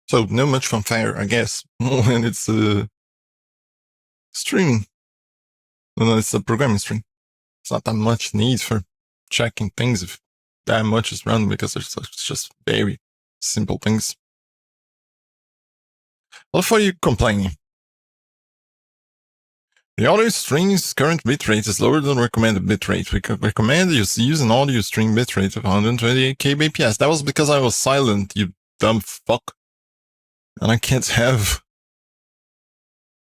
So no much fanfare, I guess, when it's a stream. When it's a programming stream. It's not that much need for checking things if that much is random because it's just very simple things. What are you complaining? The audio stream's current bitrate is lower than recommended bitrate. We could recommend you use an audio stream bitrate of 128 kbps. That was because I was silent, you dumb fuck. And I can't have...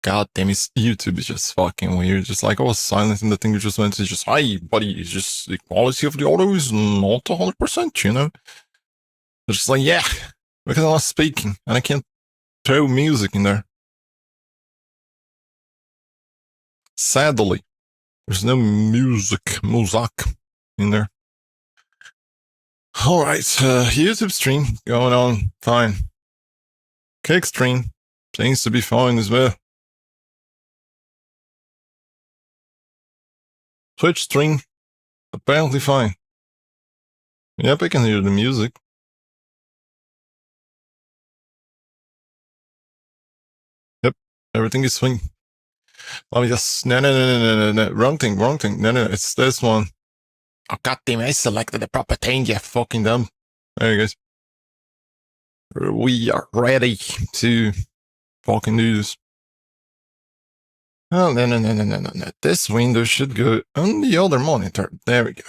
God damn it, YouTube is just fucking weird. Just like I was silent and the thing just went to just, hi buddy, it's just the quality of the audio is not 100%, you know? It's just like, yeah, because I'm not speaking and I can't throw music in there. Sadly, there's no music in there. Alright, YouTube stream going on fine. Kick stream seems to be fine as well. Twitch stream, apparently fine. Yep, I can hear the music. Yep, everything is fine. Let me just... No. Wrong thing. No, it's this one. Oh, goddamn, I selected the proper thing, you fucking dumb. There you go. We are ready to fucking do this. Oh, no. This window should go on the other monitor. There we go.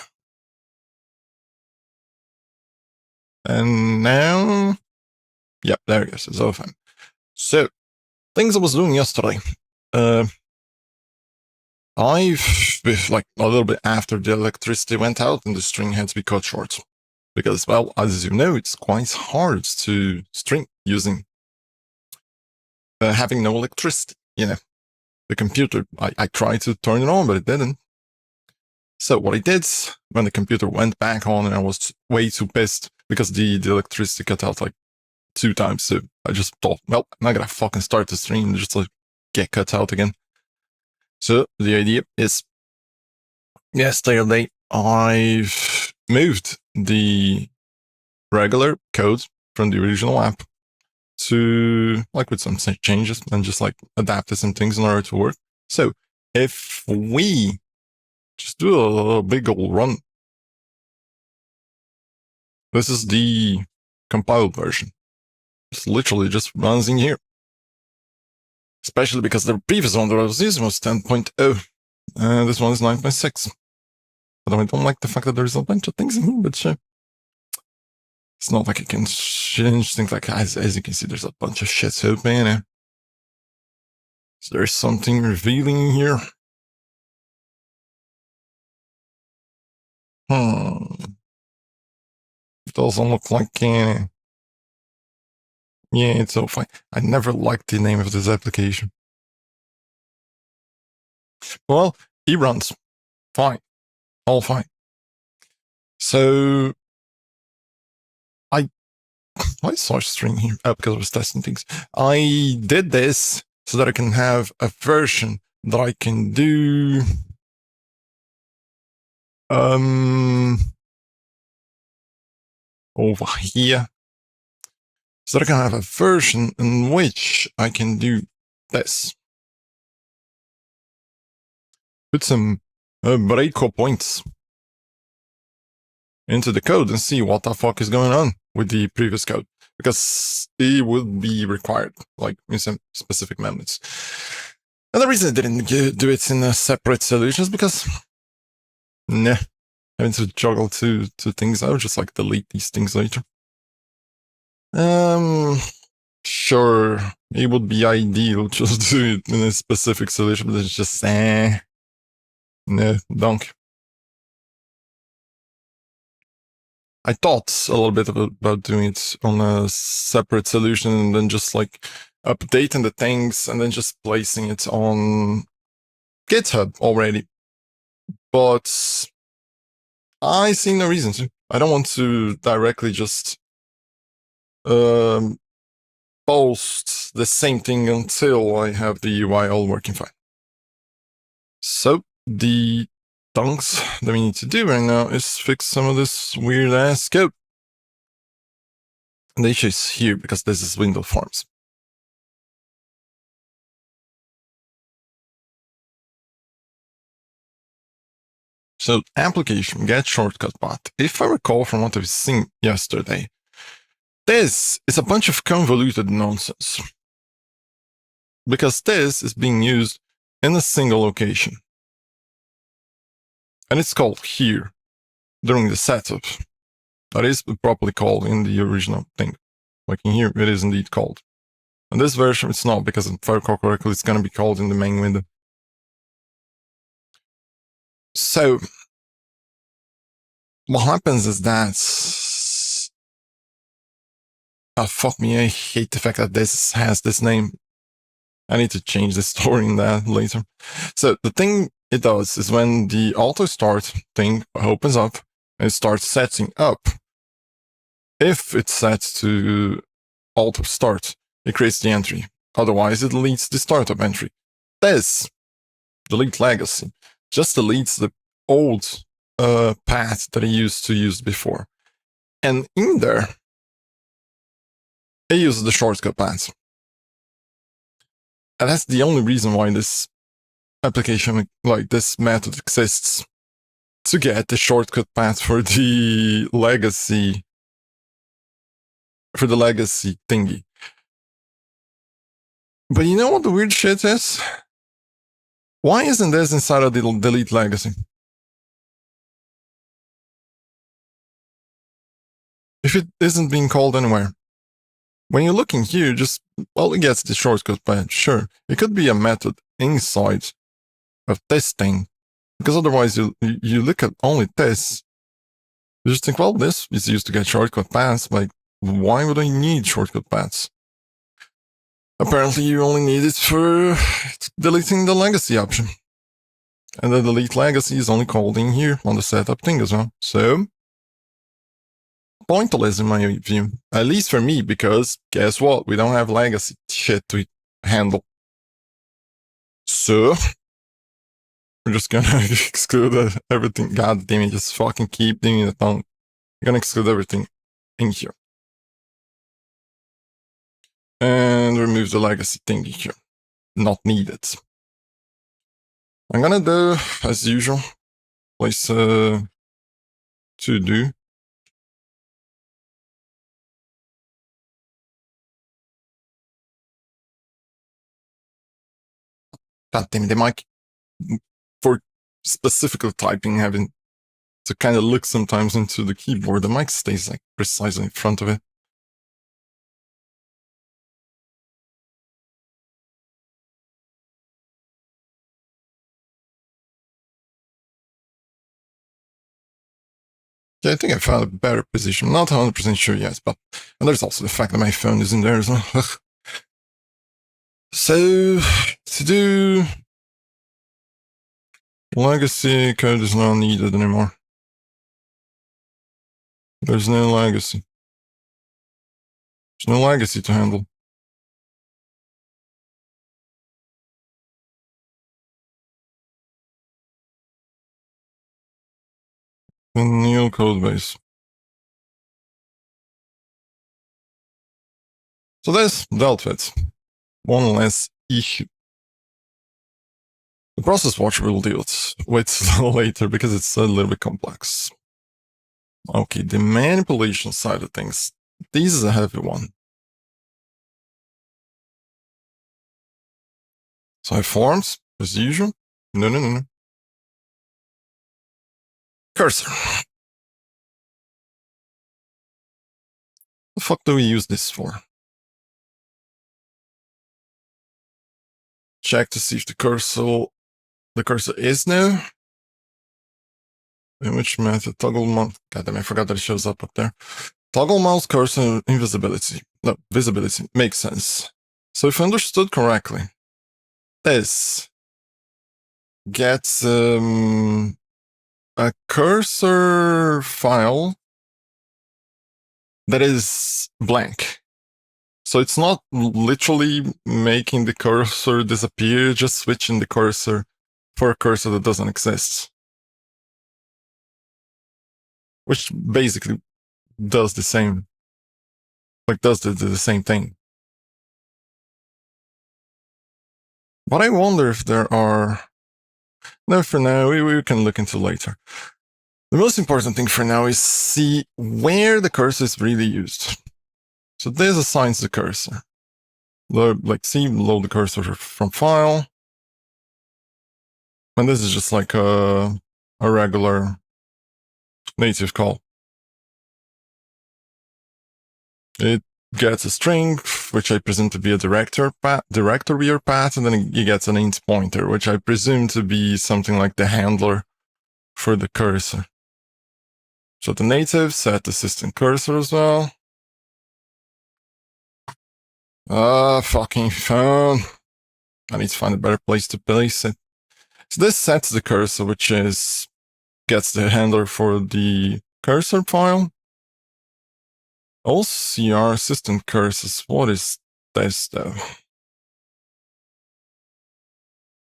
And now... Yep, there it goes. It's all fine. So, things I was doing yesterday. I've, like, a little bit after the electricity went out and the string had to be cut short. Because, well, as you know, it's quite hard to string using having no electricity, you know. The computer, I tried to turn it on, but it didn't. So what I did, when the computer went back on and I was way too pissed because the electricity cut out like 2 times, so I just thought, well, I'm not gonna fucking start the stream, just like get cut out again. So the idea is, yesterday I've moved the regular code from the original app to, like, with some changes and just like adapted some things in order to work. So if we just do a big old run, this is the compiled version. It's literally just runs in here. Especially because the previous one that I was using was 10.0. This one is 9.6. But I don't like the fact that there's a bunch of things in here, but sure. It's not like I can change things like, as you can see, there's a bunch of shit open. So there's something revealing here. It doesn't look like any. Yeah, it's so fine. I never liked the name of this application. Well, he runs. Fine. All fine. So why is our string here? Oh, because I was testing things. I did this so that I can have a version that I can do over here. So that I can have a version in which I can do this. Put some breakpoints into the code and see what the fuck is going on with the previous code, because it would be required, like in some specific methods. And the reason I didn't do it in a separate solution is because, having to juggle two things, I would just like delete these things later. Sure, it would be ideal just do it in a specific solution, but it's just, no, donk. I thought a little bit about doing it on a separate solution and then just like updating the things and then just placing it on GitHub already. But I see no reason to. I don't want to directly just post the same thing until I have the UI all working fine. So the things that we need to do right now is fix some of this weird ass code. And the issue is here because this is window forms. So application get shortcut path. If I recall from what I've seen yesterday, this is a bunch of convoluted nonsense. Because this is being used in a single location. And it's called here during the setup. That is properly called in the original thing. Like in here, it is indeed called. In this version, it's not, because if I recall correctly, it's going to be called in the main window. So, what happens is that... Oh, fuck me, I hate the fact that this has this name. I need to change the story in that later. So, the thing it does is when the auto start thing opens up, and it starts setting up, if it's set to auto start, it creates the entry. Otherwise, it deletes the startup entry. This, delete legacy, just deletes the old path that I used to use before. And in there, it uses the shortcut path. And that's the only reason why this application, like this method exists, to get the shortcut path for the legacy thingy. But you know what the weird shit is? Why isn't this inside of the delete legacy? If it isn't being called anywhere. When you're looking here, just, well, it gets the shortcut path, sure. It could be a method inside of this thing. Because otherwise you look at only this. You just think, well, this is used to get shortcut paths. Like, why would I need shortcut paths? Apparently you only need it for deleting the legacy option. And the delete legacy is only called in here on the setup thing as well. So, pointless in my view. At least for me, because guess what? We don't have legacy shit to handle. So, we're just gonna exclude everything. God damn it, just fucking keep doing it on. We're gonna exclude everything in here. And remove the legacy thing here. Not needed. I'm gonna do, as usual, place to do. God damn it, the mic, for specifically typing, having to kind of look sometimes into the keyboard, the mic stays like precisely in front of it. Yeah, I think I found a better position. Not 100% sure yet, but and there's also the fact that my phone is in there as well. So, to do legacy code is not needed anymore. There's no legacy. There's no legacy to handle. The new code base. So this dealt with. One less issue. The process watcher will deal with later because it's a little bit complex. Okay, the manipulation side of things. This is a heavy one. So I have forms, as usual. No. Cursor. The fuck do we use this for? Check to see if the cursor is new. In which method? Toggle mouse. Goddamn, I forgot that it shows up there. Toggle mouse cursor invisibility. No, visibility. Makes sense. So if I understood correctly, this gets a cursor file that is blank. So it's not literally making the cursor disappear, just switching the cursor for a cursor that doesn't exist. Which basically does the same. like does the same thing. But I wonder if there are. No, for now, we can look into later. The most important thing for now is see where the cursor is really used. So this assigns the cursor. Load the cursor from file. And this is just like a regular native call. It gets a string, which I presume to be a directory or path, and then it gets an int pointer, which I presume to be something like the handler for the cursor. So the native set the system cursor as well. Fucking phone. I need to find a better place to place it. So this sets the cursor, which gets the handler for the cursor file. OCR system cursors. What is this though?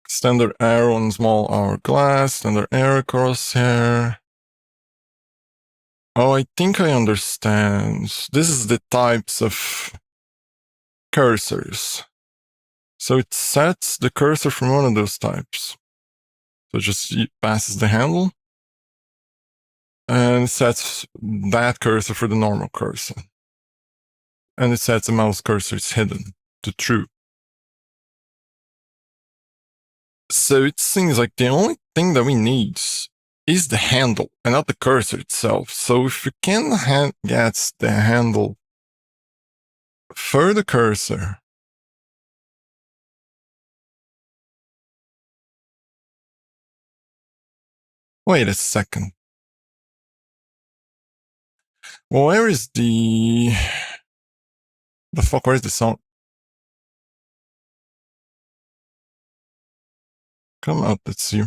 Standard arrow and small hourglass, standard arrow crosshair. Oh, I think I understand. This is the types of cursors. So it sets the cursor from one of those types. So it just passes the handle and sets that cursor for the normal cursor. And it sets the mouse cursor is hidden to true. So it seems like the only thing that we need is the handle and not the cursor itself. So if we can get the handle for the cursor, wait a second. Well, where is the fuck? Where is the sound? Come out, let's see.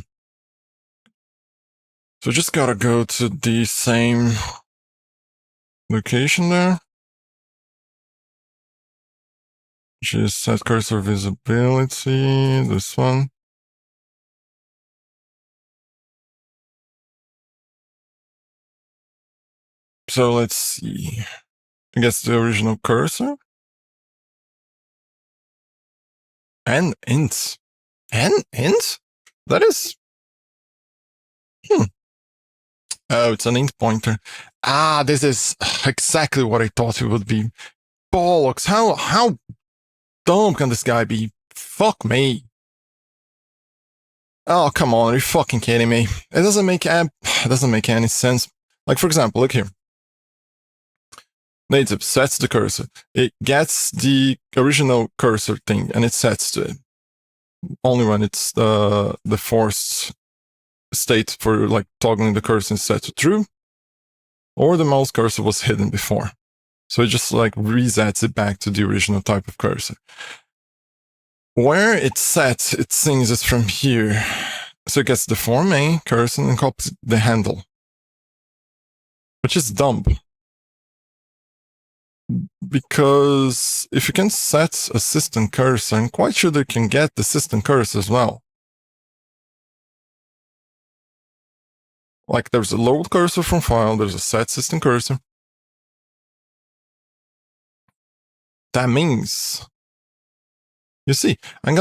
So just gotta go to the same location there, which is set cursor visibility, this one. So let's see. I guess the original cursor. And int. And int? That is... Oh, it's an int pointer. Ah, this is exactly what I thought it would be. Bollocks. How dumb can this guy be? Fuck me. Oh, come on. Are you fucking kidding me? It doesn't make any sense. Like, for example, look here. Native sets the cursor. It gets the original cursor thing and it sets to it. Only when it's the forced state for like toggling the cursor is set to true, or the mouse cursor was hidden before. So it just like resets it back to the original type of cursor. Where it's set, it seems is from here. So it gets the form A cursor and copies the handle, which is dumb. Because if you can set a system cursor, I'm quite sure they can get the system cursor as well. Like there's a load cursor from file, there's a set system cursor. That means, you see, I'm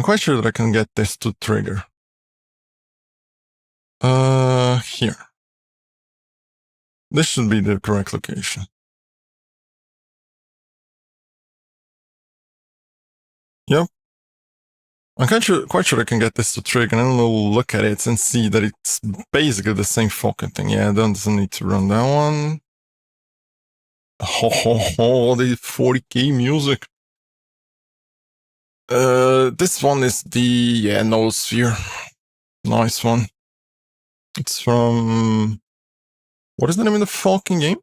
quite sure that I can get this to trigger. Here. This should be the correct location. Yep. I'm quite sure I can get this to trigger, and then we'll look at it and see that it's basically the same fucking thing. Yeah, that doesn't need to run that one. Oh, the 40k music. This one is the Noosphere. Nice one. It's from... What is the name of the fucking game?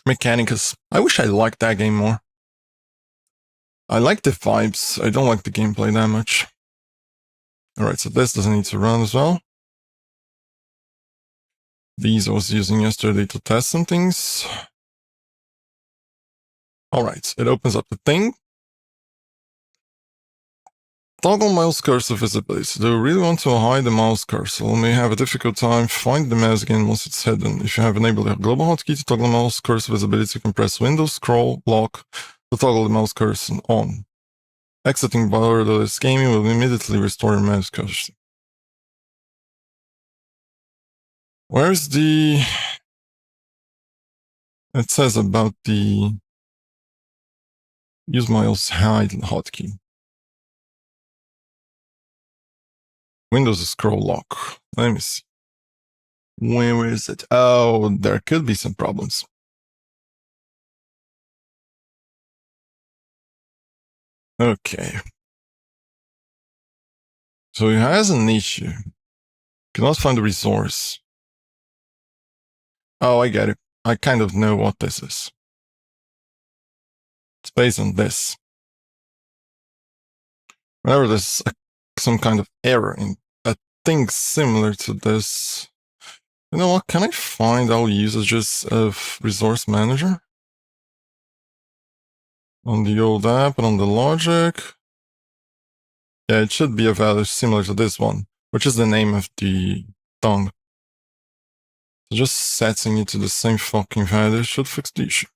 Mechanicus. I wish I liked that game more. I like the vibes. I don't like the gameplay that much. Alright, so this doesn't need to run as well. These I was using yesterday to test some things. Alright, it opens up the thing. Toggle mouse cursor visibility. Do you really want to hide the mouse cursor? You may have a difficult time finding the mouse again once it's hidden. If you have enabled a global hotkey to toggle mouse cursor visibility, you can press Windows, scroll, lock to toggle the mouse cursor on. Exiting borderless gaming will immediately restore your mouse cursor. Where's the... It says about the use mouse hide hotkey. Windows scroll lock. Let me see. Where is it? Oh, there could be some problems. Okay. So he has an issue. Cannot find the resource. Oh, I get it. I kind of know what this is. It's based on this. Whenever there's some kind of error in a thing similar to this, you know what? Can I find all usages of Resource Manager? On the old app and on the logic. Yeah, it should be a value similar to this one, which is the name of the tongue. So just setting it to the same fucking value should fix the issue.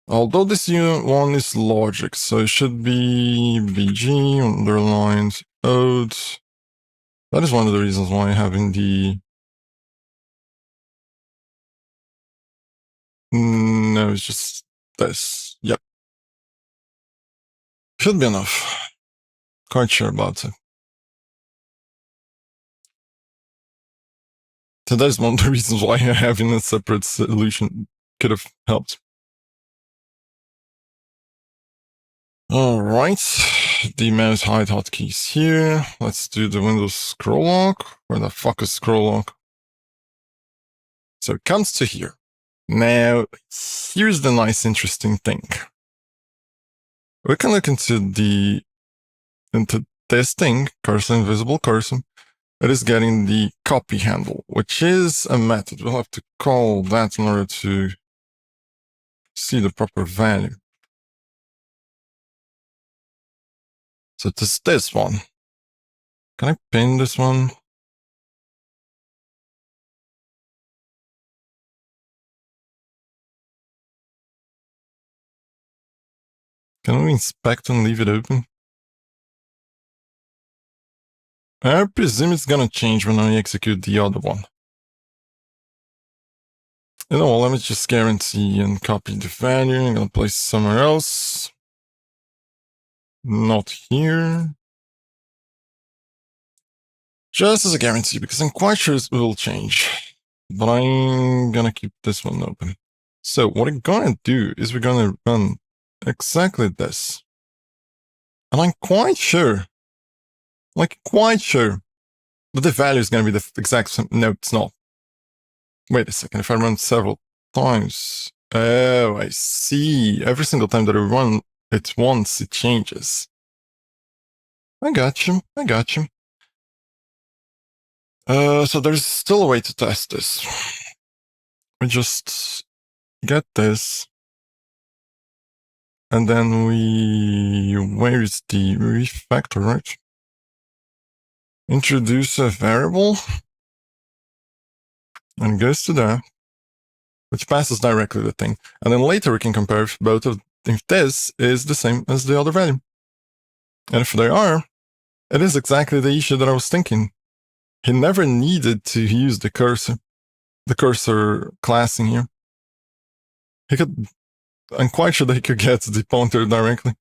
Although this one is logic, so it should be BG underlined ode. That is one of the reasons why having the... No, it's just this. Yep. Should be enough. Quite sure about it. So that is one of the reasons why having a separate solution could have helped. Alright, the mouse hide hotkeys here. Let's do the Windows scroll lock. Where the fuck is scroll lock? So it comes to here. Now, here's the nice interesting thing. We can look into this thing, cursor, invisible cursor. It is getting the copy handle, which is a method. We'll have to call that in order to see the proper value. So it is this one. Can I pin this one? Can we inspect and leave it open? I presume it's gonna change when I execute the other one. You know, let me just guarantee and copy the value. I'm gonna place it somewhere else. Not here. Just as a guarantee, because I'm quite sure it will change. But I'm gonna keep this one open. So what I'm gonna do is we're gonna run exactly this. And I'm quite sure, that the value is gonna be the exact same. No, it's not. Wait a second, if I run several times. Oh, I see. Every single time that I run it once, it changes. I got you. So there's still a way to test this. We just get this. And then where is the refactor, right? Introduce a variable. And goes to that. Which passes directly the thing. And then later we can compare if this is the same as the other value. And if they are, it is exactly the issue that I was thinking. He never needed to use the cursor class in here. I'm quite sure that he could get the pointer directly.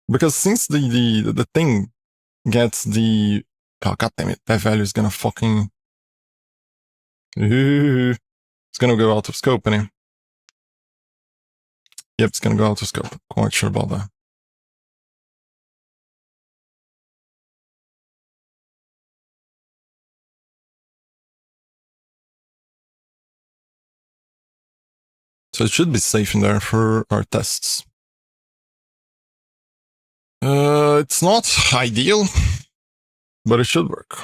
Because since the thing gets the... Oh, goddammit, that value is gonna fucking... It's gonna go out of scope, anyway. Yep, it's gonna go out of scope. Quite sure about that. So it should be safe in there for our tests. It's not ideal, but it should work.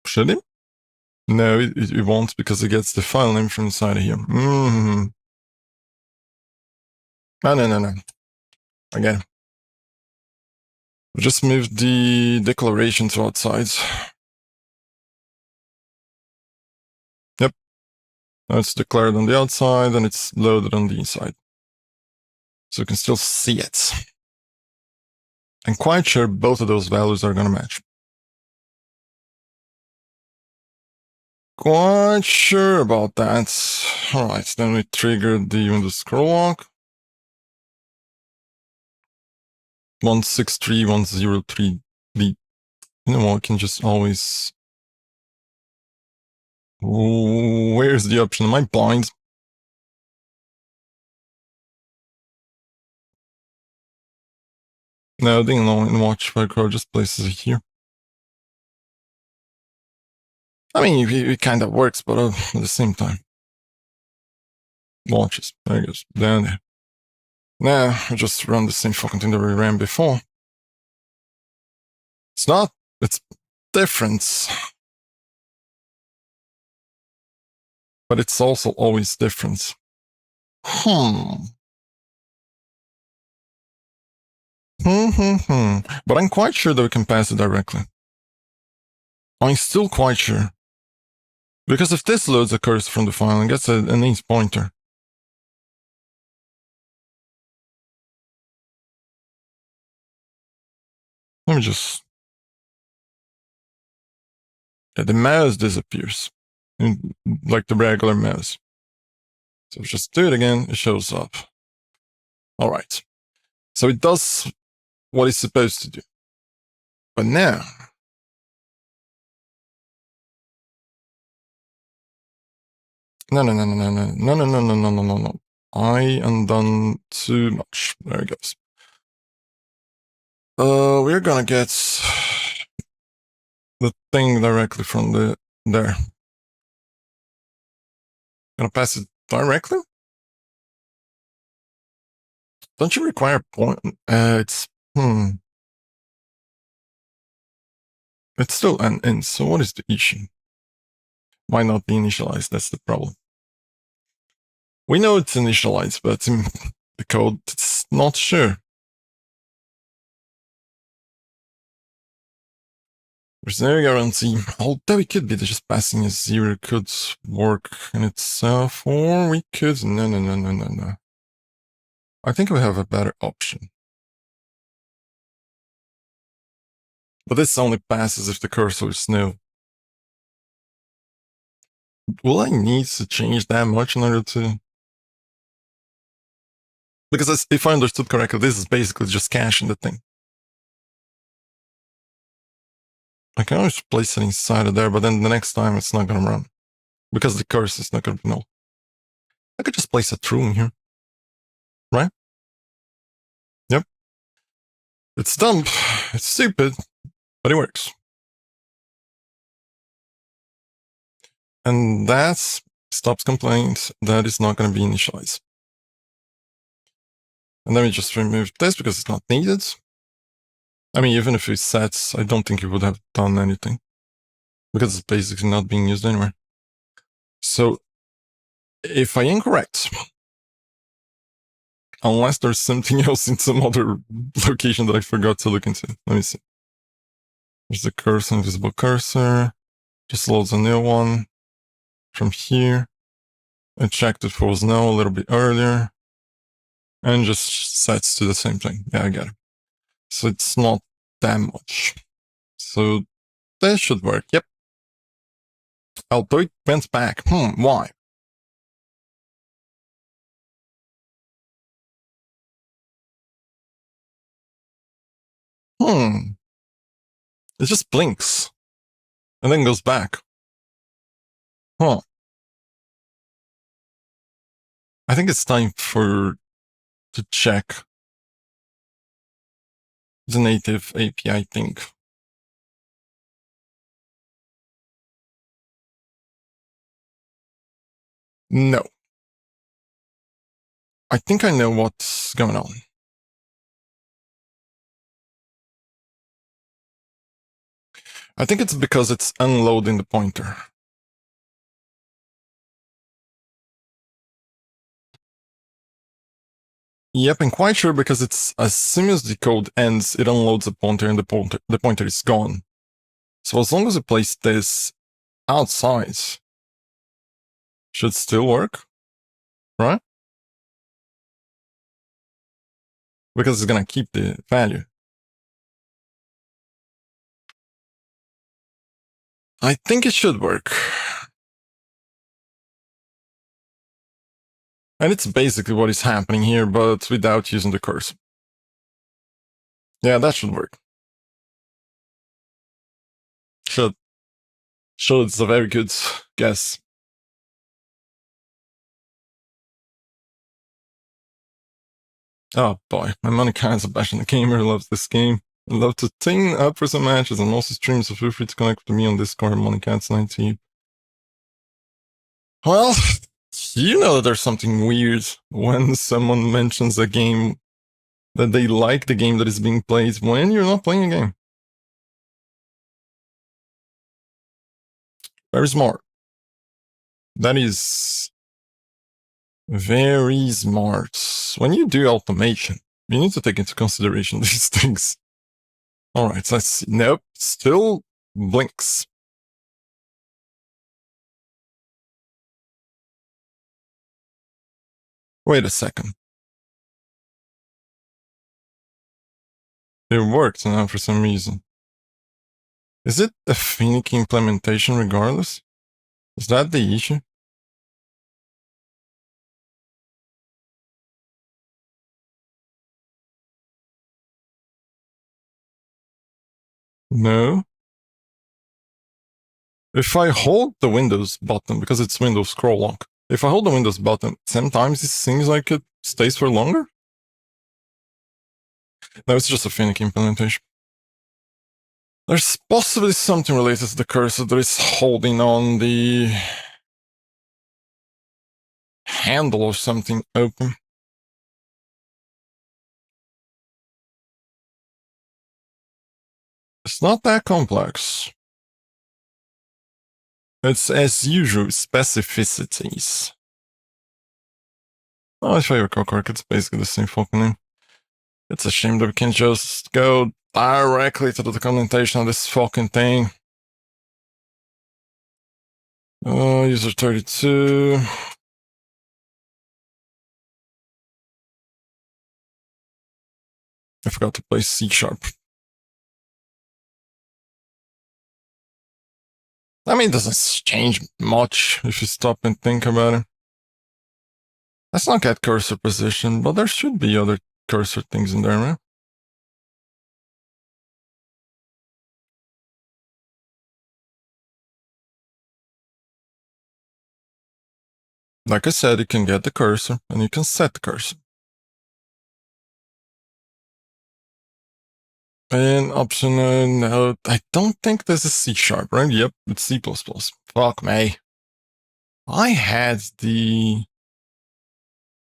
Should it? No, it won't because it gets the file name from inside of here. No. Again, we just moved the declaration to outside. Yep. Now it's declared on the outside and it's loaded on the inside. So you can still see it. I'm quite sure both of those values are going to match. Quite sure about that. Alright, then we triggered the Windows scroll lock. 163103. You know what, I can just always... Where's the option? Am I blind? No, I didn't know in watch micro, just places it here. I mean, it kind of works, but at the same time. Watches. There it goes. Down there. Now, I just run the same fucking thing that we ran before. It's not. It's different. But it's also always different. But I'm quite sure that we can pass it directly. I'm still quite sure. Because if this loads a cursor from the file and gets an init pointer, let me just... Yeah, the mouse disappears. Like the regular mouse. So just do it again, it shows up. Alright. So it does what it's supposed to do. But now... No. I undone too much. There it goes. We're gonna get the thing directly from there. Gonna pass it directly? Don't you require point? It's still an int, so what is the issue? Why not be initialized? That's the problem. We know it's initialized, but in the code, it's not sure. There's no guarantee. Although it could be that just passing a 0 could work in itself, or we could... No. I think we have a better option. But this only passes if the cursor is new. Will I need to change that much in order to... Because if I understood correctly, this is basically just caching the thing. I can always place it inside of there, but then the next time it's not going to run. Because the cursor is not going to be null. I could just place a true in here. Right? Yep. It's dumb. It's stupid. But it works. And that stops complaints that it's not going to be initialized. And then we just remove this because it's not needed. I mean, even if it's set, I don't think it would have done anything. Because it's basically not being used anywhere. So, if I'm incorrect, unless there's something else in some other location that I forgot to look into. Let me see. There's the cursor, invisible cursor. Just loads a new one from here. I checked if it was no a little bit earlier. And just sets to the same thing. Yeah, I get it. So it's not that much. So that should work. Yep. Although it went back. Why? It just blinks. And then goes back. I think it's time to check the native API thing. No. I think I know what's going on. I think it's because it's unloading the pointer. Yep, I'm quite sure because it's as soon as the code ends, it unloads the pointer and the pointer is gone. So as long as you place this outside, should still work, right? Because it's gonna keep the value. I think it should work. And it's basically what is happening here, but without using the cursor. Yeah, that should work. Should. Should, it's a very good guess. Oh boy, my money kinds of passionate gamer loves this game. I'd love to team up for some matches and also stream, so feel free to connect with me on Discord, MoneyCats19. Well, you know that there's something weird when someone mentions a game that they like the game that is being played when you're not playing a game. Very smart. That is very smart. When you do automation, you need to take into consideration these things. All right, let's see. Nope, still blinks. Wait a second. It worked now for some reason. Is it a finicky implementation regardless? Is that the issue? No. If I hold the Windows button, because it's Windows scroll lock, if I hold the Windows button, sometimes it seems like it stays for longer. No, it's just a finicky implementation. There's possibly something related to the cursor that is holding on the handle or something open. It's not that complex. It's as usual specificities. Oh, if I recall correct, it's basically the same fucking name. It's a shame that we can't just go directly to the documentation of this fucking thing. User 32. I forgot to play C#. I mean, it doesn't change much if you stop and think about it. Let's not get cursor position, but there should be other cursor things in there, man. Like I said, you can get the cursor and you can set the cursor. And option, no, I don't think this is C#, right? Yep, it's C++. Fuck me. I had the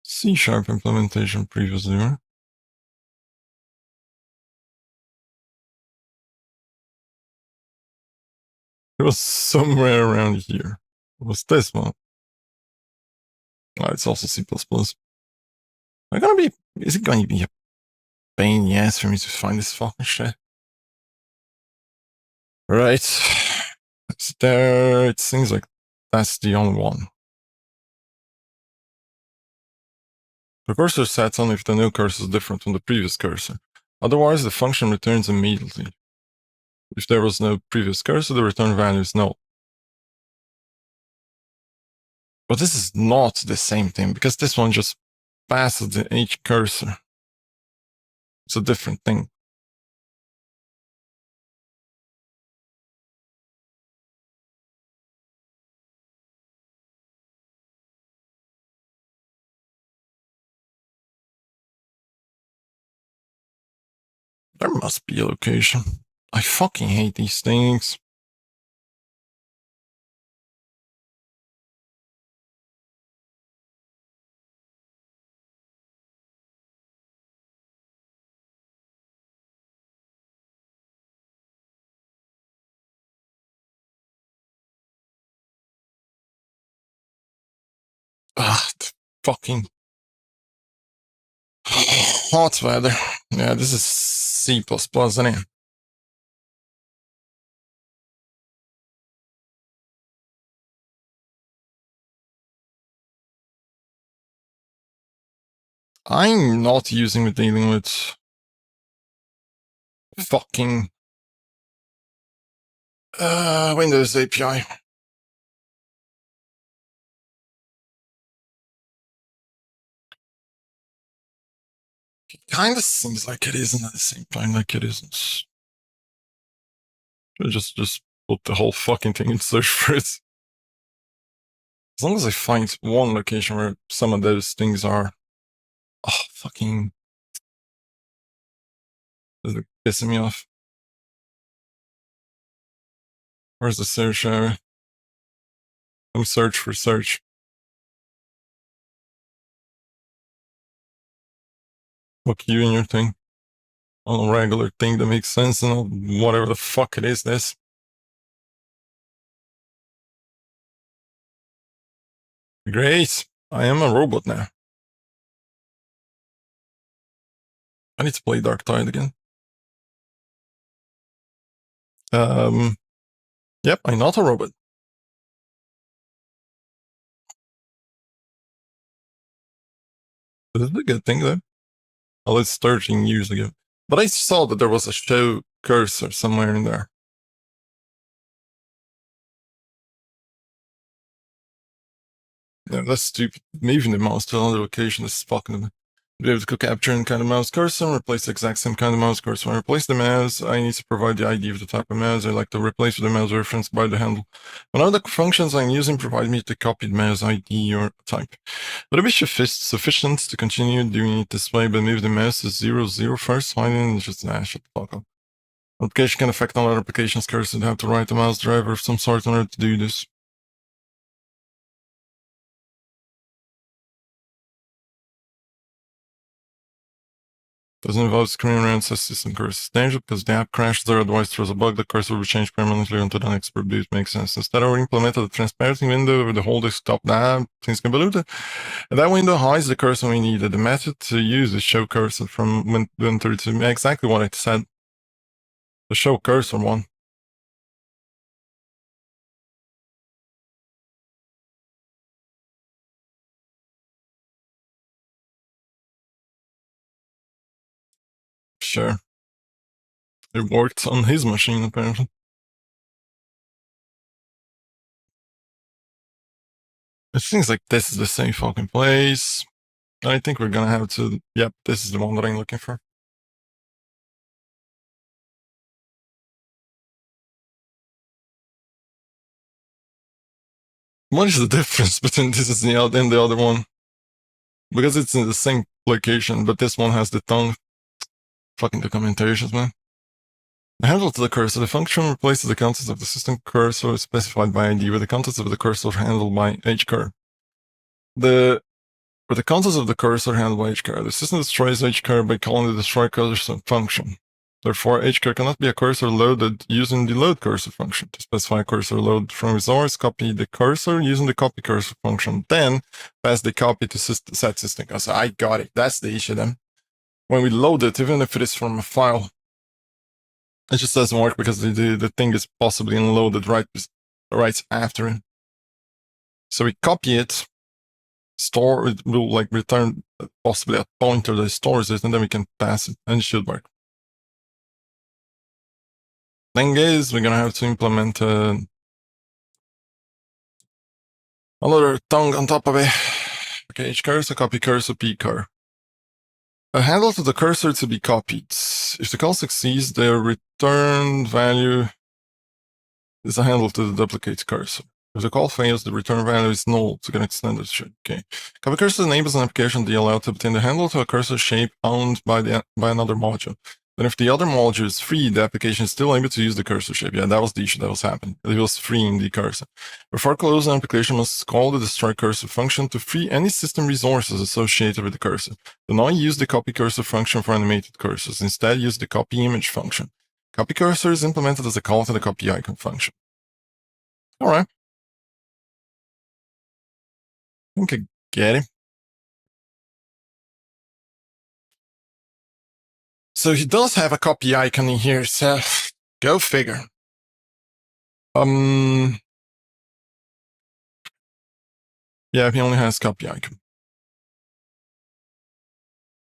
C# implementation previously, right? It was somewhere around here. It was this one. Oh, it's also C++. Is it going to be a pain in the ass for me to find this fucking shit? Right. It's there. It seems like that's the only one. The cursor sets only if the new cursor is different from the previous cursor. Otherwise, the function returns immediately. If there was no previous cursor, the return value is null. But this is not the same thing, because this one just passes the H cursor. It's a different thing. There must be a location. I fucking hate these things. Ah, fucking. Hot weather. Yeah, this is C++, isn't it? I'm not using with dealing with fucking Windows API. It kind of seems like it isn't at the same time, like it isn't. Just put the whole fucking thing in search for it. As long as I find one location where some of those things are, oh, fucking, they're pissing me off. Where's the search area? Let me search for search. Fuck you and your thing. On a regular thing that makes sense and whatever the fuck it is, this. Great. I am a robot now. I need to play Dark Tide again. Yep, I'm not a robot. This is a good thing, though. Oh, it's 13 years ago. But I saw that there was a show cursor somewhere in there. Yeah, that's stupid. Moving the mouse to another location is fucking. Be able to capture any kind of mouse cursor and replace the exact same kind of mouse cursor. When I replace the mouse, I need to provide the ID of the type of mouse I like to replace with the mouse reference by the handle. One of the functions I'm using provide me the copied mouse ID or type. Would it be sufficient to continue doing it this way, but move the mouse to 00 first? Why didn't just shut the fuck up? Application can affect another application's cursor and have to write a mouse driver of some sort in order to do this. Doesn't involve screwing around system cursor. Danger because the app crashes or otherwise throws a bug, the cursor will be changed permanently until the next reboot makes sense. Instead, I implemented a transparency window over the whole desktop. Things can be looted. And that window hides the cursor we needed. The method to use is show cursor from Win32. Exactly what I said. The show cursor one. Sure. It worked on his machine, apparently. It seems like this is the same fucking place. I think we're gonna have to. Yep, this is the one that I'm looking for. What is the difference between this and the other one? Because it's in the same location, but this one has the tongue. Fucking documentations, man. The handle to the cursor. The function replaces the contents of the system cursor specified by ID with the contents of the cursor handled by hcur. For the contents of the cursor handled by hcur, the system destroys hcur by calling the destroy cursor function. Therefore, hcur cannot be a cursor loaded using the load cursor function. To specify a cursor load from resource, copy the cursor using the copy cursor function. Then pass the copy to set system cursor. I got it. That's the issue then. When we load it, even if it is from a file, it just doesn't work because the thing is possibly unloaded right after it. So we copy it, store it, will like return possibly a pointer that stores it, and then we can pass it, and it should work. Thing is, we're gonna have to implement another tongue on top of it. Okay, H cursor, copy cursor, P cur. A handle to the cursor to be copied. If the call succeeds, the return value is a handle to the duplicate cursor. If the call fails, the return value is null to get extended string. Okay. Copy cursor enables an application to allow to obtain the handle to a cursor shape owned by another module. Then if the other module is free, the application is still able to use the cursor shape. Yeah, that was the issue that was happening. It was freeing the cursor. Before closing, an application must call the destroy cursor function to free any system resources associated with the cursor. Do not use the copy cursor function for animated cursors. Instead, use the copy image function. Copy cursor is implemented as a call to the copy icon function. All right. I think I get it. so he does have a copy icon in here, so go figure. Yeah, he only has copy icon.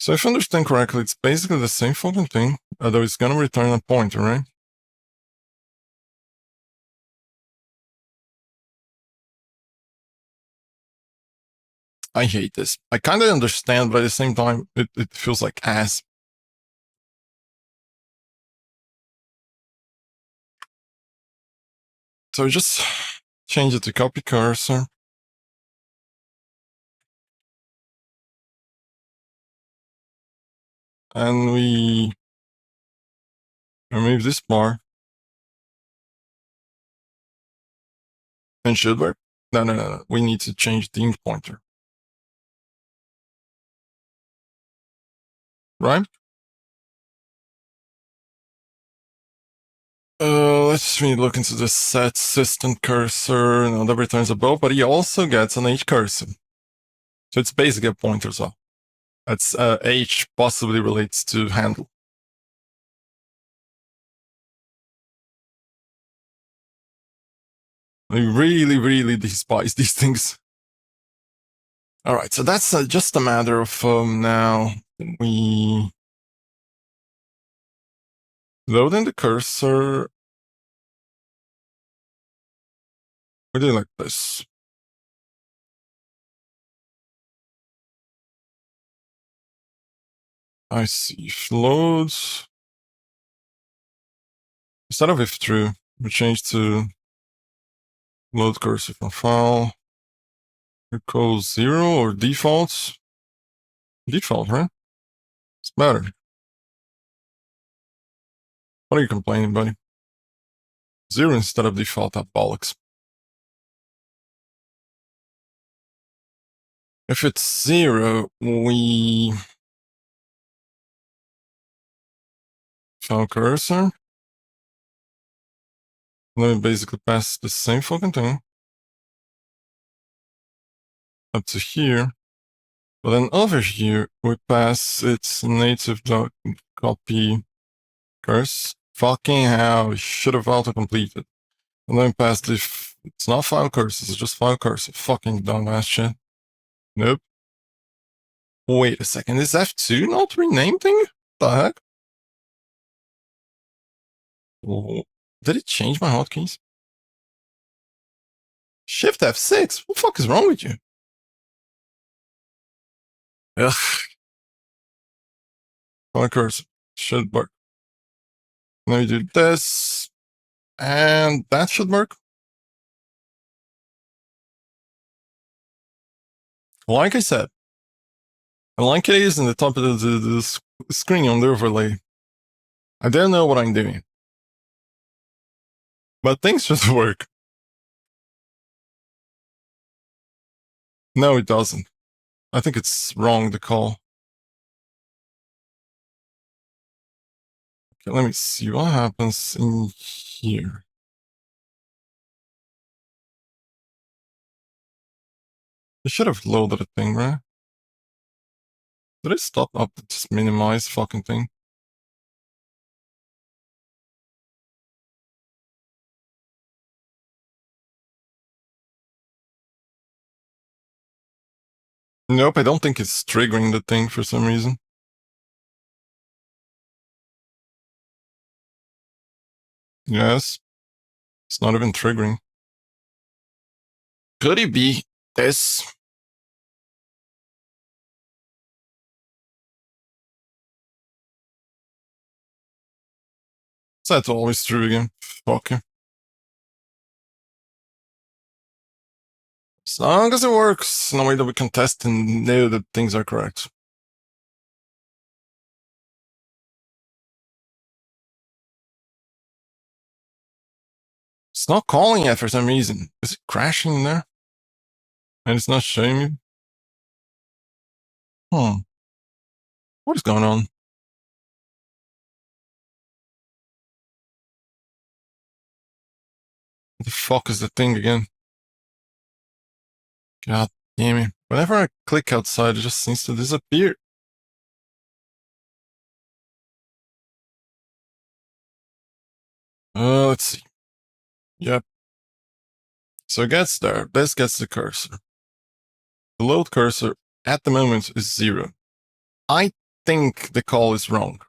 So if I understand correctly, it's basically the same fucking thing, although it's gonna return a pointer, right? I hate this. I kind of understand, but at the same time, it feels like ass. So just change it to copy cursor. And we remove this bar. And should work. No. We need to change the int pointer. Right? Let's look into the set system cursor. Now that returns a bow, but he also gets an H cursor. So it's basically a pointer as well. That's H possibly relates to handle. I really despise these things. All right, so that's just a matter of now we load in the cursor. We do like this. I see. If loads. Instead of if true, we change to load cursor from file. Equals 0 or defaults. Default, right? It's better. What are you complaining, buddy? 0 instead of default, that bollocks. If it's 0, we file cursor. Let me basically pass the same fucking thing up to here. But then over here, we pass its native copy curse. Fucking hell, should have auto-completed. And then pass the, it's not file cursor, it's just file cursor. Fucking dumbass shit. Nope. Wait a second, is F2 not renamed thing? The heck? Oh, did it change my hotkeys? Shift F6? What the fuck is wrong with you? Ugh. File cursor. Should work. Now you do this. And that should work. Like I said, like it is in the top of the screen on the overlay. I don't know what I'm doing. But things should work. No, it doesn't. I think it's wrong, the call. Okay, let me see what happens in here. You should have loaded a thing, right? Did it stop up to just minimize fucking thing? Nope, I don't think it's triggering the thing for some reason. Yes. It's not even triggering. Could it be this? That's always true again. Okay. As long as it works in a way that we can test and know that things are correct. It's not calling it for some reason. Is it crashing in there? And it's not showing me? What is going on? What the fuck is the thing again? God damn it. Whenever I click outside, it just seems to disappear. Let's see. Yep. So it gets there. This gets the cursor. The load cursor at the moment is 0. I think the call is wrong.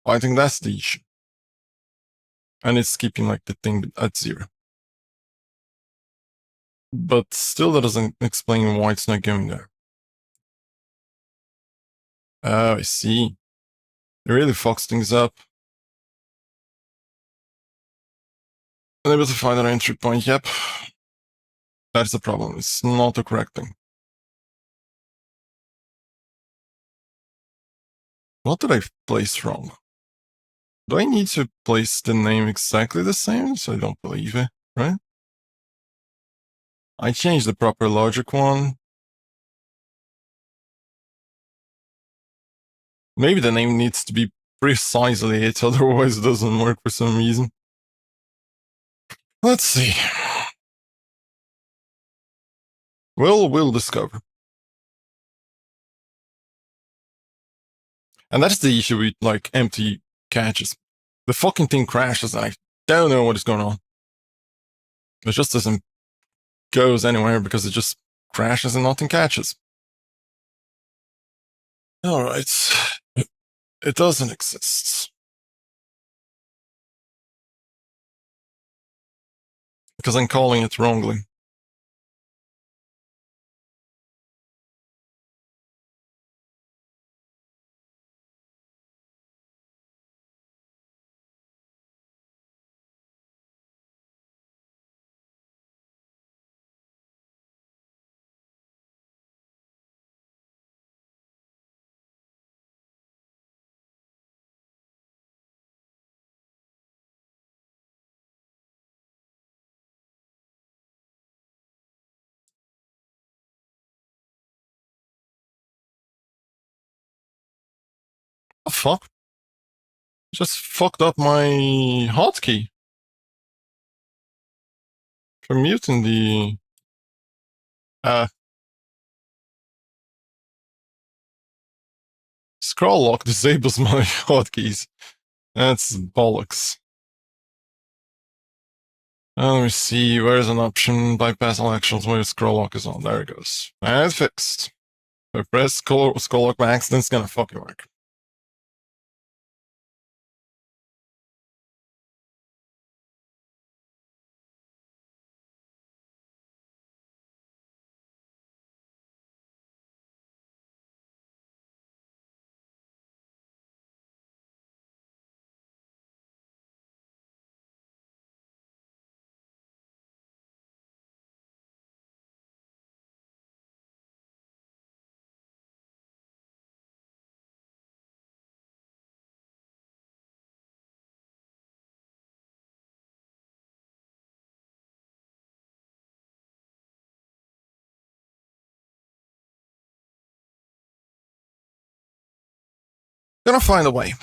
I think that's the issue. And it's keeping like the thing at 0. But still that doesn't explain why it's not going there. Oh, I see. It really fucks things up. Unable to find an entry point, yep. That's the problem, it's not the correct thing. What did I place wrong? Do I need to place the name exactly the same? So I don't believe it, right? I changed the proper logic one. Maybe the name needs to be precisely it, otherwise it doesn't work for some reason. Let's see. We'll discover. And that's the issue with like empty caches. The fucking thing crashes and I don't know what is going on. It just doesn't goes anywhere because it just crashes and nothing catches. Alright. It doesn't exist. Because I'm calling it wrongly. Oh, fuck. Just fucked up my hotkey. For muting the... Scroll lock disables my hotkeys. That's bollocks. Let me see, where's an option? Bypass all actions where scroll lock is on. There it goes. And it's fixed. If I press scroll lock by accident, it's gonna fucking work. Gonna find a way.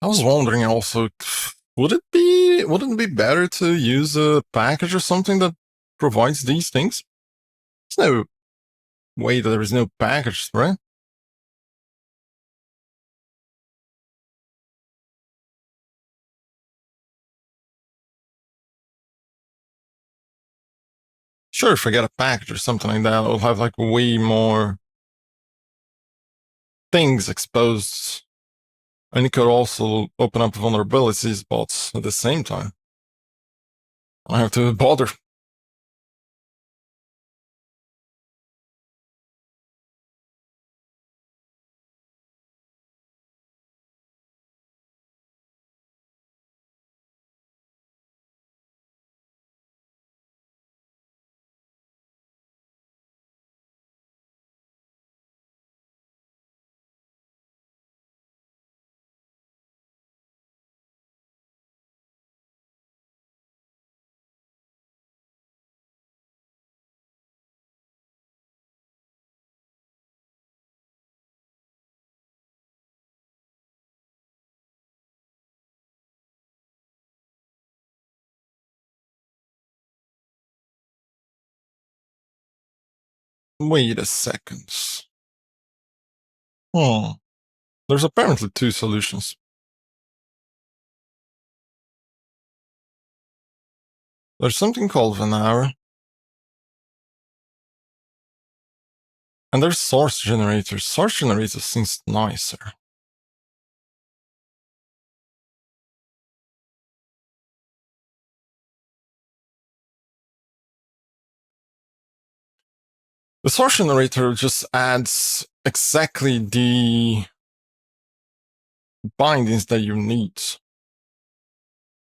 I was wondering also, wouldn't it be better to use a package or something that provides these things? There's no way that there is no package, right? Sure, if I get a package or something like that, I'll have like way more things exposed. And it could also open up vulnerabilities bots at the same time. I have to bother. Wait a second. Hmm. There's apparently two solutions. There's something called Vanara. And there's source generators. Source generators seems nicer. The source generator just adds exactly the bindings that you need.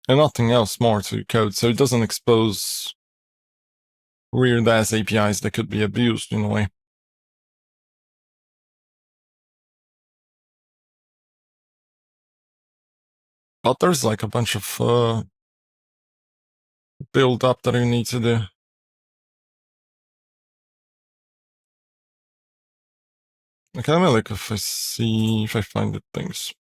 And nothing else more to your code, so it doesn't expose weird ass APIs that could be abused in a way. But there's like a bunch of build up that you need to do. Okay, let me look if I find the things.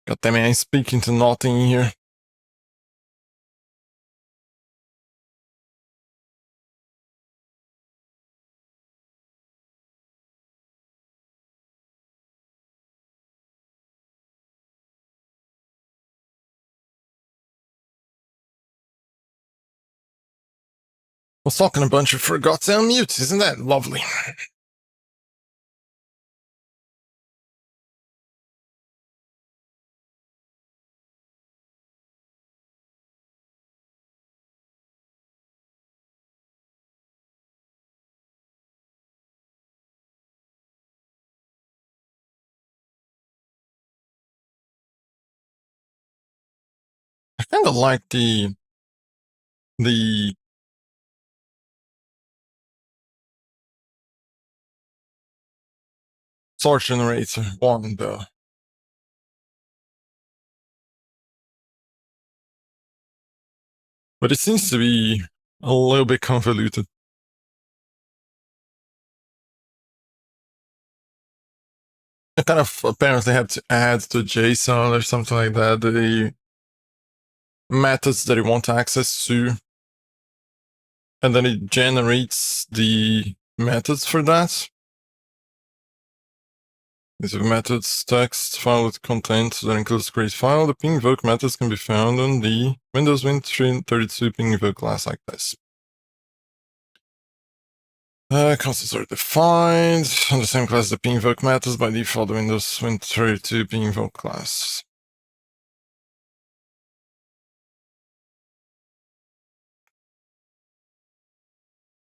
God damn it, I'm speaking to nothing here. I was talking a bunch of forgot to unmute, isn't that lovely? I kind of like the source generator one though. But it seems to be a little bit convoluted. I kind of apparently have to add to JSON or something like that the methods that you want access to. And then it generates the methods for that. These are methods text file with content that includes create file. The ping invoke methods can be found on the Windows Win32 ping invoke class like this. Constants are defined on the same class as the ping invoke methods by default the Windows Win32 ping invoke class.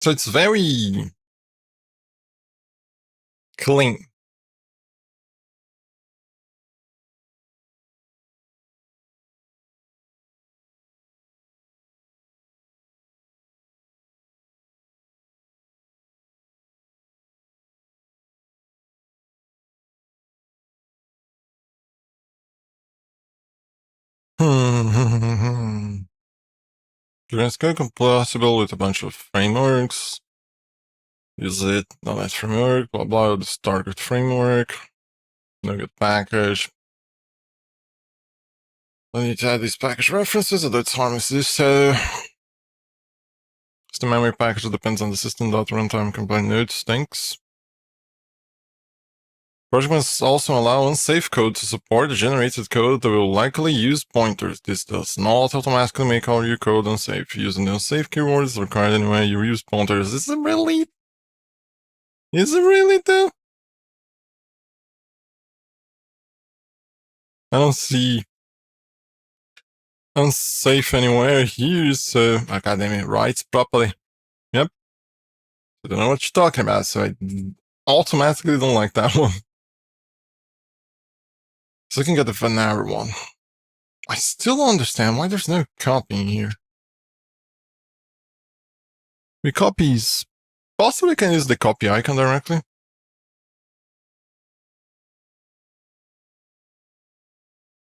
So it's very clean. It's compatible with a bunch of frameworks. Use it, .NET framework, blah blah, the Stargate framework, NuGet package. I need to add these package references, although it's harmless to do so. The memory package that depends on the system.runtime combined nodes. Thanks. Project must also allow unsafe code to support the generated code that will likely use pointers. This does not automatically make all your code unsafe. Using the unsafe keyword is required anyway. You use pointers. Is it really? Is it really though? I don't see unsafe anywhere here, so I gotta name it right properly. Yep. I don't know what you're talking about, so I automatically don't like that one. So looking at the vanilla one. I still don't understand why there's no copying here. We copies. Possibly can use the copy icon directly.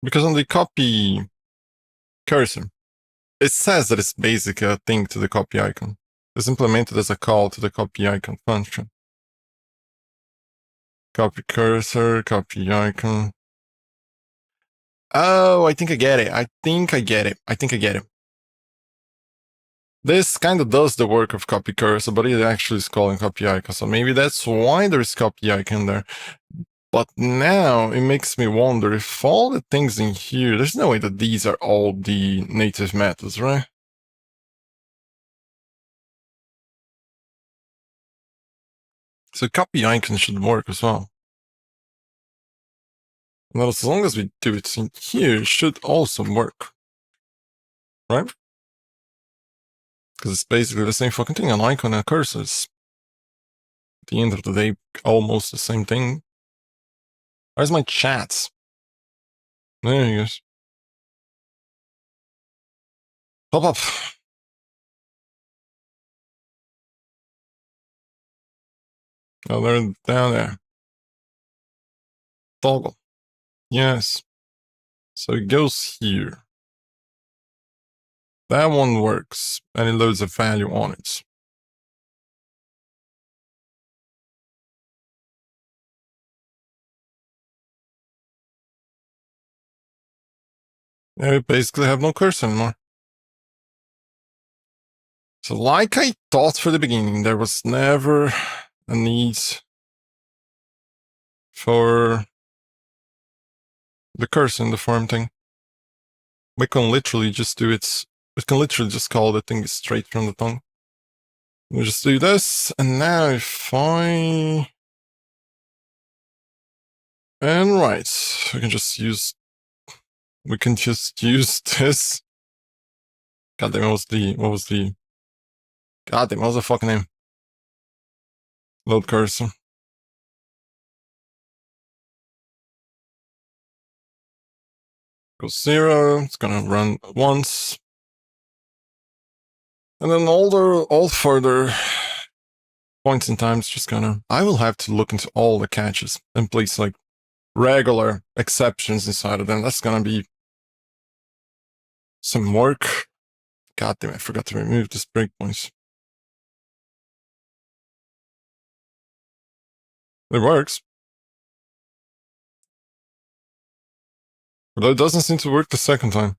Because on the copy cursor, it says that it's basically a thing to the copy icon. It's implemented as a call to the copy icon function. Copy cursor, copy icon. Oh, I think I get it. I think I get it. This kind of does the work of copy cursor, but it actually is calling copy icon. So maybe that's why there's copy icon there. But now it makes me wonder if all the things in here, there's no way that these are all the native methods, right? So copy icon should work as well. Well, as long as we do it in here, it should also work, right? Because it's basically the same fucking thing. An icon and a cursor is, at the end of the day, almost the same thing. Where's my chat? There he goes. Pop up. Oh, they're down there. Toggle. Yes. So it goes here. That one works, and it loads a value on it. Yeah, we basically have no cursor anymore. So like I thought for the beginning, there was never a need for the cursor in the form thing. We can literally just do it. We can literally just call the thing straight from the tongue. We'll just do this, and now if I... And right, we can just use this. God damn, what was the fucking name? Load cursor. equals 0. It's gonna run once. And then all further points in time, it's just gonna... I will have to look into all the catches and place like regular exceptions inside of them. That's gonna be some work. God damn, I forgot to remove this breakpoints. It works. But it doesn't seem to work the second time.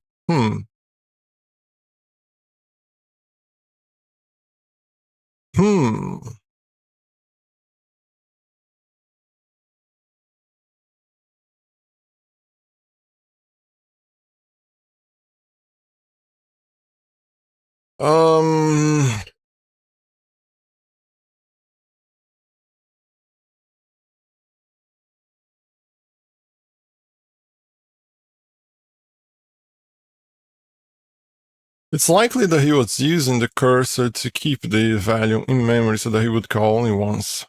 Um, it's likely that he was using the cursor to keep the value in memory so that he would call only once.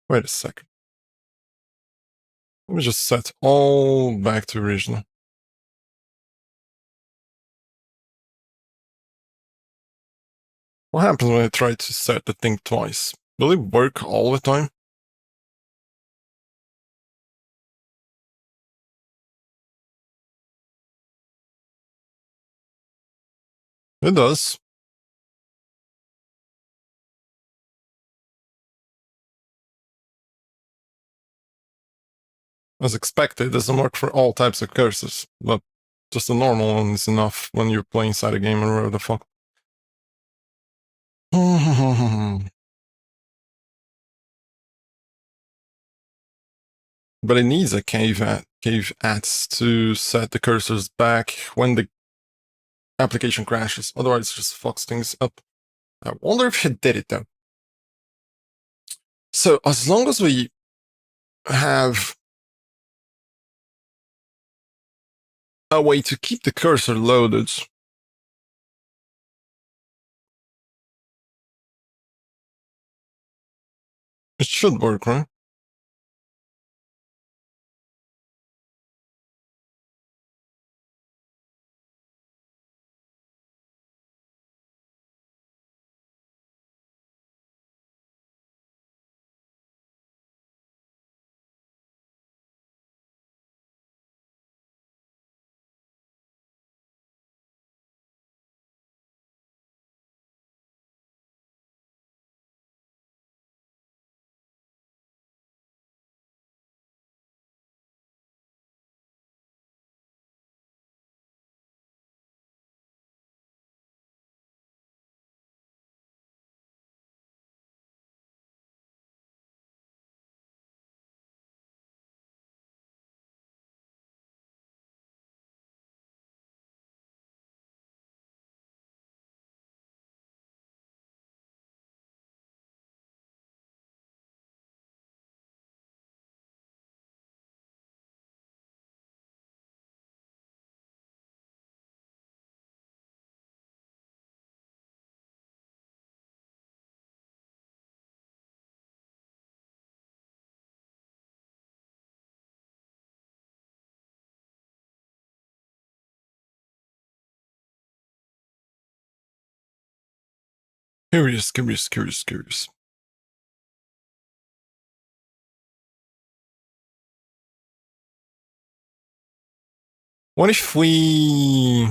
Wait a second. Let me just set all back to original. What happens when I try to set the thing twice? Will it work all the time? It does. As expected, it doesn't work for all types of cursors, but just the normal one is enough when you're playing inside a game or whatever the fuck. But it needs a cave ats to set the cursors back when the application crashes. Otherwise, it just fucks things up. I wonder if it did it though. So as long as we have a way to keep the cursor loaded, it should work, right? Curious. What if we...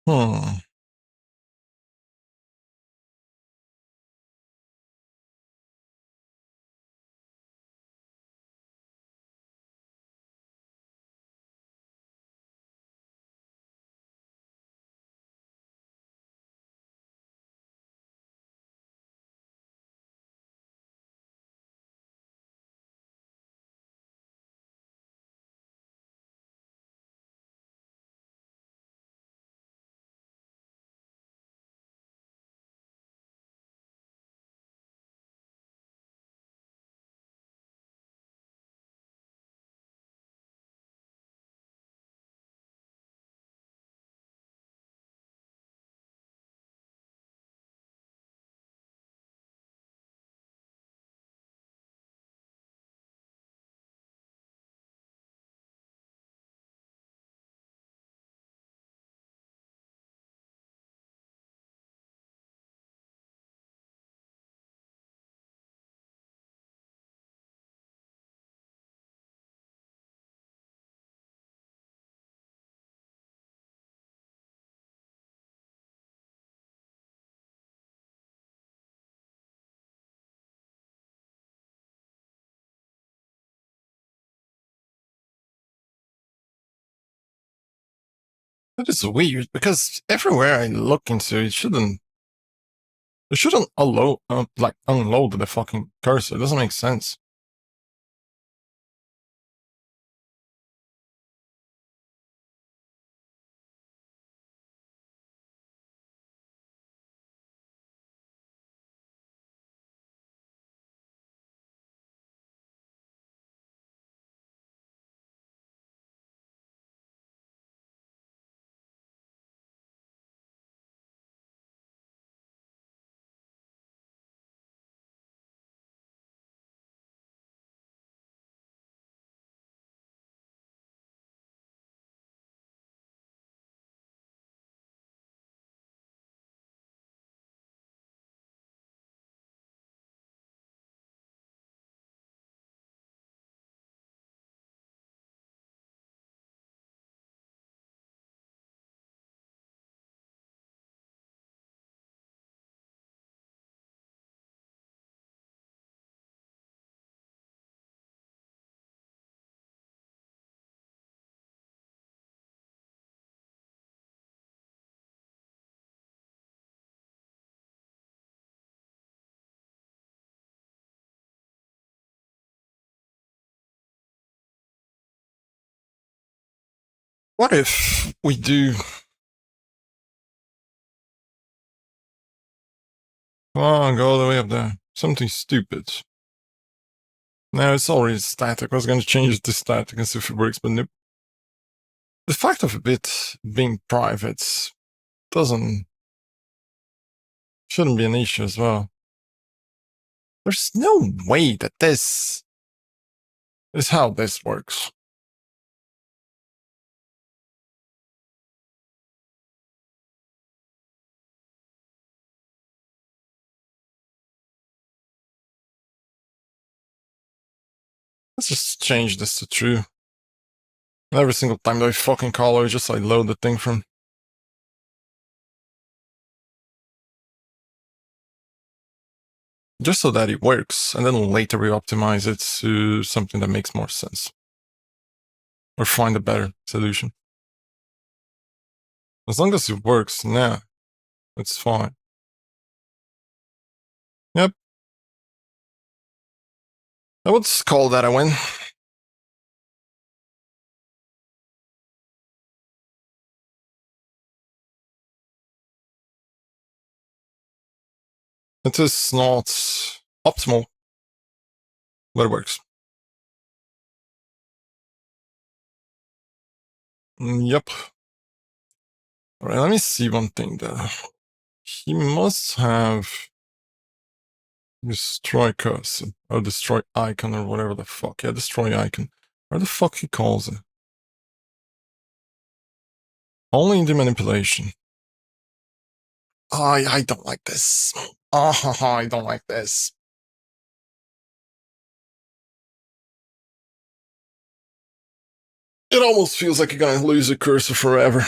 Hmm. That is weird because everywhere I look into it shouldn't unload the fucking cursor. It doesn't make sense. What if we do? Come on, go all the way up there. Something stupid. No, it's already static. I was going to change it to static and see if it works, but nope. The fact of a bit being private shouldn't be an issue as well. There's no way that this is how this works. Let's just change this to true. Every single time that I fucking call her, just I load the thing from. Just so that it works, and then later we optimize it to something that makes more sense. Or find a better solution. As long as it works now, it's fine. Yep. I would call that a win. It is not optimal, but it works. Yep. Alright, let me see one thing though. He must have destroy cursor, or destroy icon, or whatever the fuck. Yeah, destroy icon. Where the fuck he calls it? Only in the manipulation. I don't like this. I don't like this. It almost feels like you're gonna lose a cursor forever.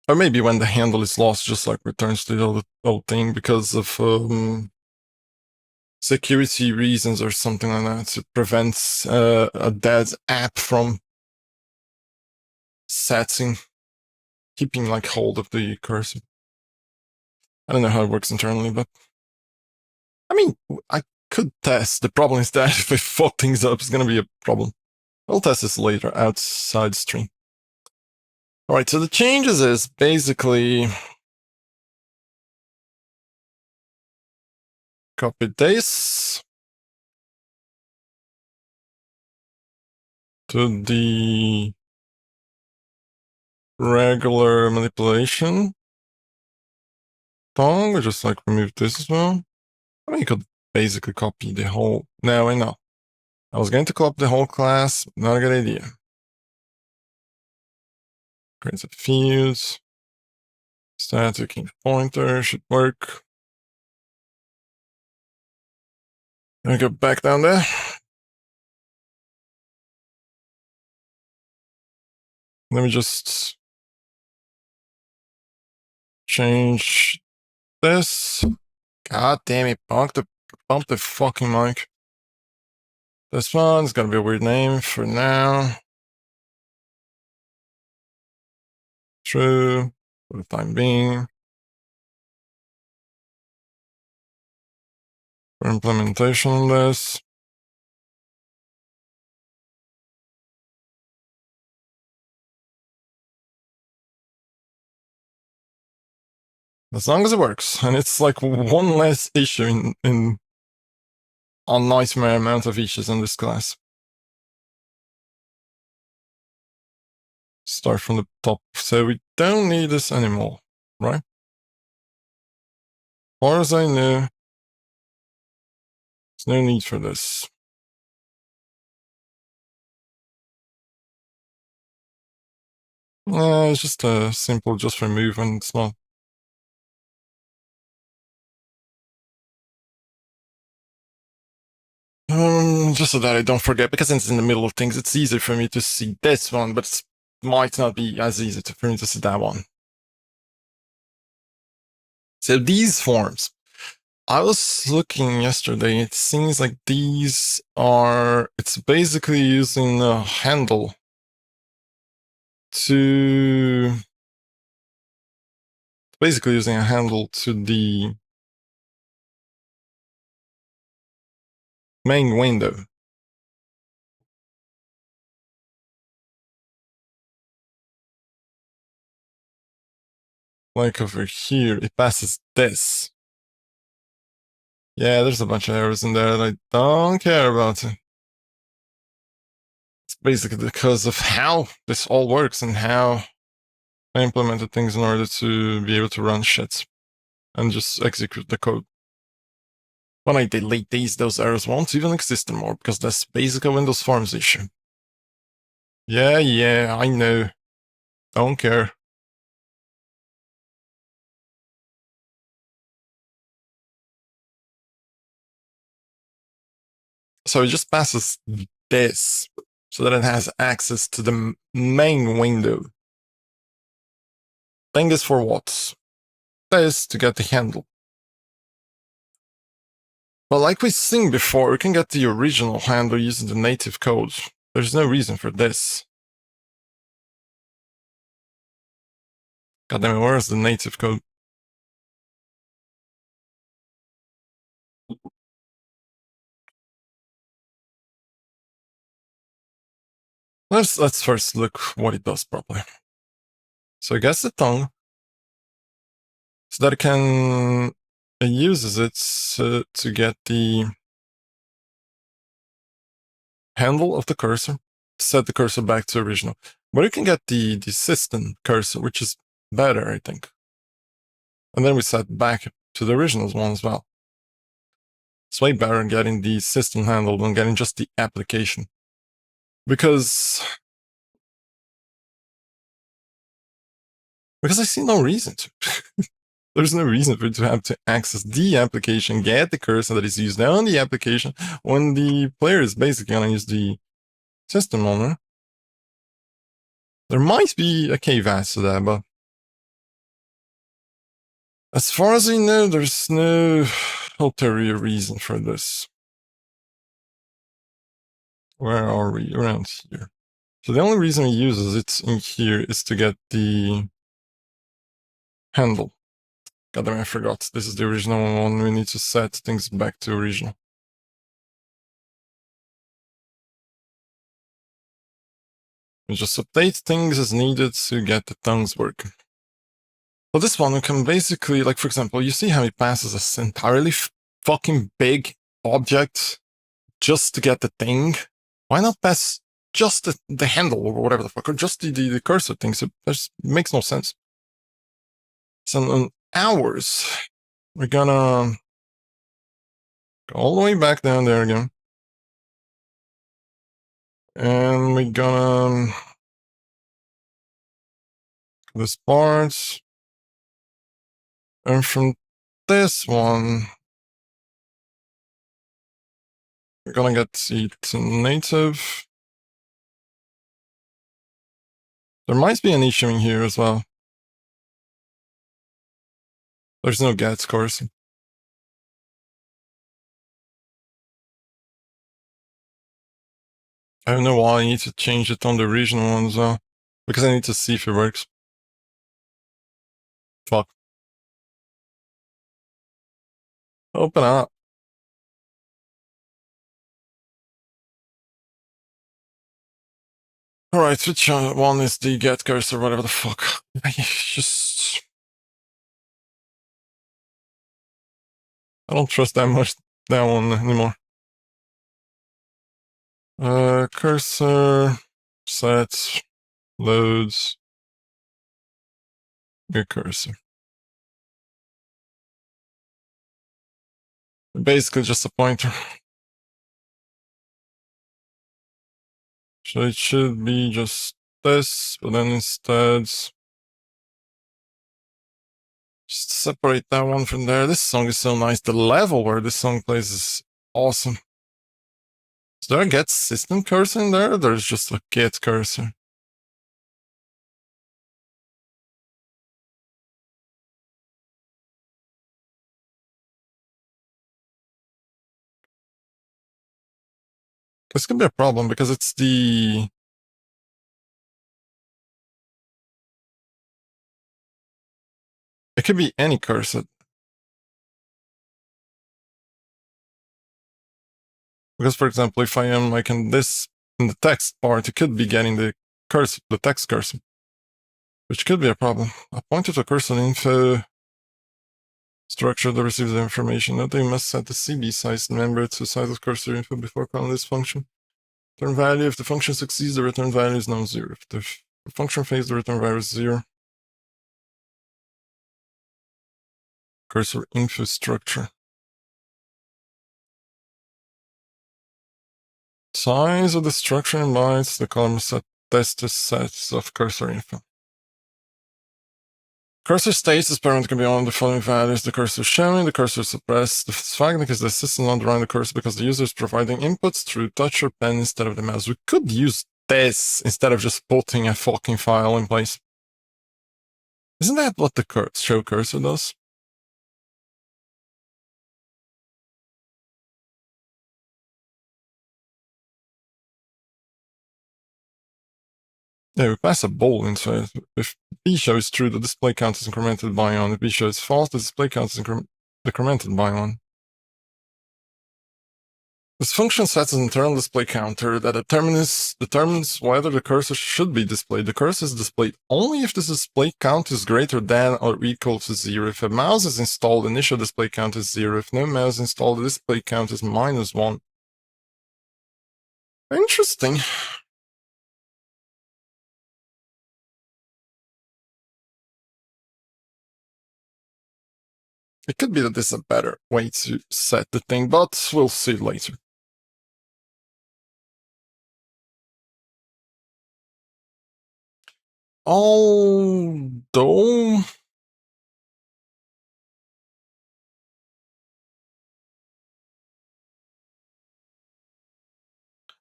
Or maybe when the handle is lost, just like returns to the old thing because of security reasons or something like that. It prevents a dead app from setting, keeping like hold of the cursor. I don't know how it works internally, but I mean, I could test. The problem is that if I fuck things up, it's gonna be a problem. I'll test this later outside stream. All right, so the changes is basically copy this to the regular manipulation tongue. We just like remove this as well. I mean, you could basically copy the whole. No, I know. I was going to copy the whole class. Not a good idea. Create a fuse. Static ink pointer should work. Let me go back down there. Let me just change this. God damn it, bump the fucking mic. This one's gonna be a weird name for now. true for the time being. For implementation on this. As long as it works. And it's like one less issue in a nightmare amount of issues in this class. Start from the top. So we don't need this anymore, right? As far as I know, there's no need for this. It's just a simple just remove and it's not. Just so that I don't forget, because it's in the middle of things, it's easier for me to see this one, but it might not be as easy for me to see that one. So these forms, I was looking yesterday, it seems like these are, it's basically using a handle to, basically using a handle to the main window. Like over here, it passes this. Yeah, there's a bunch of errors in there that I don't care about. It's basically because of how this all works and how I implemented things in order to be able to run shit and just execute the code. When I delete these, those errors won't even exist anymore because that's basically a Windows Forms issue. Yeah, I know. Don't care. So it just passes this so that it has access to the main window. Thing is for what? This to get the handle. But like we've seen before, we can get the original handle using the native code. There's no reason for this. Goddammit, where's the native code? Let's first look what it does properly. So it gets the tongue, so that it uses it to get the handle of the cursor, set the cursor back to original. But you can get the system cursor, which is better, I think. And then we set back to the original one as well. It's way better than getting the system handle than getting just the application. Because I see no reason to. There's no reason for you to have to access the application, get the cursor that is used on the application when the player is basically going to use the system owner. There might be a caveat to that, but as far as I know, there's no ulterior reason for this. Where are we? Around here. So the only reason he uses it in here is to get the handle. God damn, I forgot. This is the original one. We need to set things back to original. We just update things as needed to get the tongues working. So this one, we can basically, like for example, you see how it passes this entirely fucking big object just to get the thing? Why not pass just the handle or whatever the fuck, or just the cursor thing? So it makes no sense. So in hours, we're gonna go all the way back down there again. And we're gonna this part. And from this one, we're gonna get it to native. There might be an issue in here as well. There's no get scores. I don't know why I need to change it on the original one as well, because I need to see if it works. Fuck. Open up. Alright, which one is the get cursor, whatever the fuck. I don't trust that much that one anymore. Cursor, set, loads, get cursor. Basically just a pointer. So it should be just this, but then instead just separate that one from there. This song is so nice. The level where this song plays is awesome. Is there a get system cursor in there? Or there's just a get cursor. This could be a problem because it's the... It could be any cursor. Because, for example, if I am like in this, in the text part, it could be getting the cursor, the text cursor, which could be a problem. A pointer to cursor info structure that receives the information. Note that you must set the CB size member to size of cursor info before calling this function. Return value, if the function succeeds, the return value is non-zero. If the function fails, the return value is 0. Cursor info structure. Size of the structure in bytes, the column set test sets of cursor info. Cursor states this parent can be on the following values: the cursor showing, the cursor suppressed. The flag is the system not drawing the cursor because the user is providing inputs through touch or pen instead of the mouse. We could use this instead of just putting a fucking file in place. Isn't that what the show cursor does? Yeah, we pass a bool into it. If B show is true, the display count is incremented by 1. If B show is false, the display count is decremented by 1. This function sets an internal display counter that determines whether the cursor should be displayed. The cursor is displayed only if this display count is greater than or equal to 0. If a mouse is installed, the initial display count is 0. If no mouse is installed, the display count is -1. Interesting. It could be that this is a better way to set the thing, but we'll see later. Although...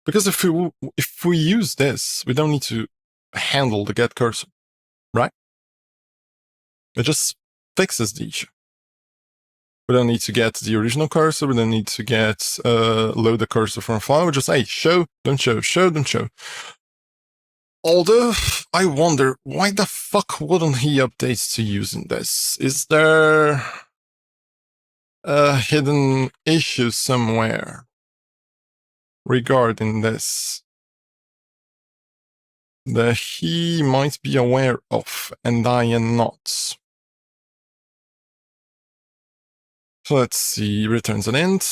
Because if we use this, we don't need to handle the get cursor, right? It just fixes the issue. We don't need to get the original cursor. We don't need to get load the cursor from a file. We just, hey, show, don't show, show, don't show. Although, I wonder, why the fuck wouldn't he update to using this? Is there a hidden issue somewhere regarding this that he might be aware of and I am not? So let's see, returns an int.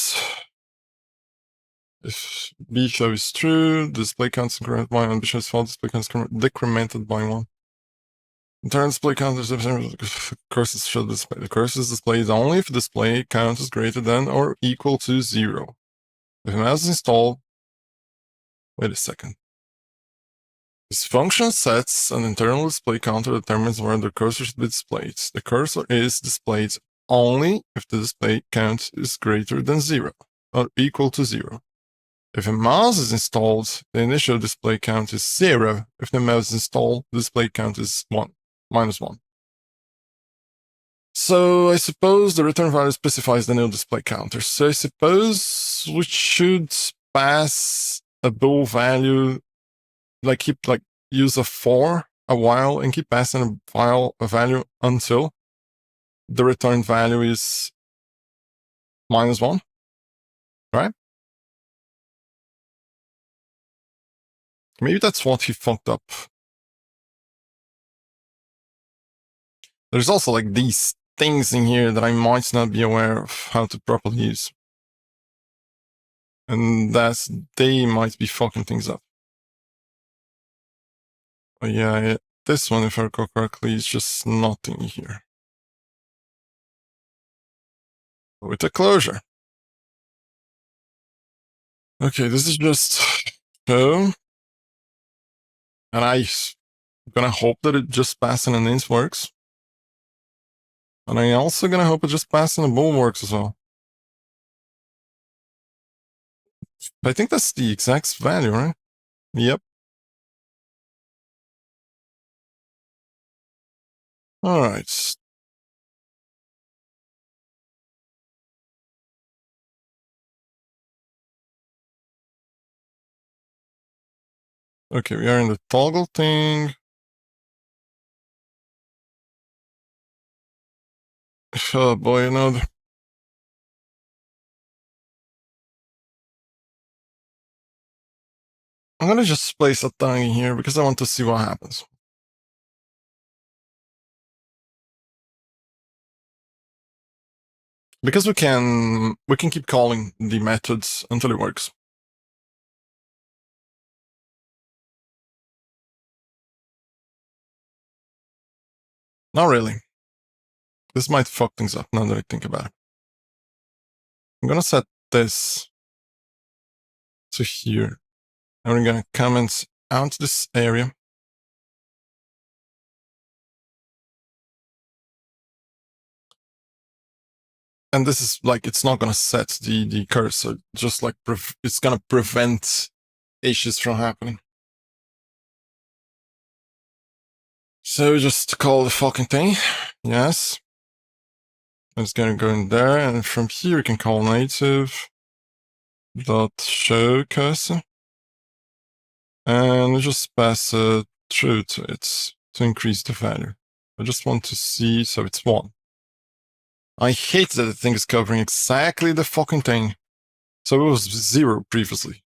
If B show is true, display count is incremented by 1, B show is false, display count is decremented by 1. Internal display count is cursors should display. The cursor is displayed only if the display count is greater than or equal to 0. If a mouse is installed, wait a second. This function sets an internal display counter that determines where the cursor should be displayed. The cursor is displayed only if the display count is greater than 0 or equal to 0. If a mouse is installed, the initial display count is 0. If the mouse is installed, the display count is -1. So I suppose the return value specifies the new display counter. So I suppose we should pass a bool value, use a for a while and keep passing a value until the return value is -1, right? Maybe that's what he fucked up. There's also like these things in here that I might not be aware of how to properly use. And they might be fucking things up. But yeah, this one, if I recall correctly, is just nothing here. With a closure. Okay, this is just show. And I'm gonna hope that it just passing an int works. And I'm also gonna hope it just passing a bool works as well. I think that's the exact value, right? Yep. Alright. Okay, we are in the toggle thing. Oh boy, another. I'm gonna just place a tongue in here because I want to see what happens. Because we can keep calling the methods until it works. Not really. This might fuck things up now that I think about it. I'm gonna set this to here. And we're gonna comment out this area. And this is like, it's not gonna set the cursor, just like it's gonna prevent issues from happening. So just call the fucking thing. Yes. It's gonna go in there, and from here we can call native dot show cursor. And just pass a true to it to increase the value. I just want to see, so it's 1. I hate that the thing is covering exactly the fucking thing. So it was 0 previously.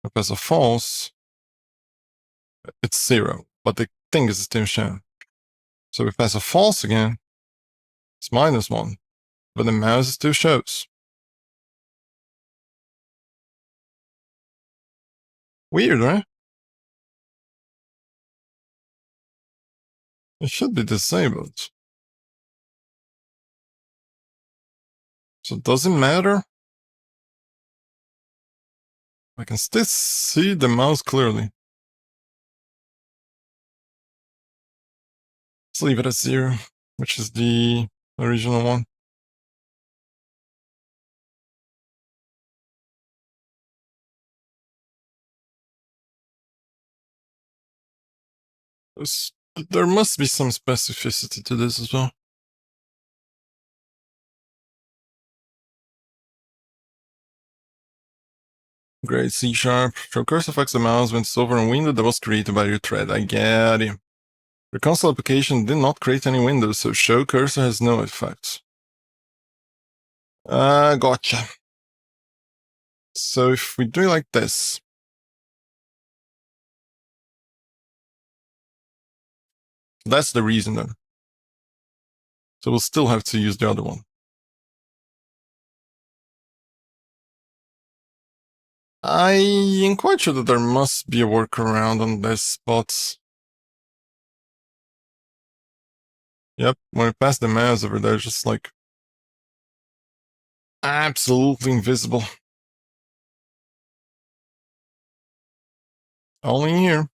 If I pass a false, it's 0, but the thing is still shown. So if we pass a false again, it's -1, but the mouse still shows. Weird, right? It should be disabled. So does it matter? I can still see the mouse clearly. Let's leave it at 0, which is the original one. There must be some specificity to this as well. Great, C#. Show cursor affects the mouse when it's over a window that was created by your thread. I get it. Your console application did not create any windows, so show cursor has no effects. Gotcha. So if we do it like this, that's the reason then. So we'll still have to use the other one. I am quite sure that there must be a workaround on this, but yep, when we pass the mouse over there, it's just like absolutely invisible. Only here,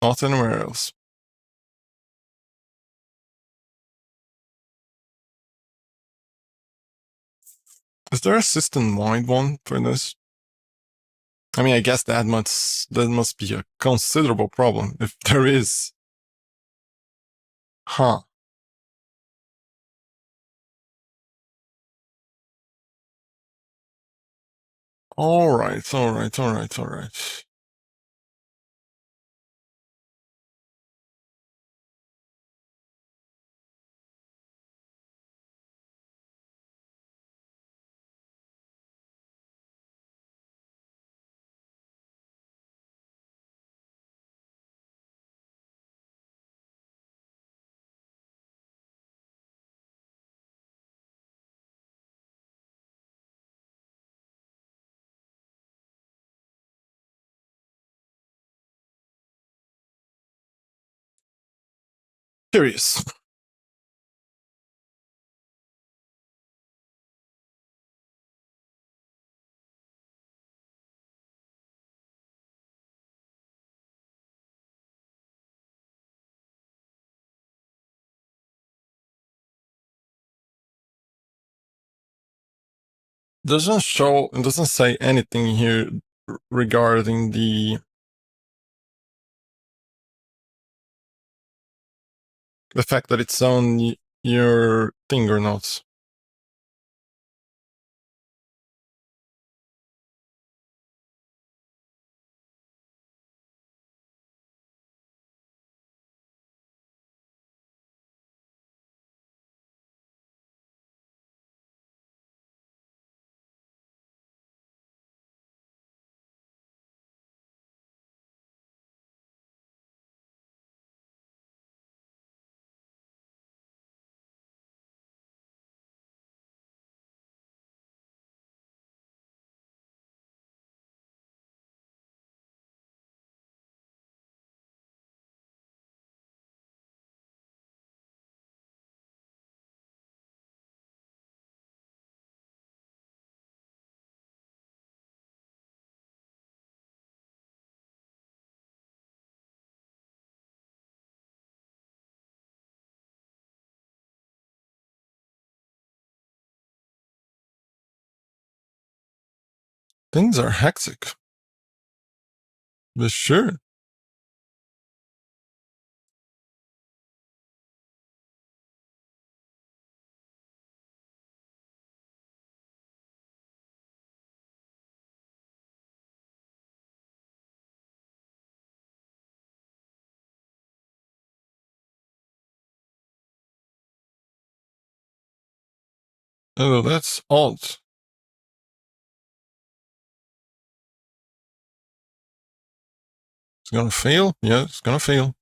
not anywhere else. Is there a system-wide one for this? I mean, I guess that must be a considerable problem, if there is. Huh. Alright. curious. Doesn't show, it doesn't say anything here regarding the fact that it's on your thing or not. Things are hectic. But sure. Oh, that's odd. It's gonna fail? Yeah, it's gonna fail.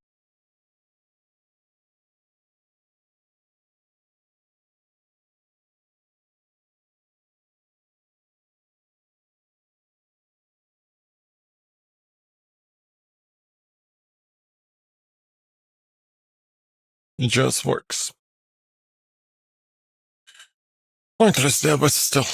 It just works. Pointless there, but still.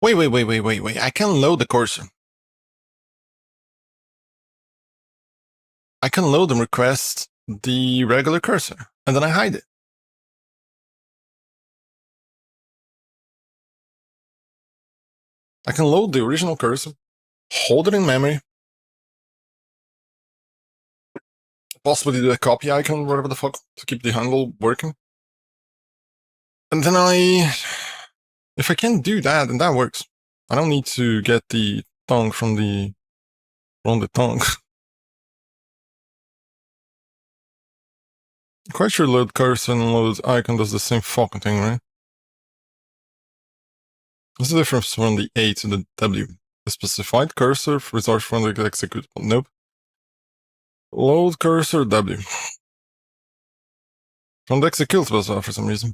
Wait. I can load the cursor. I can load and request the regular cursor, and then I hide it. I can load the original cursor, hold it in memory, possibly do a copy icon, whatever the fuck, to keep the handle working. And then if I can do that, then that works. I don't need to get the tongue from the tongue. Quite sure load cursor and load icon does the same fucking thing, right? What's the difference from the A to the W? The specified cursor results from the executable. Nope. Load cursor W. From the executable as well for some reason.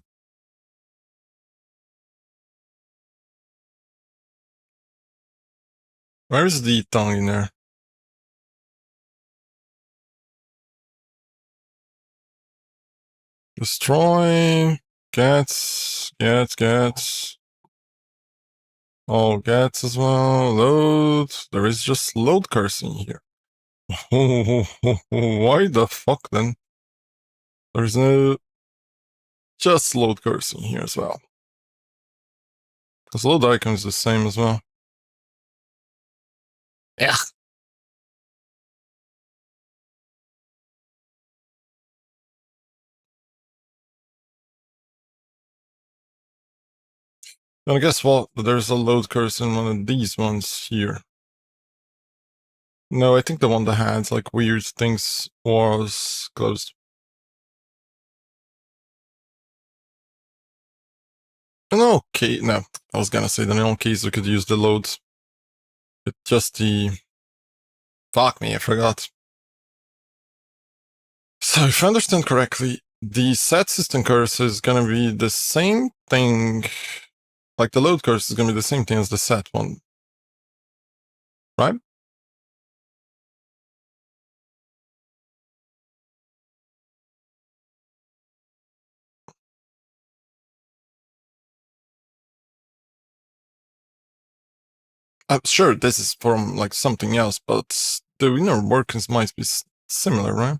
Where is the tongue in there? Destroy. Gets. All gets as well. Load. There is just load cursing here. Why the fuck then? There's no just load cursing here as well. Because load icon is the same as well. Yeah. And guess what? There's a load cursor in one of these ones here. No, I think the one that had like weird things was closed. No, okay, no. I was gonna say that in all cases we could use the loads. But just the... Fuck me, I forgot. So if I understand correctly, the set system cursor is gonna be the same thing. Like the load cursor is gonna be the same thing as the set one. Right? Sure, this is from like something else, but the inner workings might be similar, right?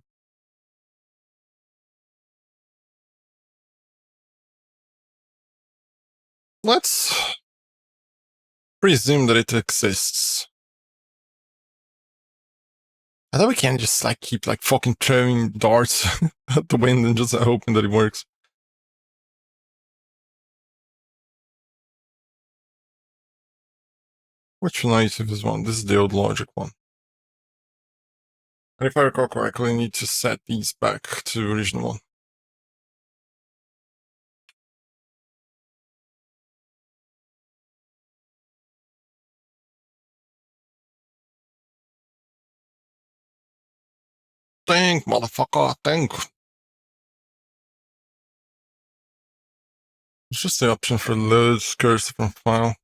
Let's presume that it exists. I thought we can't just like keep like fucking throwing darts at the wind and just hoping that it works. Which native is one? This is the old logic one. And if I recall correctly, I need to set these back to original one. Think, motherfucker, think. It's just the option for load cursor from file.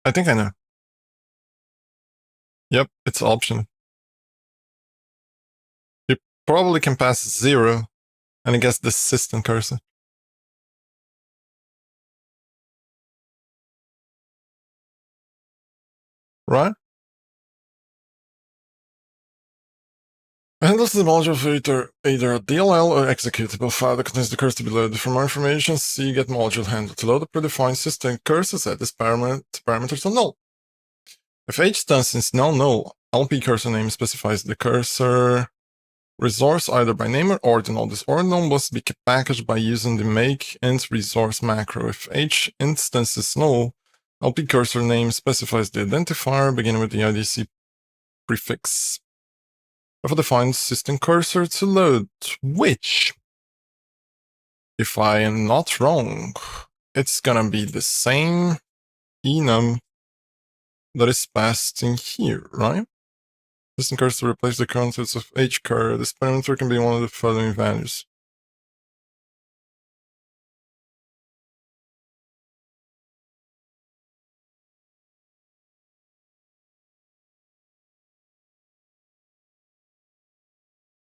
I think I know. Yep, it's option. You probably can pass 0 and it gets the system cursor. Right? Handles the module for either a DLL or executable file that contains the cursor to be loaded. For more information, see get module handle. To load a predefined system cursor set, this parameters are null. If H stands is null, LP cursor name specifies the cursor resource either by name or ordinal. This ordinal must be packaged by using the make int resource macro. If H instance is null, LP cursor name specifies the identifier beginning with the IDC prefix. I've defined system cursor to load, which, if I am not wrong, it's gonna be the same enum that is passed in here, right? System cursor replace the contents of hcur. This parameter can be one of the following values.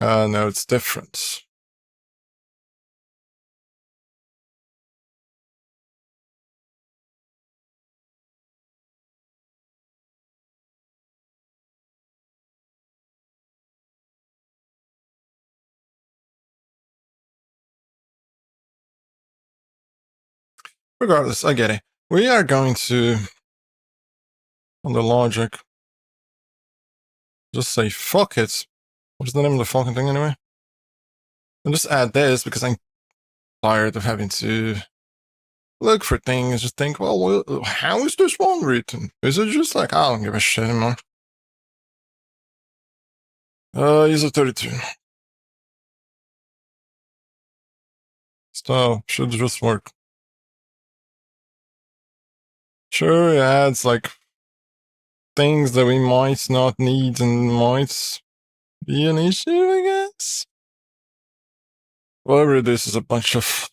No, it's different. Regardless, I get it. We are going to, on the logic, Just say fuck it. What's the name of the fucking thing anyway? And just add this because I'm tired of having to look for things. Just think, well, how is this one written? Is it just like, I don't give a shit anymore? User 32. So, should just work. Sure, it adds like things that we might not need and might be an issue, I guess. Whatever it is a bunch of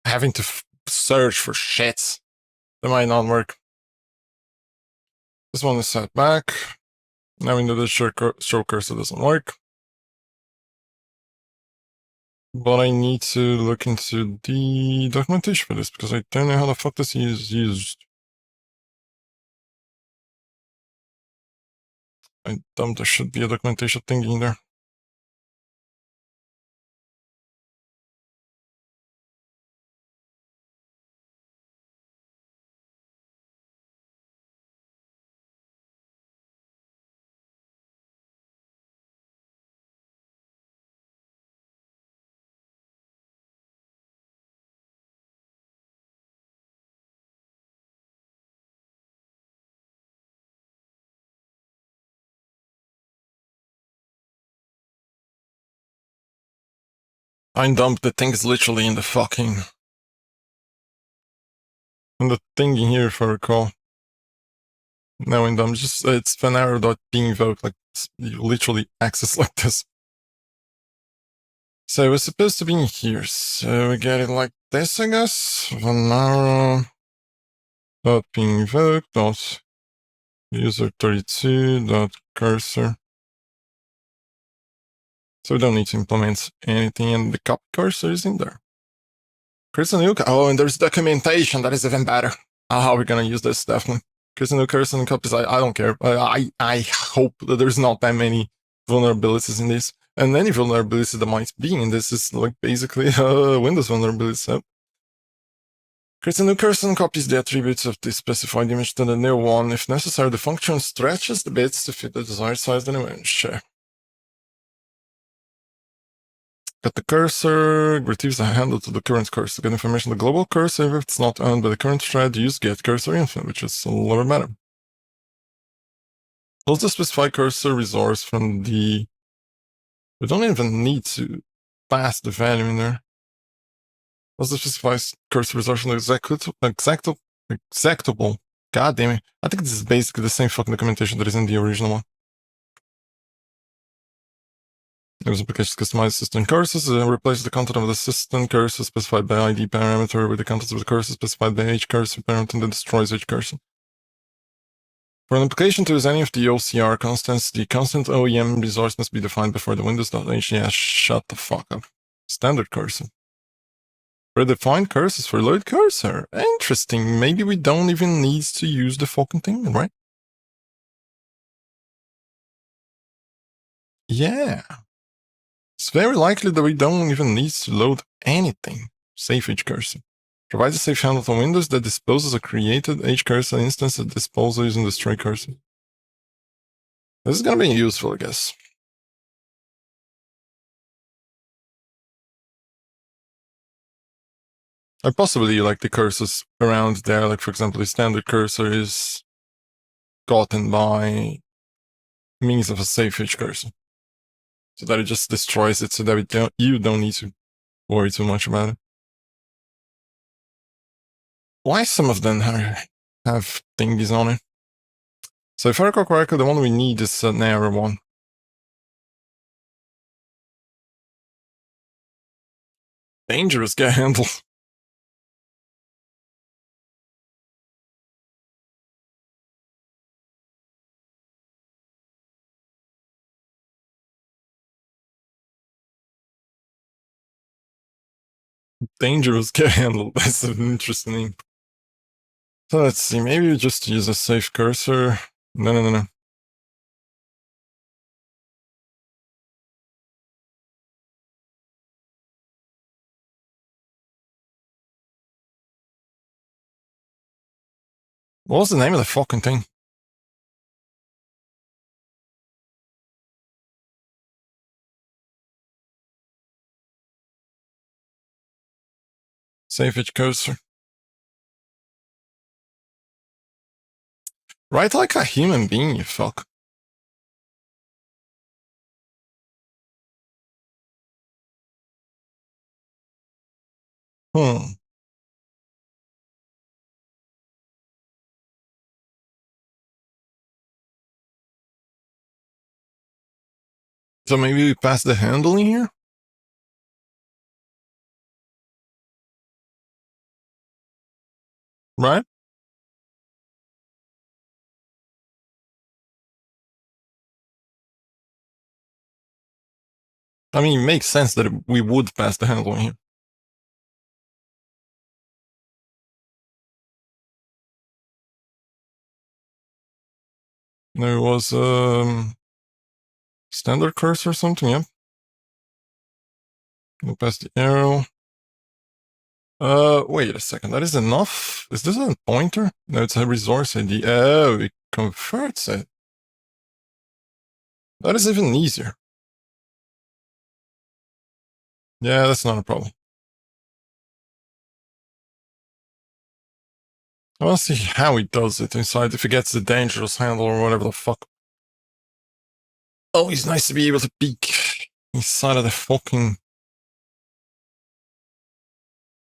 having to search for shit that might not work. This one is set back. Now we know the show cursor doesn't work. But I need to look into the documentation for this because I don't know how the fuck this is used. I dumb, there should be a documentation thing in there. I'm dumb, the thing is literally in the fucking... in the thing in here, if I recall. No, I'm dumb, just, it's Fanaro.being invoked, like, you literally access like this. So it's supposed to be in here, so we get it like this, I guess. Vanaro dot being invoked dot user 32 dot cursor. So we don't need to implement anything, and the copy cursor is in there. Create a new. Oh, and there's documentation. That is even better. How we're gonna use this, definitely. Create a new cursor and copies. I don't care. I hope that there's not that many vulnerabilities in this. And any vulnerability that might be in this is like basically a Windows vulnerability. So create a new cursor and copies the attributes of the specified image to the new one. If necessary, the function stretches the bits to fit the desired size of the image. Sure. Get the cursor, retrieves the handle to the current cursor. Get information on the global cursor. If it's not owned by the current thread, use get cursor info, which is a little bit better. Close the specified cursor resource from the... We don't even need to pass the value in there. Close the specified cursor resource from the executable. God damn it. I think this is basically the same fucking documentation that is in the original one. Use applications customize system cursors and replace the content of the system cursor specified by ID parameter with the contents of the cursor specified by H cursor parameter and then destroys H cursor. For an application to use any of the OCR constants, the constant OEM resource must be defined before the Windows.h. Yeah, shut the fuck up. Standard cursor. Predefined cursors for load cursor. Interesting. Maybe we don't even need to use the fucking thing, right? Yeah. It's very likely that we don't even need to load anything. Save H cursor. Provides a safe handle on Windows that disposes a created H cursor instance at disposal using the destroy cursor. This is gonna be useful, I guess. Or possibly like the cursors around there, like for example, the standard cursor is gotten by means of a safe H cursor. So that it just destroys it so that you don't need to worry too much about it. Why some of them have thingies on it? So if I recall correctly, the one we need is a narrow one. Dangerous get handled. Dangerous get handled. That's an interesting name. So let's see, maybe we just use a safe cursor. No. What was the name of the fucking thing? Save each cursor. Write like a human being, you fuck. Hmm. So maybe we pass the handling here? Right? I mean, it makes sense that we would pass the handling here. There was standard cursor or something, yeah. We'll pass the arrow. Wait a second, that is enough? Is this a pointer? No, it's a resource ID. Oh, it converts it. That is even easier. Yeah, that's not a problem. I want to see how he does it inside, if he gets the dangerous handle or whatever the fuck. Always nice to be able to peek inside of the fucking...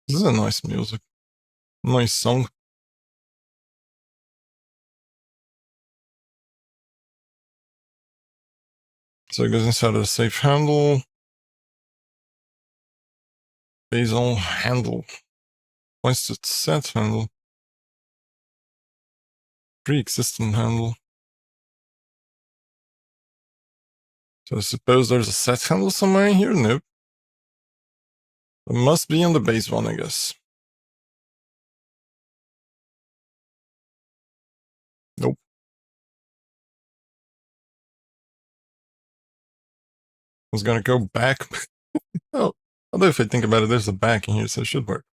This is a nice music. Nice song. So it goes inside of the safe handle. Basal handle. What's the set handle? Pre-existing handle. So I suppose there's a set handle somewhere in here? Nope. It must be on the base one, I guess. Nope. I was gonna go back. Oh, although if I think about it, there's a back in here, so it should work.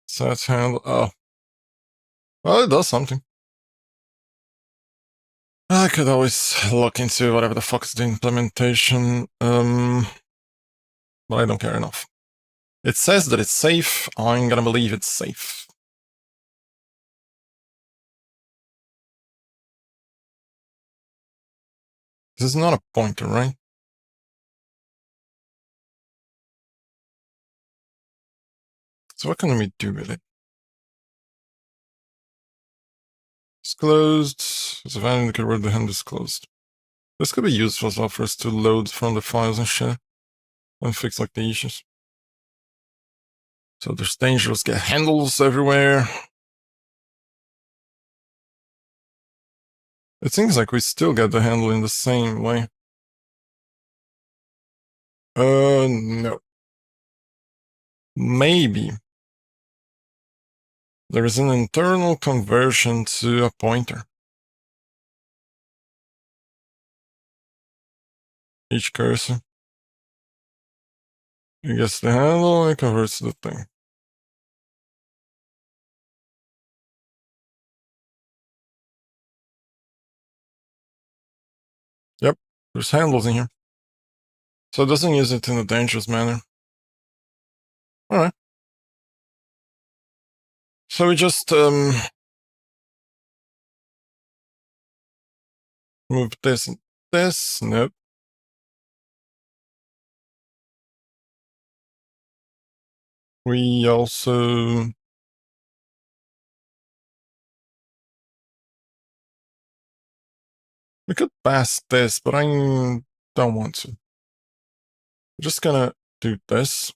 Set handle. Oh. Well, it does something. I could always look into whatever the fuck is the implementation. But I don't care enough. It says that it's safe. I'm gonna believe it's safe. This is not a pointer, right? So what can we do with it? It's closed. It's a value indicator where the hand is closed. This could be useful as well for us to load from the files and shit. And fix like the issues. So there's dangerous get handles everywhere. It seems like we still get the handle in the same way. No. Maybe. There is an internal conversion to a pointer. Each cursor. It gets the handle and it converts to the thing. Yep, there's handles in here. So it doesn't use it in a dangerous manner. Alright. So we just move this and this. Nope. We also we could pass this, but I don't want to. I'm just gonna do this.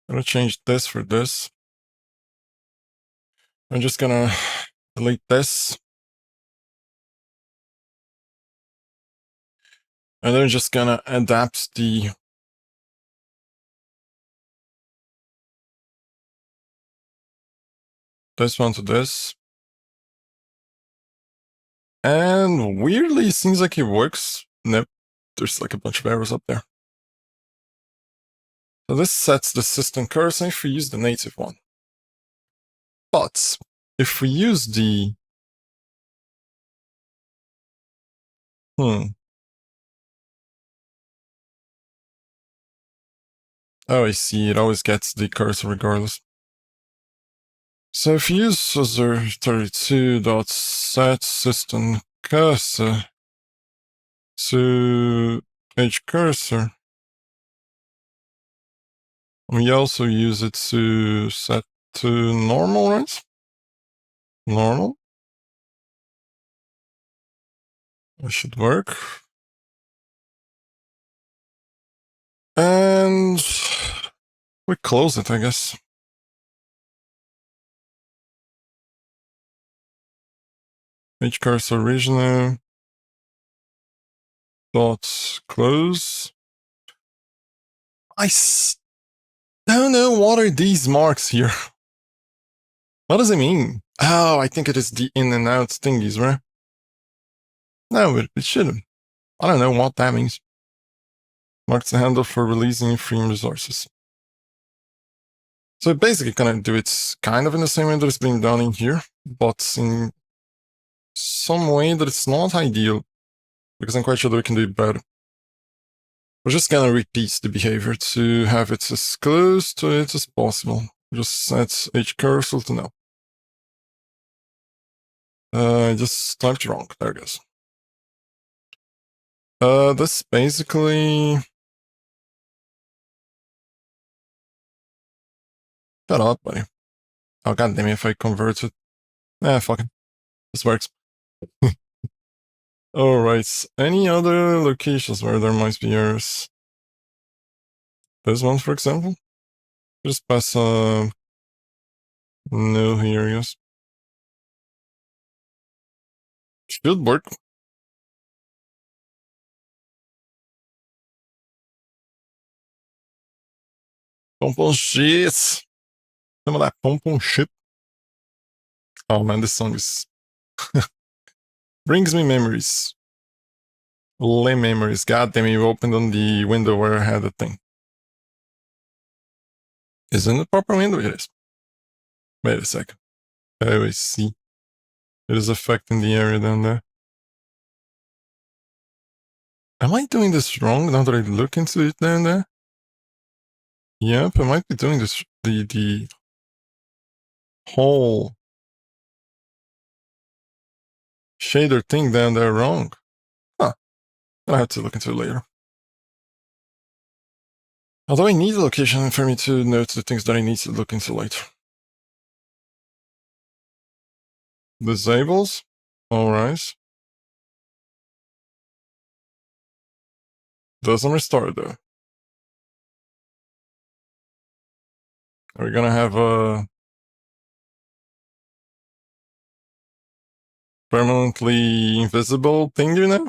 I'm gonna change this for this. I'm just gonna delete this. And then I'm just gonna adapt the this one to this. And weirdly, it seems like it works. Nope, there's like a bunch of errors up there. So this sets the system cursor if we use the native one. But if we use the Oh, I see. It always gets the cursor regardless. So if you use user 32.set system cursor to edge cursor, we also use it to set to normal, right? Normal. That should work. And we close it, I guess. Edge cursor original dot close. I don't know what are these marks here. What does it mean? Oh, I think it is the in and out thingies, right? No, it shouldn't. I don't know what that means. Marks the handle for releasing free resources. So basically gonna do it kind of in the same way that it's being done in here, but in some way that it's not ideal, because I'm quite sure that we can do it better. We're just gonna repeat the behavior to have it as close to it as possible. Just set H cursor to no. I just typed wrong. There it goes. This basically... Shut up, buddy. Oh, goddamn it, if I convert it. Fuck it. This works. Alright, any other locations where there might be errors? This one, for example? Just pass no here, yes. Should work. Pom shit! Some of that pom shit. Oh man, this song is... brings me memories. Lame memories. God damn it, you opened on the window where I had the thing. Isn't it proper window? It is. Wait a second. Oh, I see. It is affecting the area down there. Am I doing this wrong now that I look into it down there? Yep, I might be doing this, the whole shader thing down there wrong. Huh. I'll have to look into it later. Although I need a location for me to note the things that I need to look into later. Disables? Alright. Doesn't restart though. Are we gonna have a permanently invisible thing here now?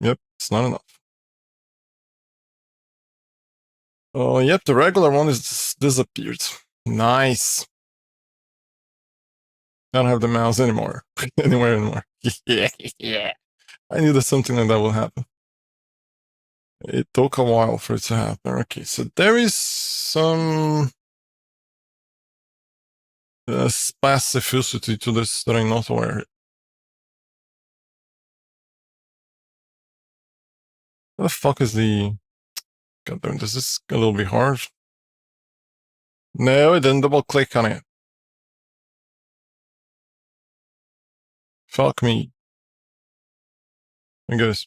Yep, it's not enough. Oh, yep, the regular one is disappeared. Nice. I don't have the mouse anymore. anymore. Yeah. I knew that something like that will happen. It took a while for it to happen. Okay, so there is some specificity to this that I'm not aware of. What the fuck is the... God damn, this is a little bit hard. No, I didn't double click on it. Fuck me. I guess.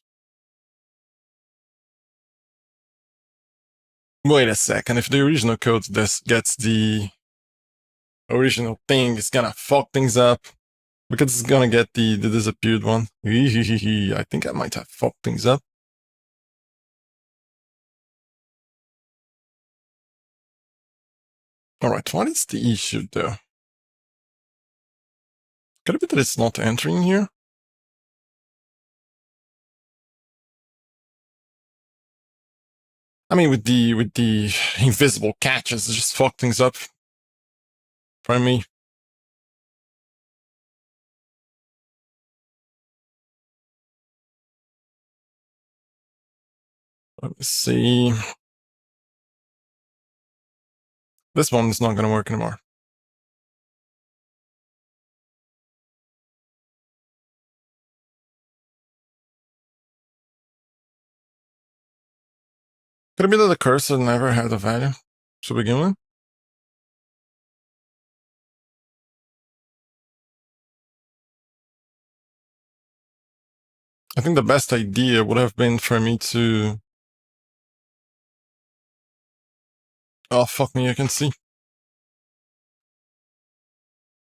Wait a second, if the original code gets the original thing, it's gonna fuck things up. Because it's gonna get the disappeared one. I think I might have fucked things up. Alright, what is the issue though? Could it be that it's not entering here? I mean, with the invisible catches, it just fuck things up for me. Let me see. This one is not gonna work anymore. Could it be that the cursor never had a value to begin with? I think the best idea would have been for me to... Oh, fuck me, I can see.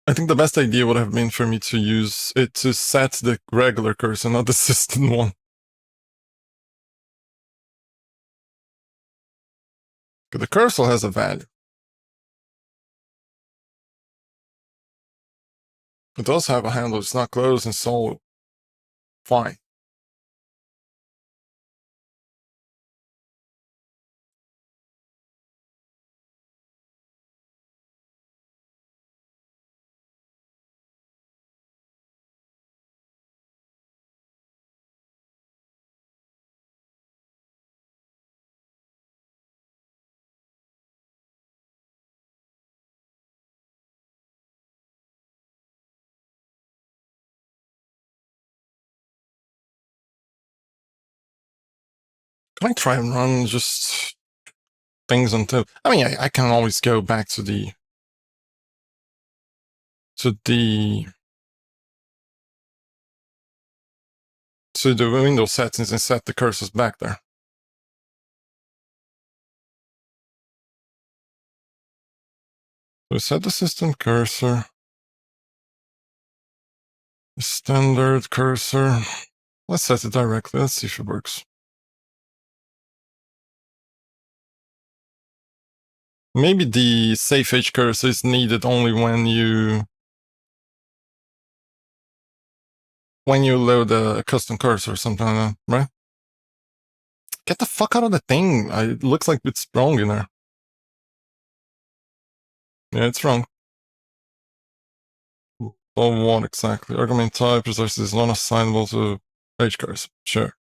I think the best idea would have been for me to use it to set the regular cursor, not the system one. Because the cursor has a value. It does have a handle, it's not closed, and so fine. Can I try and run just things until... I mean, I can always go back to the window settings and set the cursors back there. So set the system cursor, standard cursor. Let's set it directly. Let's see if it works. Maybe the safe edge cursor is needed only when you load a custom cursor or something like that, right? Get the fuck out of the thing. It looks like it's wrong in there. Yeah, it's wrong. Oh, what exactly? Argument type resources is not assignable to edge cursor. Sure.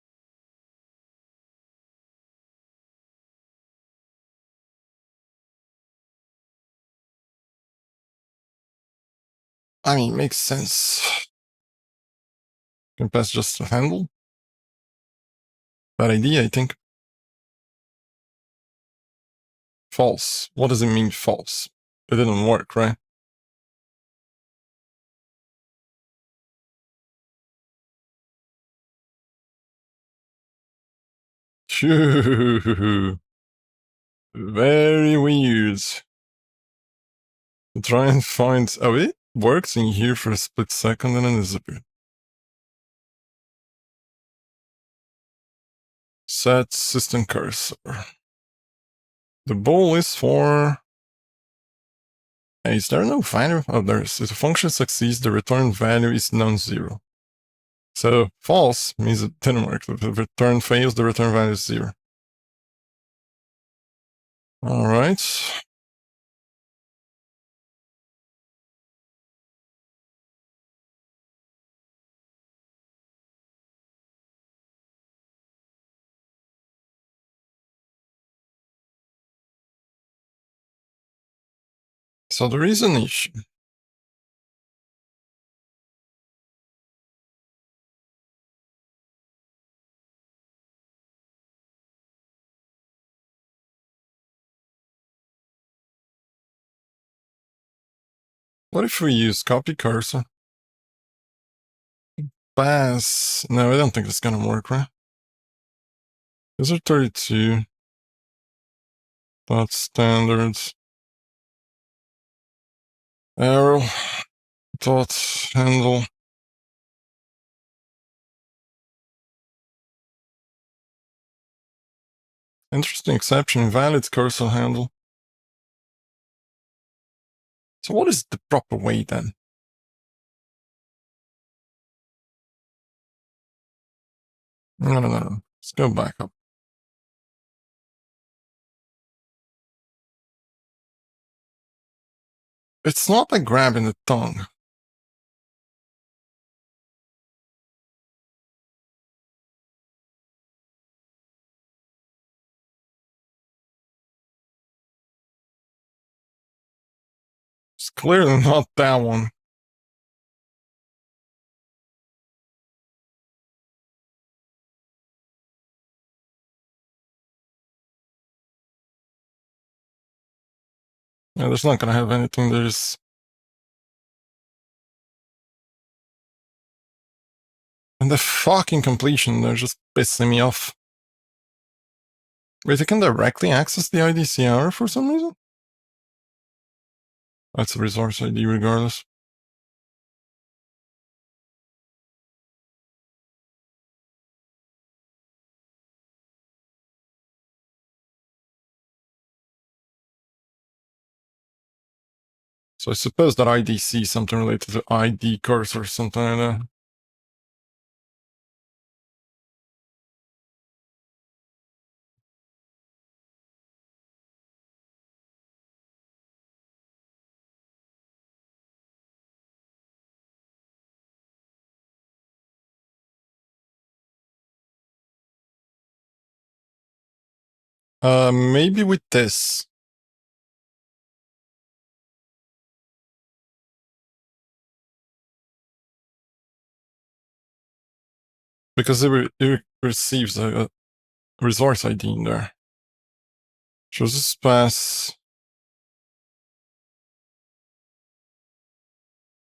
I mean, makes sense. Can pass just a handle? Bad idea, I think. False. What does it mean, false? It didn't work, right? Phew. Very weird. Try and find... Oh, it works in here for a split second and then disappeared. Set system cursor. The bowl is for... Hey, is there no value? Oh, there is. If the function succeeds, the return value is non-zero. So false means it didn't work. If the return fails, the return value is 0. All right. So there is an issue. What if we use copy cursor? Pass. No, I don't think it's gonna work, right? User 32. Dot standards. Arrow. Dot handle. Interesting exception. Invalid cursor handle. So what is the proper way then? No. Let's go back up. It's not like grabbing the tongue. It's clearly not that one. Yeah, there's not gonna have anything that is... And the fucking completion, they're just pissing me off. Wait, I can directly access the IDC error for some reason? That's a resource ID regardless. So I suppose that IDC is something related to ID cursor or something like that. Maybe with this. Because it receives a resource ID in there. So just pass...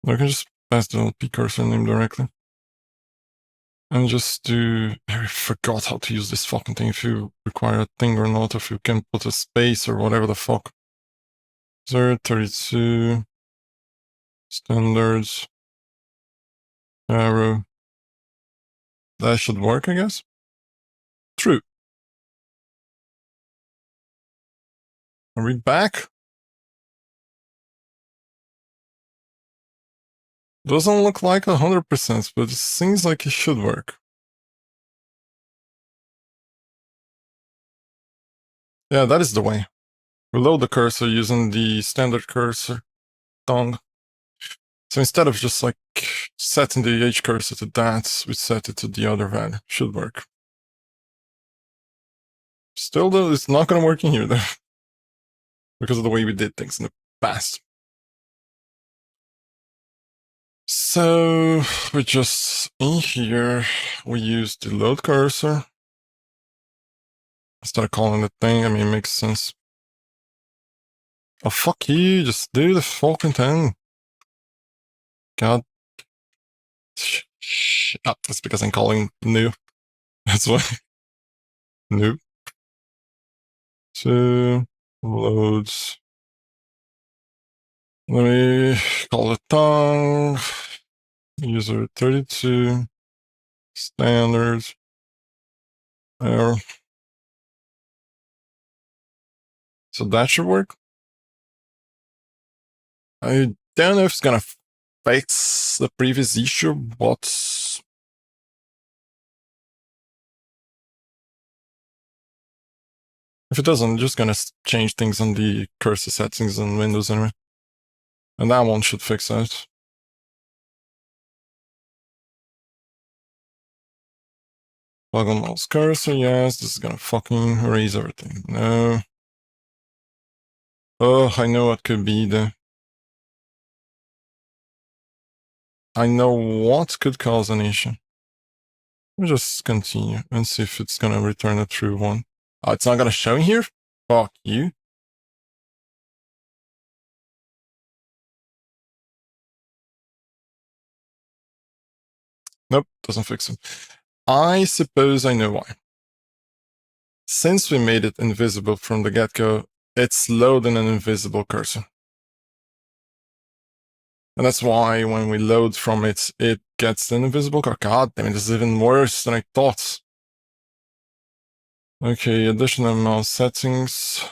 I can just pass the LP cursor name directly. And just do... I forgot how to use this fucking thing, if you require a thing or not, if you can put a space or whatever the fuck. 032... Standards... Arrow... That should work, I guess? True. Are we back? Doesn't look like 100%, but it seems like it should work. Yeah, that is the way. Reload the cursor using the standard cursor tongue. So instead of just like setting the H cursor to that, we set it to the other value. Should work. Still though, it's not gonna work in here though. Because of the way we did things in the past. So we just, in here, we use the load cursor. Instead of calling the thing, I mean, it makes sense. Oh, fuck you, just do the fucking thing. God. Oh, that's because I'm calling new. That's why. New. So, loads. Let me call it tongue. User 32. Standards. Error. So that should work. I don't know if it's gonna fix the previous issue, but if it doesn't, I'm just gonna change things on the cursor settings on Windows anyway. And that one should fix that. Plug on mouse cursor, yes, this is gonna fucking erase everything. No. Oh, I know what could be the... I know what could cause an issue. We'll just continue and see if it's gonna return a true one. Oh, it's not gonna show here? Fuck you. Nope, doesn't fix it. I suppose I know why. Since we made it invisible from the get-go, it's loading an invisible cursor. And that's why when we load from it, it gets an invisible cursor. God damn it, this is even worse than I thought. Okay, additional mouse settings.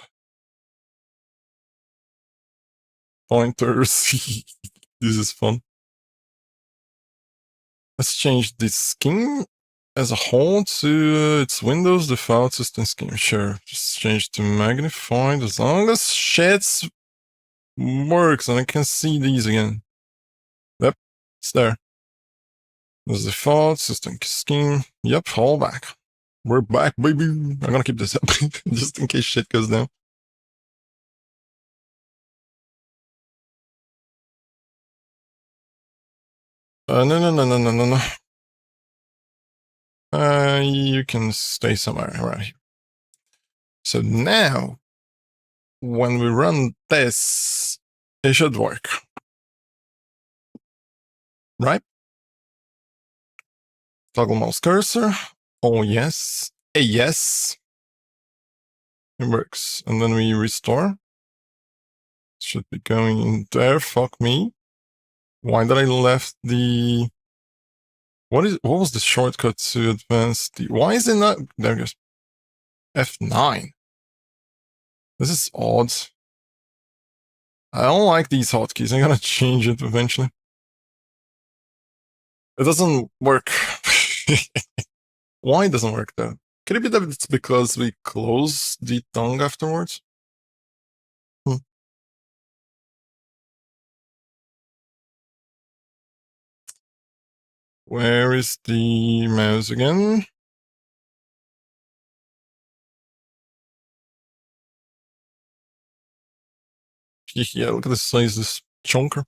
Pointers. This is fun. Let's change the scheme as a whole to its Windows default system scheme. Sure, just change to magnified as long as shit works and I can see these again. Yep, it's there. There's default system scheme. Yep, all back. We're back, baby. I'm gonna keep this up just in case shit goes down. No. You can stay somewhere around here. So now when we run this, it should work. Right? Toggle mouse cursor. Oh, yes. A yes. It works. And then we restore. Should be going in there. Fuck me. Why did I left the... What was the shortcut to advance the... Why is it not... There it goes. F9. This is odd. I don't like these hotkeys. I'm gonna change it eventually. It doesn't work. Why it doesn't work though? Could it be that it's because we close the tongue afterwards? Where is the mouse again? Yeah, look at the size of this chunker.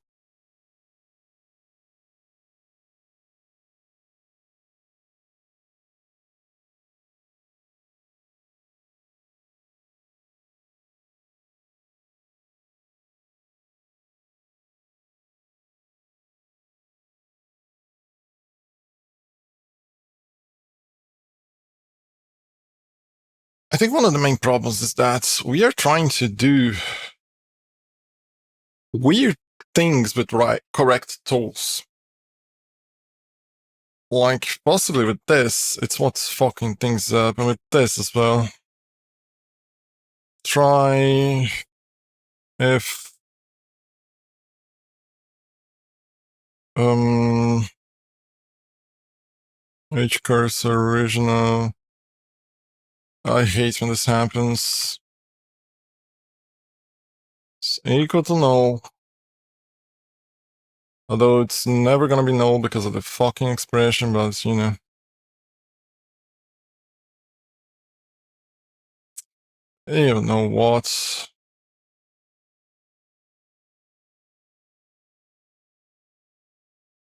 I think one of the main problems is that we are trying to do weird things with correct tools. Like, possibly with this, it's what's fucking things up, and with this as well. Try... if... H cursor original... I hate when this happens. It's equal to null. Although it's never gonna be null because of the fucking expression, but you know. You know what? It's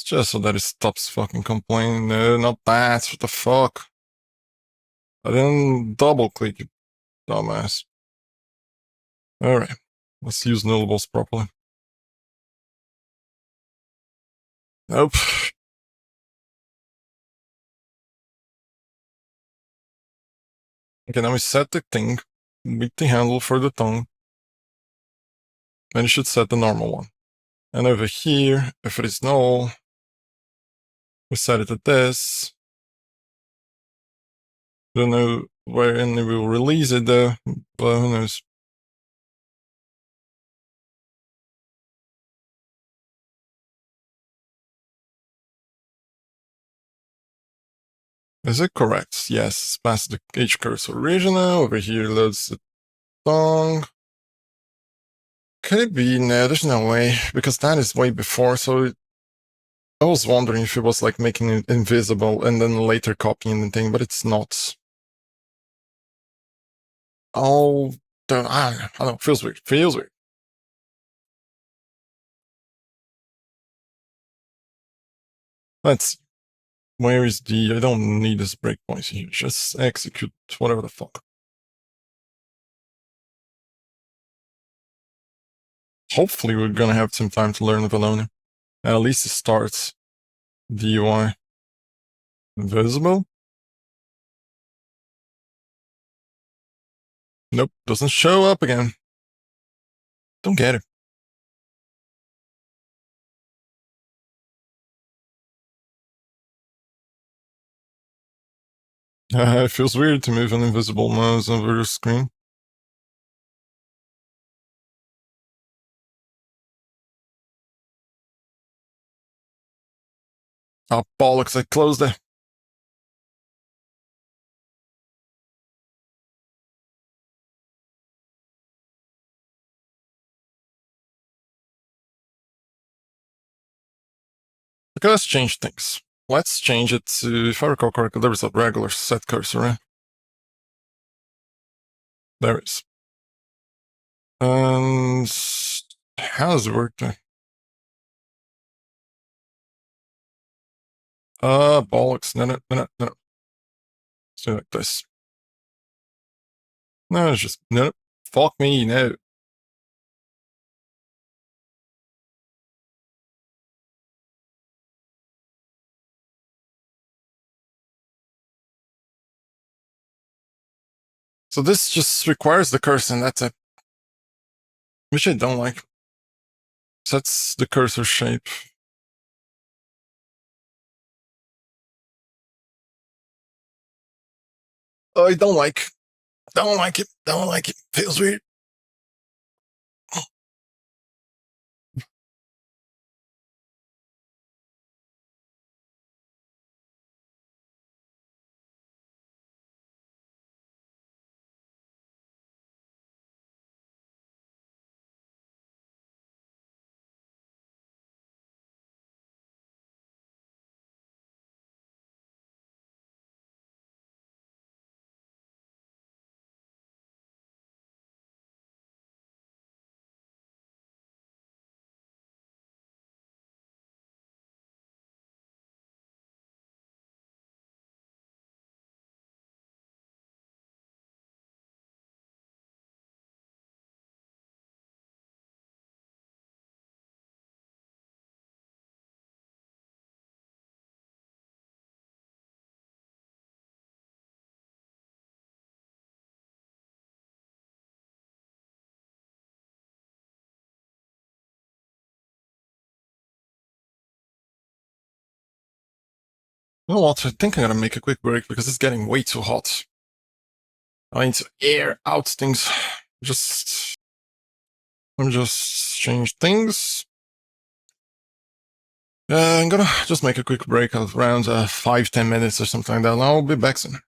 just so that it stops fucking complaining. No, not that. What the fuck? I didn't double click, you dumbass. Alright. Let's use nullables properly. Nope. Okay, now we set the thing with the handle for the tongue. And you should set the normal one. And over here, if it is null, we set it at this. Don't know wherein we will release it though, but who knows. Is it correct? Yes, past the H cursor original. Over here loads the tongue. Could it be? No, there's no way, because that is way before, so I was wondering if it was like making it invisible and then later copying the thing, but it's not. Oh, I don't know, feels weird, feels weird. Let's see. Where is the... I don't need this breakpoint here, just execute whatever the fuck. Hopefully we're gonna have some time to learn Avalonia. At least it starts the UI. Invisible? Nope, doesn't show up again. Don't get it. It feels weird to move an invisible mouse over the screen. Oh, bollocks, I closed it. Okay, let's change things. Let's change it to, if I recall correctly, there is a regular set cursor, right? There is. And how does it work there? Bollocks, no. Let's do it like this. No, it's just, no, fuck me, no. So this just requires the cursor and that's it. Which I don't like. Sets the cursor shape. Oh, I don't like. Don't like it. Don't like it. Feels weird. You know what? I think I'm gonna make a quick break because it's getting way too hot. I need to air out things. I'm just change things. I'm gonna just make a quick break of around 5-10 minutes or something like that, and I'll be back soon.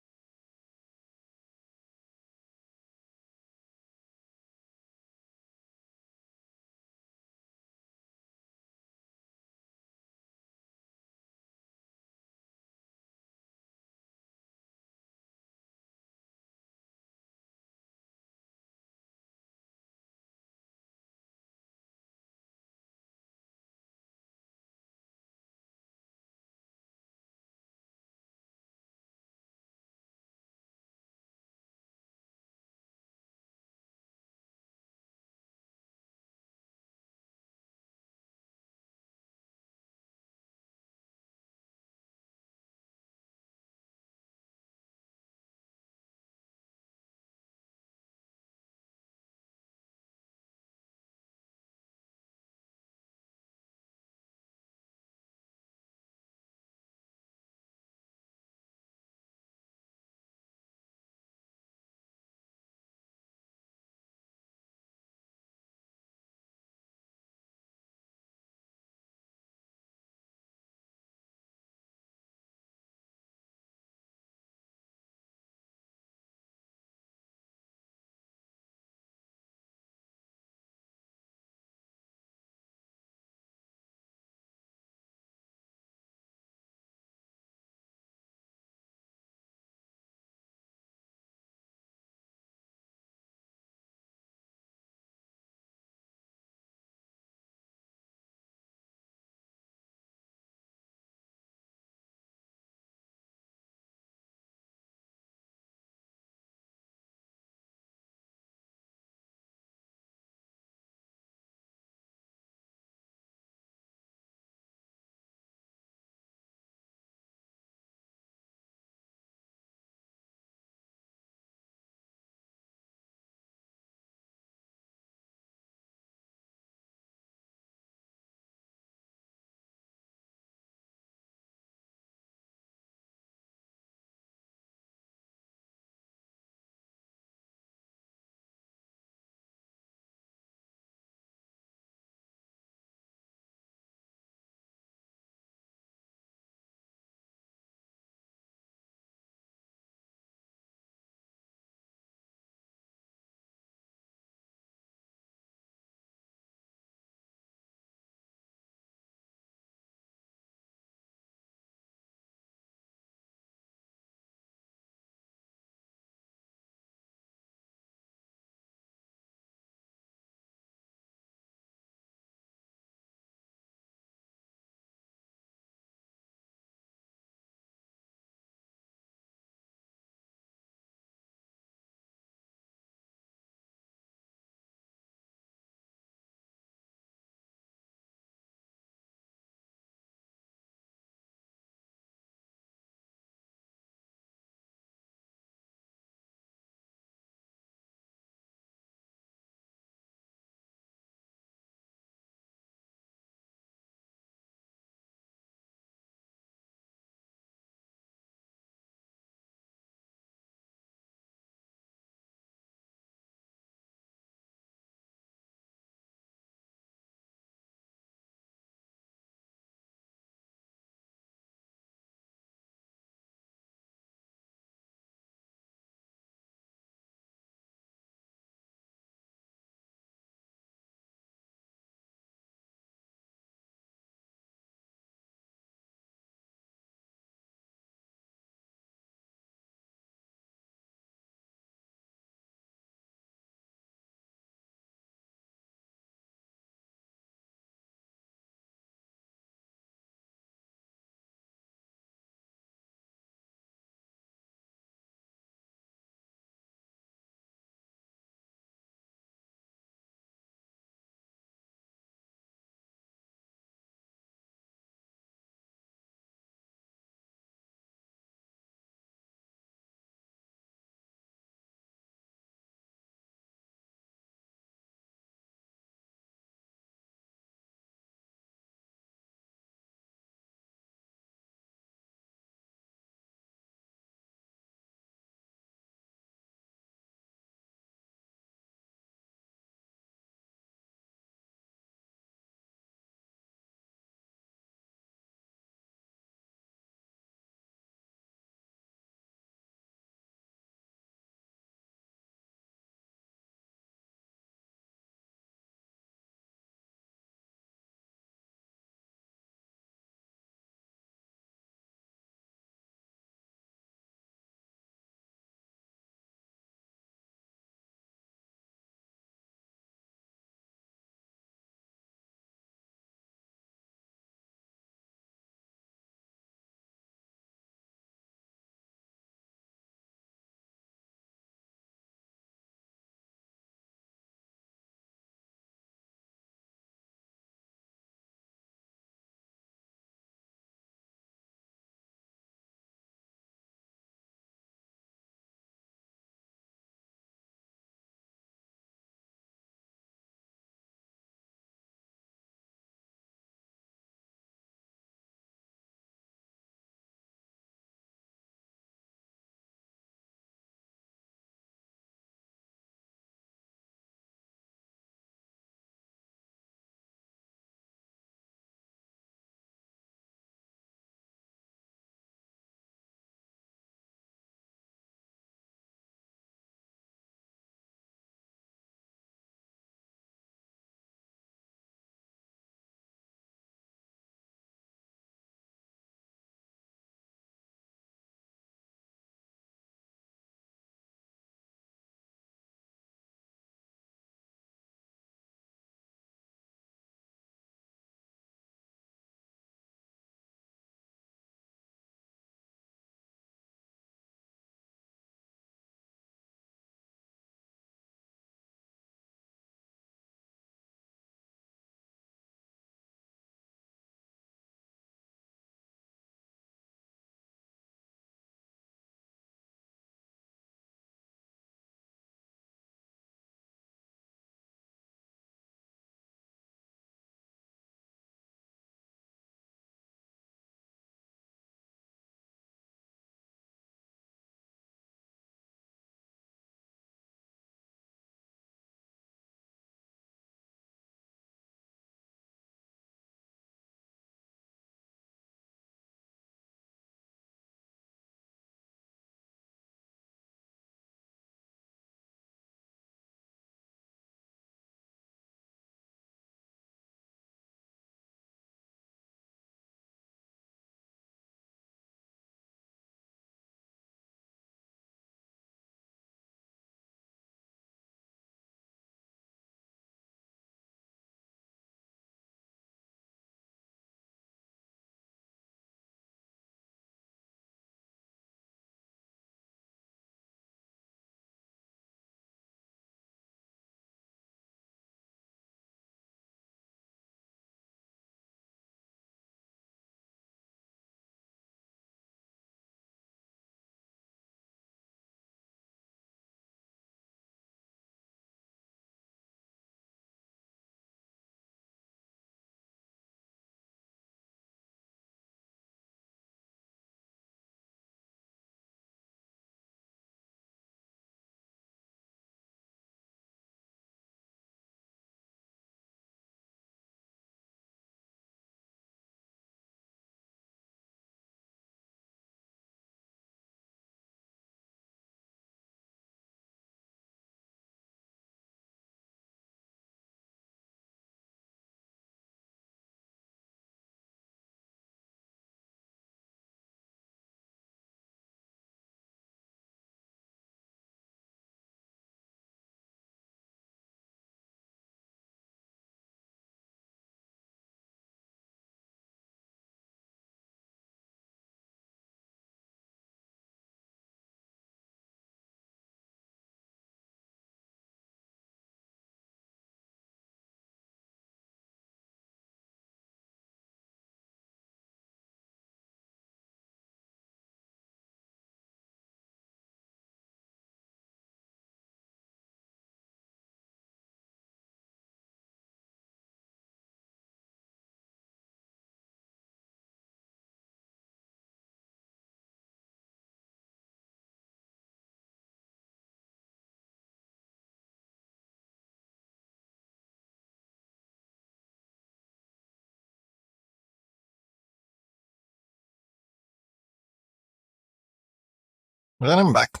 And then I'm back.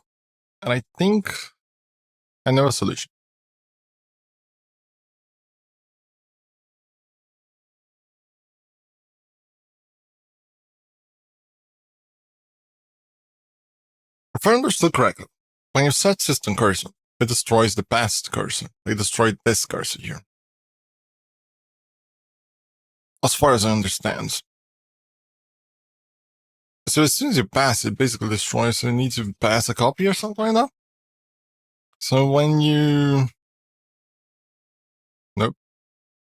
And I think I know a solution. If I understood correctly, when you set system cursor, it destroys the past cursor. It destroyed this cursor here. As far as I understand. So as soon as you pass, it basically destroys, so you need to pass a copy or something like that. So when you... Nope.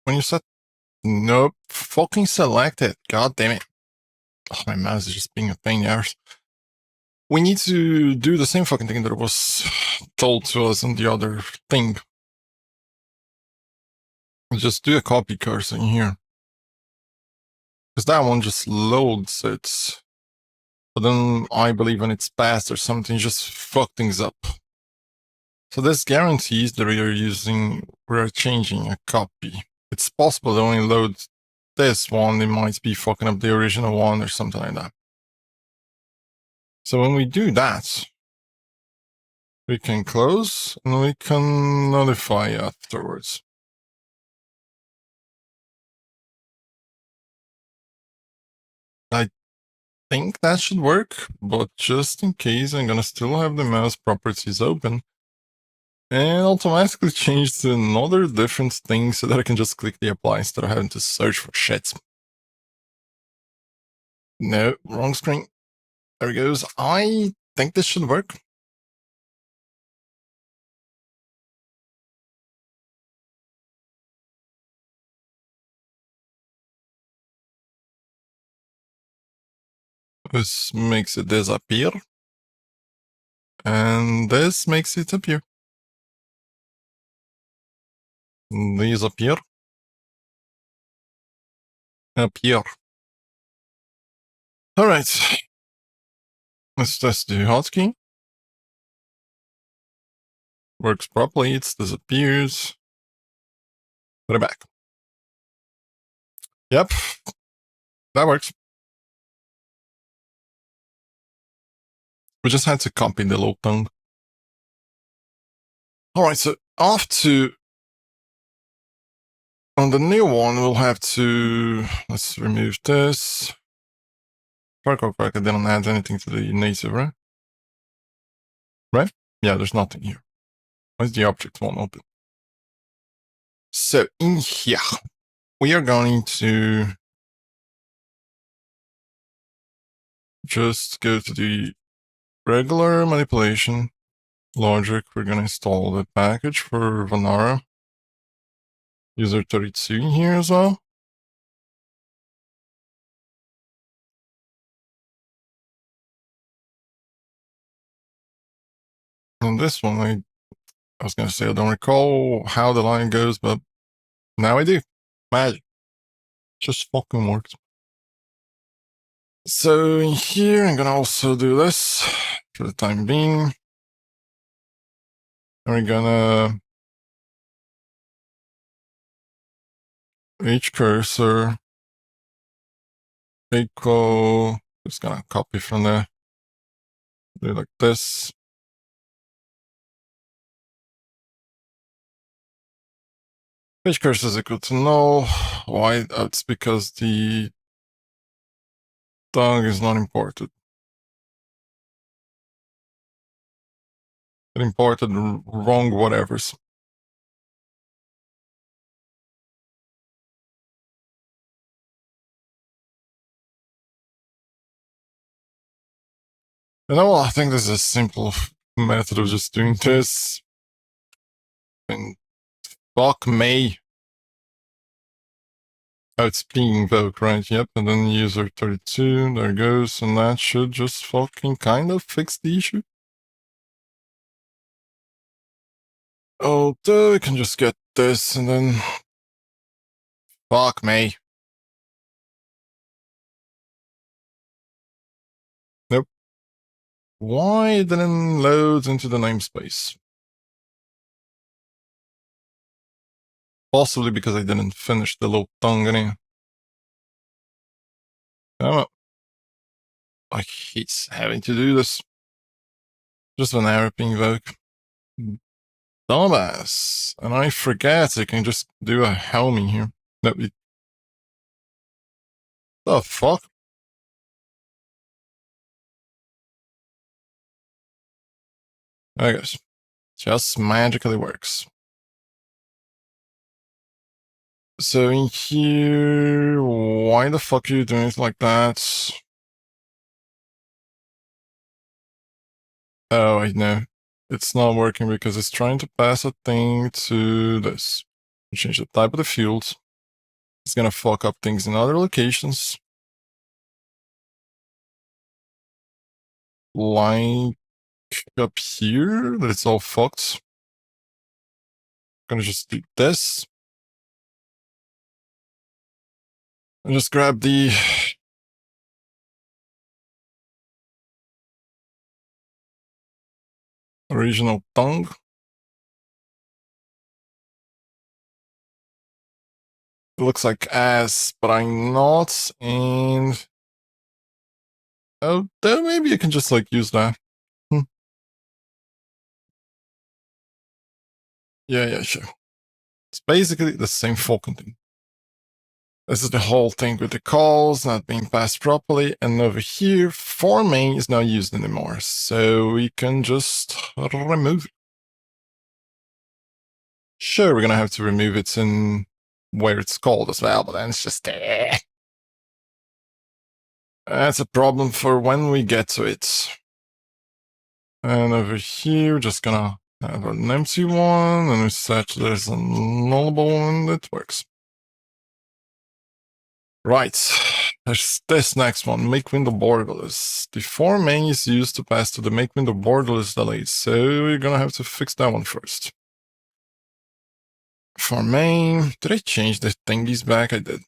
When you set... Nope. Fucking select it. God damn it. Oh, my mouse is just being a pain in the arse. We need to do the same fucking thing that was told to us on the other thing. Just do a copy cursor in here. Because that one just loads it. But then I believe when it's passed or something, just fuck things up. So this guarantees that we're changing a copy. It's possible to only load this one, it might be fucking up the original one or something like that. So when we do that, we can close and we can notify afterwards. I think that should work, but just in case, I'm gonna still have the mouse properties open and automatically change to another different thing so that I can just click the apply instead of having to search for shit. No, wrong screen. There it goes. I think this should work. This makes it disappear. And this makes it appear. These appear. Appear. Alright. Let's test the hotkey. Works properly, it disappears. Put it back. Yep. That works. We just had to copy the little tongue. Alright, so off to... On the new one, we'll have to... Let's remove this. Parkour Park, I didn't add anything to the native, right? Right? Yeah, there's nothing here. Why is the object one open? So in here, we are going to just go to the regular manipulation logic. We're going to install the package for Vanara. User 32 in here as well. And this one, I was going to say I don't recall how the line goes, but now I do. Magic. Just fucking works. So in here, I'm going to also do this for the time being. And we're going to each cursor equal, just going to copy from there. Do it like this. Each cursor is equal to null. Why? That's because the tongue is not imported. It imported wrong whatevers. You know, I think this is a simple method of just doing this. And fuck me. Oh, it's being invoked, right? Yep, and then user 32, there it goes, and that should just fucking kind of fix the issue. Although I can just get this and then... Fuck me. Nope. Why it didn't load into the namespace? Possibly because I didn't finish the little tongue anyway. Come on. I hate having to do this. Just an error being invoked. Dumbass. And I forget I can just do a helming here. No, the fuck? I guess. Just magically works. So in here, why the fuck are you doing it like that? Oh, I know. It's not working because it's trying to pass a thing to this. Change the type of the field. It's gonna fuck up things in other locations. Like up here, that's all fucked. Gonna just do this. And just grab the original tongue. It looks like ass, but I'm not. And oh, then maybe I can just like use that. Yeah, sure. It's basically the same fucking thing. This is the whole thing with the calls not being passed properly. And over here, for main is not used anymore. So we can just remove it. Sure, we're gonna have to remove it in where it's called as well, but then it's just that's a problem for when we get to it. And over here, just gonna have an empty one, and we set there's a nullable one that works. Right, there's this next one, make window borderless. The for main is used to pass to the make window borderless delay, so we're gonna have to fix that one first. For main, did I change the thingies back? I did.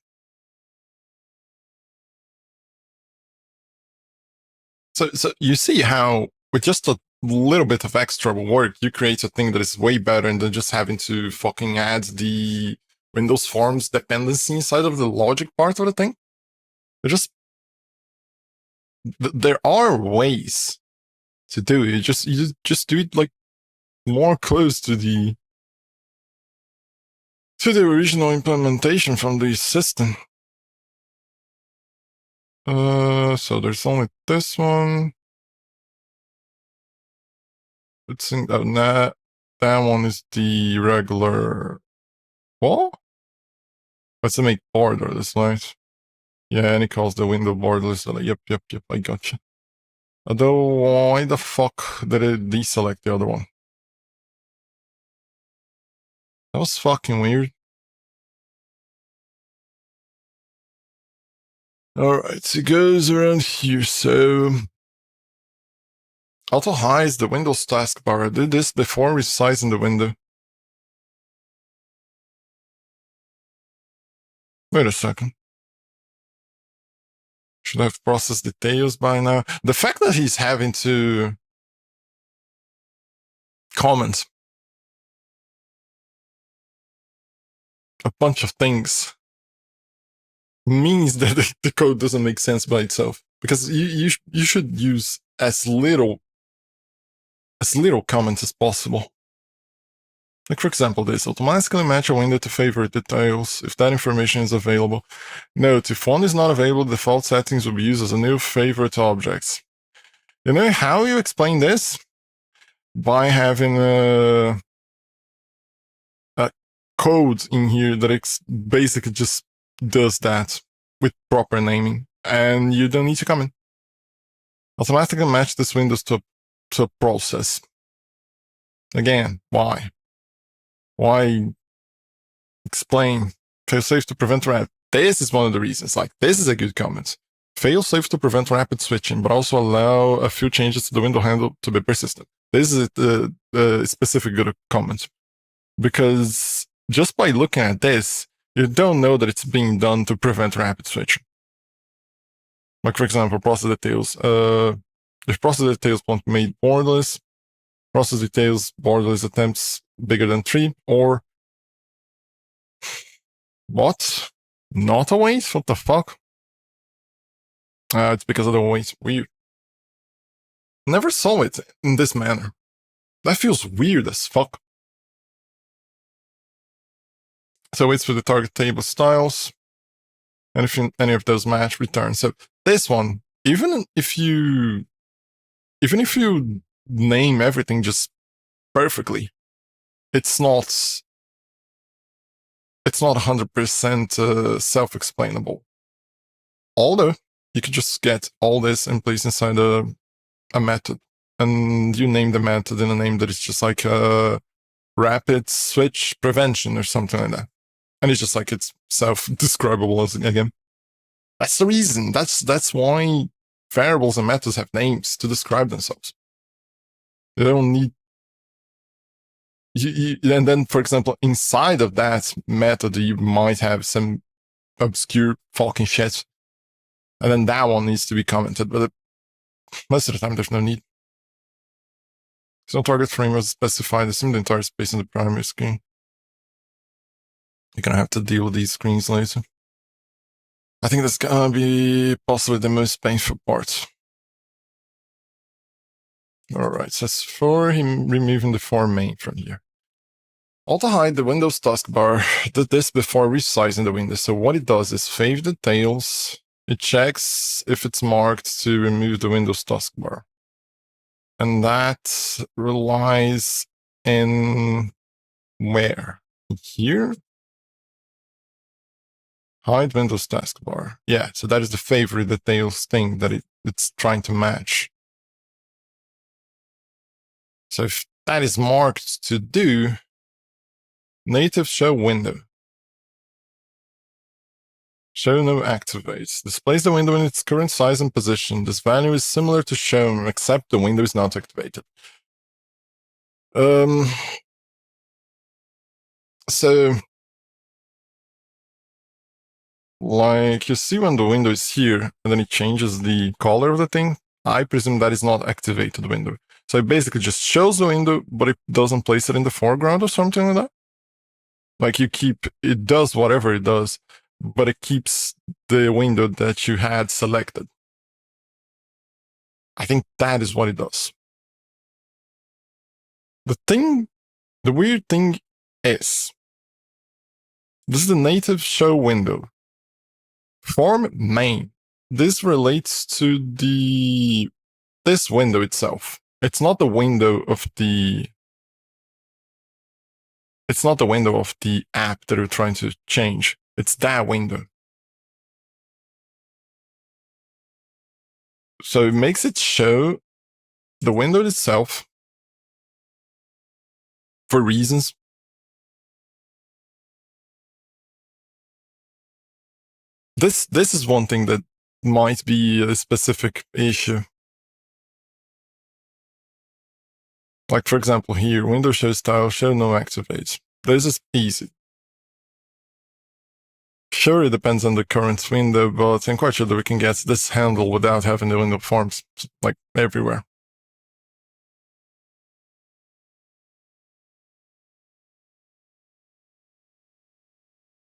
So you see how with just a little bit of extra work, you create a thing that is way better than just having to fucking add the Windows Forms dependency inside of the logic part of the thing. There are ways to do it. You just do it like more close to the original implementation from the system. So there's only this one. Let's think that one is the regular. What? Let's make borderless, right? Yeah, and it calls the window borderless. Like, yep, I gotcha. Although, why the fuck did it deselect the other one? That was fucking weird. Alright, so it goes around here, so auto hides the Windows taskbar. I did this before resizing the window. Wait a second. Should have processed details by now. The fact that he's having to comment a bunch of things means that the code doesn't make sense by itself. Because you should use as little comments as possible. Like, for example, this automatically match a window to favorite details if that information is available. Note, if one is not available, default settings will be used as a new favorite objects. You know how you explain this? By having a code in here that basically just does that with proper naming, and you don't need to comment. Automatically match this windows to a process. Again, why? Why explain? Failsafe to prevent rapid. This is one of the reasons. Like, this is a good comment. Failsafe to prevent rapid switching, but also allow a few changes to the window handle to be persistent. This is a specific good comment. Because just by looking at this, you don't know that it's being done to prevent rapid switching. Like, for example, process details. If process details want made borderless, process details borderless attempts bigger than 3, or what? Not a wait? What the fuck? It's because of the wait. Weird. Never saw it in this manner. That feels weird as fuck. So waits for the target table styles. And if any of those match, return. So this one, even if you name everything just perfectly, it's not 100% self-explainable. Although you could just get all this in place inside a method, and you name the method in a name that is just like rapid switch prevention or something like that, and it's just like it's self-describable again. That's the reason. That's why variables and methods have names to describe themselves. You don't need. And then, for example, inside of that method, you might have some obscure fucking shit, and then that one needs to be commented. But most of the time, there's no need. So target frame was specified. Assume the entire space on the primary screen. You're gonna have to deal with these screens later. I think that's gonna be possibly the most painful part. Alright, so as for him removing the form main from here. Auto hide the Windows taskbar did this before resizing the window. So what it does is fave the tails. It checks if it's marked to remove the Windows taskbar. And that relies in where? Here? Hide Windows taskbar. Yeah, so that is the favorite the tails thing that it's trying to match. So if that is marked to do, native show window. Show no activates. Displays the window in its current size and position. This value is similar to shown, except the window is not activated. So, like, you see when the window is here, and then it changes the color of the thing, I presume that is not activated window. So it basically just shows the window, but it doesn't place it in the foreground or something like that. Like it does whatever it does, but it keeps the window that you had selected. I think that is what it does. The weird thing is, this is the native show window. Form main. This relates to this window itself. It's not the window of the app that we're trying to change. It's that window. So it makes it show the window itself for reasons. This is one thing that might be a specific issue. Like, for example, here, window show style, show no activates. This is easy. Sure, it depends on the current window, but I'm quite sure that we can get this handle without having the window forms, like, everywhere.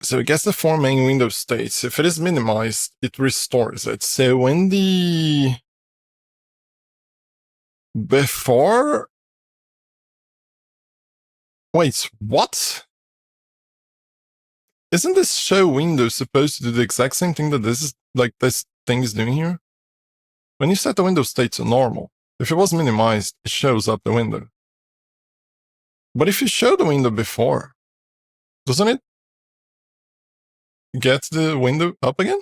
So it gets the form main window states. If it is minimized, it restores it. So when before... Wait, what? Isn't this show window supposed to do the exact same thing that this thing is doing here? When you set the window state to normal, if it was minimized, it shows up the window. But if you show the window before, doesn't it get the window up again?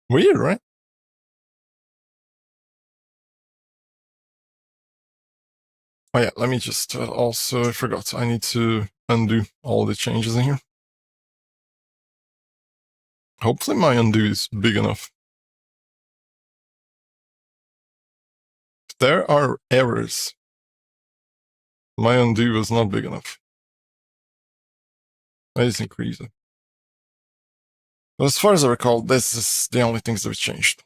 Weird, right? Oh yeah, let me just also, I forgot, I need to undo all the changes in here. Hopefully my undo is big enough. If there are errors, my undo was not big enough. Let's increase it. But as far as I recall, this is the only things that have changed.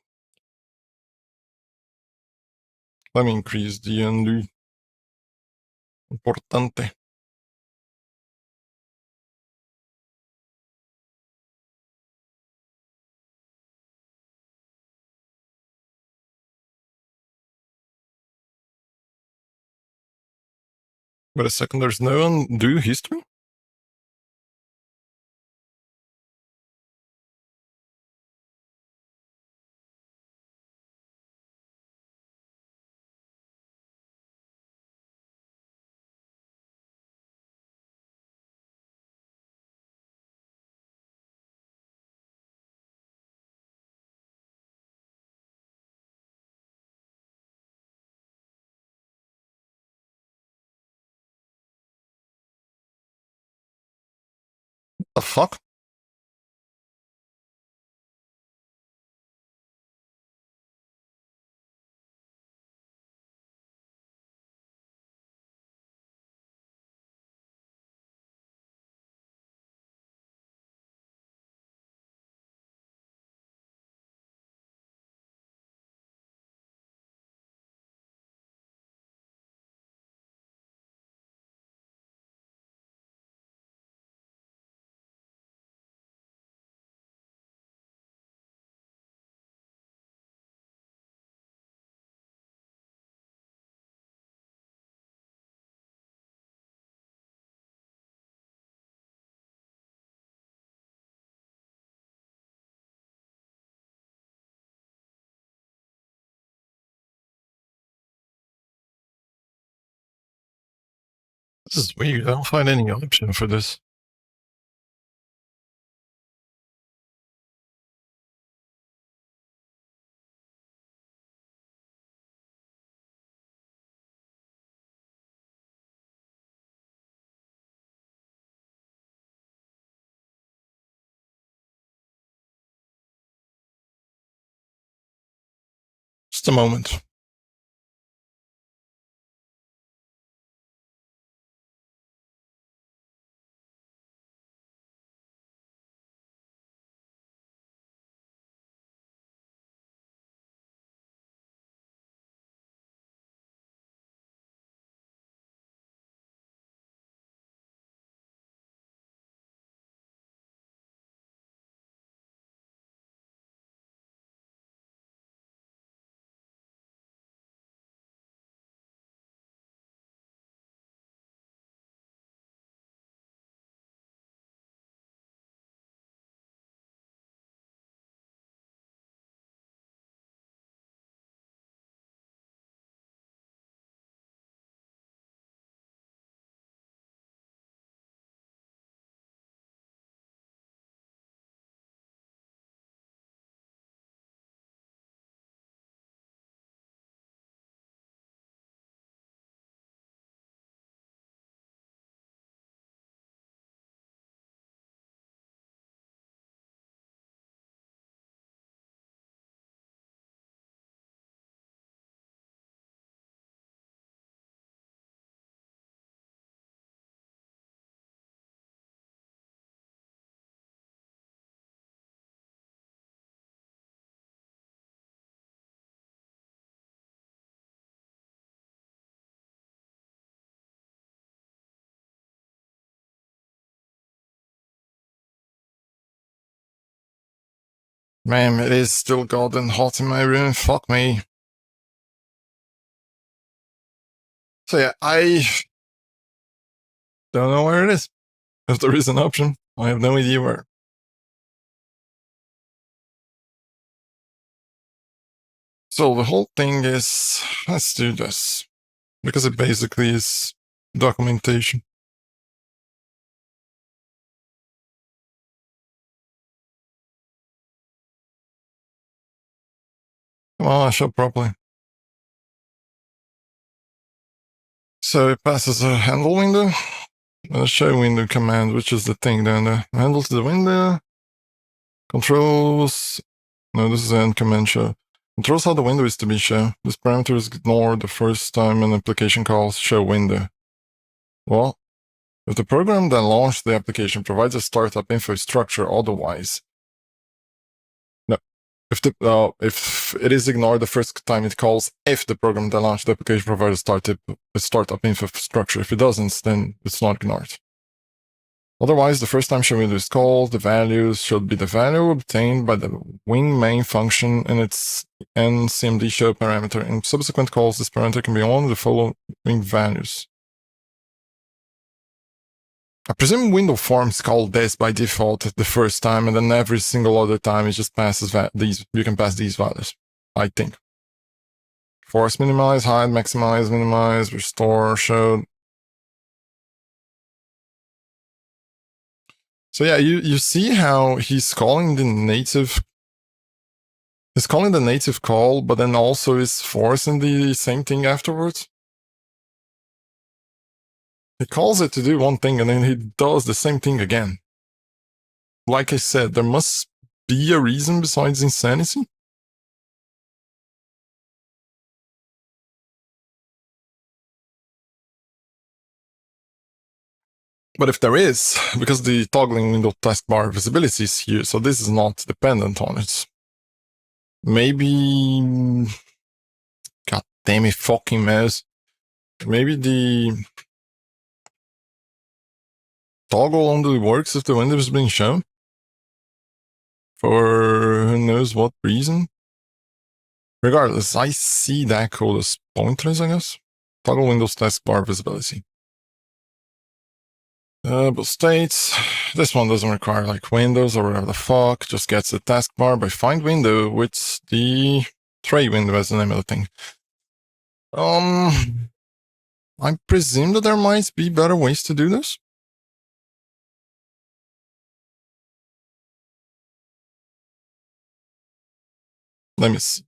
Let me increase the undo. Importante. Wait a second, there's no undo history? The fuck? This is weird. I don't find any option for this. Just a moment. Man, it is still golden hot in my room. Fuck me. So yeah, I don't know where it is. If there is an option, I have no idea where. So the whole thing is, let's do this. Because it basically is documentation. Come on, I show properly. So it passes a handle window and a show window command, which is the thing down there. Handle to the window, controls. No, this is an command show. Controls how the window is to be shown. This parameter is ignored the first time an application calls show window. Well, if the program that launched the application provides a startup infrastructure otherwise, no. If it is ignored the first time it calls, if the program that launched the application provides a startup infrastructure. If it doesn't, then it's not ignored. Otherwise, the first time show window is called, the values should be the value obtained by the win main function and its ncmd show parameter. In subsequent calls, this parameter can be only the following values. I presume window forms call this by default the first time, and then every single other time it just passes these. You can pass these values, I think. Force minimize, hide, maximize, minimize, restore, show. So yeah, you see how he's calling the native. He's calling the native call, but then also is forcing the same thing afterwards. He calls it to do one thing, and then he does the same thing again. Like I said, there must be a reason besides insanity. But if there is, because the toggling window taskbar visibility is here, so this is not dependent on it. Maybe... God damn it, fucking mouse. Maybe the toggle only works if the window is being shown. For who knows what reason. Regardless, I see that code as pointless, I guess. Toggle Windows taskbar visibility. But states, this one doesn't require like windows or whatever the fuck, just gets the taskbar by find window with the tray window as the name of the thing. I presume that there might be better ways to do this. Let me see.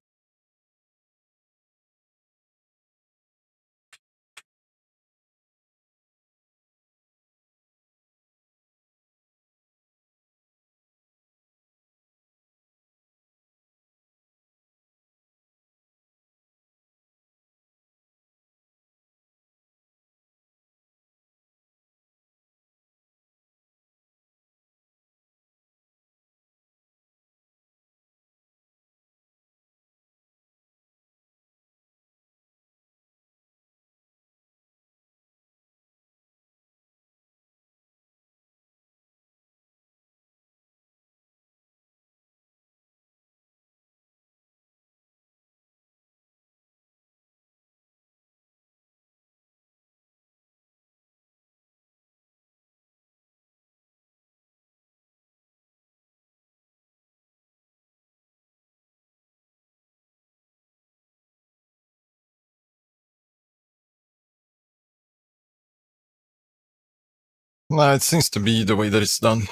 Nah, it seems to be the way that it's done.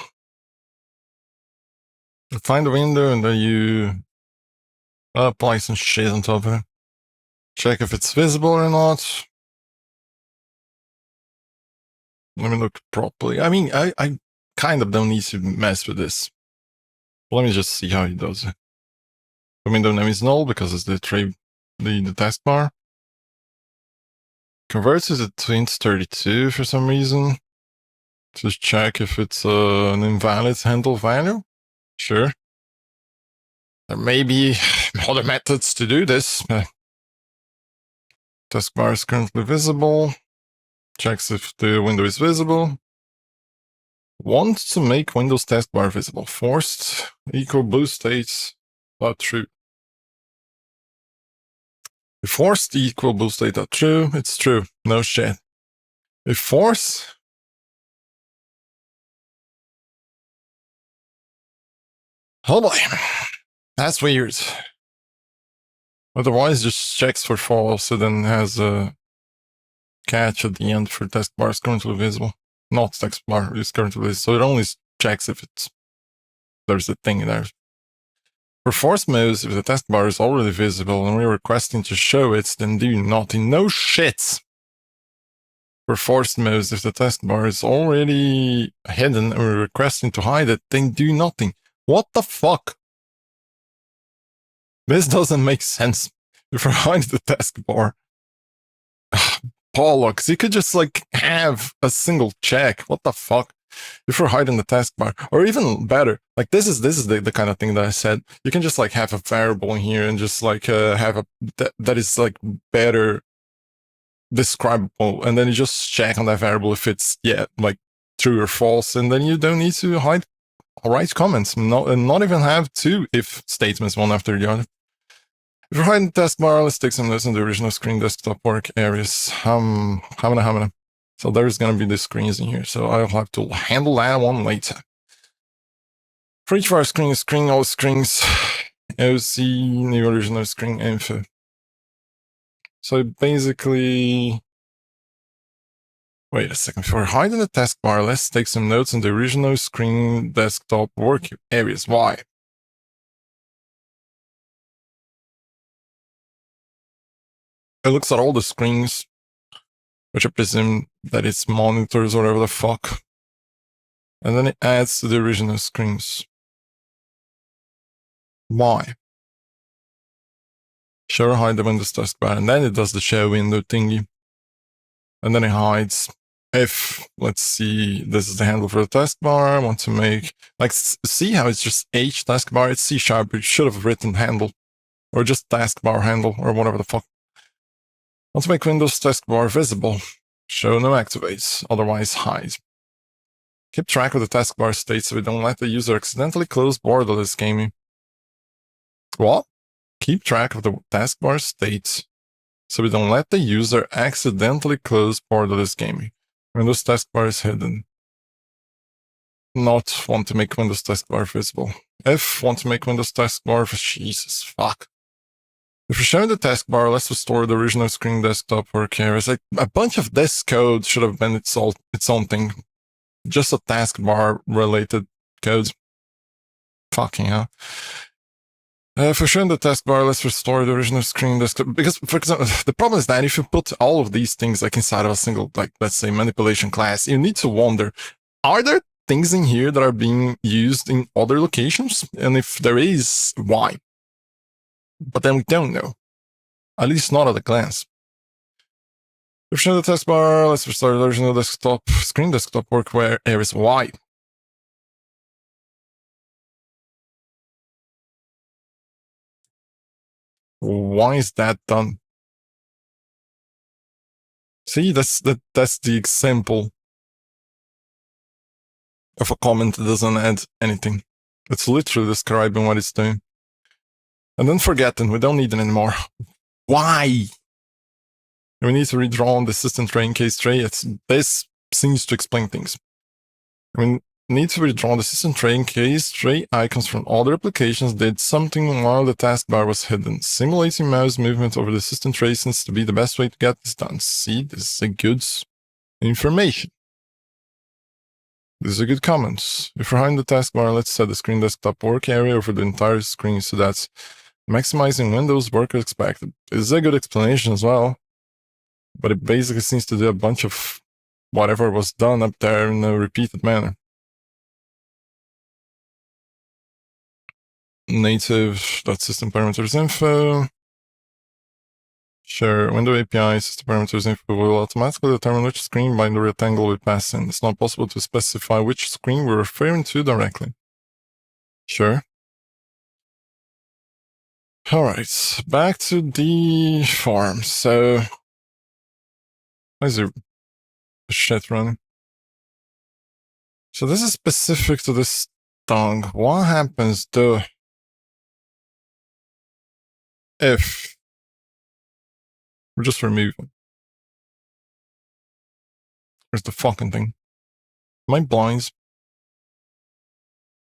You find the window and then you apply some shit on top of it. Check if it's visible or not. Let me look properly. I mean, I kind of don't need to mess with this. Let me just see how he does it. The window name is null because it's the tray, the taskbar. Converts it to int32 for some reason. Just check if it's an invalid handle value. Sure. There may be other methods to do this. Taskbar is currently visible. Checks if the window is visible. Want to make Windows taskbar visible. Forced equal blue states dot true. If forced equal blue state dot true, it's true. No shit. If force, oh boy, that's weird. Otherwise, just checks for false and then has a catch at the end for taskbar is currently visible. Not taskbar is currently visible, so it only checks if it's there's a thing there. For force modes, if the taskbar is already visible and we're requesting to show it, then do nothing. No shit! For forced modes, if the taskbar is already hidden and we're requesting to hide it, then do nothing. What the fuck? This doesn't make sense. If we hide the taskbar, bollocks, you could just like have a single check. What the fuck? If we're hiding the taskbar, or even better, like this is the kind of thing that I said. You can just like have a variable in here and just like have a that is like better describable, and then you just check on that variable if it's like true or false, and then you don't need to write comments, and not even have two if statements one after the other. If you're hiding the taskbar, let's take some lessons on the original screen desktop work areas. Hamana. So there's going to be the screens in here. So I'll have to handle that one later. For each of our screen, all screens, OC, new original screen info. So basically, wait a second. For hiding the taskbar, let's take some notes on the original screen desktop work areas. Why? It looks at all the screens, which I presume that it's monitors or whatever the fuck. And then it adds to the original screens. Why? Show or hide the Windows taskbar, and then it does the show window thingy. And then it hides. If, let's see, this is the handle for the taskbar, I want to make, like, see how it's just H taskbar, it's C#, it should have written handle, or just taskbar handle, or whatever the fuck. Want to make Windows taskbar visible, show no activates, otherwise hide. Keep track of the taskbar state so we don't let the user accidentally close borderless gaming. What? Keep track of the taskbar state so we don't let the user accidentally close borderless gaming. Windows taskbar is hidden. Not want to make Windows taskbar visible. If want to make Windows taskbar, Jesus, fuck. If we're showing the taskbar, let's restore the original screen desktop work areas. Like, a bunch of this code should have been its own thing. Just a taskbar related code. Fucking hell. For showing the taskbar, let's restore the original screen desktop. Because, for example, the problem is that if you put all of these things like inside of a single, like, let's say, manipulation class, you need to wonder, are there things in here that are being used in other locations? And if there is, why? But then we don't know. At least not at a glance. If show the taskbar, let's restore the original desktop, screen desktop work where areas. Why? Why is that done? See, that's the example of a comment that doesn't add anything. It's literally describing what it's doing. And then forgetting, we don't need it anymore. Why? We need to redraw on the system tray in case tray. This seems to explain things. We need to redraw the system tray in case tray icons from other applications did something while the taskbar was hidden. Simulating mouse movement over the system tray seems to be the best way to get this done. See, this is a good information. This is a good comment. If we're hiding the taskbar, let's set the screen desktop work area over the entire screen so that's maximizing Windows work as expected. This is a good explanation as well, but it basically seems to do a bunch of whatever was done up there in a repeated manner. Native.system parameters info. Sure, window API system parameters info will automatically determine which screen binder rectangle we pass in. It's not possible to specify which screen we're referring to directly. Sure. Alright, back to the farm. So, why is there shit running? So this is specific to this tongue. What happens though if we just remove it? Where's the fucking thing? Am I blind?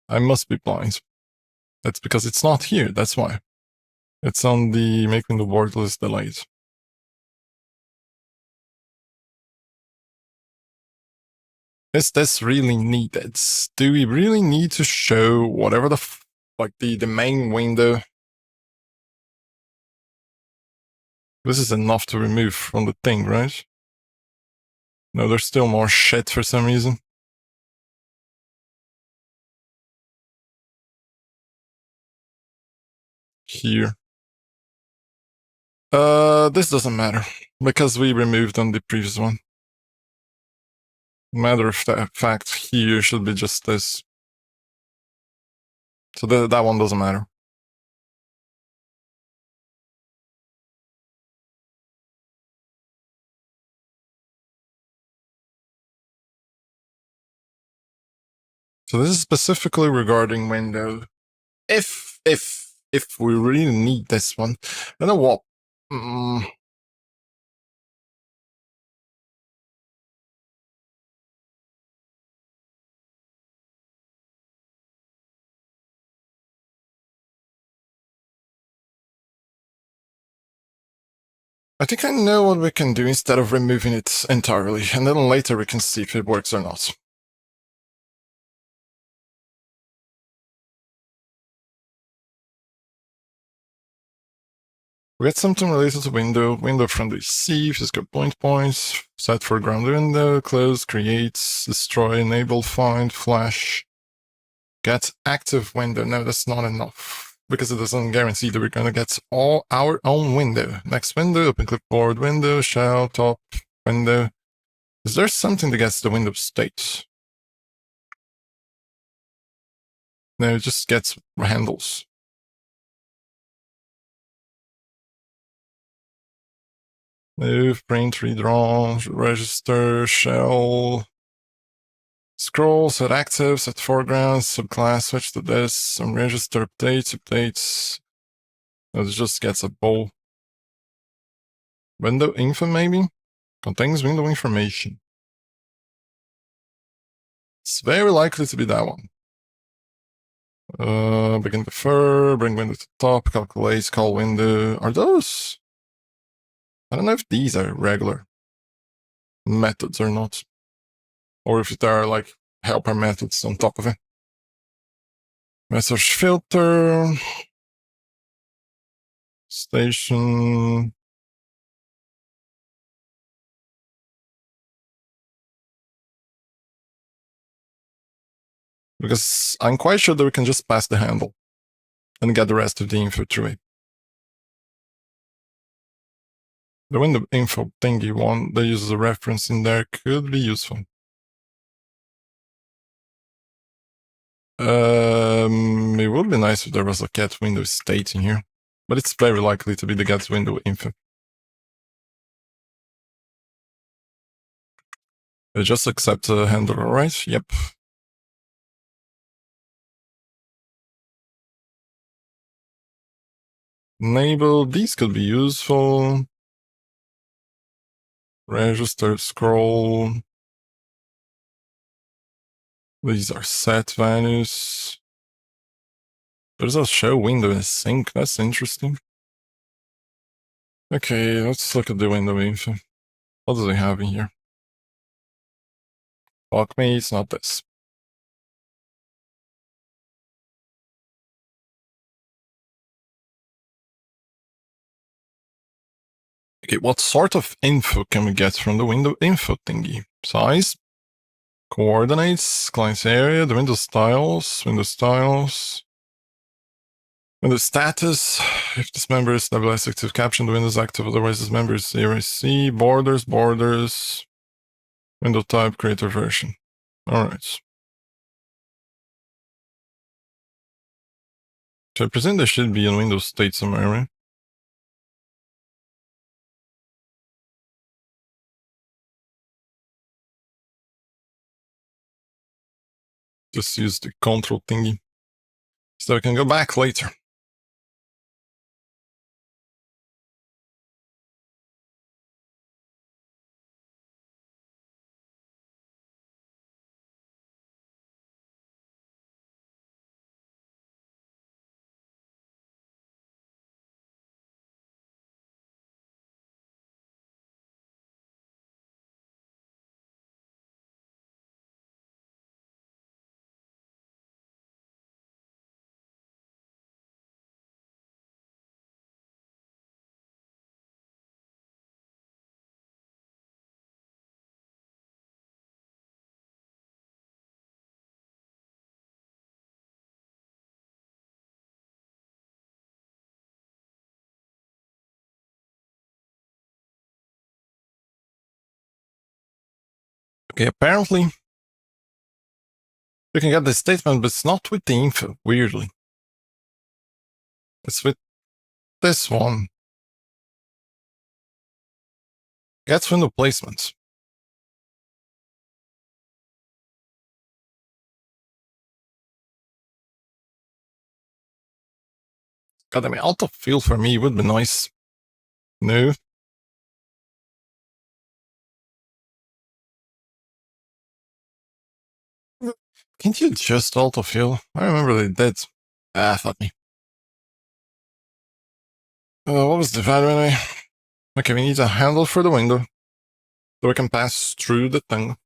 I must be blind. That's because it's not here, that's why. It's on the making the wordless delayed. Is this really needed? Do we really need to show whatever the main window? This is enough to remove from the thing, right? No, there's still more shit for some reason. Here. This doesn't matter, because we removed on the previous one. Matter of fact, here should be just this. So that one doesn't matter. So this is specifically regarding window. If we really need this one, you know what? I think I know what we can do instead of removing it entirely, and then later we can see if it works or not. We get something related to window from the C, physical points, set for ground window, close, creates, destroy, enable, find, flash, get active window. No, that's not enough, because it doesn't guarantee that we're gonna get all our own window. Next window, open clipboard window, shell, top, window. Is there something that gets the window state? No, it just gets handles. Move, print, redraw, register, shell, scroll, set active, set foreground, subclass, switch to this, register, updates. It just gets a bowl. Window info, maybe? Contains window information. It's very likely to be that one. Begin defer, bring window to top, calculate, call window. Are those? I don't know if these are regular methods or not. Or if there are like helper methods on top of it. Message filter. Station. Because I'm quite sure that we can just pass the handle and get the rest of the info through it. The window info thingy one that uses a reference in there could be useful. It would be nice if there was a get window state in here, but it's very likely to be the get window info. Just accept the handle, right? Yep. Enable, these could be useful. Register, scroll. These are set values. There's a show window in sync, that's interesting. Okay, let's look at the window info. What does it have in here? Fuck me, it's not this. Okay, what sort of info can we get from the window info thingy? Size, coordinates, client's area, the window styles, window status. If this member is stabilized active caption, the window is active, otherwise this member is ERC, borders, window type, creator version. Alright. So I presume there should be a Windows state somewhere, right? Just use the control thingy. So I can go back later. Okay, apparently you can get the statement, but it's not with the info, weirdly. It's with this one. Gets window placements. God, I mean, autofill for me would be nice. No. Can't you just autofill? I remember they did. Ah, fuck me. What was the value anyway? Okay, we need a handle for the window so we can pass through the thing.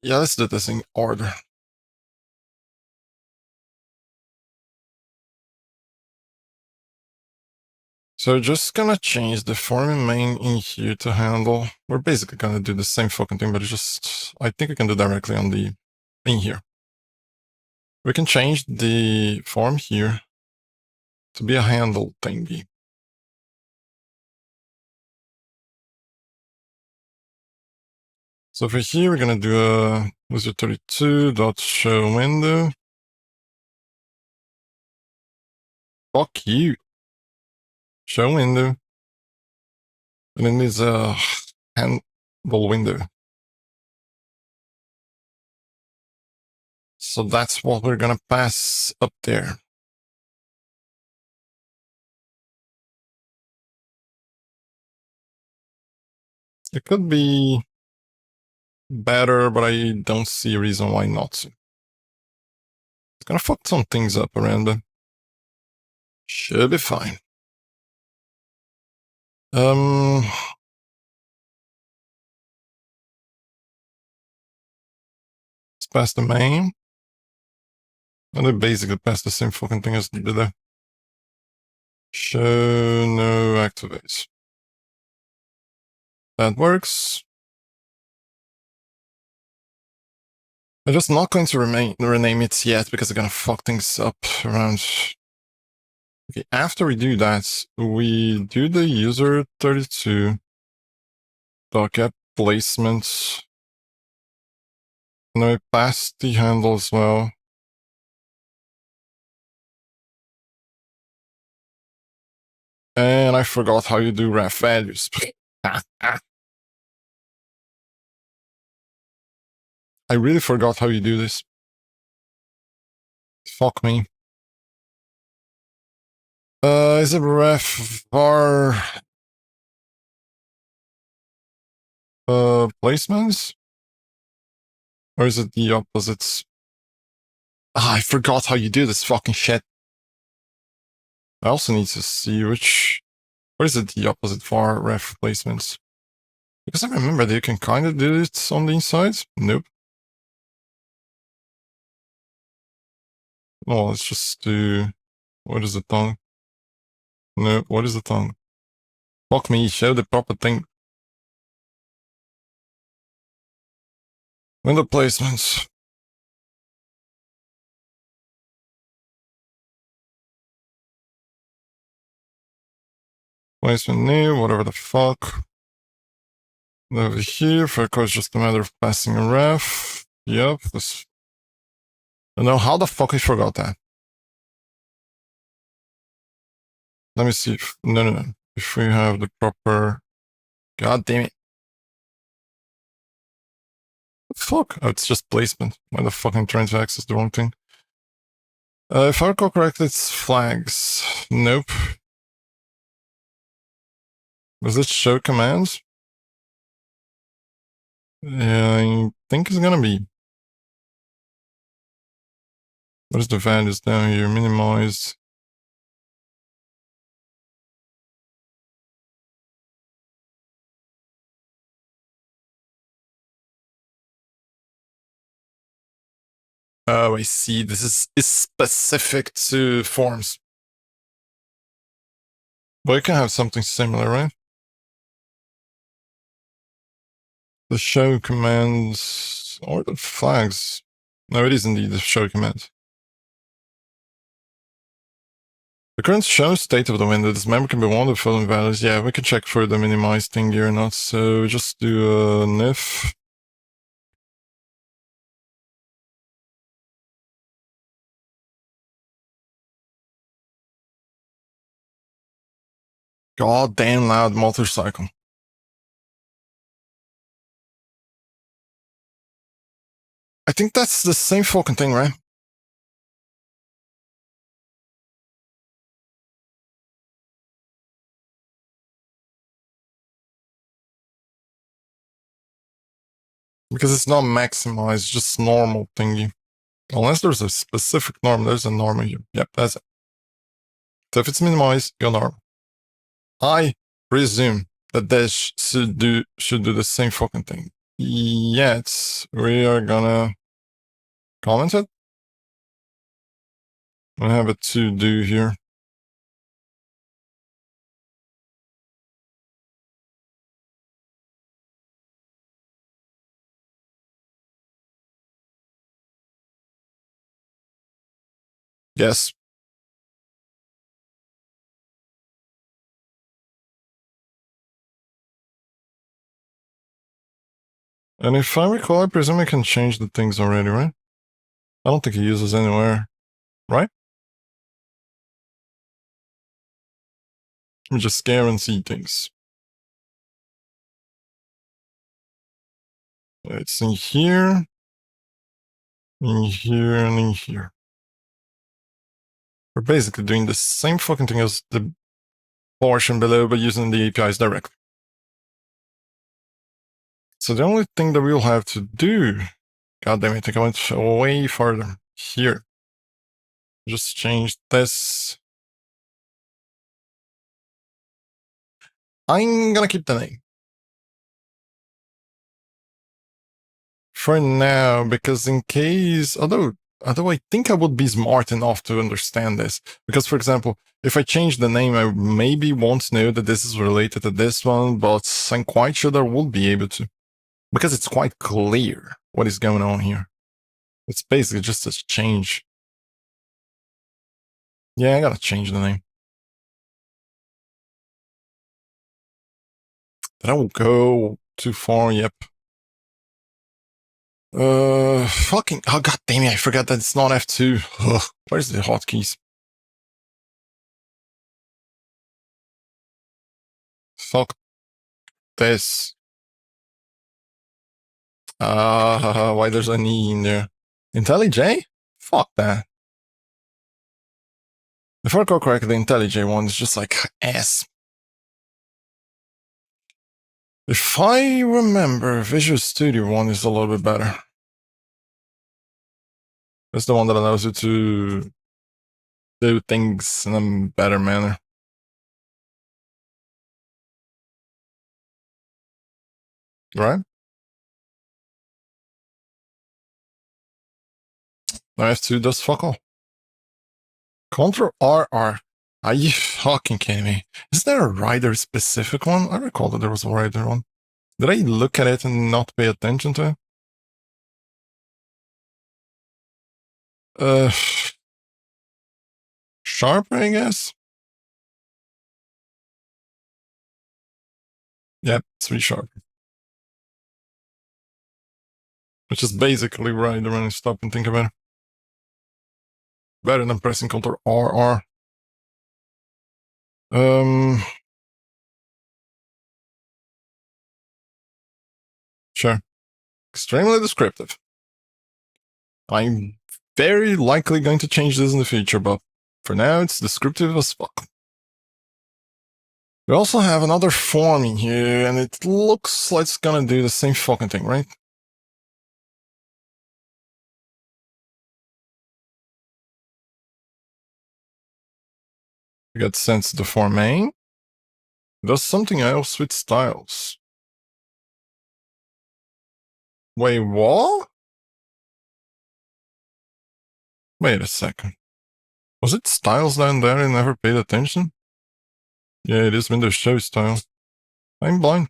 Yeah, let's do this in order. So just gonna change the form main in here to handle. We're basically gonna do the same fucking thing, but it's just, I think we can do directly on the, in here. We can change the form here to be a handle thingy. So for here, we're gonna do a wizard32.show window. Fuck you. Show window. And then there's a handle window. So that's what we're gonna pass up there. It could be better, but I don't see a reason why not to. It's gonna fuck some things up around them. Should be fine. Let's pass the main. And they basically pass the same fucking thing as they did there. Show no activates. That works. I'm just not going to rename it yet because I'm gonna fuck things up around. Okay, after we do that, we do the user 32 docket placement. And then we pass the handle as well. And I forgot how you do ref values. I really forgot how you do this. Fuck me. Is it ref var placements? Or is it the opposites? Ah, I forgot how you do this fucking shit. I also need to see which... Or is it the opposite var ref placements? Because I remember that you can kind of do it on the inside. Nope. Oh, let's just do... What is the tongue? No, what is the tongue? Fuck me, show the proper thing. Window placements. Placement new, whatever the fuck. Over here, for course, just a matter of passing a ref. Yep, this... I don't know how the fuck I forgot that. Let me see if... No. If we have the proper... God damn it. Fuck? Oh, it's just placement. Why the fuck I'm trying to access the wrong thing? If I recall correctly, it's flags. Nope. Does it show commands? Yeah, I think it's gonna be. What is the values down here? Minimize. Oh, I see. This is specific to forms. But you can have something similar, right? The show commands or the flags. No, it is indeed the show command. The current show state of the window. This member can be one of the following values. Yeah, we can check for the minimize thing here or not. So just do an if. Goddamn loud motorcycle. I think that's the same fucking thing, right? Because it's not maximized, just normal thingy. Unless there's a specific norm, there's a normal here. Yep, that's it. So if it's minimized, go normal. I presume that this should do the same fucking thing. Yet we are gonna comment it. I have a to do here. Yes. And if I recall, I presume I can change the things already, right? I don't think he uses anywhere, right? Let me just guarantee things. It's in here, and in here. We're basically doing the same fucking thing as the portion below, but using the APIs directly. So the only thing that we'll have to do, god damn it, I think I went way farther here. Just change this. I'm gonna keep the name. For now, because in case, although I think I would be smart enough to understand this. Because, for example, if I change the name, I maybe won't know that this is related to this one, but I'm quite sure that I will be able to. Because it's quite clear what is going on here. It's basically just a change. Yeah, I gotta change the name. But I will go too far, yep. Fucking, oh god damn it, I forgot that it's not F2. Ugh, where's the hotkeys? Fuck this. Why there's an E in there? IntelliJ? Fuck that. If I recall correctly, the IntelliJ one is just like S. If I remember, Visual Studio one is a little bit better. It's the one that allows you to do things in a better manner. Right? Now F2 does fuck all. Control RR. Are you fucking kidding me? Is there a rider specific one? I recall that there was a rider one. Did I look at it and not pay attention to it? Sharper, I guess? Yeah, 3 sharp. Which is basically rider when you stop and think about it. Better than pressing Ctrl RR. Sure. Extremely descriptive. I'm very likely going to change this in the future, but for now it's descriptive as fuck. We also have another form in here, and it looks like it's gonna do the same fucking thing, right? We got sent to the form main. Does something else with styles. Wait, what? Wait a second. Was it styles down there and never paid attention? Yeah, it is Windows Show style. I'm blind.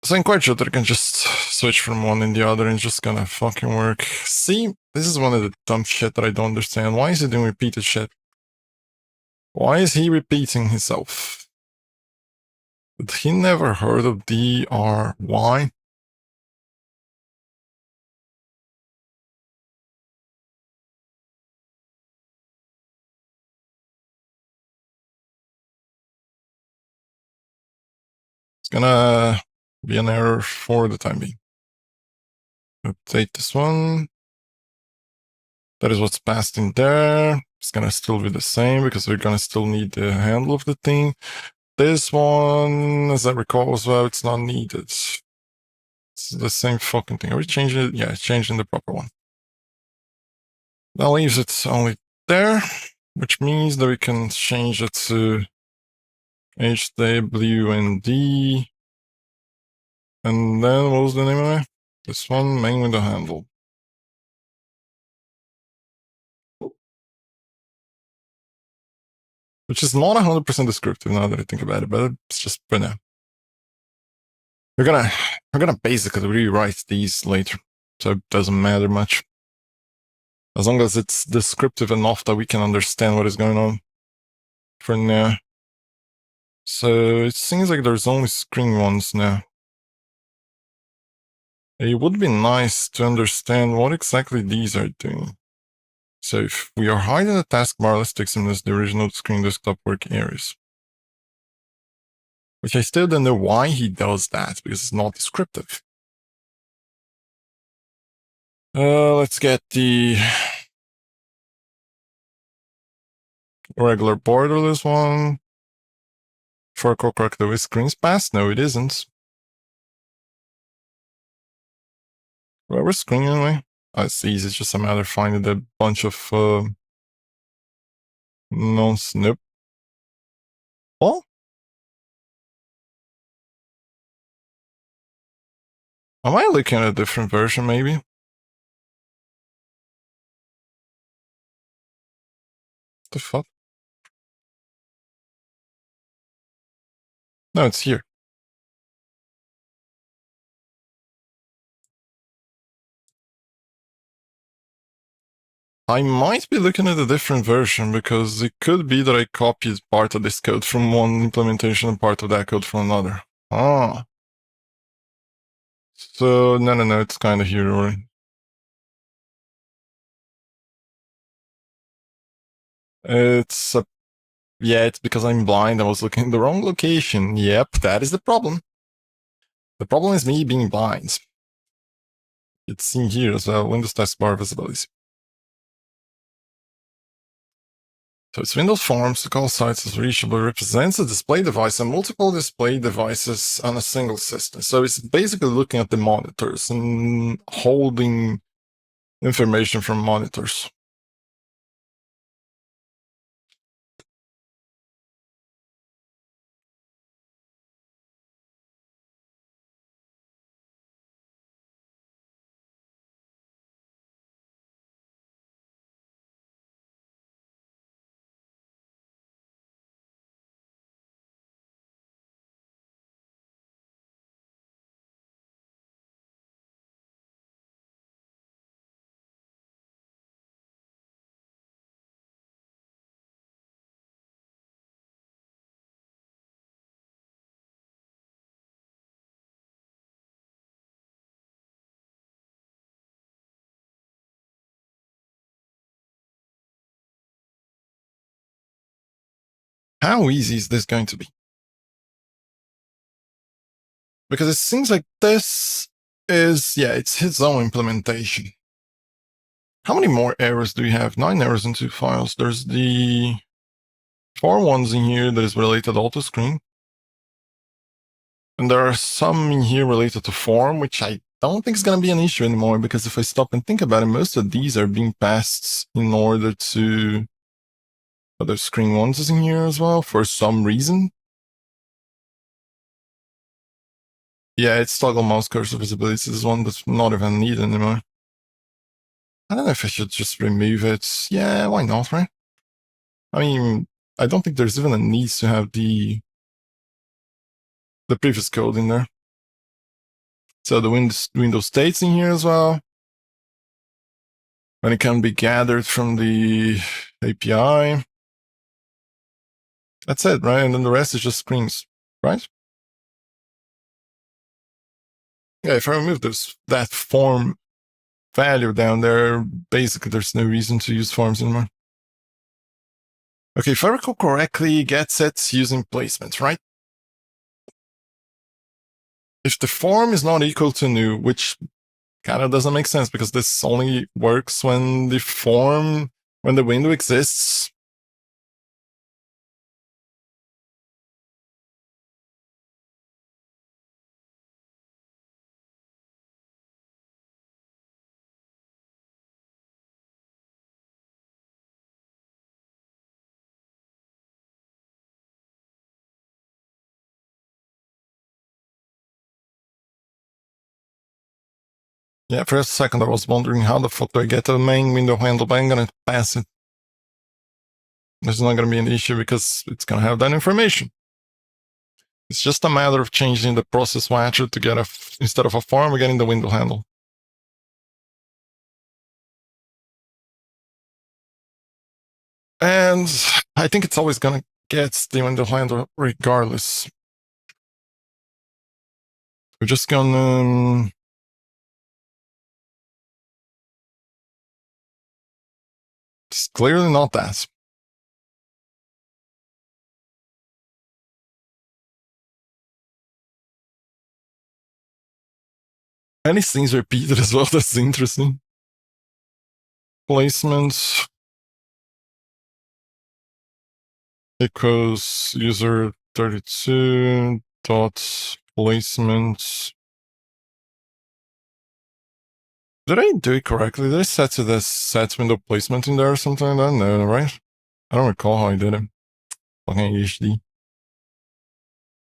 So I'm quite sure that I can just switch from one in the other and just gonna fucking work. See, this is one of the dumb shit that I don't understand. Why is he doing repeated shit? Why is he repeating himself? Did he never heard of DRY? It's gonna be an error for the time being. Update this one. That is what's passed in there. It's gonna still be the same because we're gonna still need the handle of the thing. this one, as I recall as well, it's not needed. It's the same fucking thing. Are we changing it? Yeah, it's changing the proper one. That leaves it only there, which means that we can change it to HWND. And then what was the name of it? This one, main window handle. Which is not 100% descriptive now that I think about it, but it's just for now. We're gonna basically rewrite these later, so it doesn't matter much. As long as it's descriptive enough that we can understand what is going on for now. So it seems like there's only screen ones now. It would be nice to understand what exactly these are doing. So if we are hiding the taskbar, let's take them as the original screen desktop work areas. Which I still don't know why he does that, because it's not descriptive. Let's get the regular borderless one. For correct, the screen's passed? No, it isn't. Well, we're screening anyway. Oh, it's easy, it's just a matter of finding a bunch of nope. Well, am I looking at a different version maybe? The fuck? No, it's here. I might be looking at a different version because it could be that I copied part of this code from one implementation and part of that code from another. Ah. So, no, it's kind of here already. Yeah, it's because I'm blind. I was looking in the wrong location. Yep, that is the problem. The problem is me being blind. It's in here as well, Windows taskbar visibility. So it's Windows Forms, the call sites as reachable, represents a display device and multiple display devices on a single system. So it's basically looking at the monitors and holding information from monitors. How easy is this going to be? Because it seems like this is, yeah, it's his own implementation. How many more errors do we have? 9 errors in 2 files. There's the 4 ones in here that is related auto screen. And there are some in here related to form, which I don't think is going to be an issue anymore, because if I stop and think about it, most of these are being passed in order to other screen ones is in here as well for some reason. Yeah, it's toggle mouse cursor visibility. This is one that's not even needed anymore. I don't know if I should just remove it. Yeah, why not, right? I mean, I don't think there's even a need to have the previous code in there. So the Windows states in here as well. And it can be gathered from the API. That's it, right? And then the rest is just screens, right? Yeah, if I remove that form value down there, basically there's no reason to use forms anymore. Okay, if I recall correctly, get sets using placement, right? If the form is not equal to new, which kind of doesn't make sense because this only works when the window exists. Yeah, for a second I was wondering how the fuck do I get to the main window handle, but I'm gonna pass it. There's not gonna be an issue because it's gonna have that information. It's just a matter of changing the process watcher to get instead of a form, we're getting the window handle. And I think it's always gonna get the window handle regardless. We're just gonna it's clearly not that. Any things repeated as well, that's interesting. Placement equals user 32 dot placement. Did I do it correctly? Did I set to the set window placement in there or something like that? No, right? I don't recall how I did it. Fucking HD.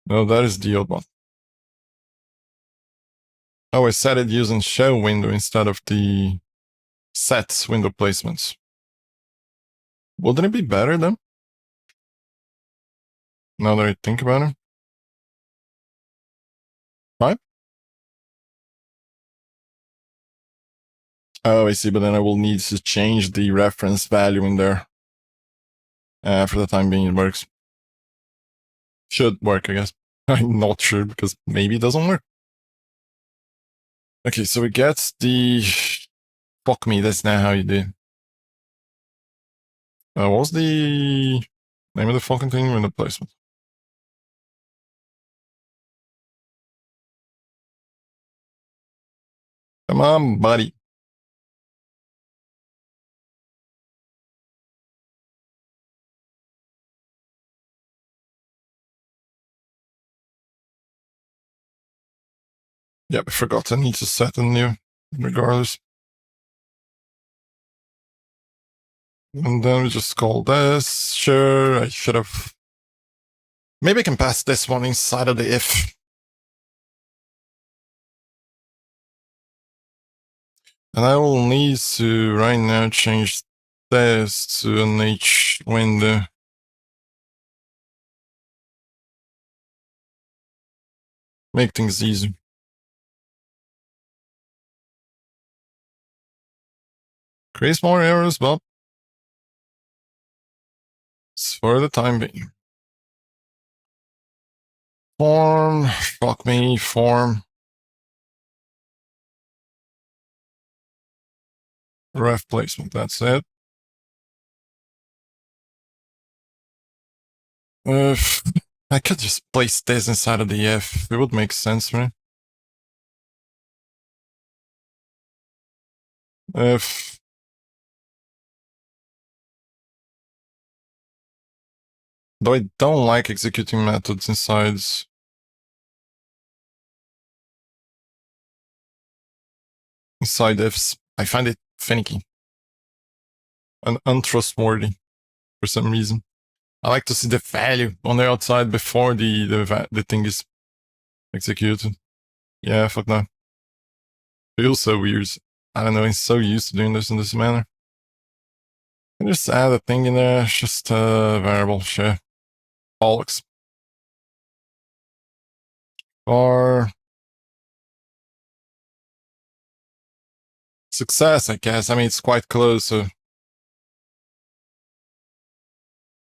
No, that is the old one. Oh, I set it using show window instead of the set window placements. Wouldn't it be better then? Now that I think about it. Right? Oh, I see, but then I will need to change the reference value in there. For the time being, it works. Should work, I guess. I'm not sure because maybe it doesn't work. Okay, so we get the... Fuck me, that's not how you do. What was the name of the fucking thing in the placement? Come on, buddy. Yep, I forgot. I need to set a new, regardless. And then we just call this. Sure, I should have... Maybe I can pass this one inside of the if. And I will need to right now change this to an H window. Make things easy. Creates more errors, but it's for the time being. Form, fuck me, form. Ref placement, that's it. If I could just place this inside of the F, it would make sense, right? If though I don't like executing methods inside ifs. I find it finicky and untrustworthy for some reason. I like to see the value on the outside before the thing is executed. Yeah, fuck no. Feels so weird. I don't know, I'm so used to doing this in this manner. I just add a thing in there, it's just a variable, sure. Bollocks. Or success, I guess. I mean, it's quite close, so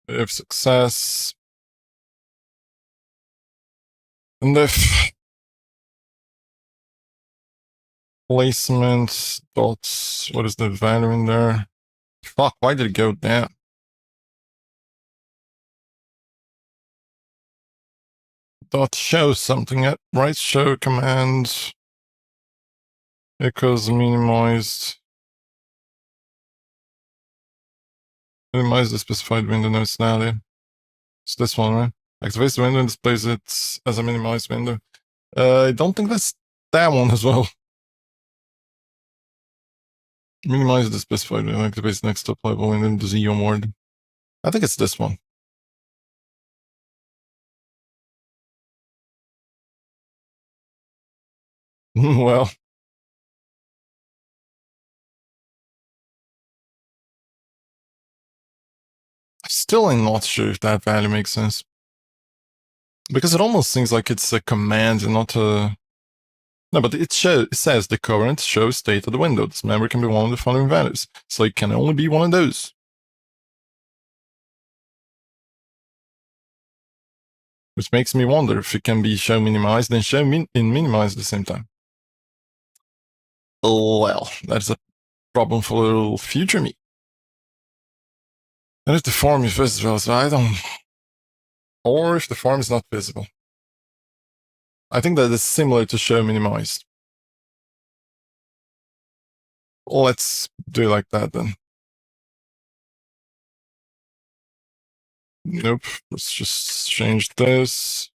if success, and if placement dot, what is the value in there? Fuck, why did it go down? Dot show something at right show command equals minimize the specified window. No, it's not it. It's this one, right? Activates the window and displays it as a minimized window. I don't think that's that one as well. Minimize the specified window, activates the next applicable window into Z mode. I think it's this one. Well, Still am not sure if that value makes sense. Because it almost seems like it's a command and not a... No, but it says the current show state of the window. This memory can be one of the following values. So it can only be one of those. Which makes me wonder if it can be show minimized and show minimized at the same time. Well, that's a problem for future me. And if the form is visible, so I don't... Or if the form is not visible. I think that is similar to show minimized. Let's do it like that then. Nope. Let's just change this.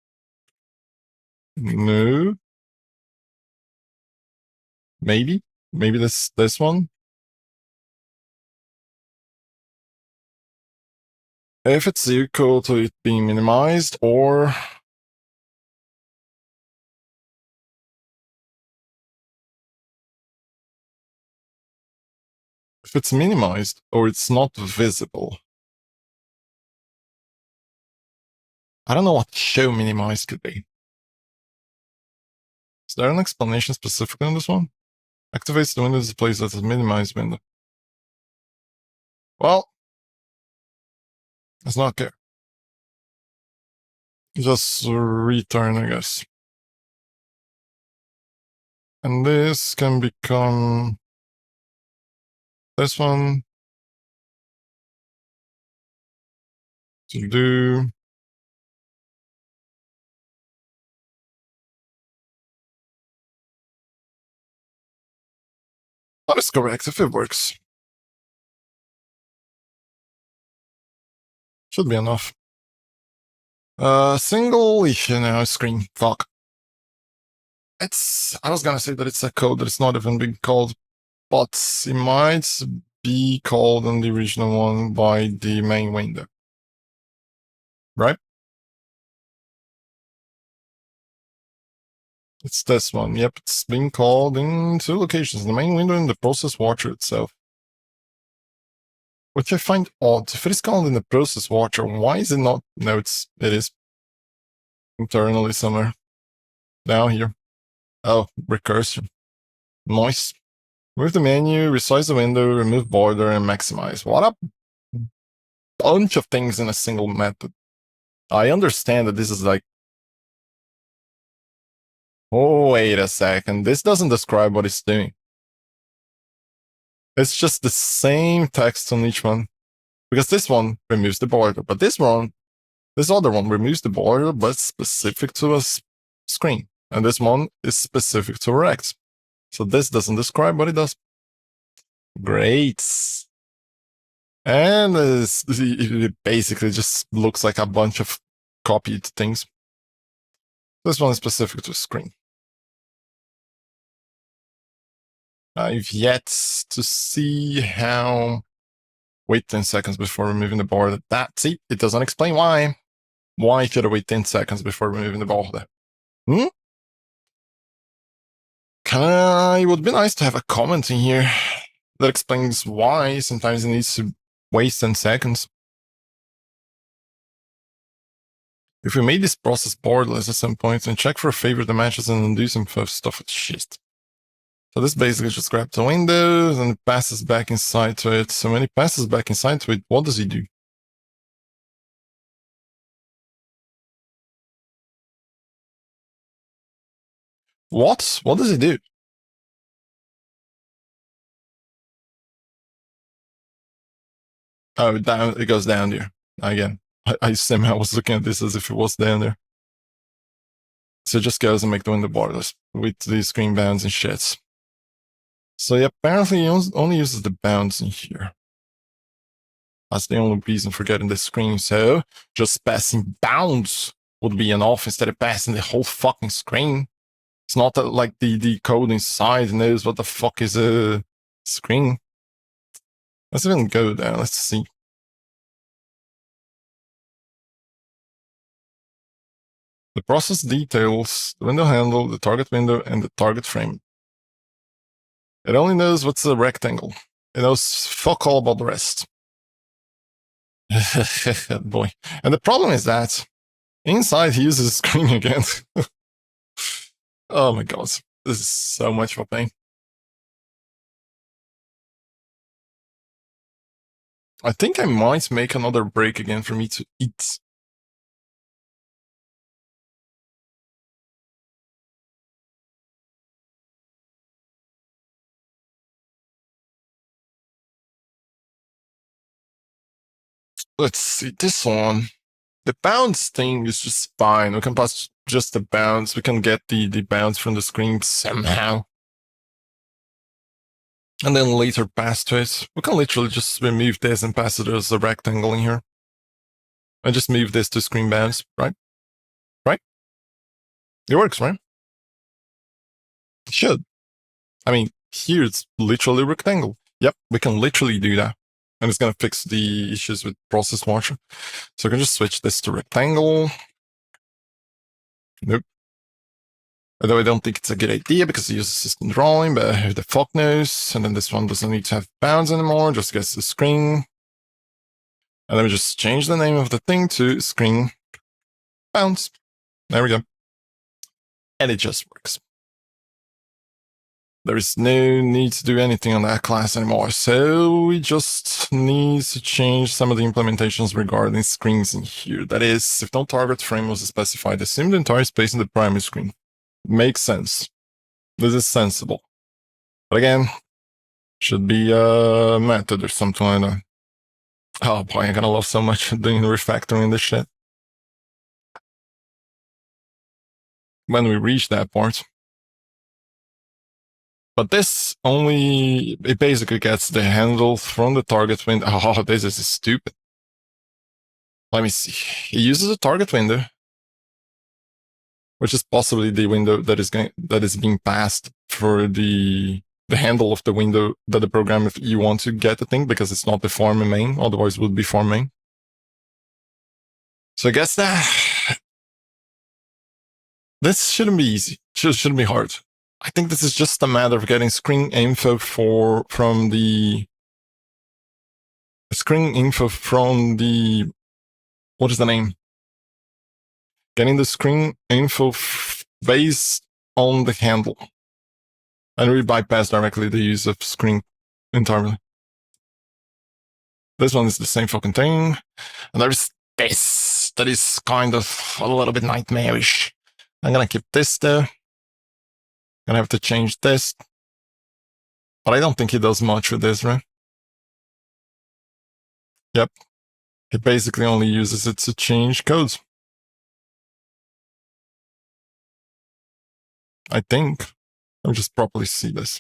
No. Maybe. Maybe this one. If it's equal to it being minimized, or if it's minimized or it's not visible. I don't know what show minimized could be. Is there an explanation specifically on this one? Activates the window displays as a minimized window. Well, it's not there. Just return, I guess. And this can become this one to do. That is correct if it works. Should be enough. Single issue now screen. Fuck. I was gonna say that it's a code that it's not even being called, but it might be called in the original one by the main window. Right? It's this one. Yep, it's being called in two locations, the main window and the process watcher itself. Which I find odd. If it is called in the process watcher, why is it not? No, it is internally somewhere. Down here. Oh, recursion. Nice. Move the menu, resize the window, remove border, and maximize. What a bunch of things in a single method. I understand that this is like... Oh, wait a second. This doesn't describe what it's doing. It's just the same text on each one. Because this one removes the border, but this other one removes the border, but specific to a screen. And this one is specific to a rect. So this doesn't describe what it does. Great. And it basically just looks like a bunch of copied things. This one is specific to a screen. I've yet to see how... Wait 10 seconds before removing the border. See, it doesn't explain why. Why should I wait 10 seconds before removing the border? It would be nice to have a comment in here that explains why sometimes it needs to waste 10 seconds. If we made this process borderless at some point, and check for a favor that matches and undo some stuff with shit. So this basically just grabs the windows and it passes back inside to it. So when it passes back inside to it, what does he do? What? What does he do? Oh, down. It goes down there again. I somehow was looking at this as if it was down there. So it just goes and make the window borderless with the screen bounds and shits. So yeah, apparently he only uses the bounds in here. That's the only reason for getting the screen. So just passing bounds would be enough instead of passing the whole fucking screen. It's not that like the code inside knows what the fuck is a screen. Let's even go there. Let's see. The process details the window handle, the target window, and the target frame. It only knows what's a rectangle. It knows fuck all about the rest. Boy. And the problem is that inside he uses screen again. Oh my god. This is so much of a pain. I think I might make another break again for me to eat. Let's see, this one. The bounce thing is just fine. We can pass just the bounce. We can get the bounce from the screen somehow. And then later pass to it. We can literally just remove this and pass it as a rectangle in here. And just move this to screen bounce, right? Right? It works, right? It should. I mean, here it's literally rectangle. Yep, we can literally do that. And it's going to fix the issues with process watcher. So I can just switch this to rectangle. Nope. Although I don't think it's a good idea because it uses system drawing, but who the fuck knows? And then this one doesn't need to have bounds anymore, just gets the screen. And then we just change the name of the thing to screen bounds. There we go. And it just works. There is no need to do anything on that class anymore. So we just need to change some of the implementations regarding screens in here. That is, if no target frame was specified, assume the entire space in the primary screen. Makes sense. This is sensible. But again, should be a method or something like that. Oh boy, I'm gonna love so much doing refactoring this shit. When we reach that part. But this only, it basically gets the handle from the target window. Oh, this is stupid. Let me see. It uses a target window, which is possibly the window that is being passed for the handle of the window that the program, if you want to get the thing, because it's not the form main, otherwise it would be form main. So I guess that this shouldn't be easy. Shouldn't be hard. I think this is just a matter of getting screen info from the what is the name? Getting the screen info based on the handle. And we bypass directly the use of screen entirely. This one is the same fucking thing. And there's this that is kind of a little bit nightmarish. I'm gonna keep this there. Gonna have to change this. But I don't think he does much with this, right? Yep. He basically only uses it to change codes. I think. Let me just properly see this.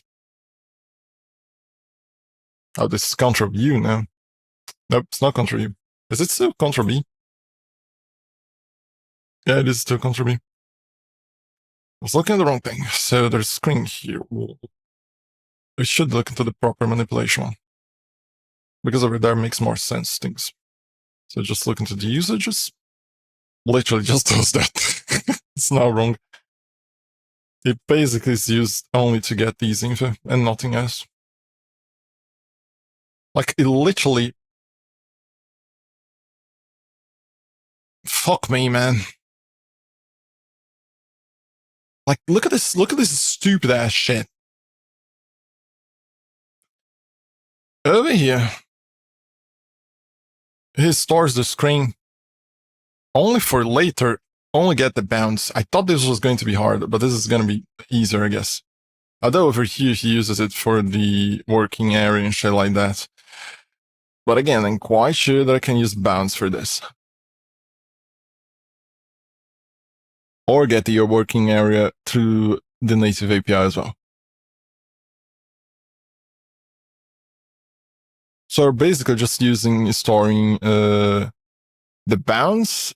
Oh, this is Ctrl U now. Nope, it's not Ctrl U. Is it still Ctrl B? Yeah, it is still Ctrl B. I was looking at the wrong thing. So there's a screen here. I should look into the proper manipulation one. Because over there makes more sense things. So just look into the usages. Literally just does that. It's not wrong. It basically is used only to get these info and nothing else. Like, it literally... Fuck me, man. Like, look at this stupid ass shit. Over here, he stores the screen only for later, only get the bounce. I thought this was going to be hard, but this is going to be easier, I guess. Although over here, he uses it for the working area and shit like that. But again, I'm quite sure that I can use bounce for this. Or get your working area through the native API as well. So we're basically just storing the bounce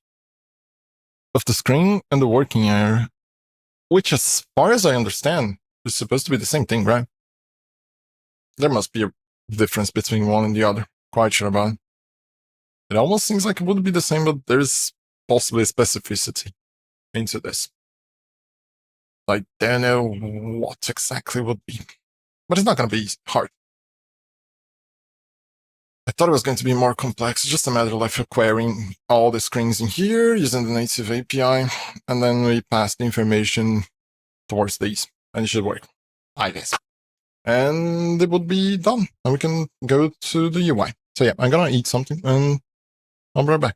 of the screen and the working area, which, as far as I understand, is supposed to be the same thing, right? There must be a difference between one and the other. Quite sure about it. It almost seems like it would be the same, but there's possibly a specificity into this. I don't know what exactly would be, but it's not going to be hard. I thought it was going to be more complex. It's just a matter of like acquiring all the screens in here using the native API, and then we pass the information towards these, and it should work, I guess. And it would be done, and we can go to the UI. So yeah, I'm gonna eat something, and I'll be right back.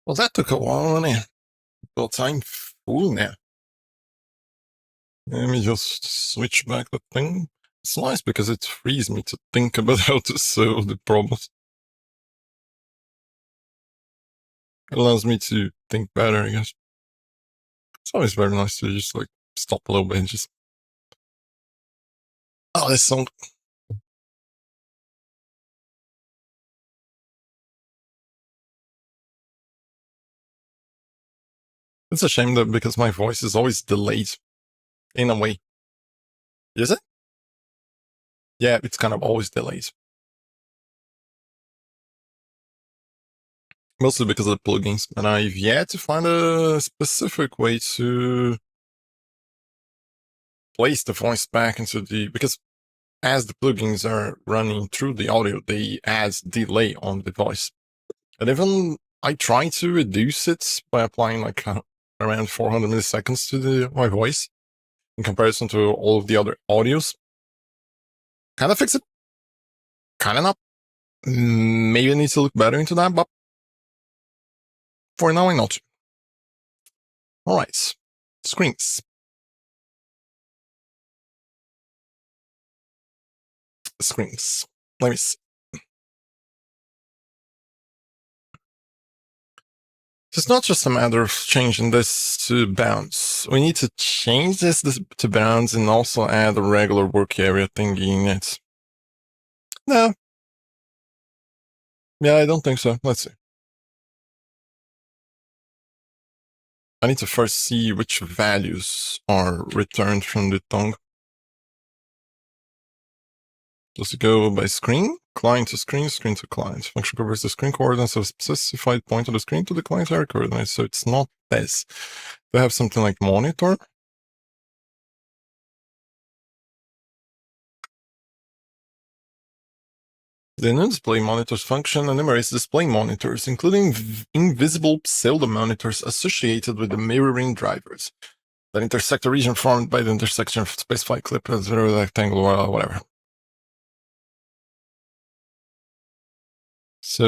Well, that took a while, and well, time full now. Let me just switch back the thing. It's nice because it frees me to think about how to solve the problems. It allows me to think better, I guess. It's always very nice to just like stop a little bit and just. Oh, this song. It's a shame that because my voice is always delayed in a way. Is it? Yeah, it's kind of always delayed. Mostly because of the plugins, and I've yet to find a specific way to place the voice back into the, because as the plugins are running through the audio, they add delay on the voice. And even I try to reduce it by applying like around 400 milliseconds to my voice in comparison to all of the other audios. Kind of fix it, kind of not. Maybe I need to look better into that, but for now I not. All right, screens. Screens. Let me see. It's not just a matter of changing this to bounds. We need to change this to bounds and also add a regular work area thingy in it. No. Yeah, I don't think so. Let's see. I need to first see which values are returned from the tongue. Does it go by screen? Client to screen, screen to client. Function converts the screen coordinates of a specified point on the screen to the client area coordinates, so it's not this. They have something like monitor. The new display monitors function enumerates display monitors, including invisible pseudo monitors associated with the mirroring drivers that intersect a region formed by the intersection of specified clip as a rectangle or whatever. So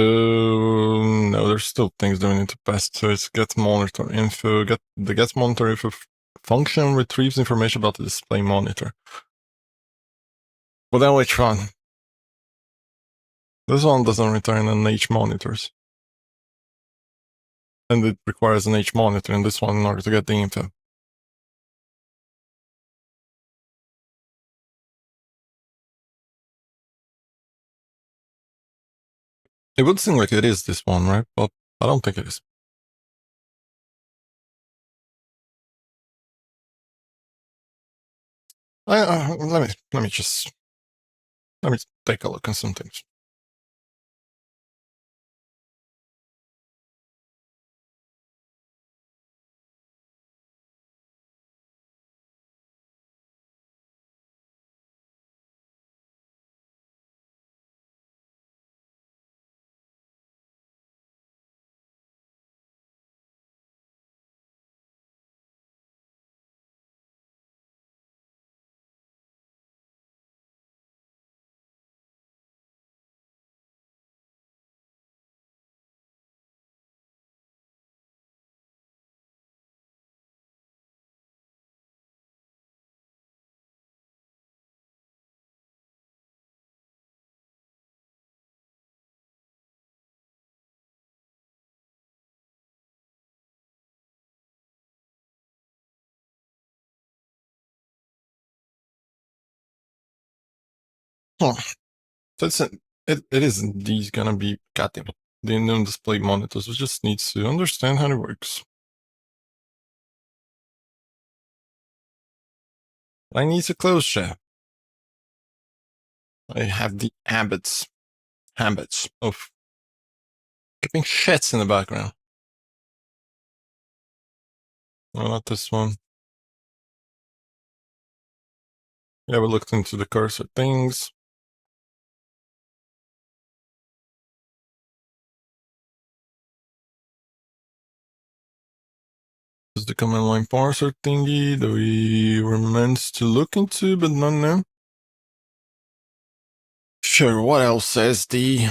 no, there's still things that we need to pass. So it's get monitor info. The get monitor info function retrieves information about the display monitor. But then which one? This one doesn't return an H monitors. And it requires an H monitor in this one in order to get the info. It would seem like it is this one, right? But I don't think it is. Let me take a look at some things. Huh. So it is indeed gonna be goddamn the in display monitors. We just need to understand how it works. I need to close share. I have the habits of keeping shits in the background. No, not this one. Yeah, we looked into the cursor things. This is the command line parser thingy that we were meant to look into, but not now. Sure, what else says the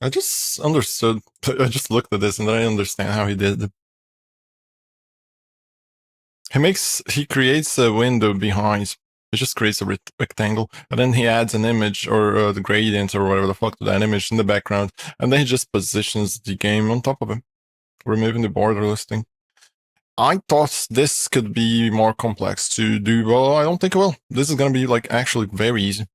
I just understood. I just looked at this and then I understand how he did it. He creates a window behind. It just creates a rectangle, and then he adds an image or the gradient or whatever the fuck to that image in the background, and then he just positions the game on top of it, removing the border listing. I thought this could be more complex to do. Well, I don't think it will. This is gonna be like actually very easy.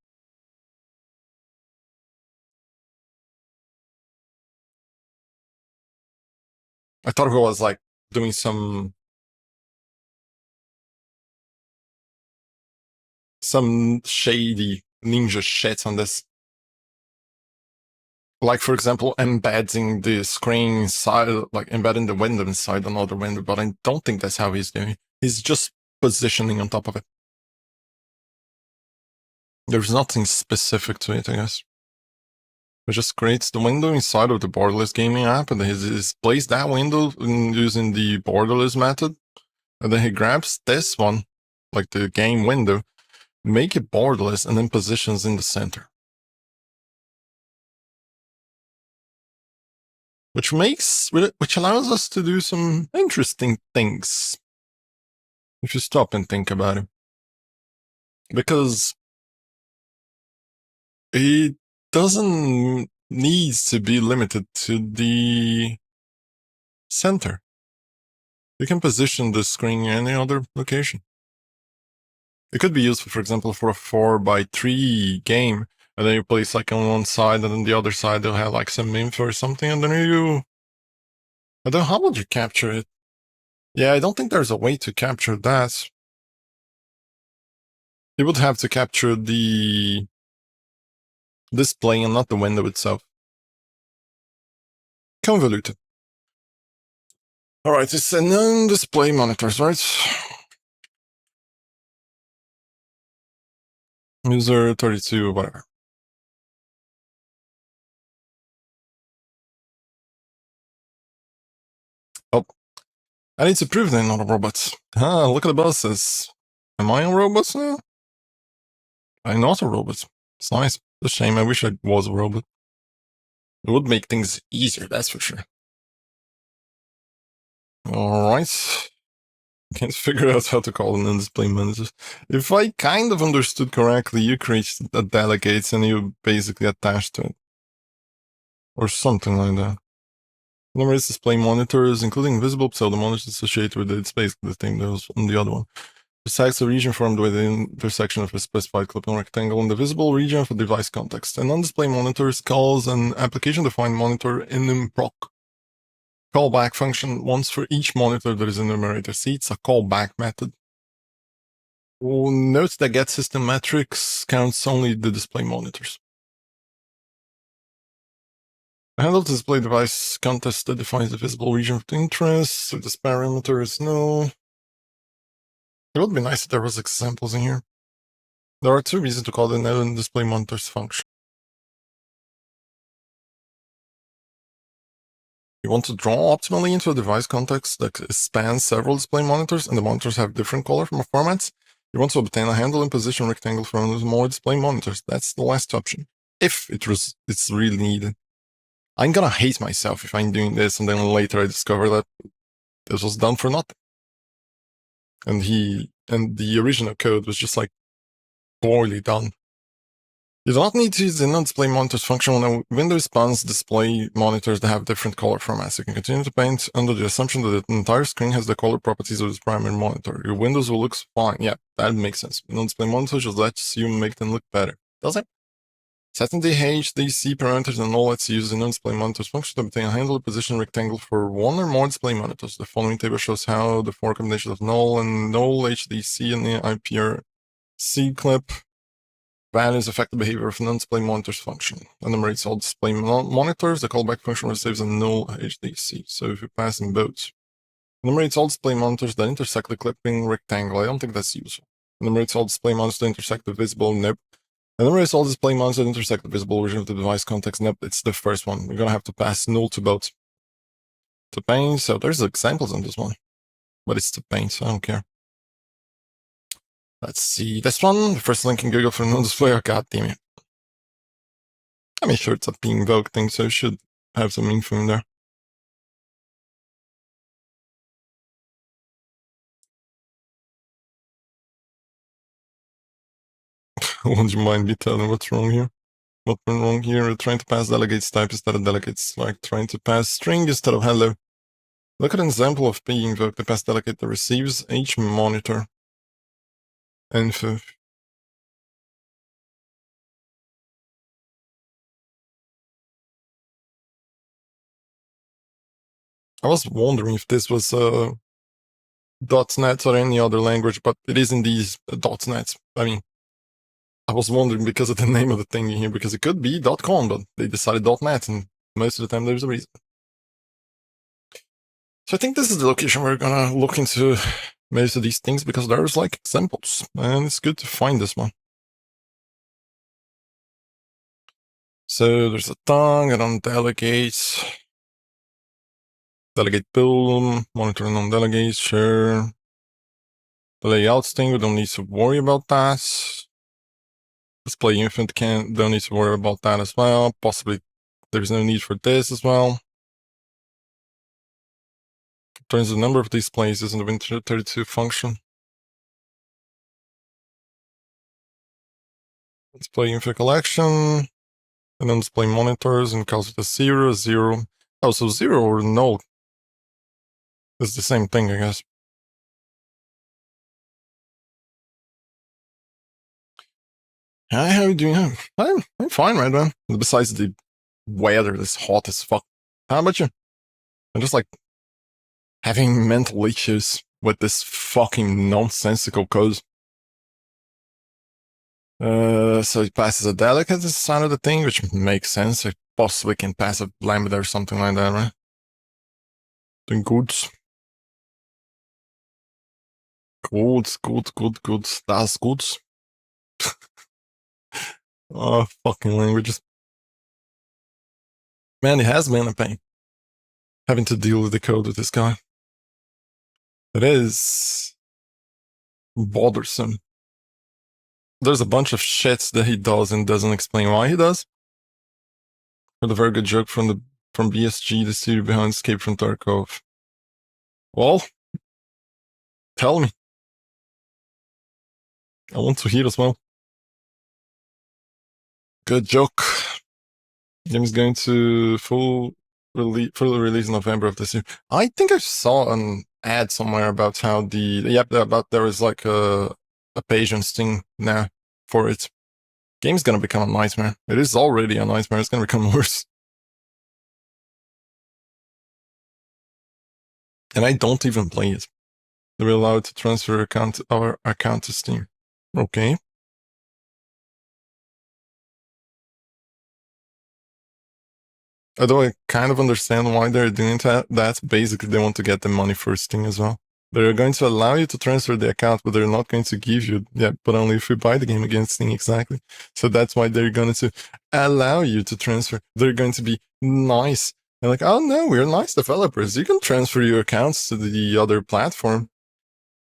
I thought it was like doing some shady ninja shit on this. Like, for example, embedding the screen inside, like embedding the window inside another window, but I don't think that's how he's doing. He's just positioning on top of it. There's nothing specific to it, I guess. It just creates the window inside of the borderless gaming app, and he displays that window using the borderless method. And then he grabs this one, like the game window, make it borderless, and then positions in the center. Which allows us to do some interesting things. If you stop and think about it. Because it doesn't need to be limited to the center. You can position the screen in any other location. It could be useful, for example, for a 4x3 game, and then you place like on one side, and then the other side they'll have like some info or something, and then I don't know, how would you capture it? Yeah, I don't think there's a way to capture that. You would have to capture the display and not the window itself. Convoluted. Alright, it's a non-display monitors, right? User 32, whatever. Oh, I need to prove they're not a robot. Ah, look at the buses. Am I a robot now? I'm not a robot. It's nice. It's a shame. I wish I was a robot. It would make things easier, that's for sure. Alright. Can't figure out how to call an in-display manager. If I kind of understood correctly, you create a delegate and you basically attach to it. Or something like that. Numerous display monitors, including visible pseudo monitors associated with it. It's basically the thing that was on the other one. Besides the region formed by the intersection of a specified clipping rectangle and the visible region of a device context. A non-display monitor calls an application-defined monitor enumproc callback function once for each monitor that is enumerated. See, it's a callback method. Note that get system metrics counts only the display monitors. A handle to display device context that defines the visible region of interest. So this parameter is null. It would be nice if there was examples in here. There are two reasons to call the net display monitors function. You want to draw optimally into a device context that spans several display monitors, and the monitors have different color formats. You want to obtain a handle and position rectangle from more display monitors. That's the last option. If it's really needed. I'm gonna hate myself if I'm doing this, and then later I discover that this was done for nothing. And the original code was just like poorly done. You do not need to use the non-display monitors function when a window spans display monitors that have different color formats. You can continue to paint under the assumption that the entire screen has the color properties of its primary monitor. Your windows will look fine. Yeah, that makes sense. Non-display monitors just lets you make them look better. Does it? Setting the HDC parameters and all lets you use the non-display monitors function to obtain a handle position rectangle for one or more display monitors. The following table shows how the four combinations of null and null HDC and the IPRC clip values affect the behavior of non-display monitors function. Enumerates all display monitors. The callback function receives a null HDC. So if you pass in both. Enumerates all display monitors that intersect the clipping rectangle. I don't think that's useful. Enumerates all display monitors that intersect the visible. Nope. Enumerates all display monitors that intersect the visible region of the device context. Nope, it's the first one. You're gonna have to pass null to both. To paint. So there's examples on this one. But it's to paint, so I don't care. Let's see this one. The first link in Google for non-display. Oh, god damn it. I mean, sure, it's a being invoked thing, so it should have some info in there. Would you mind me telling what's wrong here? What went wrong here? We're trying to pass delegates type instead of delegates, like trying to pass string instead of hello. Look at an example of being invoked. The pass delegate that receives each monitor info. I was wondering if this was .NET or any other language, but it is indeed .NET. I mean, I was wondering because of the name of the thing here, because it could be .com, but they decided .NET, and most of the time there's a reason. So I think this is the location we're gonna look into most of these things, because there's like examples, and it's good to find this one. So there's a tongue, and on delegates, delegate pool, monitor non-delegates, sure. The layouts thing, we don't need to worry about that. Display infant don't need to worry about that as well. Possibly there's no need for this as well. Turns the number of displays in the Win32 function. Display info collection, and then display monitors and calls it a 0, 0. Oh, so 0 or null is the same thing, I guess. Hi, how are you doing? I'm fine right now. Besides the weather is hot as fuck. How about you? I'm just like having mental issues with this fucking nonsensical code. So it passes a delegate as sign of the thing, which makes sense. It possibly can pass a lambda or something like that, right? Then good. Good. That's good. Oh, fucking languages. Man, it has been a pain having to deal with the code with this guy. It is bothersome. There's a bunch of shit that he does and doesn't explain why he does. With a very good joke from BSG, the studio behind Escape from Tarkov. Well, tell me. I want to hear as well. Good joke. Game is going to full release in November of this year. I think I saw an ad somewhere about how there is like a patience thing now for it. Game's gonna become a nightmare. It is already a nightmare. It's gonna become worse. And I don't even play it. They will allow it to transfer our account to Steam. Okay. Although I kind of understand why they're doing that. Basically, they want to get the money for Steam as well. They're going to allow you to transfer the account, but they're not going to give you, but only if you buy the game against Steam, exactly. So that's why they're going to allow you to transfer. They're going to be nice. They're like, oh no, we're nice developers. You can transfer your accounts to the other platform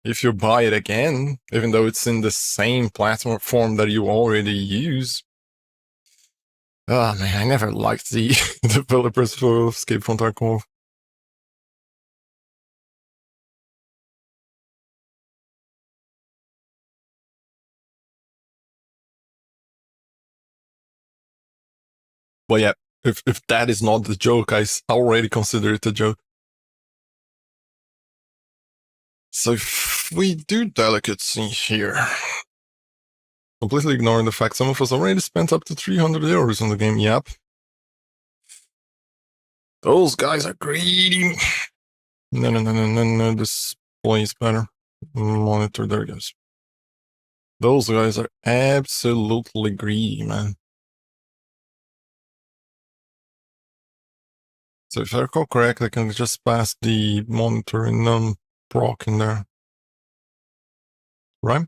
if you buy it again, even though it's in the same platform that you already use. Oh man, I never liked the developers for Escape from Tarkov. But yeah, if that is not the joke, I already consider it a joke. So if we do delicates in here, completely ignoring the fact some of us already spent up to 300 euros on the game, yep. Those guys are greedy. No, display is better. Monitor, there it goes. Those guys are absolutely greedy, man. So if I recall correctly, I can just pass the monitor and proc in there. Right?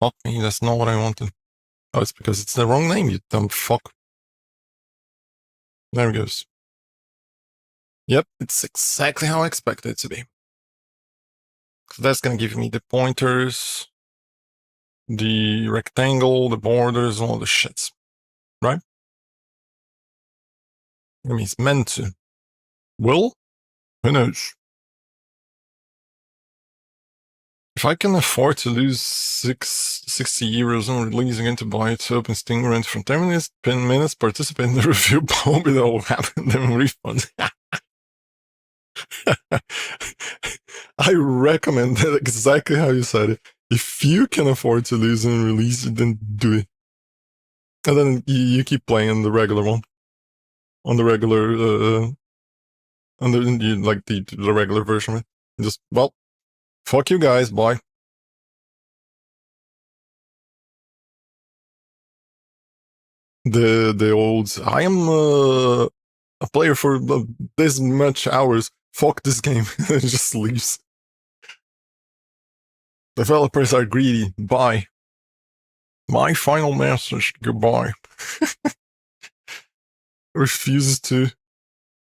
Fuck me, that's not what I wanted. Oh, it's because it's the wrong name, you dumb fuck. There it goes. Yep, it's exactly how I expected it to be. So that's gonna give me the pointers, the rectangle, the borders, all the shits. Right? I mean, it's meant to. Will? Who knows? If I can afford to lose 60 euros on releasing it to buy it to open Steam rent from 10 minutes, participate in the review, probably that will happen, then refund. I recommend that exactly how you said it. If you can afford to lose and release it, then do it. And then you keep playing the regular one. On the regular, on the, like the regular version of it. Just, well, fuck you guys, bye. The old, I am a player for this much hours. Fuck this game. It just leaves. Developers are greedy. Bye. My final message. Goodbye. Refuses to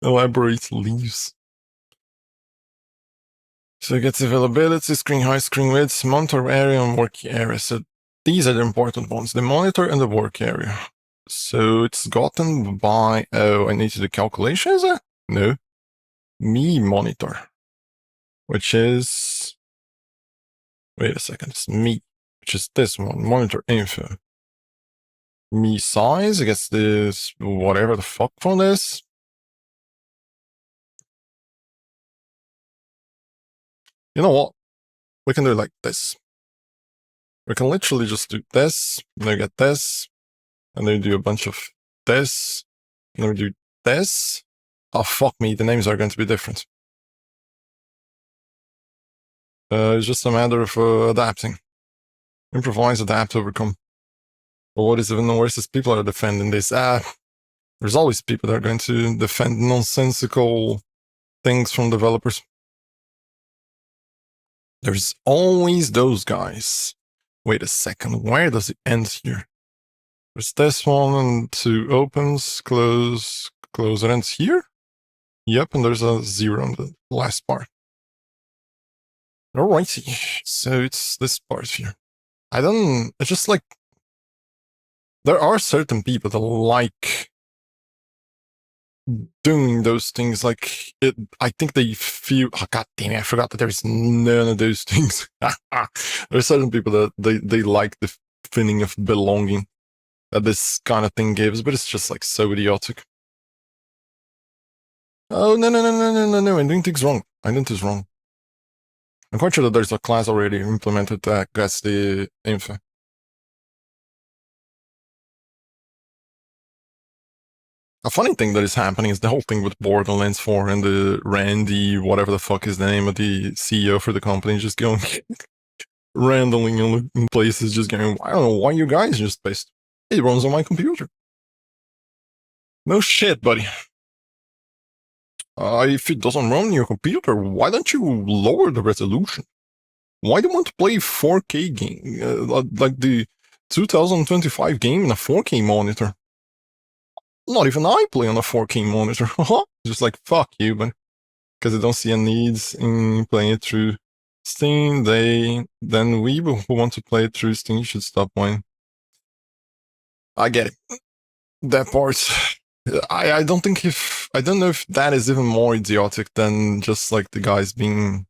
elaborate. Leaves. So it gets availability, screen height, screen width, monitor area, and work area. So these are the important ones. The monitor and the work area. So it's gotten by, oh, I need to do calculations? No. Me monitor. Which is, wait a second, it's me, which is this one, monitor info. Me size, I guess this, whatever the fuck for this. You know what? We can do it like this. We can literally just do this, and then get this, and then do a bunch of this, and then we do this. Oh, fuck me, the names are going to be different. It's just a matter of adapting. Improvise, adapt, overcome. But what is even worse is people are defending this. There's always people that are going to defend nonsensical things from developers. There's always those guys. Wait a second, where does it end here? There's this one and two opens, close, close. It ends here? Yep, and there's a 0 on the last part. Alrighty, so it's this part here. It's just like, there are certain people that like doing those things. Like, I think they feel, oh, god damn it, I forgot that there's none of those things. There are certain people that they like the feeling of belonging that this kind of thing gives, but it's just like so idiotic. Oh, no, I'm doing things wrong. I'm doing things wrong. I'm quite sure that there's a class already implemented that gets the info. A funny thing that is happening is the whole thing with Borderlands 4 and the Randy, whatever the fuck is the name of the CEO for the company, just going randomly in places, just going, I don't know why you guys just based. It runs on my computer. No shit, buddy. If it doesn't run on your computer, why don't you lower the resolution? Why do you want to play 4K game, like the 2025 game in a 4K monitor? Not even I play on a 4K monitor. Just like, fuck you, but because I don't see a need in playing it through Steam, then we who want to play it through Steam should stop playing. I get it. That part. I don't know if that is even more idiotic than just like the guys being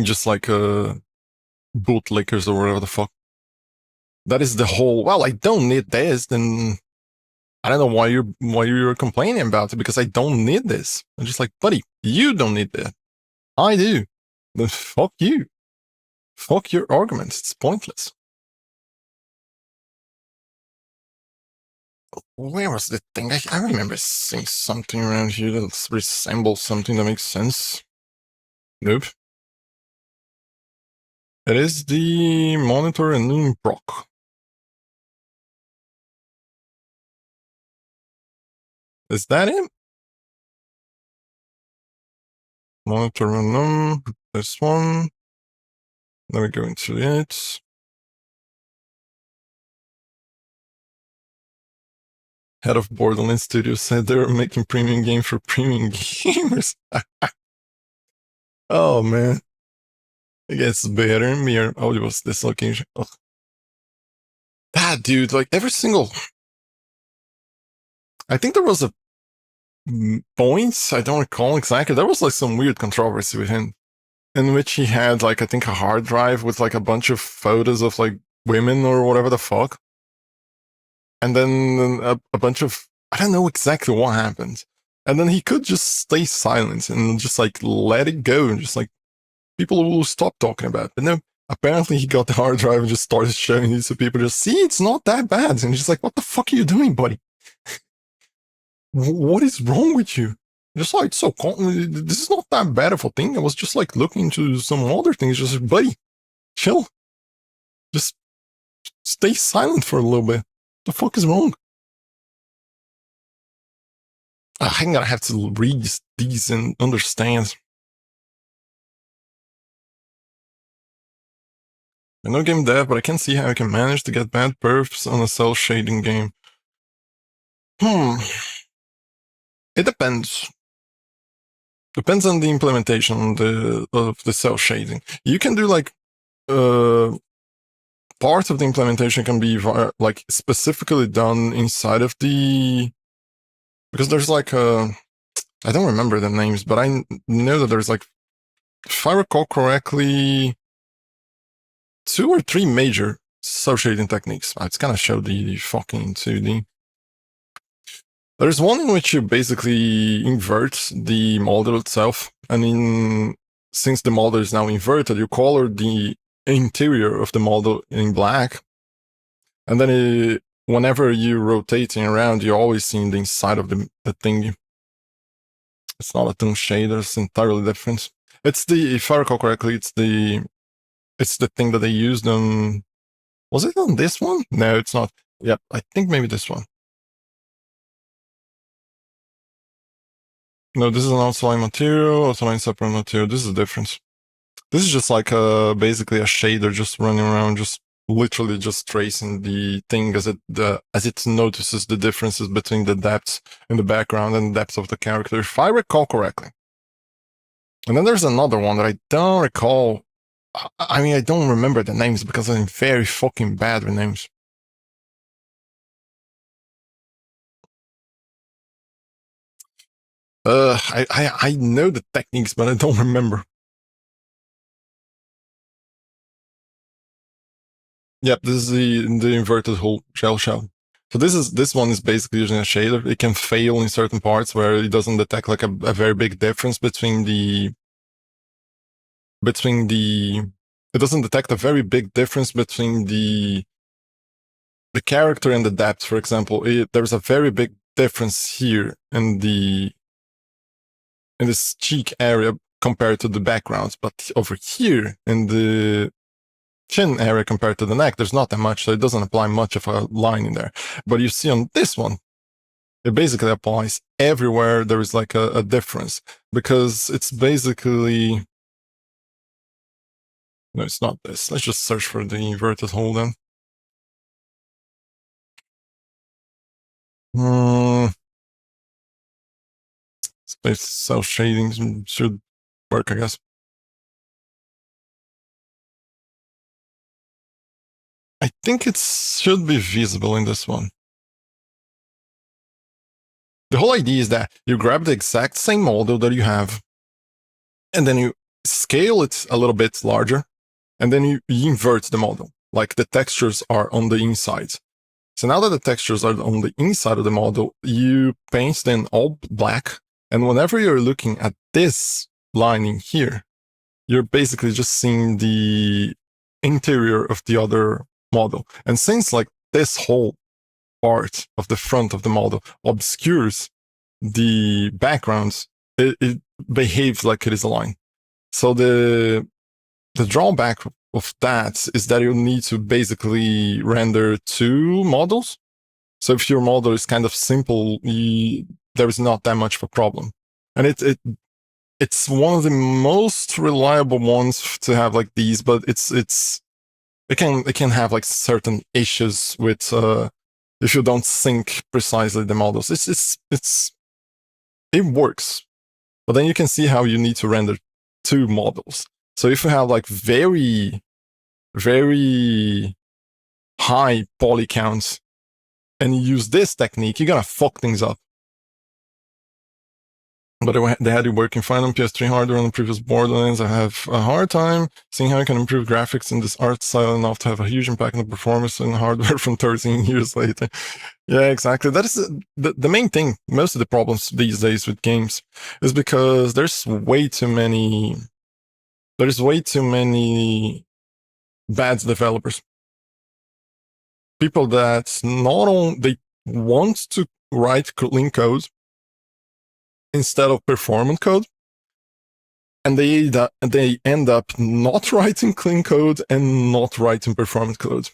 just like bootlickers or whatever the fuck. That is the whole, well, I don't need this, then I don't know why you're complaining about it, because I don't need this. I'm just like, buddy, you don't need that. I do. Then fuck you. Fuck your arguments. It's pointless. Where was the thing? I remember seeing something around here that resembles something that makes sense. Nope. It is the monitor and noon proc. Is that it? Monitor and this one. Then we go into it. Head of Borderlands Studios said they were making premium game for premium gamers. Oh man, it gets better and better. Oh, it was this location. Ugh. That dude, like every single. I think there was a point. I don't recall exactly. There was like some weird controversy with him in which he had like I think a hard drive with like a bunch of photos of like women or whatever the fuck, and then a bunch of I don't know exactly what happened, and then he could just stay silent and just like let it go and just like people will stop talking about it. And then apparently he got the hard drive and just started showing it to people. Just see, it's not that bad, and he's like, "What the fuck are you doing, buddy? What is wrong with you?" Just like so, this is not that bad of a thing. I was just like looking into some other things. Just like, buddy, chill. Just stay silent for a little bit. The fuck is wrong? I'm gonna have to read these and understand. I know game dev, but I can't see how I can manage to get bad perfs on a cell shading game. It depends. Depends on the implementation of the cell shading. You can do like part of the implementation can be like specifically done inside of the because there's like I don't remember the names, but I know that there's like, if I recall correctly, 2 or 3 major cell shading techniques. It's gonna show the fucking 2D. There's one in which you basically invert the model itself, and since the model is now inverted, you color the interior of the model in black, and then whenever you're rotating around, you're always seeing the inside of the thing. It's not a tone shader; it's entirely different. It's if I recall correctly, it's the thing that they used on. Was it on this one? No, it's not. Yep, I think maybe this one. No, this is an outline material, outline separate material. This is the difference. This is just like basically a shader just running around, just literally just tracing the thing as it notices the differences between the depths in the background and the depth of the character, if I recall correctly. And then there's another one that I don't recall. I mean, I don't remember the names because I'm very fucking bad with names. I know the techniques, but I don't remember. Yep, this is the inverted whole shell. So this one is basically using a shader. It can fail in certain parts where it doesn't detect like a very big difference between the it doesn't detect a very big difference between the character and the depth. For example, there's a very big difference here in this cheek area compared to the backgrounds, but over here in the chin area compared to the neck, there's not that much, so it doesn't apply much of a line in there. But you see on this one, it basically applies everywhere there is like a difference, because it's basically, no, it's not this. Let's just search for the inverted hole then. Space cell shading should work, I guess. I think it should be visible in this one. The whole idea is that you grab the exact same model that you have, and then you scale it a little bit larger, and then you invert the model. Like the textures are on the inside. So now that the textures are on the inside of the model, you paint them all black. And whenever you're looking at this lining here, you're basically just seeing the interior of the other model. And since like this whole part of the front of the model obscures the backgrounds, it behaves like it is a line. So the drawback of that is that you need to basically render 2 models. So if your model is kind of simple, there is not that much of a problem. And it's one of the most reliable ones to have like these, but it can have like certain issues with if you don't sync precisely the models. It works, but then you can see how you need to render two models. So if you have like very, very high poly counts and you use this technique, you're gonna fuck things up. But they had it working fine on PS3 hardware on the previous Borderlands. I have a hard time seeing how I can improve graphics in this art style enough to have a huge impact on the performance and hardware from 13 years later. Yeah, exactly. That is the main thing. Most of the problems these days with games is because there's way too many bad developers. People that not only they want to write clean code instead of performant code, and they end up not writing clean code and not writing performant code.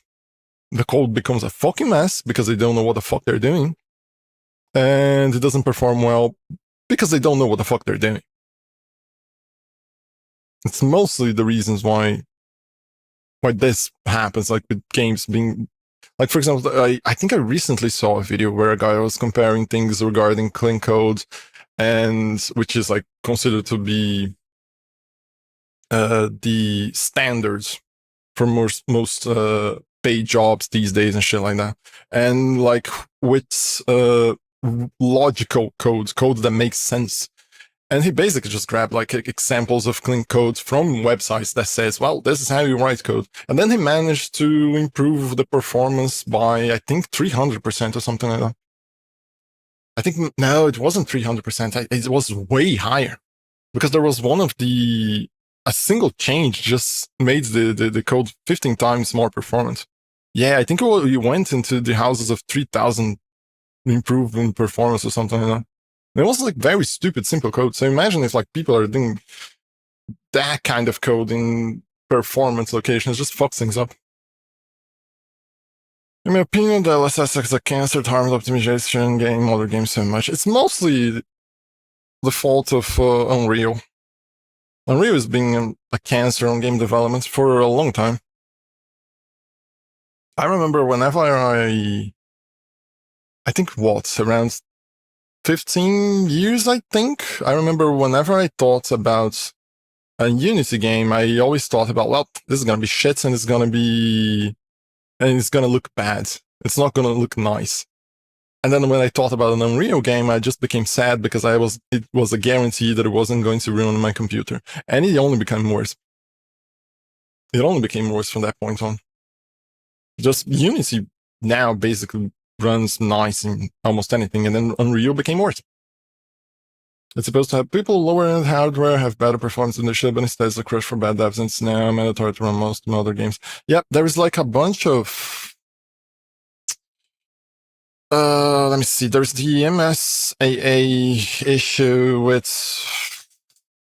The code becomes a fucking mess because they don't know what the fuck they're doing, and it doesn't perform well because they don't know what the fuck they're doing. It's mostly the reasons why this happens, like with games being, like for example, I think I recently saw a video where a guy was comparing things regarding clean code, and which is like considered to be the standards for most paid jobs these days and shit like that, and like with logical code that makes sense. And he basically just grabbed like examples of clean code from websites that says, well, this is how you write code. And then he managed to improve the performance by, I think, 300% or something like that. I think, no, it wasn't 300%. It was way higher because there was a single change just made the code 15 times more performant. Yeah, I think we went into the houses of 3,000 improvement performance or something like that. It was like very stupid, simple code. So imagine if like people are doing that kind of code in performance locations, just fucks things up. In my opinion, the LSS is a cancer to harms optimization game, other games so much. It's mostly the fault of Unreal. Unreal has been a cancer on game development for a long time. I remember whenever I think around 15 years, I think. I remember whenever I thought about a Unity game, I always thought about, well, this is gonna be shit and it's gonna look bad. It's not gonna look nice. And then when I thought about an Unreal game, I just became sad because it was a guarantee that it wasn't going to ruin my computer. And it only became worse. It only became worse from that point on. Just Unity now basically runs nice in almost anything, and then Unreal became worse. It's supposed to have people lower end hardware have better performance than they should, but instead it's a crush for bad devs, and it's now mandatory to run most other games. Yep, there is like a bunch of let me see. There's the MSAA issue with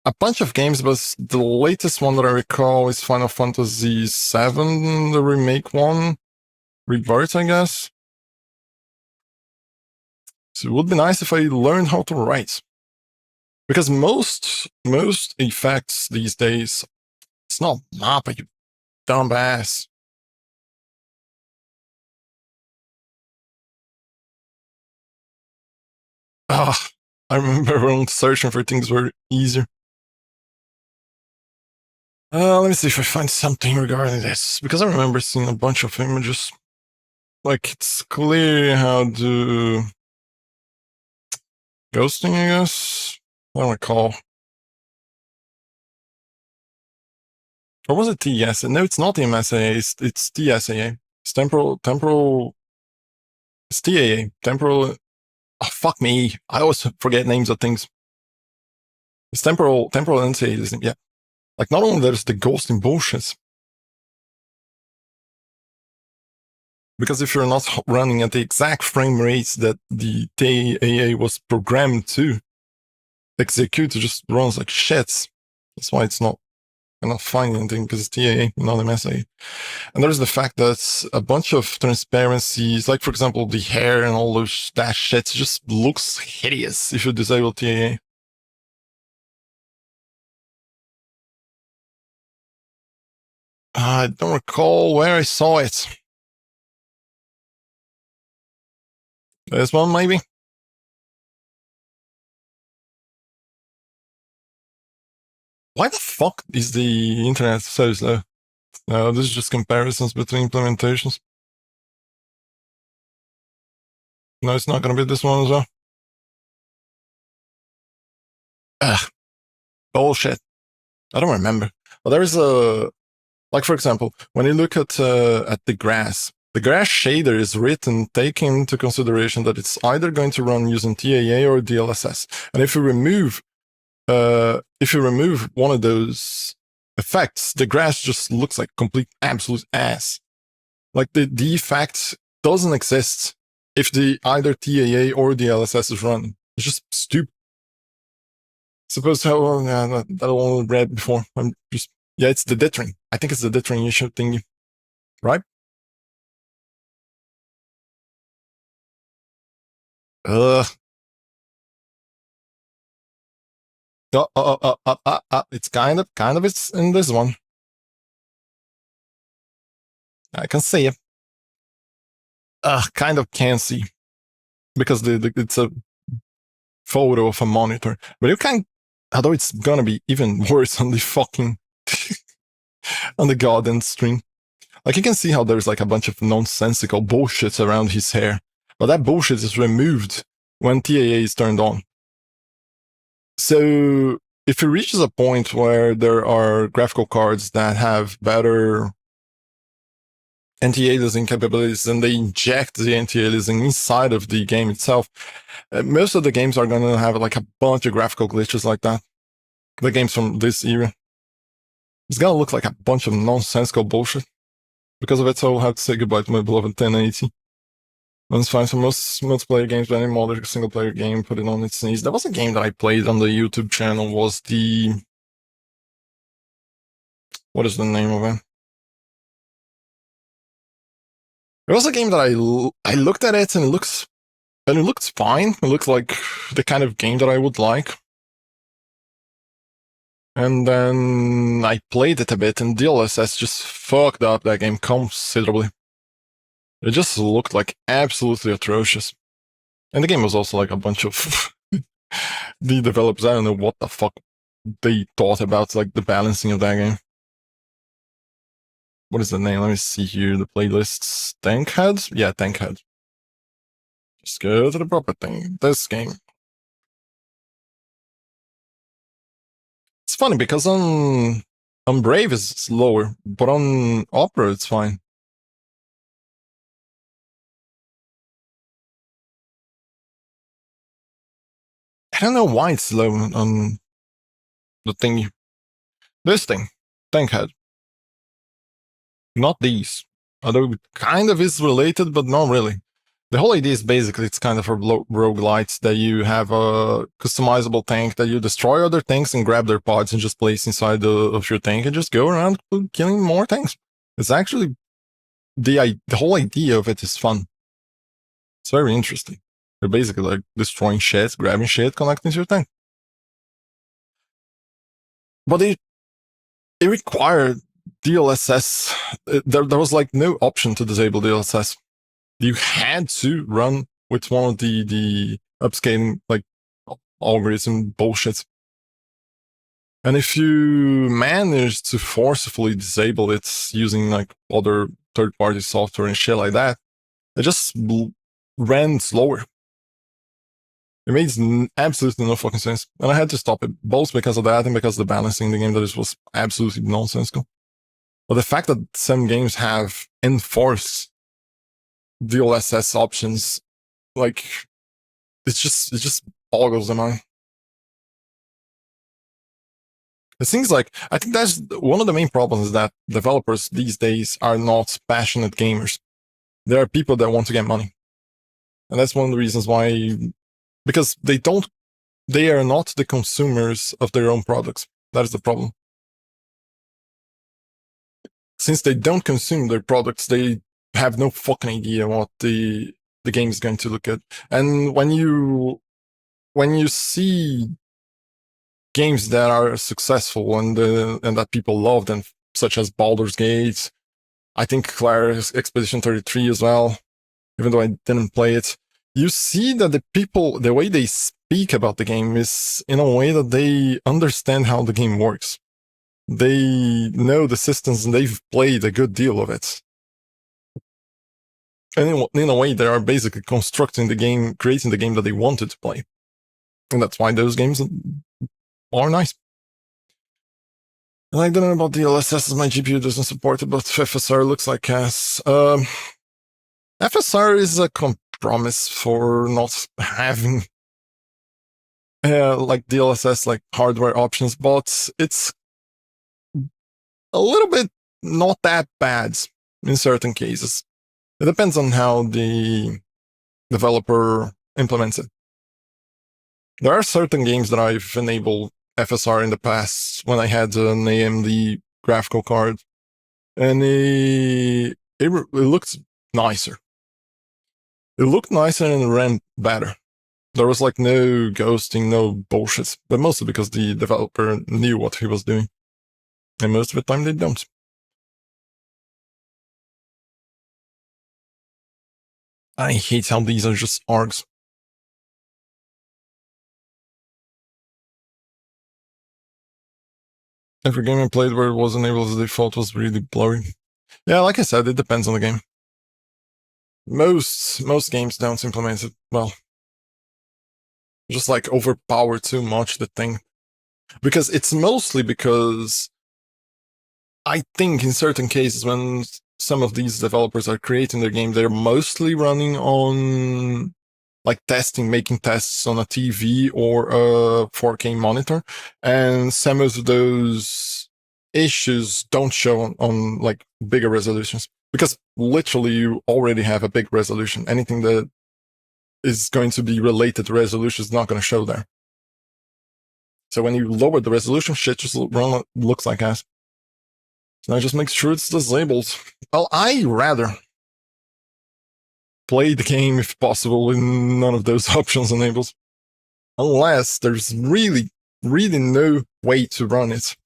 a bunch of games, but the latest one that I recall is Final Fantasy VII, the remake one. Rebirth, I guess. So it would be nice if I learned how to write. Because most effects these days, it's not MAPA, you dumbass. Ah, I remember when searching for things were easier. Let me see if I find something regarding this, because I remember seeing a bunch of images. Like, it's clear how to... ghosting, I guess? I don't recall. Or was it TS? No, it's not the MSAA, it's TSAA. It's temporal... It's TAA. Temporal... Oh, fuck me. I always forget names of things. It's temporal anti-aliasing, yeah. Like, not only there's the ghosting bullshit, because if you're not running at the exact frame rates that the TAA was programmed to execute, it just runs like shit. That's why it's not cannot find anything, because it's TAA, not MSA. And there's the fact that a bunch of transparencies, like for example the hair and all that shit, just looks hideous if you disable TAA. I don't recall where I saw it. This one, maybe? Why the fuck is the internet so slow? This is just comparisons between implementations. No, it's not gonna be this one as well. Ugh, bullshit. I don't remember. But there is a, like for example, when you look at the grass shader is written taking into consideration that it's either going to run using TAA or DLSS. And if you remove one of those effects, the grass just looks like complete absolute ass. Like the effect doesn't exist if the either TAA or DLSS is running. It's just stupid. Suppose how that all read before. I'm just it's the dithering. I think it's the dithering issue thing, right? Ugh. It's kind of it's in this one. I can see it. Kind of can see because it's a photo of a monitor, but you can. Although it's gonna be even worse on the fucking on the goddamn stream. Like you can see how there's like a bunch of nonsensical bullshit around his hair, but that bullshit is removed when TAA is turned on. So if it reaches a point where there are graphical cards that have better anti-aliasing capabilities and they inject the anti-aliasing inside of the game itself, most of the games are going to have like a bunch of graphical glitches like that. The games from this era. It's going to look like a bunch of nonsensical bullshit. Because of it, so I'll have to say goodbye to my beloved 1080. And it's fine for most multiplayer games, but any modern single player game, put it on its knees. There was a game that I played on the YouTube channel, was the... What is the name of it? It was a game that I looked at it and it looks fine. It looks like the kind of game that I would like. And then I played it a bit, and DLSS just fucked up that game considerably. It just looked like absolutely atrocious. And the game was also like a bunch of the developers, I don't know what the fuck they thought about like the balancing of that game. What is the name? Let me see here, the playlists. Tankhead? Yeah, Tankhead. Just go to the proper thing. This game. It's funny because on Brave it's lower, but on Opera it's fine. I don't know why it's low on the thing. This thing, Tankhead. Not these. Although it kind of is related, but not really. The whole idea is basically it's kind of a roguelite that you have a customizable tank that you destroy other tanks and grab their pods and just place inside of your tank and just go around killing more tanks. It's actually the whole idea of it is fun. It's very interesting. You're basically like destroying shit, grabbing shit, connecting to your tank. But it required DLSS. There was like no option to disable DLSS. You had to run with one of the upscaling like algorithm bullshit. And if you manage to forcefully disable it using like other third-party software and shit like that, it just ran slower. It made absolutely no fucking sense. And I had to stop it, both because of that and because of the balancing in the game that it was absolutely nonsensical. But the fact that some games have enforced DLSS options, like, it just boggles the mind. It seems like, I think that's one of the main problems, is that developers these days are not passionate gamers. There are people that want to get money. And that's one of the reasons why, because they are not the consumers of their own products. That is the problem. Since they don't consume their products, they have no fucking idea what the game is going to look at. And when you see games that are successful and that people love them, such as Baldur's Gate, I think Claire's Expedition 33 as well, even though I didn't play it, you see that the way they speak about the game is in a way that they understand how the game works. They know the systems and they've played a good deal of it. And in a way, they are basically constructing the game, creating the game that they wanted to play. And that's why those games are nice. And I don't know about DLSS as my GPU doesn't support it, but FSR looks like ass. FSR is a compromise for not having like DLSS, like hardware options, but it's a little bit not that bad in certain cases. It depends on how the developer implements it. There are certain games that I've enabled FSR in the past when I had an AMD graphical card, and it looked nicer. It looked nicer and it ran better. There was like no ghosting, no bullshit, but mostly because the developer knew what he was doing. And most of the time they don't. I hate how these are just args. Every game I played where it was enabled as default was really blurry. Yeah, like I said, it depends on the game. Most games don't implement it well. Just like overpower too much the thing. Because it's mostly because I think in certain cases when some of these developers are creating their game, they're mostly running on like testing, making tests on a TV or a 4K monitor. And some of those issues don't show on like bigger resolutions because literally you already have a big resolution. Anything that is going to be related to resolution is not going to show there. So when you lower the resolution, shit just looks like ass. So I just make sure it's disabled. Well, I rather play the game if possible with none of those options enabled. Unless there's really no way to run it.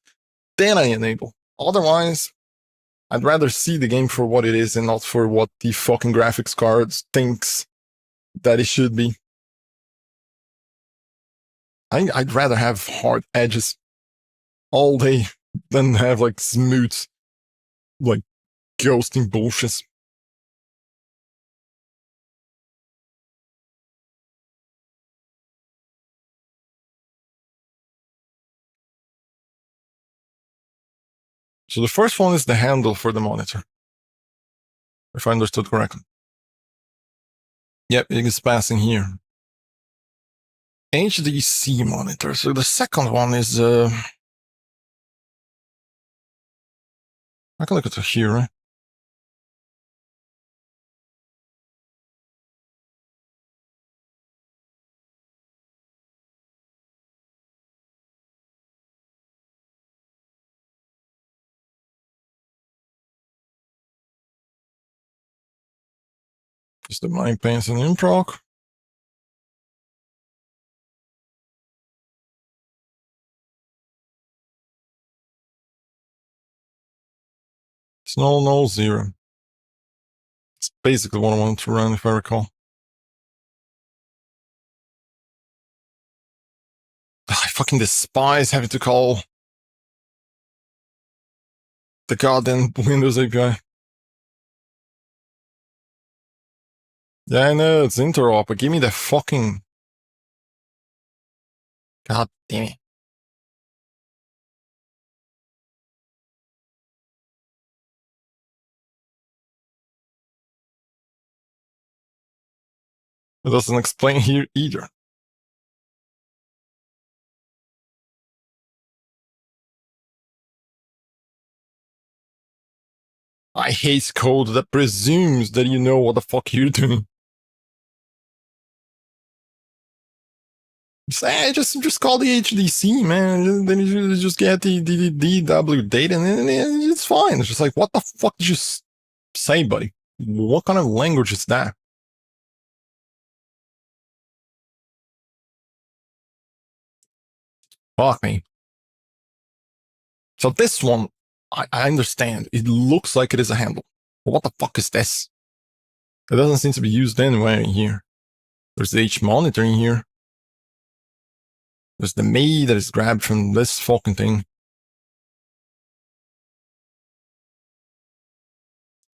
Then I enable. Otherwise, I'd rather see the game for what it is and not for what the fucking graphics card thinks that it should be. I'd rather have hard edges all day than have like smooth, like ghosting bullshit. So the first one is the handle for the monitor, if I understood correctly. Yep, it is passing here. HDC monitor. So the second one is I can look at it here, right? Is the mind paints and improc? It's no 0. It's basically what I wanted to run, if I recall. I fucking despise having to call the goddamn Windows API. Yeah, I know, it's interop, but give me the fucking... God damn it. It doesn't explain here either. I hate code that presumes that you know what the fuck you're doing. Just call the HDC, man. Then you just get the DW data and it's fine. It's just like, what the fuck did you say, buddy? What kind of language is that? Fuck me. So this one, I understand. It looks like it is a handle. But what the fuck is this? It doesn't seem to be used anywhere in here. There's the H monitor in here. There's the ME that is grabbed from this fucking thing.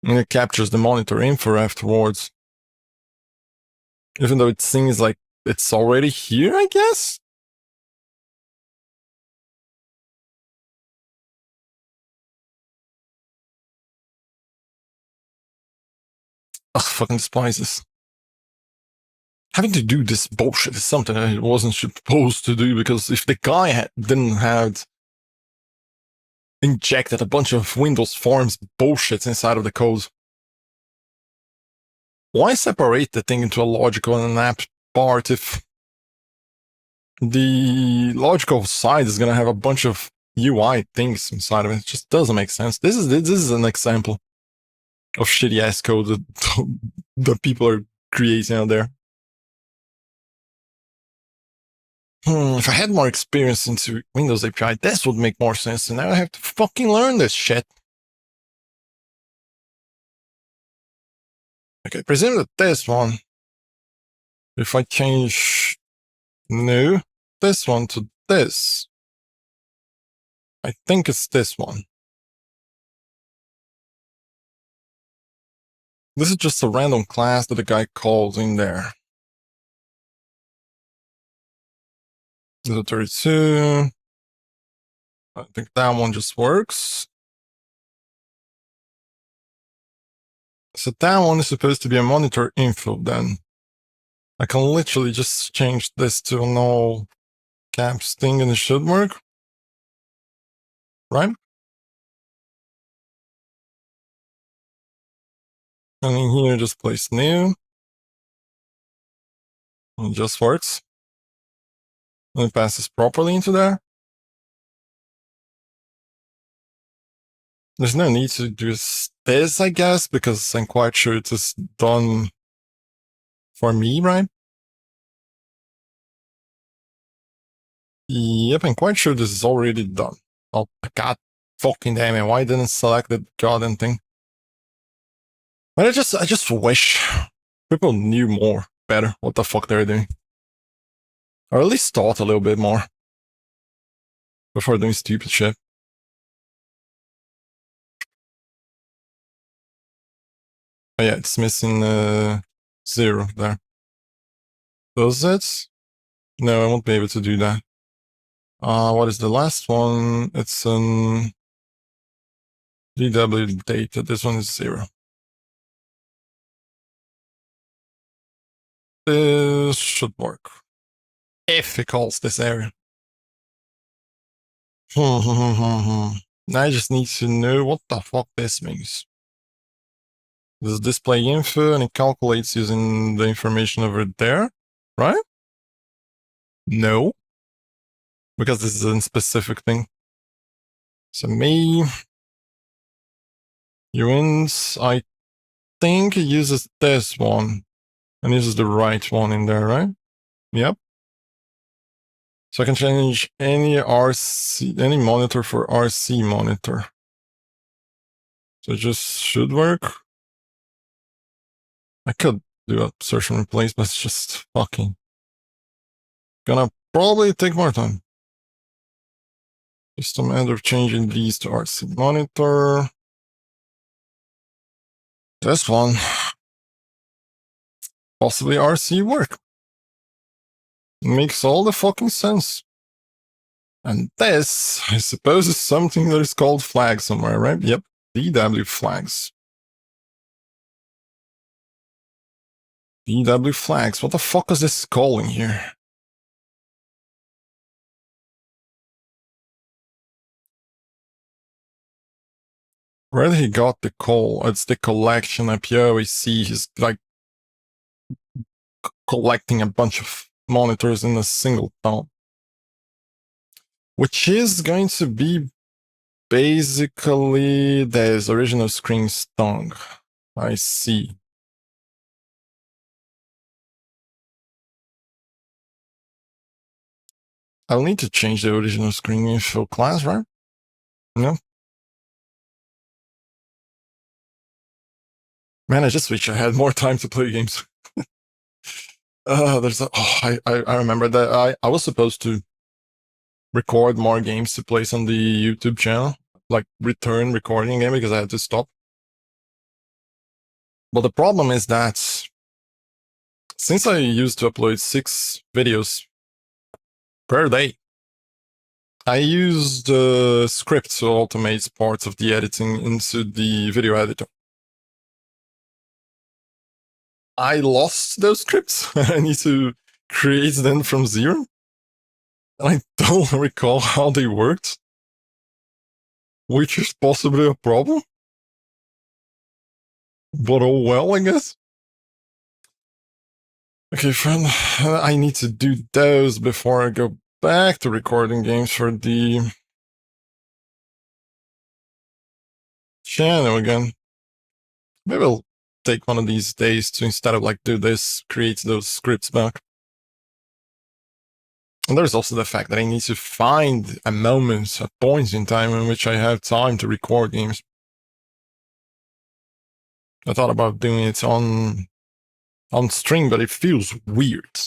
And it captures the monitor info afterwards. Even though it seems like it's already here, I guess? Ugh, fucking despise this. Having to do this bullshit is something I wasn't supposed to do, because if the guy didn't have injected a bunch of Windows Forms bullshit inside of the code, why separate the thing into a logical and an app part if the logical side is gonna have a bunch of UI things inside of it? It just doesn't make sense. This is an example of shitty ass code that, that people are creating out there. If I had more experience into Windows API, this would make more sense, and now I have to fucking learn this shit. Okay, presume that this one, if I change new, this one to this, I think it's this one. This is just a random class that the guy calls in there. 32. I think that one just works. So that one is supposed to be a monitor info then. I can literally just change this to a null caps thing and it should work. Right? And in here, just place new. And it just works. And it passes properly into there. There's no need to do this, I guess, because I'm quite sure it is done for me, right? Yep, I'm quite sure this is already done. Oh, god fucking damn it, why didn't I select the goddamn thing? But I just wish people knew more, better, what the fuck they're doing. Or at least thought a little bit more before doing stupid shit. Oh yeah, it's missing 0 there. Does it? No, I won't be able to do that. What is the last one? It's an DW data. This one is 0. This should work. If it calls this area. Now I just need to know what the fuck this means. This is display info and it calculates using the information over there, right? No. Because this is a specific thing. So me, UINs, I think it uses this one and uses the right one in there, right? Yep. So I can change any RC, any monitor for RC monitor. So it just should work. I could do a search and replace, but it's just fucking gonna probably take more time. Just a matter of changing these to RC monitor. This one. Possibly RC work. Makes all the fucking sense. And this, I suppose, is something that is called flag somewhere, right? Yep, DW flags. DW flags. What the fuck is this calling here? Where he got the call? It's the collection up here. We see he's like collecting a bunch of monitors in a single town, which is going to be basically the original screen stung. I see. I'll need to change the original screen info class, right? No. Man, I just wish I had more time to play games. There's a, oh, I remember that I was supposed to record more games to place on the YouTube channel, like return recording again because I had to stop. But the problem is that since I used to upload 6 videos per day, I used a script to automate parts of the editing into the video editor. I lost those scripts. I need to create them from zero. I don't recall how they worked, which is possibly a problem. But oh well, I guess. Okay, friend, I need to do those before I go back to recording games for the channel again. Maybe I'll take one of these days to, instead of like do this, create those scripts back. And there's also the fact that I need to find a moment, a point in time in which I have time to record games. I thought about doing it on stream, but it feels weird.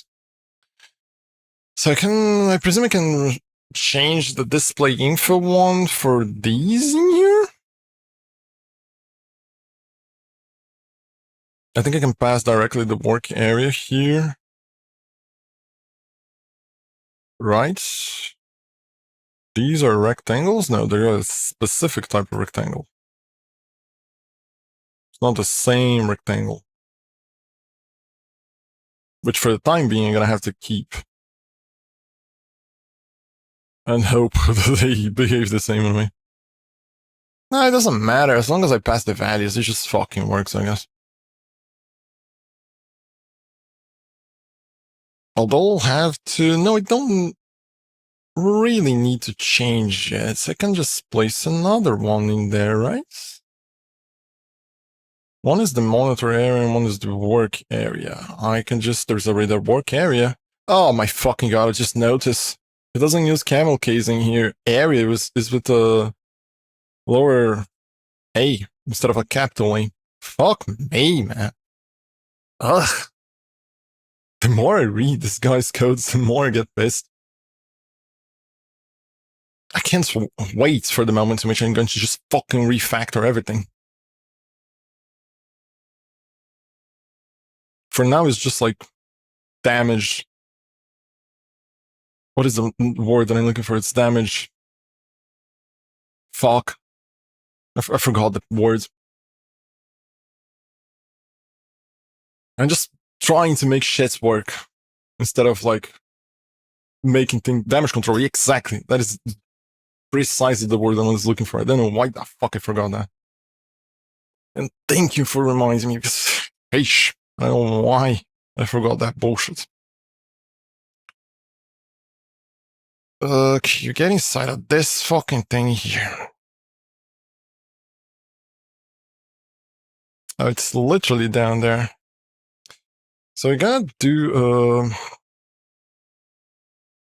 So I presume I can change the display info one for these in here? I think I can pass directly the work area here. Right? These are rectangles? No, they're a specific type of rectangle. It's not the same rectangle. Which for the time being, I'm gonna have to keep. And hope that they behave the same way. No, it doesn't matter. As long as I pass the values, it just fucking works, I guess. Although I'll have to... No, I don't really need to change it. I can just place another one in there, right? One is the monitor area and one is the work area. I can just... There's already a work area. Oh my fucking god, I just noticed. It doesn't use camel casing here. Area is with a lower A instead of a capital A. Fuck me, man. Ugh. The more I read this guy's codes, the more I get pissed. I can't wait for the moment in which I'm going to just fucking refactor everything. For now, it's just like damage. What is the word that I'm looking for? It's damage. Fuck. I forgot the words. I'm just trying to make shit work instead of like making things damage control. Exactly. That is precisely the word I was looking for. I don't know why the fuck I forgot that. And thank you for reminding me because, hey, I don't know why I forgot that bullshit. You get inside of this fucking thing here. Oh, it's literally down there. So we gotta do,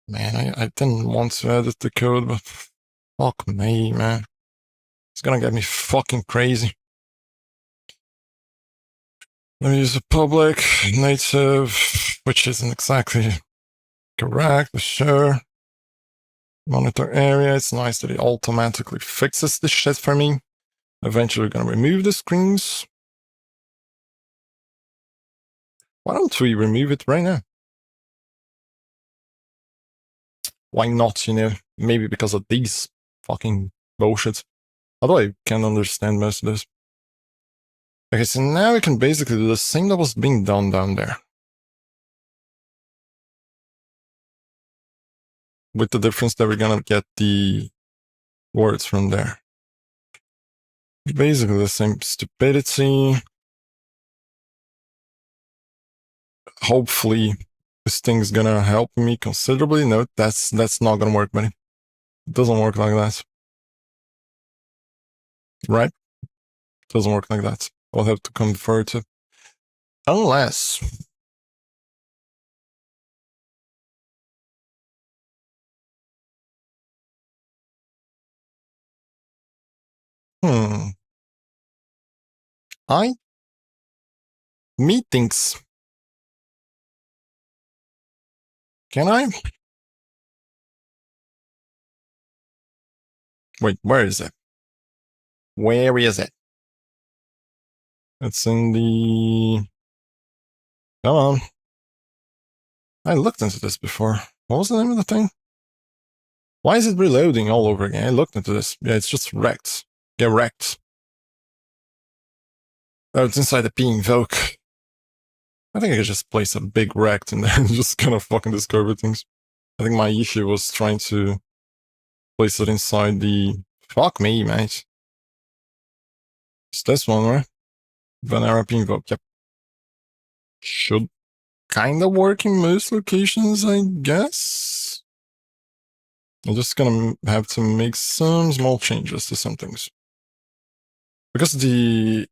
man, I didn't want to edit the code, but fuck me, man. It's gonna get me fucking crazy. Let me use a public native, which isn't exactly correct, but sure. Monitor area, it's nice that it automatically fixes this shit for me. Eventually we're gonna remove the screens. Why don't we remove it right now? Why not, you know? Maybe because of these fucking bullshit. Although I can understand most of this. Okay, so now we can basically do the same that was being done down there. With the difference that we're gonna get the words from there. Basically the same stupidity. Hopefully this thing's gonna help me considerably. No, that's not gonna work, buddy. It doesn't work like that. Right? It doesn't work like that. I'll have to convert it. Unless... Meetings. Can I? Wait, where is it? Where is it? It's in the... Come on. I looked into this before. What was the name of the thing? Why is it reloading all over again? I looked into this. Yeah, it's just wrecked. Get wrecked. Oh, it's inside the P invoke. I think I could just place a big wrecked in there and just kind of fucking discover things. I think my issue was trying to place it inside the... Fuck me, mate. It's this one, right? Vanera P invoke, yep. Should kind of work in most locations, I guess. I'm just gonna have to make some small changes to some things. Because the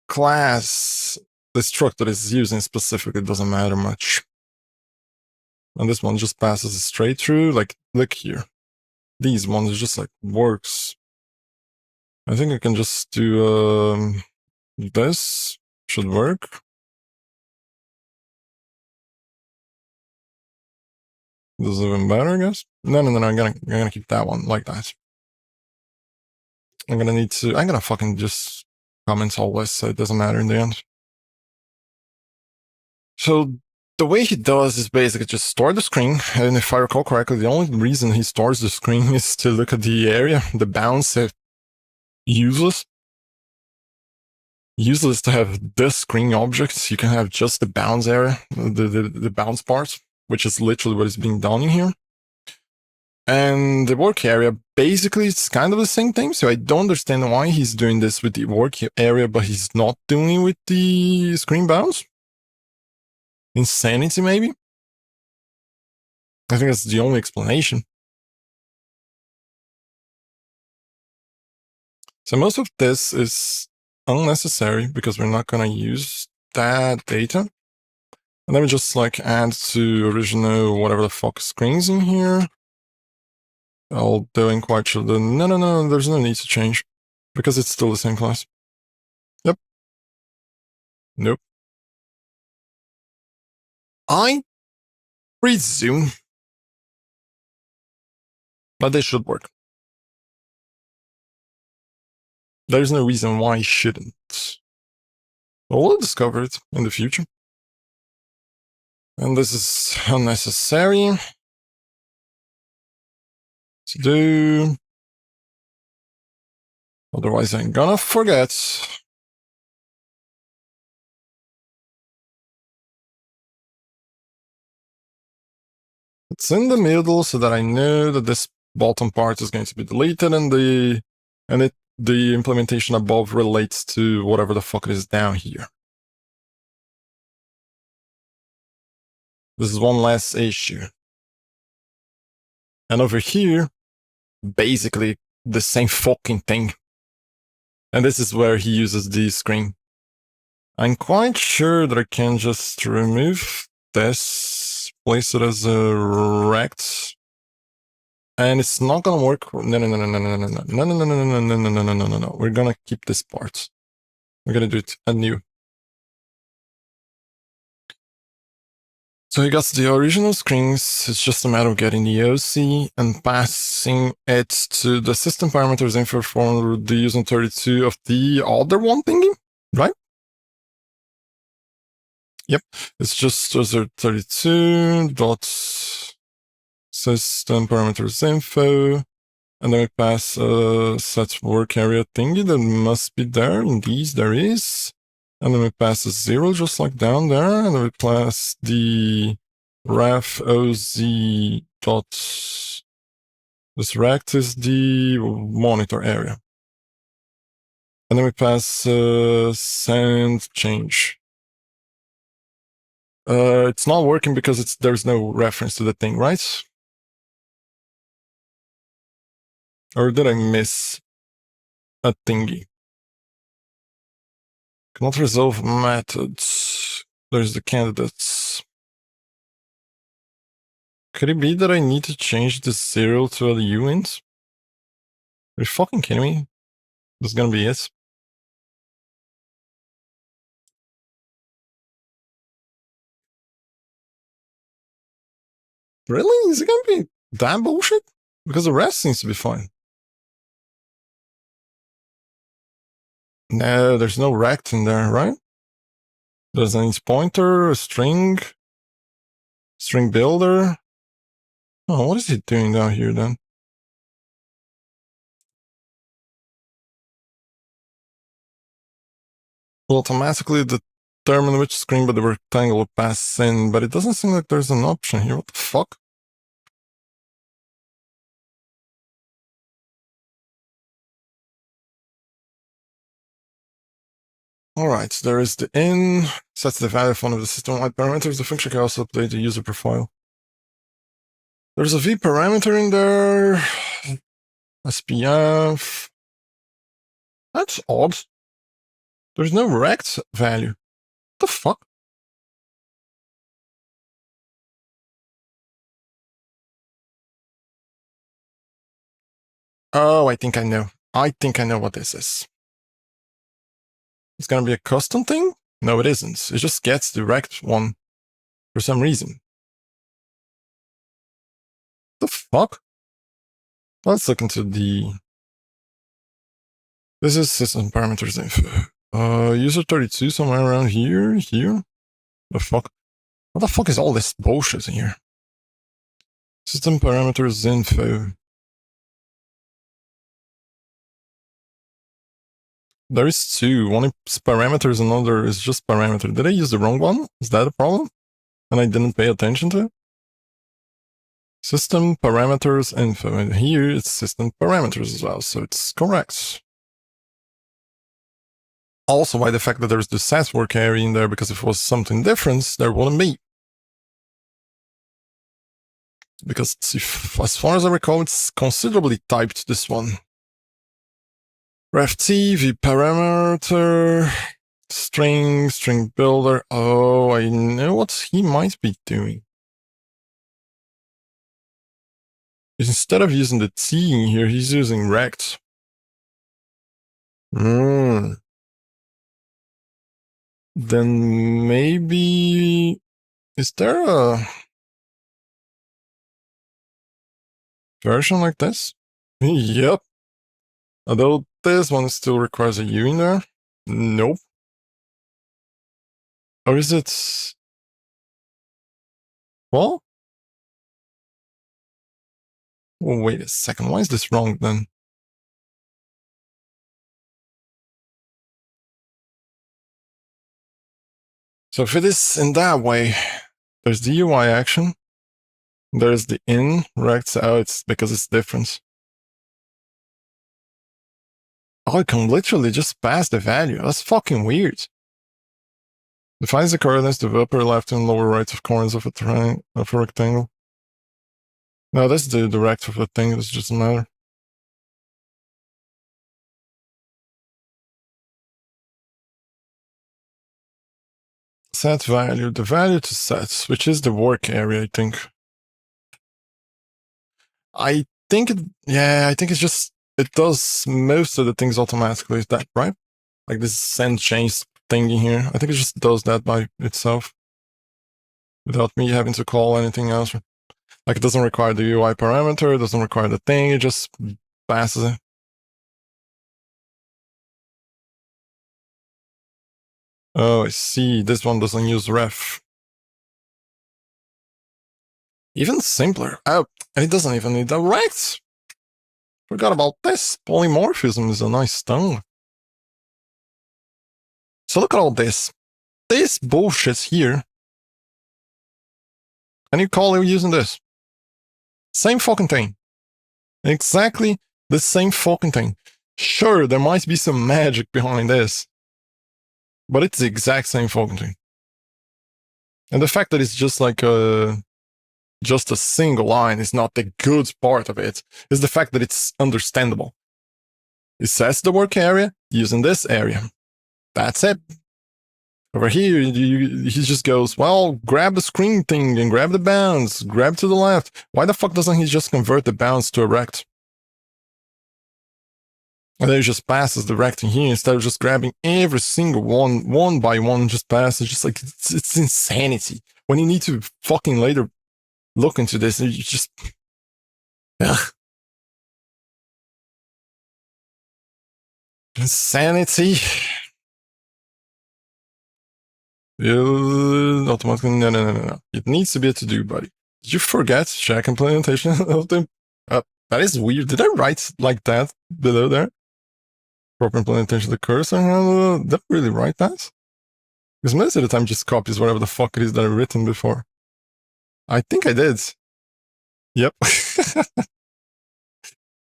class, the struct that is using specifically doesn't matter much. And this one just passes straight through, like, look here. These ones just like works. I think I can just do this. Should work. This is even better, I guess. No, I'm gonna keep that one like that. I'm gonna fucking just comment all this so it doesn't matter in the end. So the way he does is basically just store the screen, and if I recall correctly, the only reason he stores the screen is to look at the area, the bounds. Useless. Useless to have this screen objects. You can have just the bounds area, the bounds part, which is literally what is being done in here. And the work area, basically, it's kind of the same thing. So I don't understand why he's doing this with the work area, but he's not doing it with the screen bounds. Insanity, maybe? I think that's the only explanation. So most of this is unnecessary because we're not going to use that data. And let me just like add to original whatever the fuck screens in here. Although I'm quite sure that no, there's no need to change because it's still the same class. Yep. Nope. I presume that they should work. There's no reason why it shouldn't. But we'll discover it in the future. And this is unnecessary to do. Otherwise, I'm gonna forget. It's in the middle so that I know that this bottom part is going to be deleted and the implementation above relates to whatever the fuck it is down here. This is one less issue. And over here, basically the same fucking thing. And this is where he uses the screen. I'm quite sure that I can just remove this, place it as a rect, and it's not gonna work. No. We're gonna keep this part. We're gonna do it anew. So he got the original screens. It's just a matter of getting the OC and passing it to the system parameters info for the user 32 of the other one thingy, right? Yep, it's just user 32 dot system parameters info, and then we pass a set work area thingy that must be there. Indeed, there is. And then we pass a 0 just like down there, and then we pass the ref oz dot, this rect is the monitor area. And then we pass send change. It's not working because there's no reference to the thing, right? Or did I miss a thingy? Cannot resolve methods. There's the candidates. Could it be that I need to change the 0 to a uint? Are you fucking kidding me? This is gonna be it. Really? Is it gonna be that bullshit? Because the rest seems to be fine. No, there's no rect in there, right? There's an pointer, a string builder. Oh, what is it doing down here then? Will automatically determine which screen but the rectangle will pass in, but it doesn't seem like there's an option here. What the fuck? Alright, there is the in, sets the value of one of the system-wide parameters. The function can also update the user profile. There's a v parameter in there. SPF. That's odd. There's no rect value. What the fuck? Oh, I think I know. I think I know what this is. It's gonna be a custom thing? No, it isn't. It just gets the rect one for some reason. The fuck? Let's look into the... This is system parameters info. User 32 somewhere around here. The fuck? What the fuck is all this bullshit in here? System parameters info. There is two. One is parameters, another is just parameter. Did I use the wrong one? Is that a problem? And I didn't pay attention to it? System parameters info. And here it's system parameters as well, so it's correct. Also, by the fact that there's the set work area in there, because if it was something different, there wouldn't be. Because if, as far as I recall, it's considerably typed, this one. Ref T, v parameter, string builder. Oh, I know what he might be doing. Instead of using the T in here, he's using rect. Then maybe... Is there a version like this? Yep. Although this one still requires a U in there. Nope. Or is it... Well? Oh, wait a second. Why is this wrong then? So if it is in that way, there's the UI action. There's the in rect. Oh, it's because it's different. Oh, I can literally just pass the value. That's fucking weird. Defines the coordinates to the upper left and lower right of corners of a rectangle. No, that's the rect of the thing. It just doesn't matter. Set value. The value to set, which is the work area, I think. I think it's just, it does most of the things automatically. Is that right? Like this send change thing in here. I think it just does that by itself without me having to call anything else. Like it doesn't require the UI parameter, it doesn't require the thing, it just passes it. Oh, I see. This one doesn't use ref. Even simpler. Oh, and it doesn't even need the rect. Forgot about this. Polymorphism is a nice thing. So look at all this. This bullshit here. And you call it using this. Same fucking thing. Exactly the same fucking thing. Sure, there might be some magic behind this. But it's the exact same fucking thing. And the fact that it's just like just a single line is not the good part of it. It's the fact that it's understandable. It sets the work area using this area. That's it. Over here, he just goes, well, grab the screen thing and grab the bounds, grab to the left. Why the fuck doesn't he just convert the bounds to a rect? And then he just passes the rect in here instead of just grabbing every single one by one, just passes. Just like, it's insanity. When you need to fucking later look into this, you just... Ugh. Insanity. Automatically, no. It needs to be a to-do, buddy. Did you forget check implementation of the... that is weird. Did I write like that below there? Proper implementation of the cursor? Did I really write that? Because most of the time just copies whatever the fuck it is that I've written before. I think I did. Yep.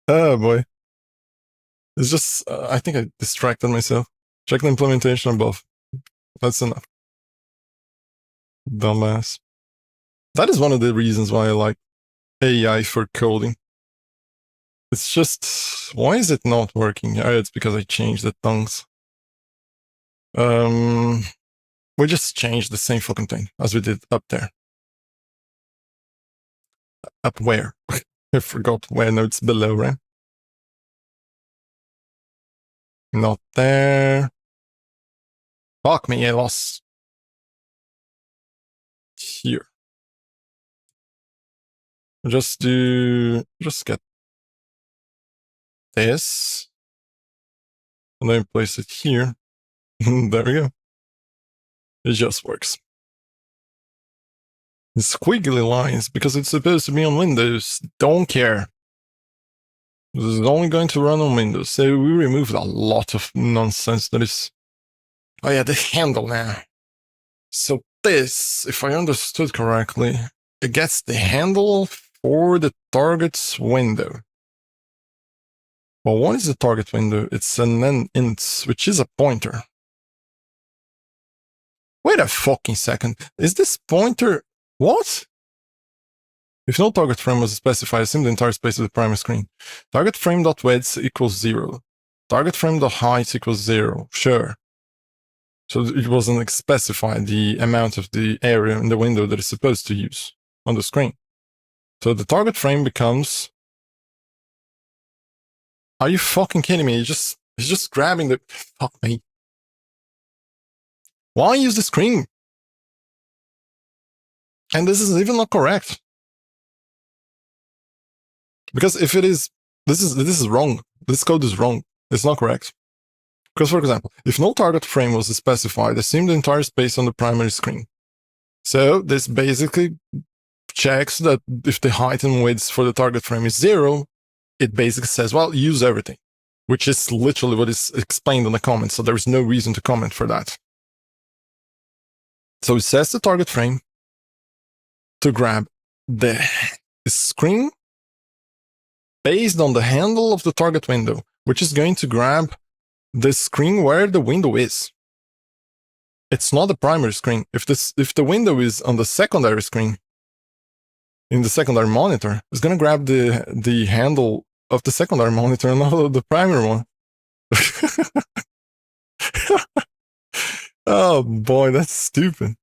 Oh boy. It's just, I think I distracted myself. Check the implementation above. That's enough. Dumbass. That is one of the reasons why I like AI for coding. It's just, why is it not working? Oh, it's because I changed the tongues. We just changed the same fucking thing as we did up there. Up where? I forgot where. No, it's below, right? Not there. Fuck me, I lost. Here. Just get this. And then place it here. There we go. It just works. Squiggly lines, because it's supposed to be on Windows. Don't care. This is only going to run on Windows. So we removed a lot of nonsense that is... Oh yeah, the handle now. So this, if I understood correctly, it gets the handle for the target's window. Well, what is the target window? It's an int, which is a pointer. Wait a fucking second. Is this pointer... What? If no target frame was specified, assume the entire space of the primary screen. Target frame.width equals 0. Target frame.height equals 0. Sure. So it wasn't specified the amount of the area in the window that it's supposed to use on the screen. So the target frame becomes... Are you fucking kidding me? He's just grabbing the... Fuck me. Why use the screen? And this is even not correct. Because if it is... This is wrong. This code is wrong. It's not correct. Because, for example, if no target frame was specified, assume the entire space on the primary screen. So this basically checks that if the height and width for the target frame is 0, it basically says, well, use everything, which is literally what is explained in the comments. So there is no reason to comment for that. So it says the target frame to grab the screen based on the handle of the target window, which is going to grab the screen where the window is. It's not the primary screen. If the window is on the secondary screen, in the secondary monitor, it's gonna grab the handle of the secondary monitor and not of the primary one. Oh boy, that's stupid.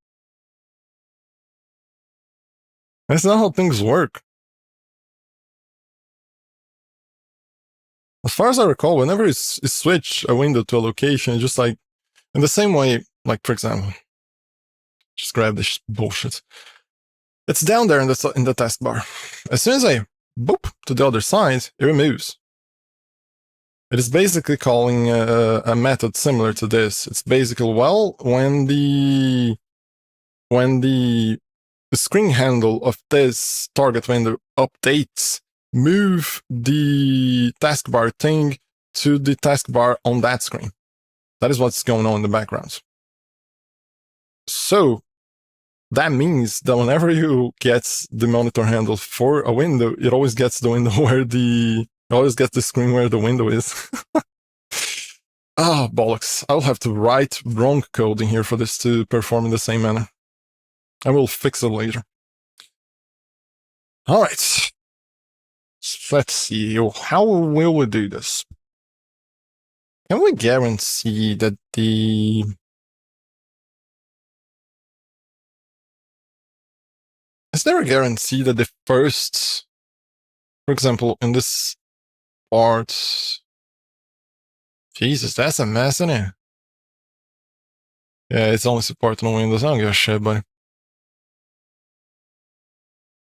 That's not how things work. As far as I recall, whenever you switch a window to a location, just like in the same way, like for example, just grab this bullshit. It's down there in the taskbar. As soon as I boop to the other side, it removes. It is basically calling a method similar to this. It's basically, well, when the screen handle of this target window updates, move the taskbar thing to the taskbar on that screen. That is what's going on in the background. So that means that whenever you get the monitor handle for a window, it always gets the window where it always gets the screen where the window is. Oh, bollocks. I'll have to write wrong code in here for this to perform in the same manner. I will fix it later. All right. Let's see. How will we do this? Can we guarantee that the... Is there a guarantee that the first... For example, in this part... Jesus, that's a mess, isn't it? Yeah, it's only supported on Windows. I don't give a shit, buddy.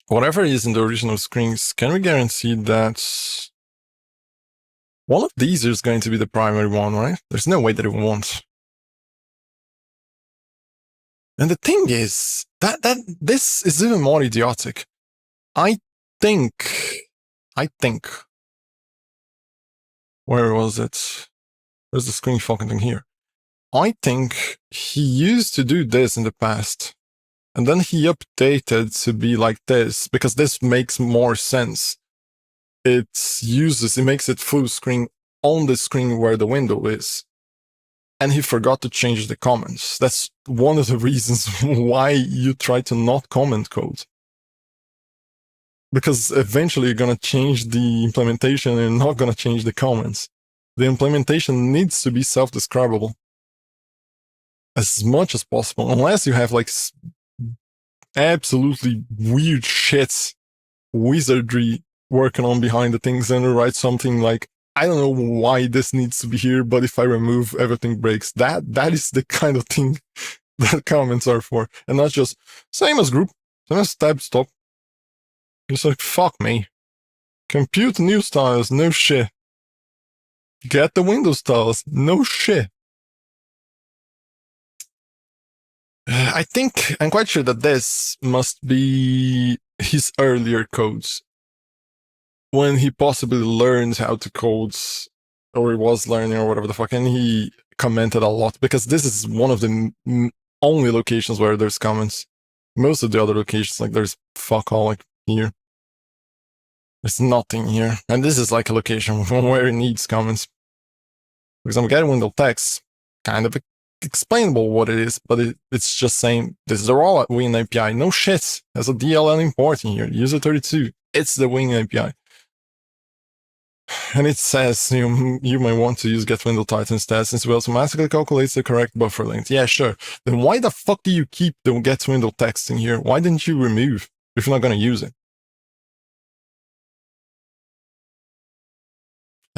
Whatever is in the original screens, can we guarantee that one of these is going to be the primary one, right? There's no way that it won't. And the thing is, that this is even more idiotic. I think, where was it? Where's the screen fucking thing here? I think he used to do this in the past. And then he updated to be like this, because this makes more sense. It makes it full screen on the screen where the window is. And he forgot to change the comments. That's one of the reasons why you try to not comment code. Because eventually you're going to change the implementation and you're not going to change the comments. The implementation needs to be self-describable as much as possible, unless you have like absolutely weird shit, wizardry working on behind the things, and write something like, I don't know why this needs to be here, but if I remove, everything breaks. That is the kind of thing that comments are for, and not just same as group, same as tab stop. It's like, fuck me. Compute new styles, no shit. Get the Windows styles, no shit. I think, I'm quite sure that this must be his earlier codes. When he possibly learned how to code, or he was learning, or whatever the fuck, and he commented a lot, because this is one of the only locations where there's comments. Most of the other locations, like, there's fuck all, like, here. There's nothing here. And this is like a location where it needs comments. For example, get window text, kind of explainable what it is, but it's just saying, this is the raw Win API. No shit. There's a DLL import in here. User 32. It's the Win API. And it says you may want to use get window type instead, since it automatically calculates the correct buffer length. Yeah, sure. Then why the fuck do you keep the get window text in here? Why didn't you remove if you're not going to use it?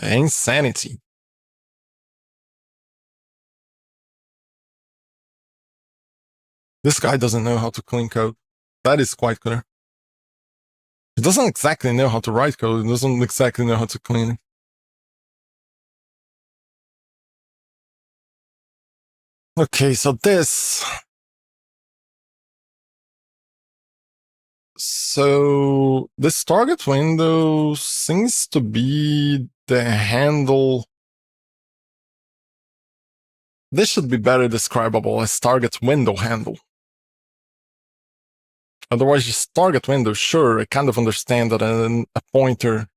Insanity. This guy doesn't know how to clean code. That is quite clear. He doesn't exactly know how to write code. He doesn't exactly know how to clean it. Okay, so this. So this target window seems to be the handle. This should be better describable as target window handle. Otherwise, just target window, sure, I kind of understand that a pointer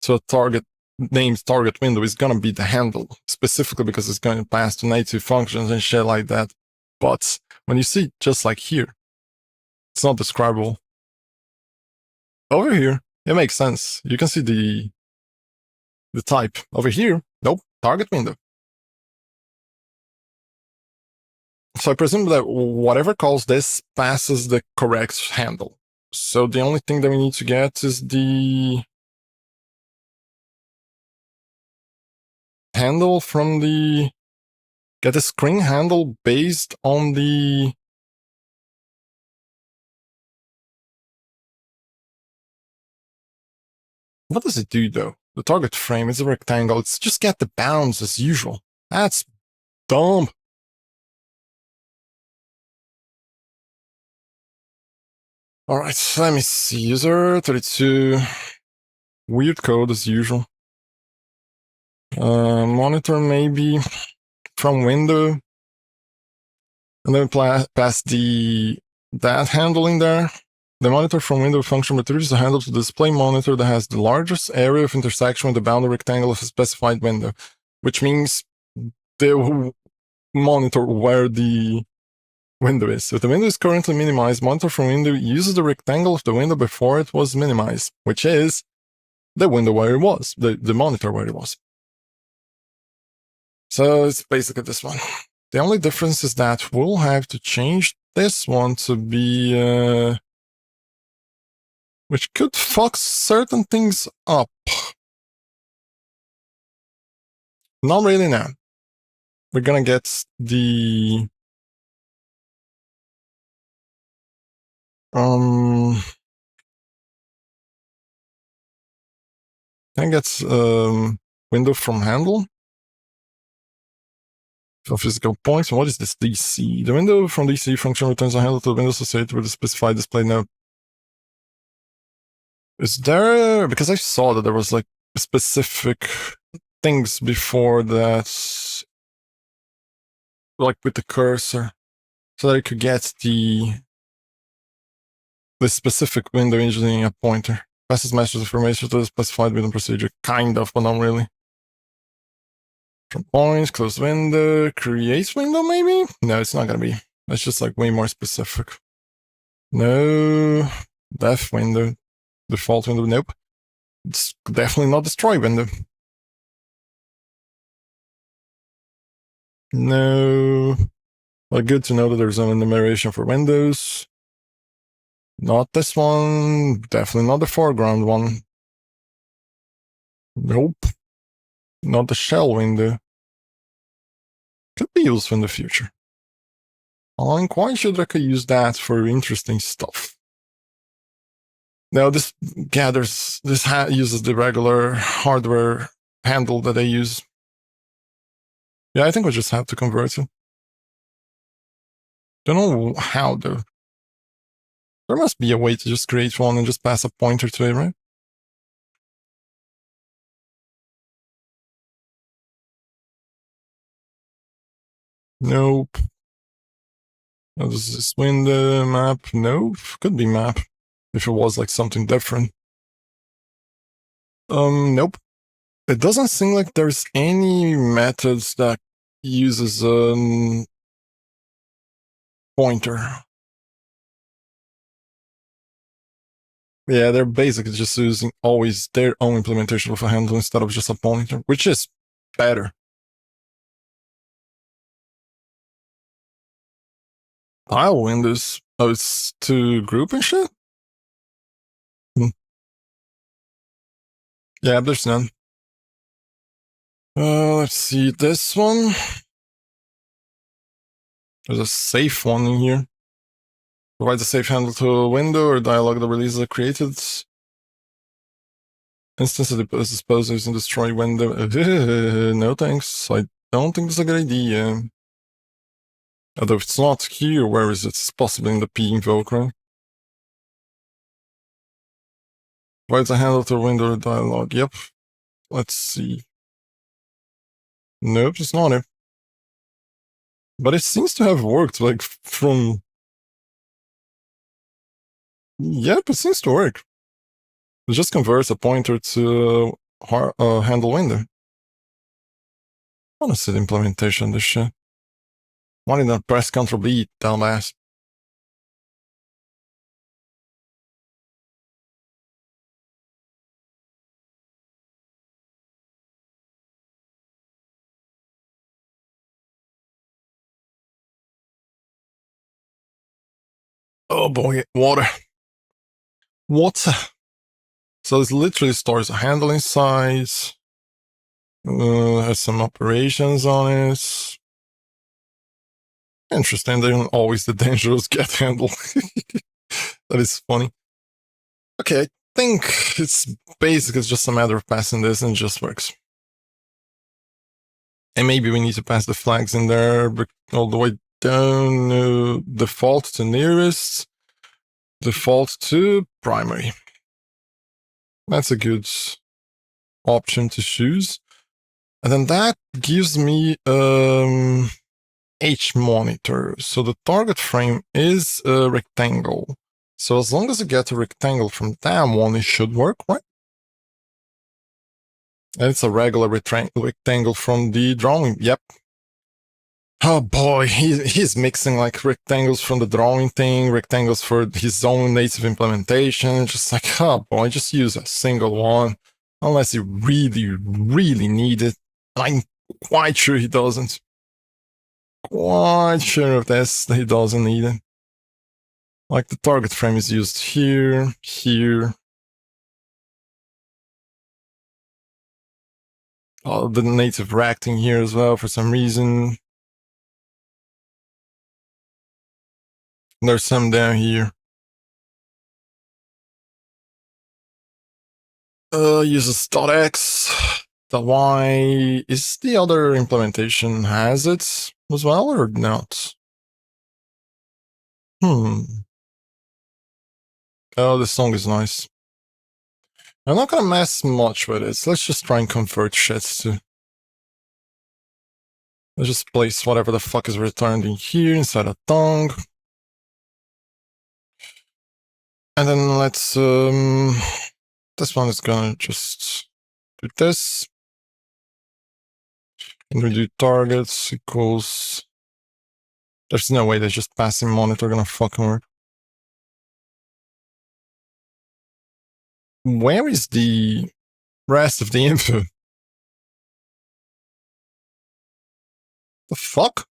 to a target named target window is gonna be the handle, specifically because it's going to pass to native functions and shit like that. But when you see just like here, it's not describable. Over here, it makes sense. You can see the type. Over here, nope, target window. So I presume that whatever calls this passes the correct handle. So the only thing that we need to get is the handle from the... Get a screen handle based on the... What does it do though? The target frame is a rectangle. It's just get the bounds as usual. That's dumb. Alright, let me see. User 32. Weird code as usual. Monitor maybe from window. And then pass that handle in there. The monitor from window function retrieves the handle to the display monitor that has the largest area of intersection with the boundary rectangle of a specified window, which means the monitor where the window is. If the window is currently minimized, monitor from window uses the rectangle of the window before it was minimized, which is the window where it was, the monitor where it was. So it's basically this one. The only difference is that we'll have to change this one to be, which could fuck certain things up. Not really now. We're gonna get the... I think it's window from handle. For physical points, what is this DC? The window from DC function returns a handle to the window associated with the specified display node. Is there, because I saw that there was like specific things before that, like with the cursor, so that I could get the specific window using a pointer. Passes matches information to the specified window procedure, kind of, but not really. From points, close window, create window maybe? No, it's not gonna be. That's just like way more specific. No, def window, default window, nope. It's definitely not destroy window. No, but good to know that there's an enumeration for windows. Not this one, definitely not the foreground one. Nope, not the shell window. Could be useful in the future. I'm quite sure that I could use that for interesting stuff. Now this gathers, this uses the regular hardware handle that I use. Yeah, I think we just have to convert it. Don't know how though. There must be a way to just create one and just pass a pointer to it, right? Nope. Oh, this is this window map. Nope. Could be map. If it was like something different. Nope. It doesn't seem like there's any methods that uses a pointer. Yeah, they're basically just using always their own implementation of a handle instead of just a pointer, which is better. Tile windows. Oh, it's to group and shit? Yeah, there's none. Let's see, this one. There's a safe one in here. Provides a safe handle to a window or dialog that releases a created instance that disposes and destroy window. No thanks. I don't think it's a good idea. Although if it's not here, where is it? It's possibly in the P invoke, right? Provides a handle to a window or dialog. Yep. Let's see. Nope, it's not it. But it seems to have worked, like, from... Yep, it seems to work. It just converts a pointer to a handle window. I wanna see the implementation of this shit. Why did not press Ctrl B, dumbass? Oh boy, water. Water. So it literally stores a handle inside. Has some operations on it. Interesting, they're always the dangerous get handle. That is funny. Okay, I think it's basically just a matter of passing this and it just works. And maybe we need to pass the flags in there all the way down, default to nearest, default to primary. That's a good option to choose. And then that gives me H monitor. So the target frame is a rectangle. So as long as I get a rectangle from that one, it should work, right? And it's a regular rectangle from the drawing. Yep. Oh boy, he's mixing like rectangles from the drawing thing, rectangles for his own native implementation. Just like, oh boy, just use a single one. Unless you really, really need it. I'm quite sure he doesn't. Quite sure of this, that he doesn't need it. Like the target frame is used here, here. Oh, the native recting here as well for some reason. There's some down here. Uses .x, .y. Is the other implementation has it? as well or not? Oh, this song is nice. I'm not gonna mess much with it. So let's just try and convert shits to. Let's just place whatever the fuck is returned in here inside a tongue. And then let's, this one is gonna just do this. And we do targets equals. There's no way that just passing monitor gonna fucking work. Where is the rest of the info? The fuck?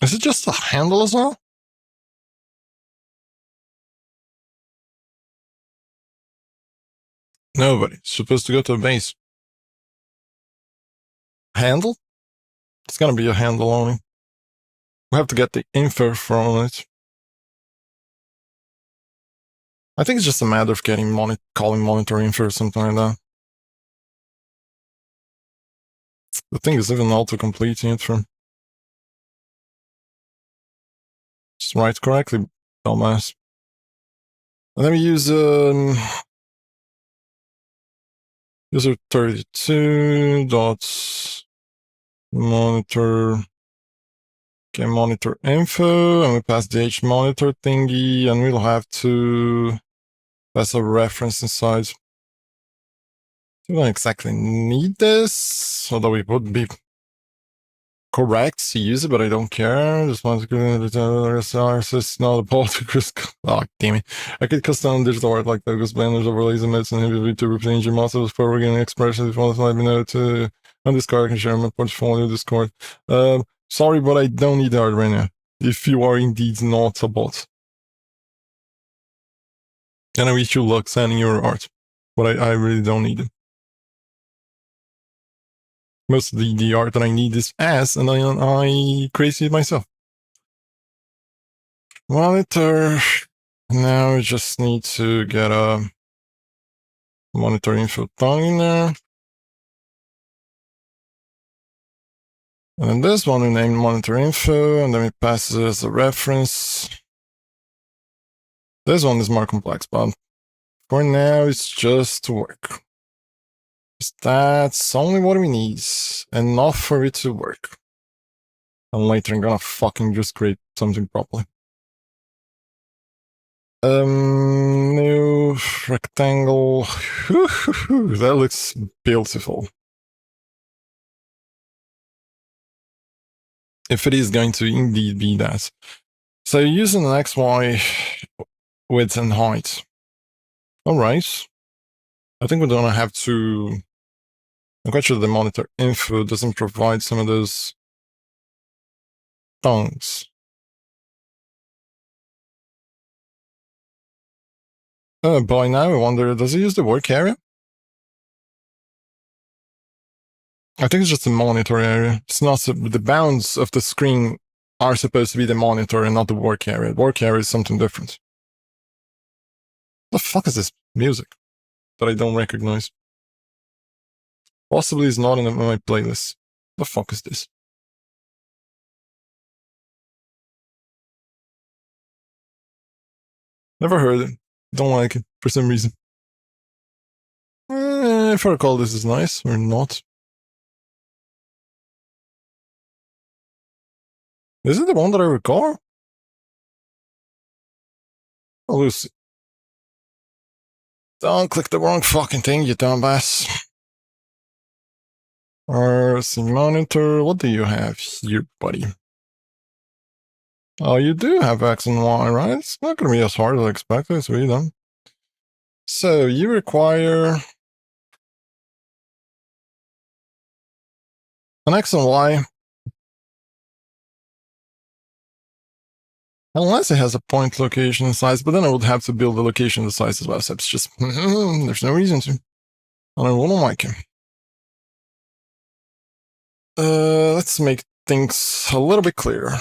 Is it just a handle as well? Nobody. It's supposed to go to a base. Handle? It's gonna be a handle only. We have to get the info from it. I think it's just a matter of getting calling monitor info or something like that. The thing is even auto-completing it from. Just write correctly, dumbass. And then we use user 32 dot monitor. Okay, monitor info, and we pass the H monitor thingy, and we'll have to pass a reference inside. We don't exactly need this, although it would be correct to use it, but I don't care. Just want to go to the not a political. Oh, damn it. I could custom digital art like logos, banners, overlays, and emits, and heavy to represent your muscles for organic expression. If you want to let me know to on Discord, I can share my portfolio Discord. Sorry, but I don't need art right now. If you are indeed not a bot. And I wish you luck sending your art, but I really don't need it. Most of the art that I need is ass, and I created it myself. Monitor. Now we just need to get a monitor info tongue in there. And then this one we name monitor info, and then we pass it as a reference. This one is more complex, but for now it's just to work. That's only what we need, enough for it to work. And later I'm gonna fucking just create something properly. New rectangle. That looks beautiful. If it is going to indeed be that. So using an XY width and height. Alright. I think we're gonna have to. I'm quite sure the monitor info doesn't provide some of those tongues. By now I wonder, does it use the work area? I think it's just the monitor area. It's not the bounds of the screen are supposed to be the monitor and not the work area. Work area is something different. The fuck is this music that I don't recognize? Possibly is not in my playlist. The fuck is this? Never heard it. Don't like it for some reason. If I recall, this is nice or not. Is it the one that I recall? Oh, Lucy. Don't click the wrong fucking thing, you dumbass. RC monitor, what do you have here, buddy? Oh, you do have X and Y, right? It's not going to be as hard as I expected. It's really done. So you require an X and Y. Unless it has a point location and size, but then I would have to build the location and the size as well. So it's just, there's no reason to. And I wouldn't like it. Let's make things a little bit clearer.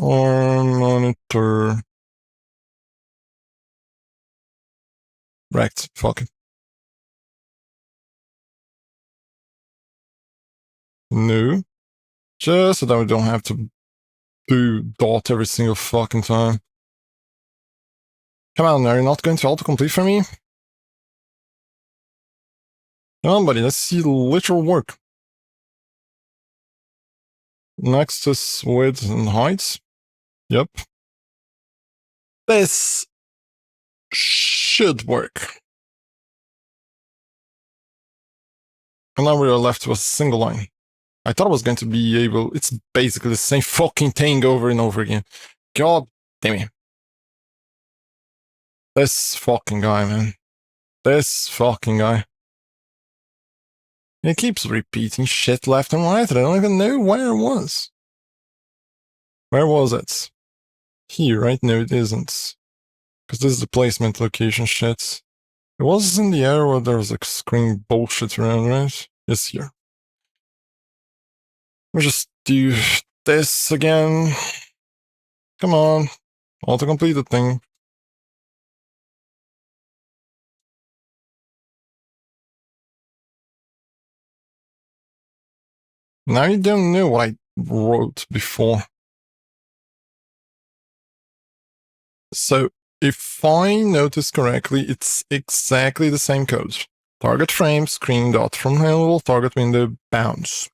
Or monitor. Rect. Fuck it. No. Just so that we don't have to do dot every single fucking time. Come on, are you not going to autocomplete for me? Come on, buddy, let's see literal work. Next is width and height. Yep. This should work. And now we are left with a single line. I thought I was going to be able... It's basically the same fucking thing over and over again. God damn it. This fucking guy, man. This fucking guy. He keeps repeating shit left and right. I don't even know where it was. Where was it? Here, right? No, it isn't. Because this is the placement location shit. It was in the area where there was like screen bullshit around, right? It's here. We'll just do this again. Come on. Autocomplete the thing. Now you don't know what I wrote before. So, if I notice correctly, it's exactly the same code. Target frame, screen dot from handle, target window, bounce.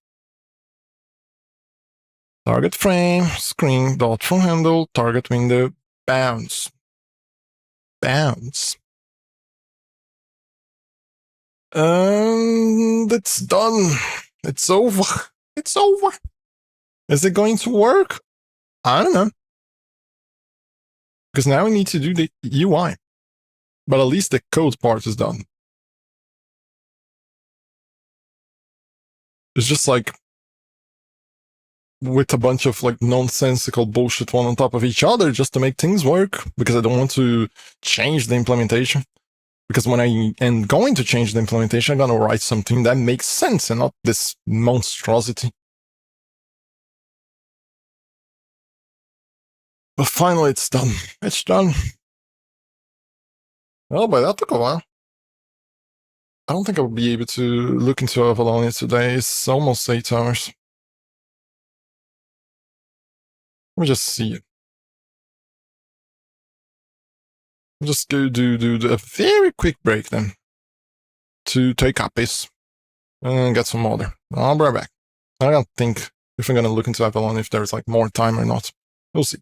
Target frame, screen dot from handle, target window, bounce. Bounce. And it's done. It's over. It's over. Is it going to work? I don't know. Because now we need to do the UI. But at least the code part is done. It's just like with a bunch of like nonsensical bullshit one on top of each other just to make things work, because I don't want to change the implementation. Because when I am going to change the implementation, I'm going to write something that makes sense and not this monstrosity. But finally, it's done. It's done. Well, but that took a while. I don't think I will be able to look into Avalonia today. It's almost 8 hours. Let me just see it. I'll just go do a very quick break then to take copies and get some water. I'll be right back. I don't think if I'm gonna look into Avalonia if there's like more time or not. We'll see.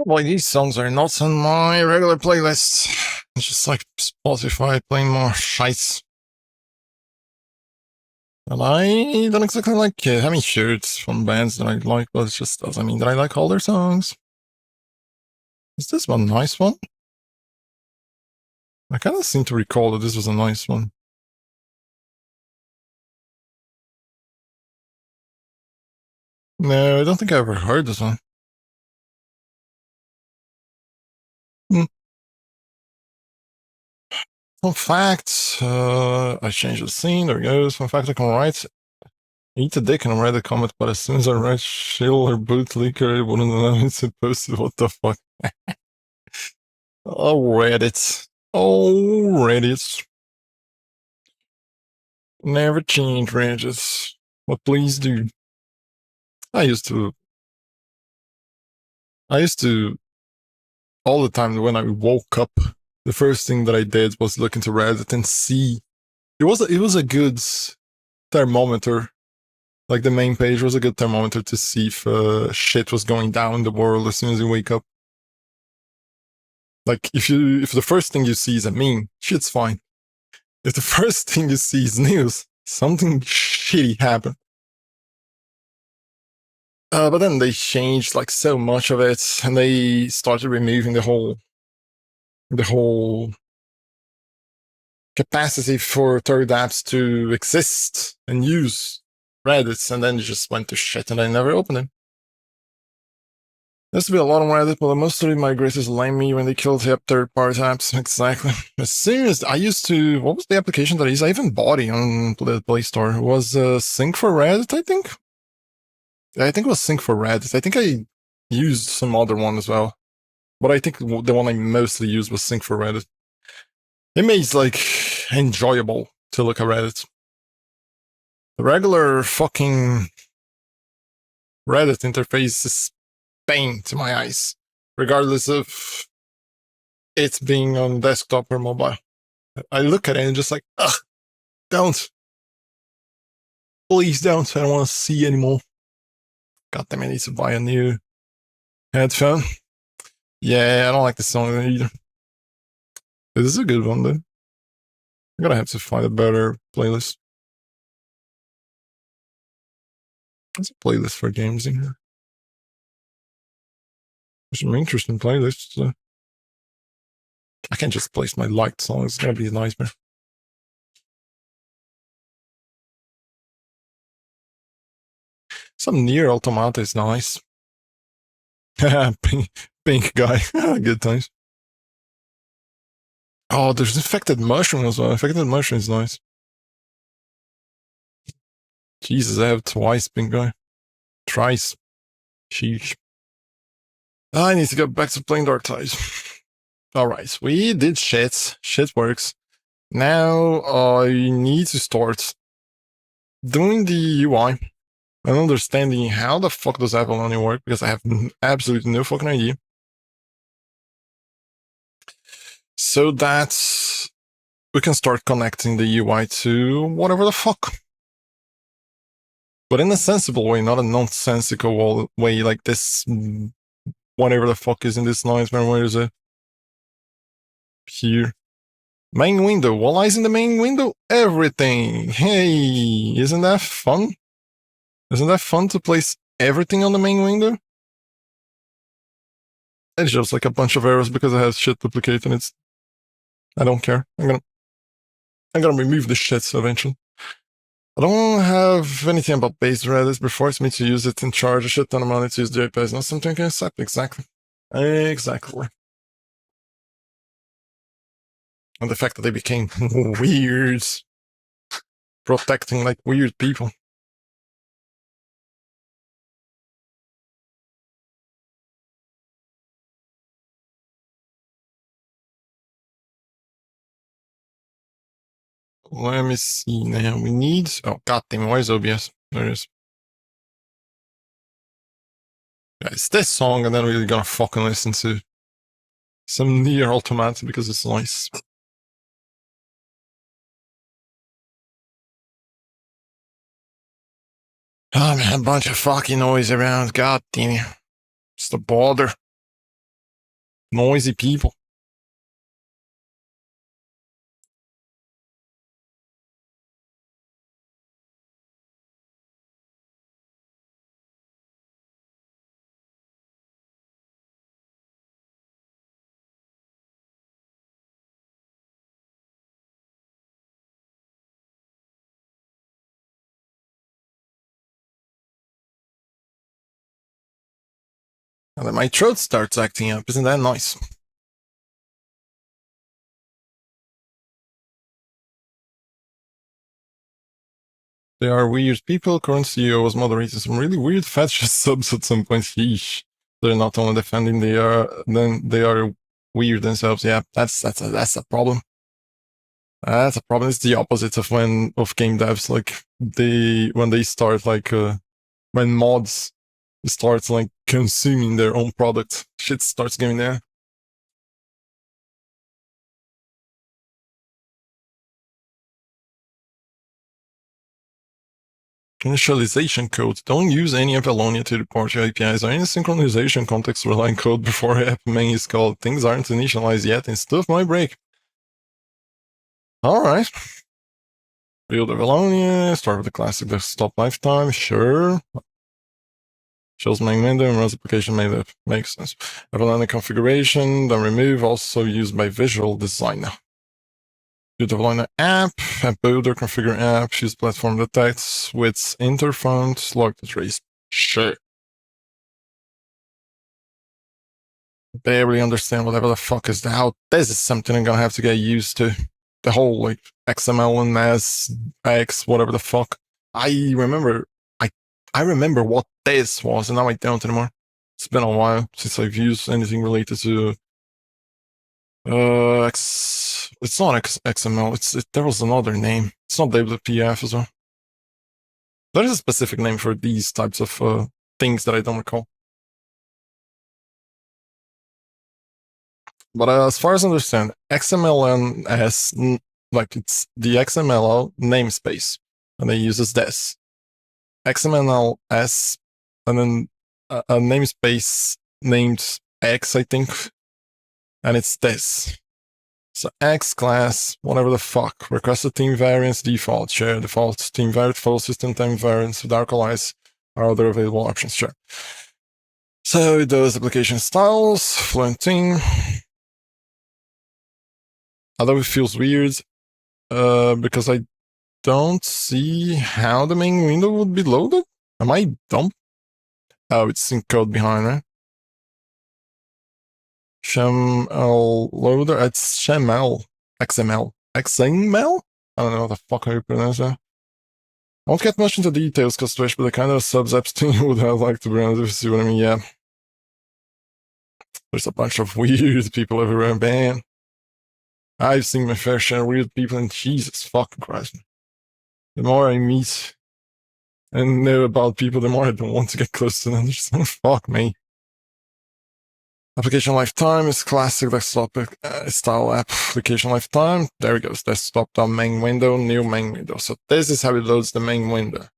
Boy, these songs are not on my regular playlist. It's just like Spotify playing more shites. And I don't exactly like having shirts from bands that I like, but it just doesn't mean that I like all their songs. Is this one a nice one? I kind of seem to recall that this was a nice one. No, I don't think I ever heard this one. Fun fact, I changed the scene, there it goes. Fun fact, I can write, eat a dick and write a comment, but as soon as I write shill or bootlicker, it wouldn't allow me to post it. What the fuck? Oh, Reddit. Oh, Reddit. Never change, Reddit. But please do. I used to, all the time when I woke up, the first thing that I did was look into Reddit and see. It was a good thermometer. Like the main page was a good thermometer to see if shit was going down in the world as soon as you wake up. Like if the first thing you see is a meme, shit's fine. If the first thing you see is news, something shitty happened. But then they changed like so much of it, and they started removing the whole capacity for third apps to exist and use Reddit, and then it just went to shit, and I never opened it. There used to be a lot on Reddit, but mostly migrators lame me when they killed hip third-party apps. Exactly. As soon as I used to, what was the application that I used? I even bought it on the Play Store. It was Sync for Reddit, I think. I think it was Sync for Reddit. I think I used some other one as well, but I think the one I mostly used was Sync for Reddit. It made it like enjoyable to look at Reddit. The regular fucking Reddit interface is pain to my eyes, regardless of it being on desktop or mobile. I look at it and just like, ugh, don't. Please don't. I don't want to see anymore. God damn, I need to buy a new headphone. Yeah, I don't like the song either. This is a good one, though. I'm gonna have to find a better playlist. There's a playlist for games in here. There's some interesting playlists. I can't just place my liked songs. It's gonna be a nightmare. Some Near Automata is nice. pink guy. Good times. Oh, there's Infected Mushroom as well. Infected Mushroom is nice. Jesus, I have twice pink guy. Thrice. Sheesh. I need to get back to playing Dark Ties. Alright, we did shit. Shit works. Now I need to start doing the UI and understanding how the fuck does Avalonia work, because I have absolutely no fucking idea. So that we can start connecting the UI to whatever the fuck. But in a sensible way, not a nonsensical way like this. Whatever the fuck is in this nightmare. Where is it? Here. Main window. What lies in the main window? Everything. Hey, isn't that fun? Isn't that fun to place everything on the main window? It's just like a bunch of errors because it has shit duplicate and it's. I don't care. I'm gonna remove the shit eventually. I don't have anything about base Redis before it's me to use it and charge a shit ton of money to use the JPEG. Not something I can accept. Exactly. Exactly. And the fact that they became weird, protecting like weird people. Let me see now. We need. Oh, goddamn. Where's OBS? There it is. Yeah, it's this song, and then we're gonna fucking listen to some Near Automata because it's nice. Oh man, a bunch of fucking noise around. God damn it. It's the border. Noisy people. And then my throat starts acting up. Isn't that nice? They are weird people. Current CEO was moderating some really weird fascist subs at some point. Sheesh. They're not only defending, they are weird themselves. Yeah, that's a problem. That's a problem. It's the opposite of game devs, like when they start when mods start like consuming their own product, shit starts going there. Initialization code. Don't use any Avalonia to report your APIs or any synchronization context relying code before app main is called. Things aren't initialized yet and stuff might break. Alright. Build Avalonia, start with the classic desktop lifetime, sure. Shows main window and runs application made up. Makes sense. Avalonia configuration, then remove, also used by visual designer. Build Avalonia app builder, configure app, use platform detects with interfont, log the trace. Sure. Barely understand whatever the fuck is that. This is something I'm gonna have to get used to. The whole like XML and X, whatever the fuck. I remember I remember what this was, and now I don't anymore. It's been a while since I've used anything related to it's not XML, there was another name. It's not WPF as well. There is a specific name for these types of things that I don't recall. But as far as I understand, XMLNS, like it's the XML namespace, and they use this. XMLS, and then a namespace named X, I think, and it's this. So X class, whatever the fuck, requested team variants, default, share, default team variant, full system time variants, dark allies are other available options, sure. So those application styles, fluent team. Although it feels weird, because I don't see how the main window would be loaded. Am I dumb? Oh, it's in code behind, right? XML loader. It's XML. XML. XML? I don't know what the fuck I pronounce that. I won't get much into details, cause Twitch, but the kind of subs Epstein would have liked to be honest, if you see what I mean. Yeah. There's a bunch of weird people everywhere, man. I've seen my fair share of weird people, and Jesus fucking Christ. The more I meet and know about people, the more I don't want to get close to them. Just fuck me. Application lifetime is classic desktop style application lifetime. There it goes. Desktop main window, new main window. So this is how it loads the main window.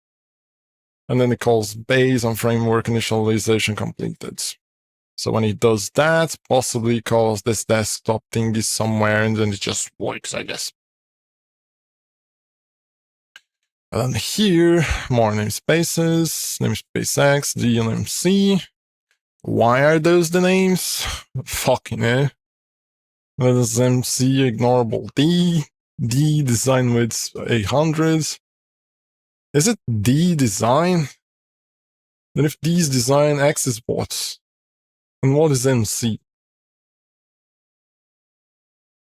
And then it calls base on framework initialization completed. So when it does that, possibly calls this desktop thingy somewhere, and then it just works, I guess. And then here, more namespaces, namespace X, D, and MC. Why are those the names? Fucking eh. That is MC ignorable D. D design with 800. Is it D design? Then if D is design, X is what? And what is MC?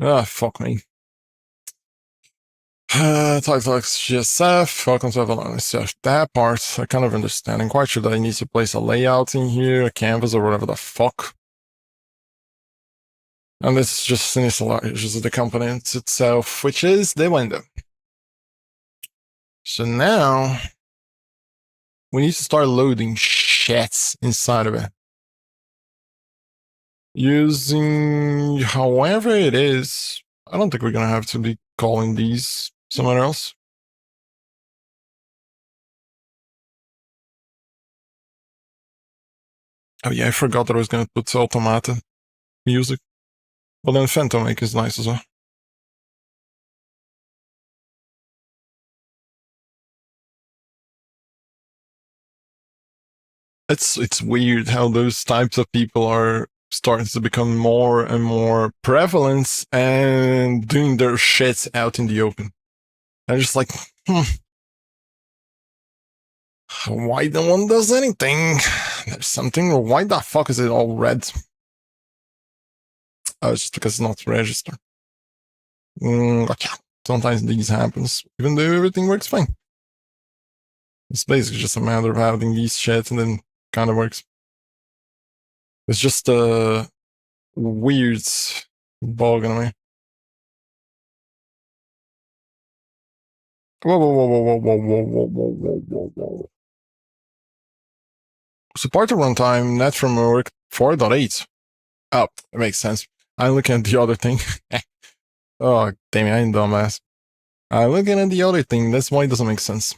Ah, fuck me. Title X GSF, welcome to Avalonia. That part I kind of understand. I'm quite sure that I need to place a layout in here, a canvas or whatever the fuck. And this just initializes the component itself, which is the window. So now we need to start loading shit inside of it. Using however it is. I don't think we're gonna have to be calling these somewhere else. Oh yeah, I forgot that I was gonna put automata. music. But then Phantom Make is nice as well. It's weird how those types of people are starting to become more and more prevalent and doing their shit out in the open. I'm just like, why no one does anything? There's something. Why the fuck is it all red? Oh, it's just because it's not registered. Gotcha. Sometimes these happens, even though everything works fine. It's basically just a matter of having these shit and then kind of works. It's just a weird bug in a way. Whoa, whoa, whoa, whoa, whoa, whoa, whoa, whoa, whoa, whoa, whoa. Support to runtime, net framework 4.8. Oh, it makes sense. I'm looking at the other thing. Oh, damn it, I'm dumbass. I'm looking at the other thing, that's why it doesn't make sense.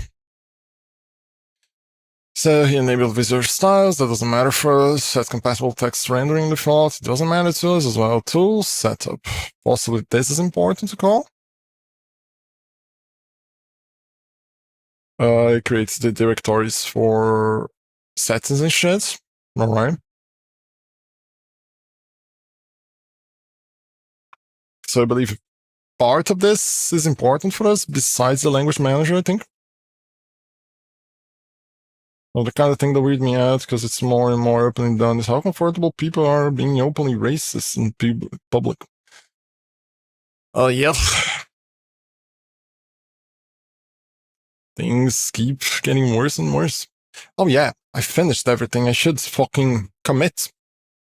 So he enabled visitor styles, that doesn't matter for us. Set compatible text rendering default, it doesn't matter to us as well. Tools, setup. Possibly this is important to call. It creates the directories for settings and shit. Alright. So I believe part of this is important for us, besides the language manager, I think. Well, the kind of thing that weird me out, because it's more and more openly done, is how comfortable people are being openly racist in public. Yep. Things keep getting worse and worse. Oh yeah, I finished everything. I should fucking commit.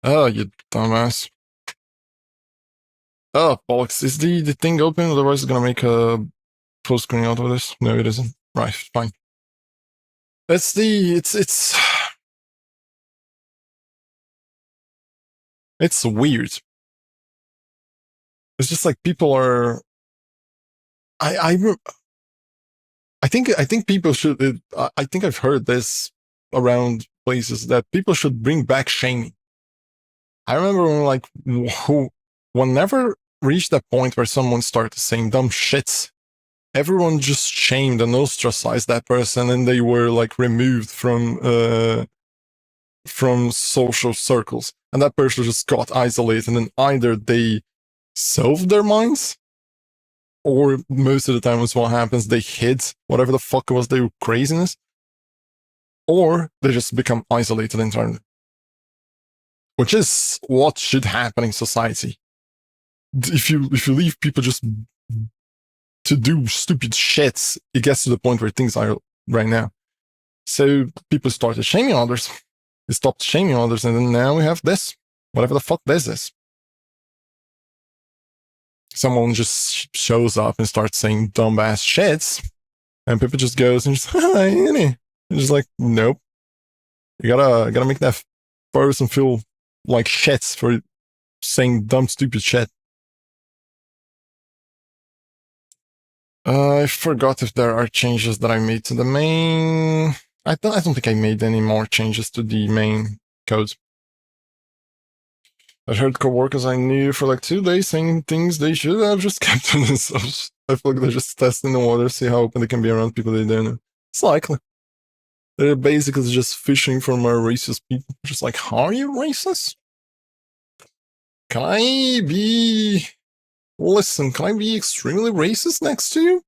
Oh, you dumbass. Oh, bollocks. Is the thing open? Otherwise it's gonna make a full screen out of this. No, it isn't. Right, fine. It's weird. It's just like people are. I think people should. I think I've heard this around places that people should bring back shaming. I remember when like whenever reached that point where someone started saying dumb shits, everyone just shamed and ostracized that person, and they were like removed from social circles, and that person just got isolated, and either they solved their minds, or most of the time is what happens, they hid whatever the fuck was their craziness, or they just become isolated entirely. Which is what should happen in society. If you leave people just to do stupid shits, it gets to the point where things are right now. So people started shaming others. They stopped shaming others, and then now we have this. Whatever the fuck this is. Someone just shows up and starts saying dumbass shits, and people just goes and just, hi, and just like, nope. You gotta make that person feel like shits for saying dumb, stupid shit. I forgot if there are changes that I made to the main. I don't think I made any more changes to the main code. I heard coworkers I knew for like 2 days saying things they should have just kept to themselves. I feel like they're just testing the water, see how open they can be around people they don't know. It's likely. They're basically just fishing for more racist people. Just like, are you racist? Can I be... Listen, can I be extremely racist next to you?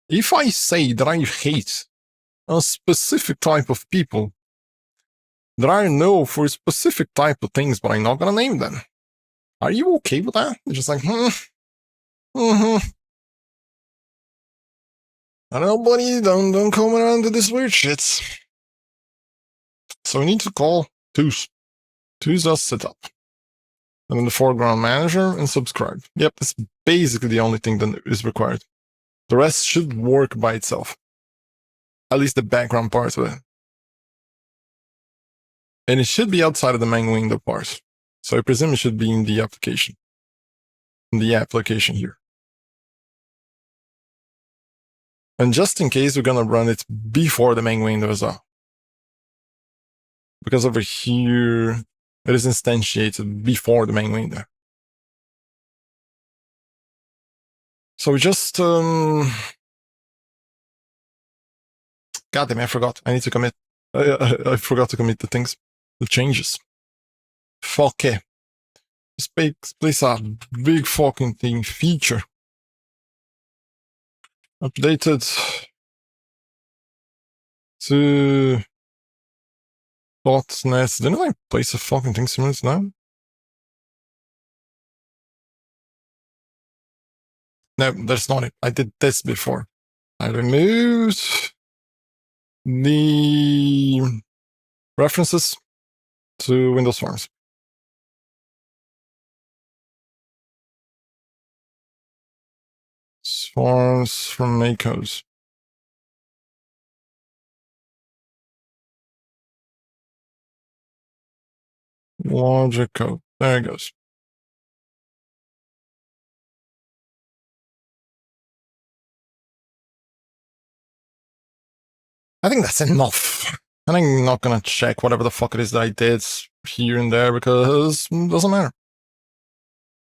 If I say that I hate a specific type of people, that I know for a specific type of things, but I'm not gonna name them, are you okay with that? They're just like, I don't know, buddy, don't come around to this weird shit. So we need to call Tooth. Tooth does setup. And then the foreground manager and subscribe. Yep, that's basically the only thing that is required. The rest should work by itself. At least the background part of it. And it should be outside of the main window part. So I presume it should be in the application. In the application here. And just in case, we're gonna run it before the main window as well. because over here it is instantiated before the main window. So we just God damn, I forgot. I need to commit. I forgot to commit the things, the changes. Fuck it. This place a big fucking thing feature. Updated to .NET. Didn't I place a fucking thing similar to that? No, that's not it. I did this before. I removed the references to Windows Forms. Forms from macOS. Logic code. There it goes. I think that's enough. And I'm not gonna check whatever the fuck it is that I did here and there because it doesn't matter.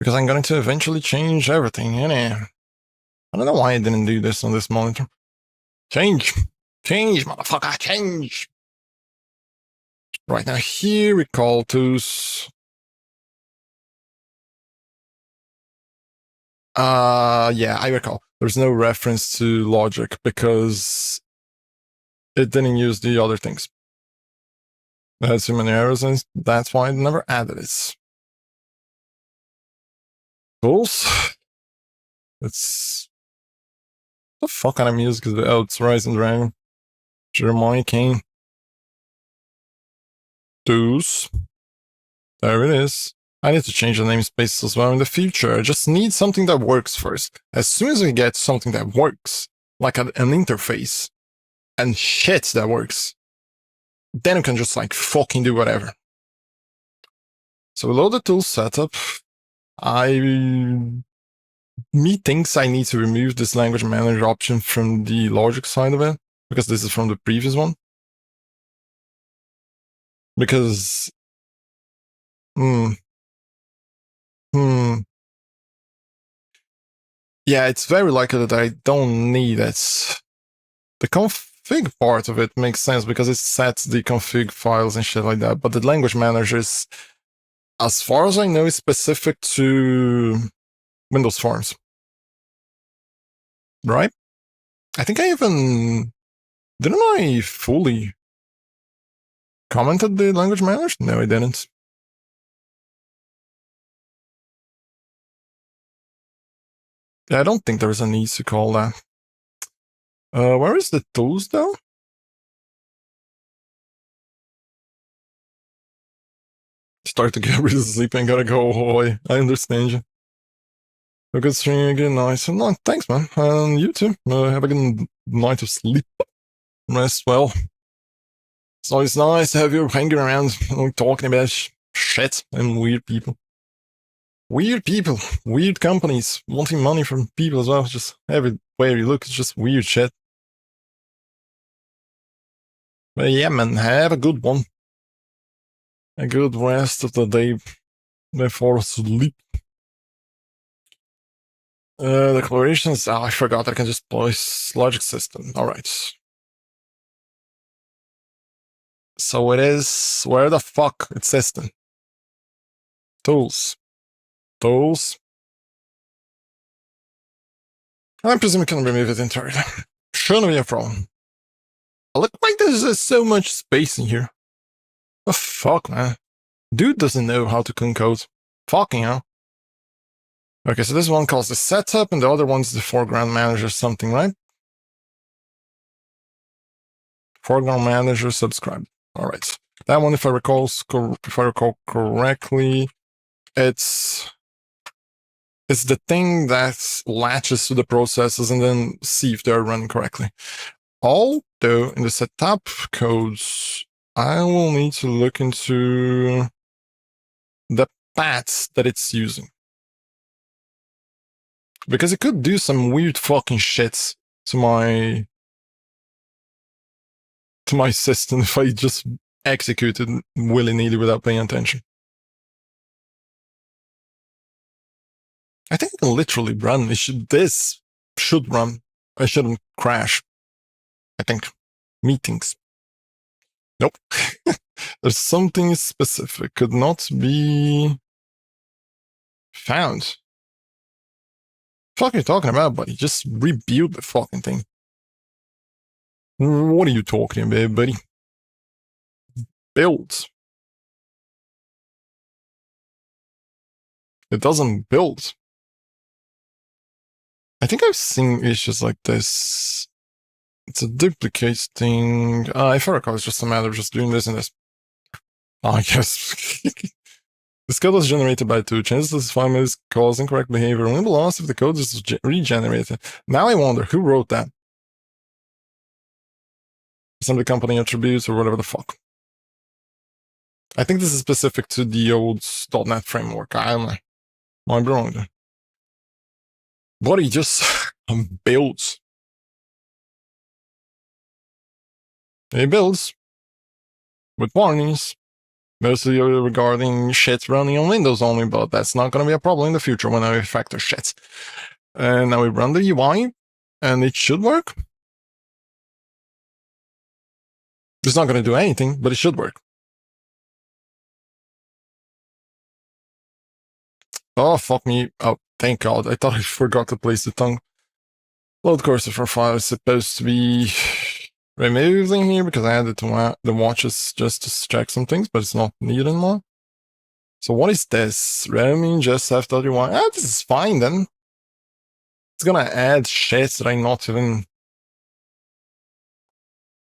Because I'm going to eventually change everything, innit? I don't know why I didn't do this on this monitor. Change! Change, motherfucker, change! Right now here we call tools. Yeah, I recall. There's no reference to logic because it didn't use the other things. It had too many errors and that's why I never added it. Tools. It's the fuck kind of music is it? Oh, it's Rising Dragon. Jeremiah Kane. Tools. There it is. I need to change the namespace as well in the future. I just need something that works first. As soon as we get something that works, like an interface, and shit that works, then we can just like fucking do whatever. So we load the tool setup. Methinks I need to remove this language manager option from the logic side of it, because this is from the previous one. Because yeah, it's very likely that I don't need it. The config part of it makes sense because it sets the config files and shit like that, but the language manager is, as far as I know, is specific to Windows Forms. Right? I think I even... Didn't I fully commented the language manager? No, I didn't. Yeah, I don't think there's a need to call that. Where is the tools though? Start to get really sleepy and gotta go away. I understand you. A good stream again, nice. No, thanks, man. And you too. Have a good night of sleep. Rest well. It's always nice to have you hanging around, talking about shit and weird people. Weird people, weird companies, wanting money from people as well. Just everywhere you look, it's just weird shit. But yeah, man, have a good one. A good rest of the day before sleep. Declarations. Oh, I forgot I can just place logic system. Alright. So it is. Where the fuck? It's system. Tools. Tools. I presume we can remove it entirely. Shouldn't be a problem. Look like there's so much space in here. The fuck, man? Dude doesn't know how to clean code. Fucking hell. Okay, so this one calls the setup, and the other one's the foreground manager something, right? Foreground manager subscribe. All right. That one, if I recall correctly, it's the thing that latches to the processes and then see if they're running correctly. Although in the setup codes, I will need to look into the paths that it's using. Because it could do some weird fucking shit to my system if I just executed willy-nilly without paying attention. I think it can literally run. This should run. I shouldn't crash. I think. Meetings. Nope. There's something specific. Could not be found. Fuck are you talking about, buddy? Just rebuild the fucking thing. What are you talking about, buddy? Build. It doesn't build. I think I've seen issues like this. It's a duplicate thing. If I recall, it's just a matter of just doing this and this. I guess. This code was generated by 2. Chances this file may cause incorrect behavior only be lost if the code is regenerated. Now I wonder who wrote that. Assembly company attributes or whatever the fuck. I think this is specific to the old .NET framework. I don't know. Might be wrong there. But he just builds. He builds with warnings, mostly regarding shit running on Windows only, but that's not going to be a problem in the future when I refactor shit. And now we run the UI, and it should work. It's not going to do anything, but it should work. Oh, fuck me. Oh, thank God. I thought I forgot to place the tongue. Load cursor for file is supposed to be removed in here because I added to the watches just to check some things, but it's not needed anymore. So what is this? Roaming just f.ui. Ah, this is fine then. It's gonna add shit that I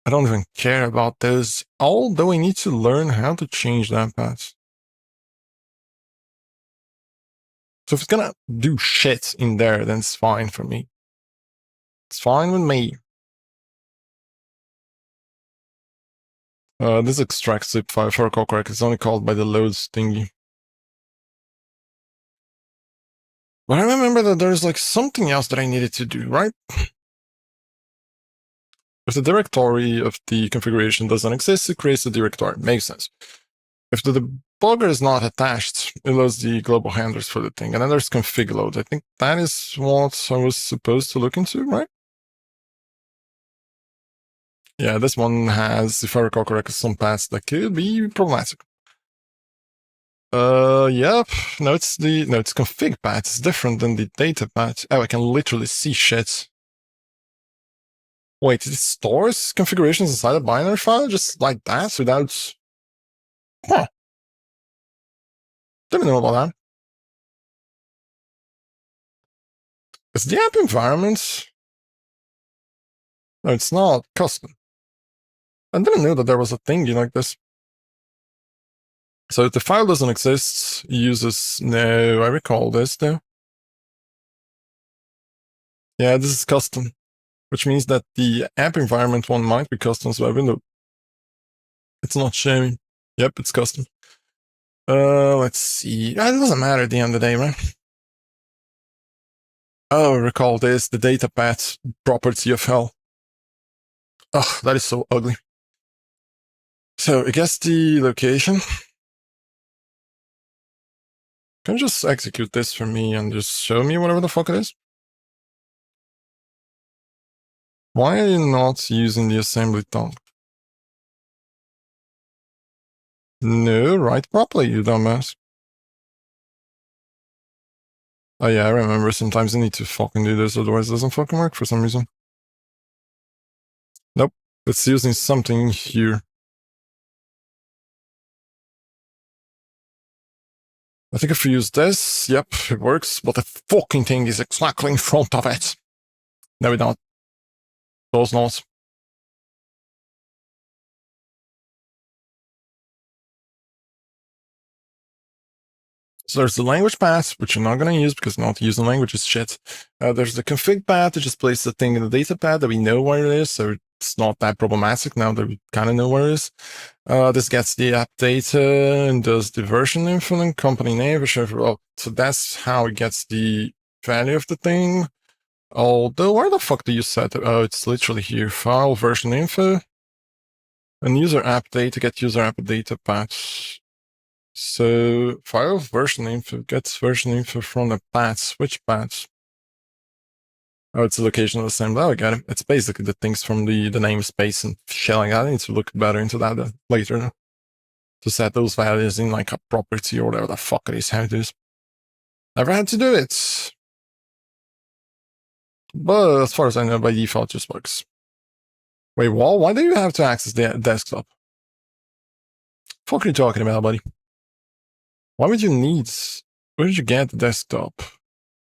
don't even care about those. Although I need to learn how to change that path. So if it's gonna do shit in there, then it's fine for me. It's fine with me. This extract zip file, if I recall correctly, it's only called by the loads thingy. But I remember that there's like something else that I needed to do, right? If the directory of the configuration doesn't exist, it creates a directory. Makes sense. If the debugger is not attached, it loads the global handlers for the thing. And then there's config load. I think that is what I was supposed to look into, right? Yeah, this one has, if I recall correctly, some paths that could be problematic. Yep. No, it's config path. It's different than the data path. Oh, I can literally see shit. Wait, it stores configurations inside a binary file just like that without... Huh. Didn't know about that. Is the app environment? No, it's not custom. I didn't know that there was a thingy like this. So if the file doesn't exist, it uses... No, I recall this though. Yeah, this is custom, which means that the app environment one might be custom by window. It's not showing. Yep, it's custom. Let's see. It doesn't matter at the end of the day, right? Oh, recall this, the data path property of hell. Oh, that is so ugly. So I guess the location. Can you just execute this for me and just show me whatever the fuck it is? Why are you not using the assembly tongue? No, write properly, you dumbass. Oh yeah, I remember sometimes I need to fucking do this, otherwise it doesn't fucking work for some reason. Nope, it's using something here. I think if we use this, yep, it works, but the fucking thing is exactly in front of it. No, we don't. Those not. So there's the language path, which I'm not going to use because not using language is shit. There's the config path that just places the thing in the data path that we know where it is, so it's not that problematic now that we kind of know where it is. This gets the app data and does the version info and company name. So that's how it gets the value of the thing. Although, where the fuck do you set it? Oh, it's literally here. File version info. And user app data, get user app data patch. So file version info gets version info from the paths. Which paths? Oh, it's the location of the same. Oh, I got it. It's basically the things from the namespace and shit like that. I need to look better into that later to set those values in like a property or whatever the fuck it is, how it is. Never had to do it. But as far as I know, by default, it just works. Wait, what? Why do you have to access the desktop? Fuck are you talking about, buddy? Why would you need... Where did you get the desktop?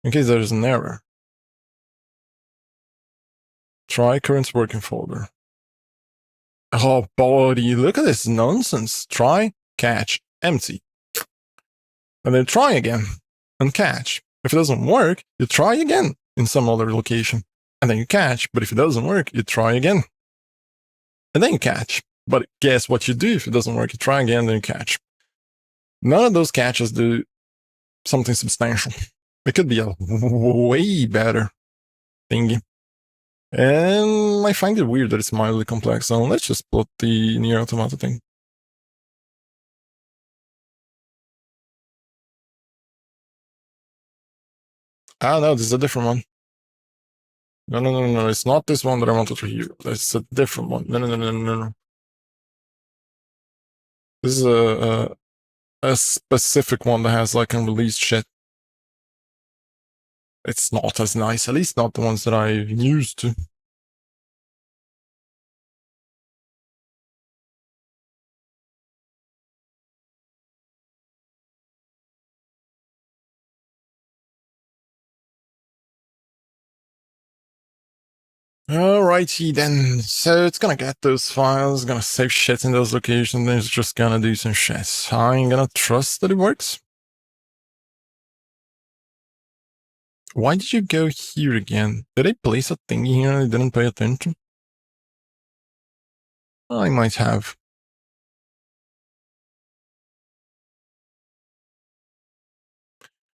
In case there's an error. Try current working folder. Oh, buddy, look at this nonsense. Try, catch, empty. And then try again, and catch. If it doesn't work, you try again in some other location. And then you catch, but if it doesn't work, you try again. And then you catch. But guess what you do if it doesn't work? You try again, then you catch. None of those catches do something substantial. It could be a way better thingy. And I find it weird that it's mildly complex, so let's just plot the near automata thing. Ah, no, this is a different one. No, it's not this one that I wanted to hear. It's a different one. No. This is a specific one that has like unreleased shit. It's not as nice, at least not the ones that I've used to. Alrighty then, so it's gonna get those files, gonna save shit in those locations, then it's just gonna do some shit. I ain't gonna trust that it works. Why did you go here again? Did I place a thingy here and I didn't pay attention? I might have.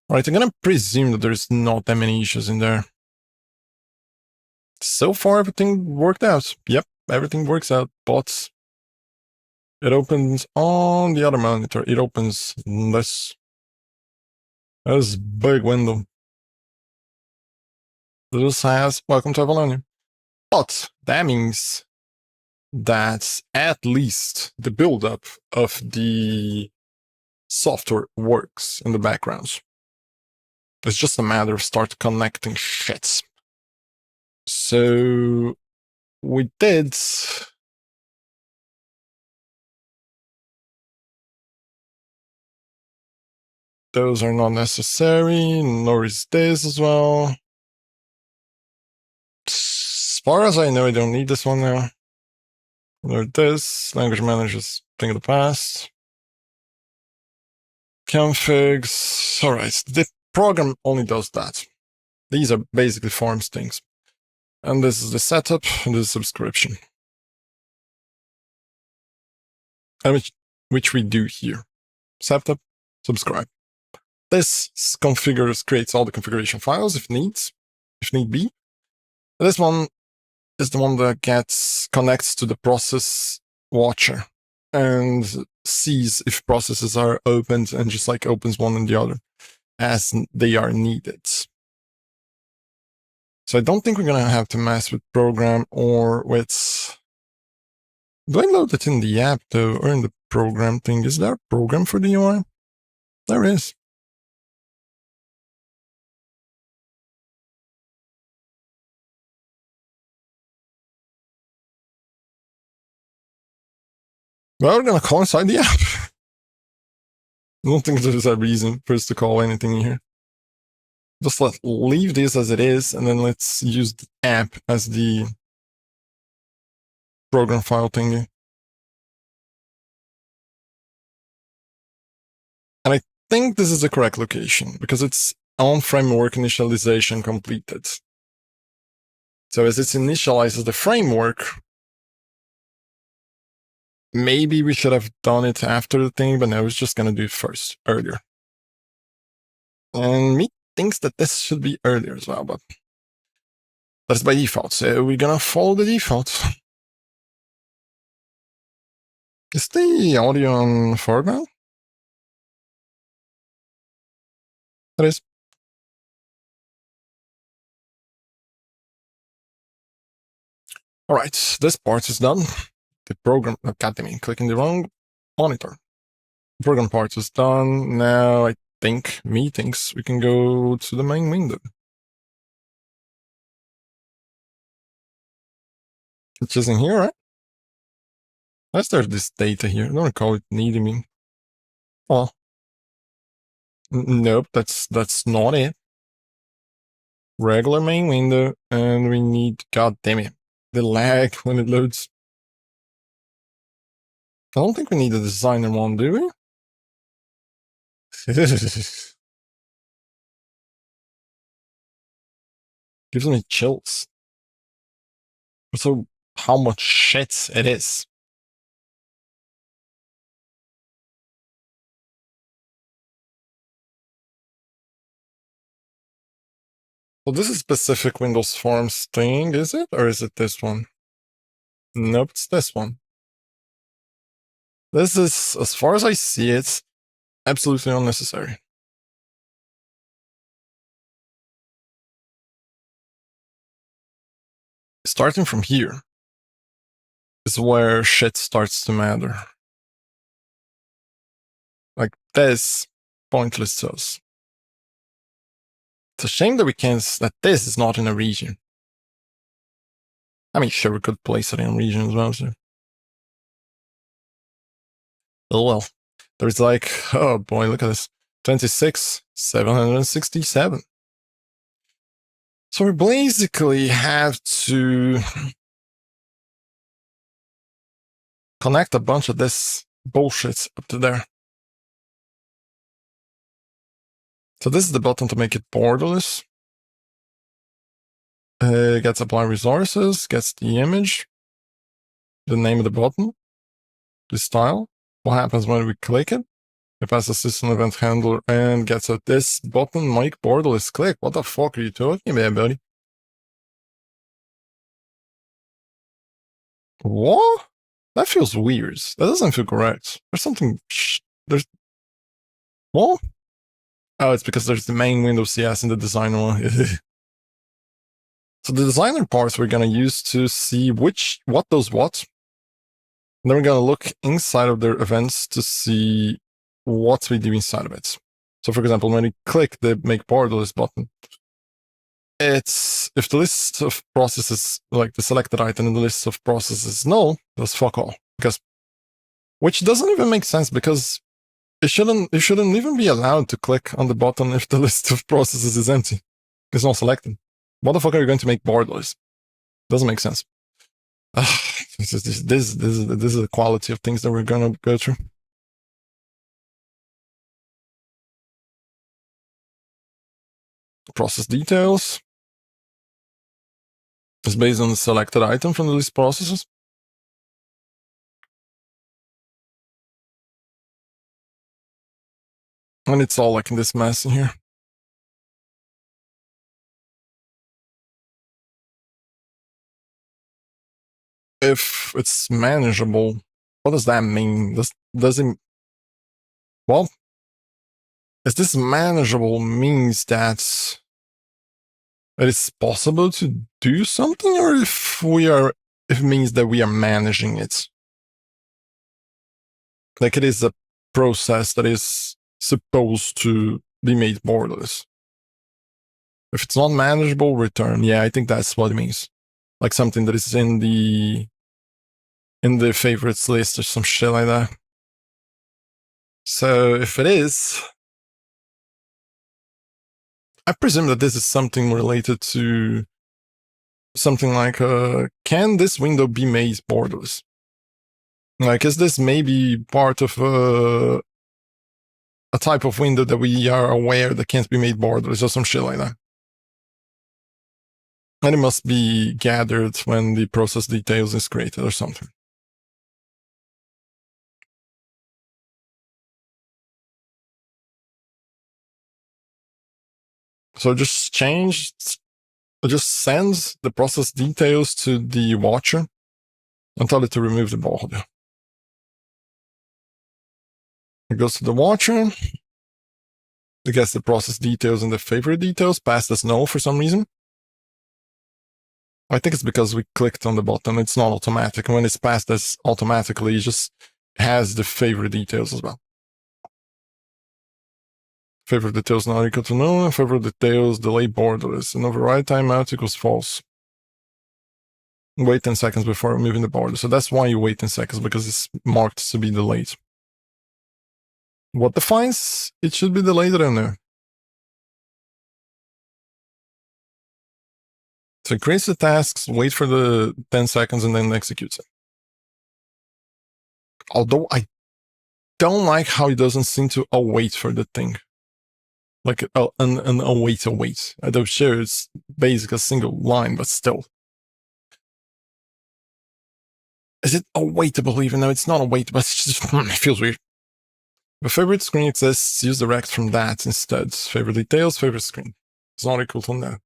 Alright, I'm gonna presume that there's not that many issues in there. So far, everything worked out. Yep, everything works out. Bots. It opens on the other monitor. It opens this big window. This has welcome to Avalonia. But that means that at least the buildup of the software works in the background. It's just a matter of start connecting shits. So we did. Those are not necessary, nor is this as well. As far as I know, I don't need this one now. Nor this. Language managers thing of the past. Configs. Alright, the program only does that. These are basically forms things. And this is the setup, and this is subscription. And which we do here. Setup, subscribe. This configures, creates all the configuration files if need be. This one is the one that connects to the process watcher and sees if processes are opened and just like opens one and the other as they are needed. So I don't think we're gonna have to mess with program or with... Do I load it in the app though, or in the program thing? Is there a program for the UI? There is. Well, we're gonna call inside the app. I don't think there's a reason for us to call anything here. Just leave this as it is, and then let's use the app as the program file thingy. And I think this is the correct location because it's on framework initialization completed. So as it initializes the framework, maybe we should have done it after the thing, but no, it's just gonna do it first, earlier. And me thinks that this should be earlier as well, but that's by default. So we're gonna follow the default. Is the audio on foreground? It is. All right, this part is done. The program, goddammit, clicking the wrong monitor. The program part is done. Now I think, methinks, we can go to the main window. Which is in here, right? Let's start this data here. I don't recall it needing me. Oh. Nope, that's not it. Regular main window, and we need, god damn it, the lag when it loads. I don't think we need a designer one, do we? Gives me chills. So how much shit it is. So this is specific Windows Forms thing, is it? Or is it this one? Nope, it's this one. This is, as far as I see it, absolutely unnecessary. Starting from here is where shit starts to matter. Like this, pointless to us. It's a shame that that this is not in a region. I mean, sure, we could place it in a region as well, so. Oh well. There's like, oh boy, look at this. 26,767. So we basically have to connect a bunch of this bullshit up to there. So this is the button to make it borderless. Gets apply resources, gets the image, the name of the button, the style, what happens when we click it. It passes system event handler and gets a this button make borderless click. What the fuck are you talking about, buddy? What? That feels weird. That doesn't feel correct. There's something. There's. What? Oh, it's because there's the main Windows CS and the designer one. So the designer parts we're gonna use to see what does what. And then we're gonna look inside of their events to see what we do inside of it. So for example, when you click the make borderless button, it's if the list of processes, like the selected item in the list of processes null, that's fuck all. Because which doesn't even make sense because it shouldn't even be allowed to click on the button if the list of processes is empty. It's not selected. What the fuck are you going to make borderless? Doesn't make sense. This is the quality of things that we're gonna go through. Process details is based on the selected item from the list processes. And it's all like in this mess in here. If it's manageable, what does that mean? Does it, well, is this manageable means that it is possible to do something, or if it means that we are managing it? Like it is a process that is supposed to be made borderless. If it's not manageable, return. Yeah, I think that's what it means. Like something that is in the favorites list or some shit like that. So if it is, I presume that this is something related to something like, can this window be made borderless? Like, is this maybe part of a type of window that we are aware that can't be made borderless or some shit like that? And it must be gathered when the process details is created or something. So just sends the process details to the watcher and tell it to remove the border. It goes to the watcher. It gets the process details and the favorite details, passed as no for some reason. I think it's because we clicked on the button. It's not automatic. When it's passed as automatically, it just has the favorite details as well. Favorite details not equal to null, and favorite details delay borderless. And override timeout equals false. Wait 10 seconds before removing the border. So that's why you wait 10 seconds, because it's marked to be delayed. What defines it should be delayed? I don't know. So it creates the tasks, wait for the 10 seconds, and then executes it. Although I don't like how it doesn't seem to await for the thing. Like an await. I don't sure it's basic a single line, but still. Is it awaitable even though it's not awaitable? It's just, it feels weird. The favorite screen exists, use direct from that instead. Favorite details, favorite screen. It's not equal to no.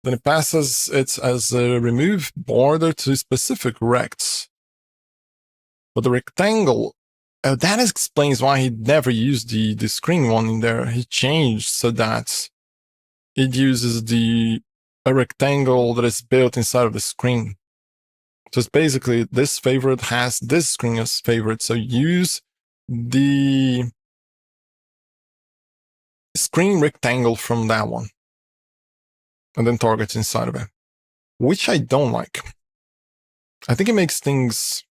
Then it passes it as a remove border to specific rects. But the rectangle, that explains why he never used the screen one in there. He changed so that it uses a rectangle that is built inside of the screen. So it's basically this favorite has this screen as favorite. So use the screen rectangle from that one. And then targets inside of it. Which I don't like. I think it makes things...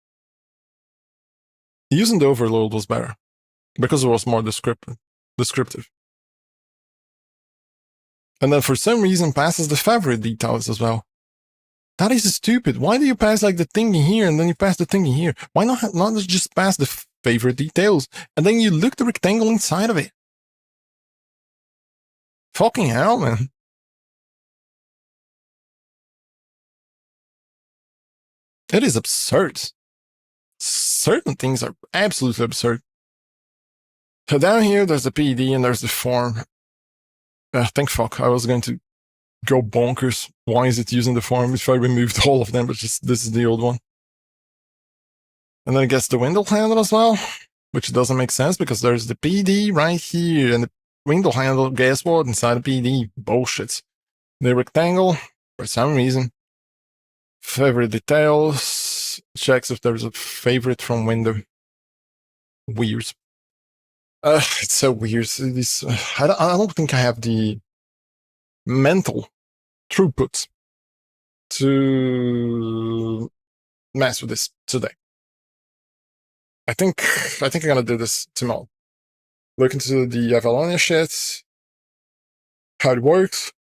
Using the overload was better. Because it was more descriptive. And then for some reason passes the favorite details as well. That is stupid. Why do you pass like the thing in here and then you pass the thing in here? Why not just pass the favorite details and then you look the rectangle inside of it? Fucking hell, man. It is absurd. Certain things are absolutely absurd. So down here, there's the PED and there's the form. Thank fuck. I was going to go bonkers. Why is it using the form if I removed all of them, but just this is the old one. And then it gets the window handle as well, which doesn't make sense because there's the PD right here and the window handle, guess what, inside the PD. Bullshit. The rectangle, for some reason. Favorite details, checks if there's a favorite from window. Weird. It's so weird. I don't think I have the mental throughput to mess with this today. I think I'm gonna do this tomorrow. Look into the Avalonia shit, how it works.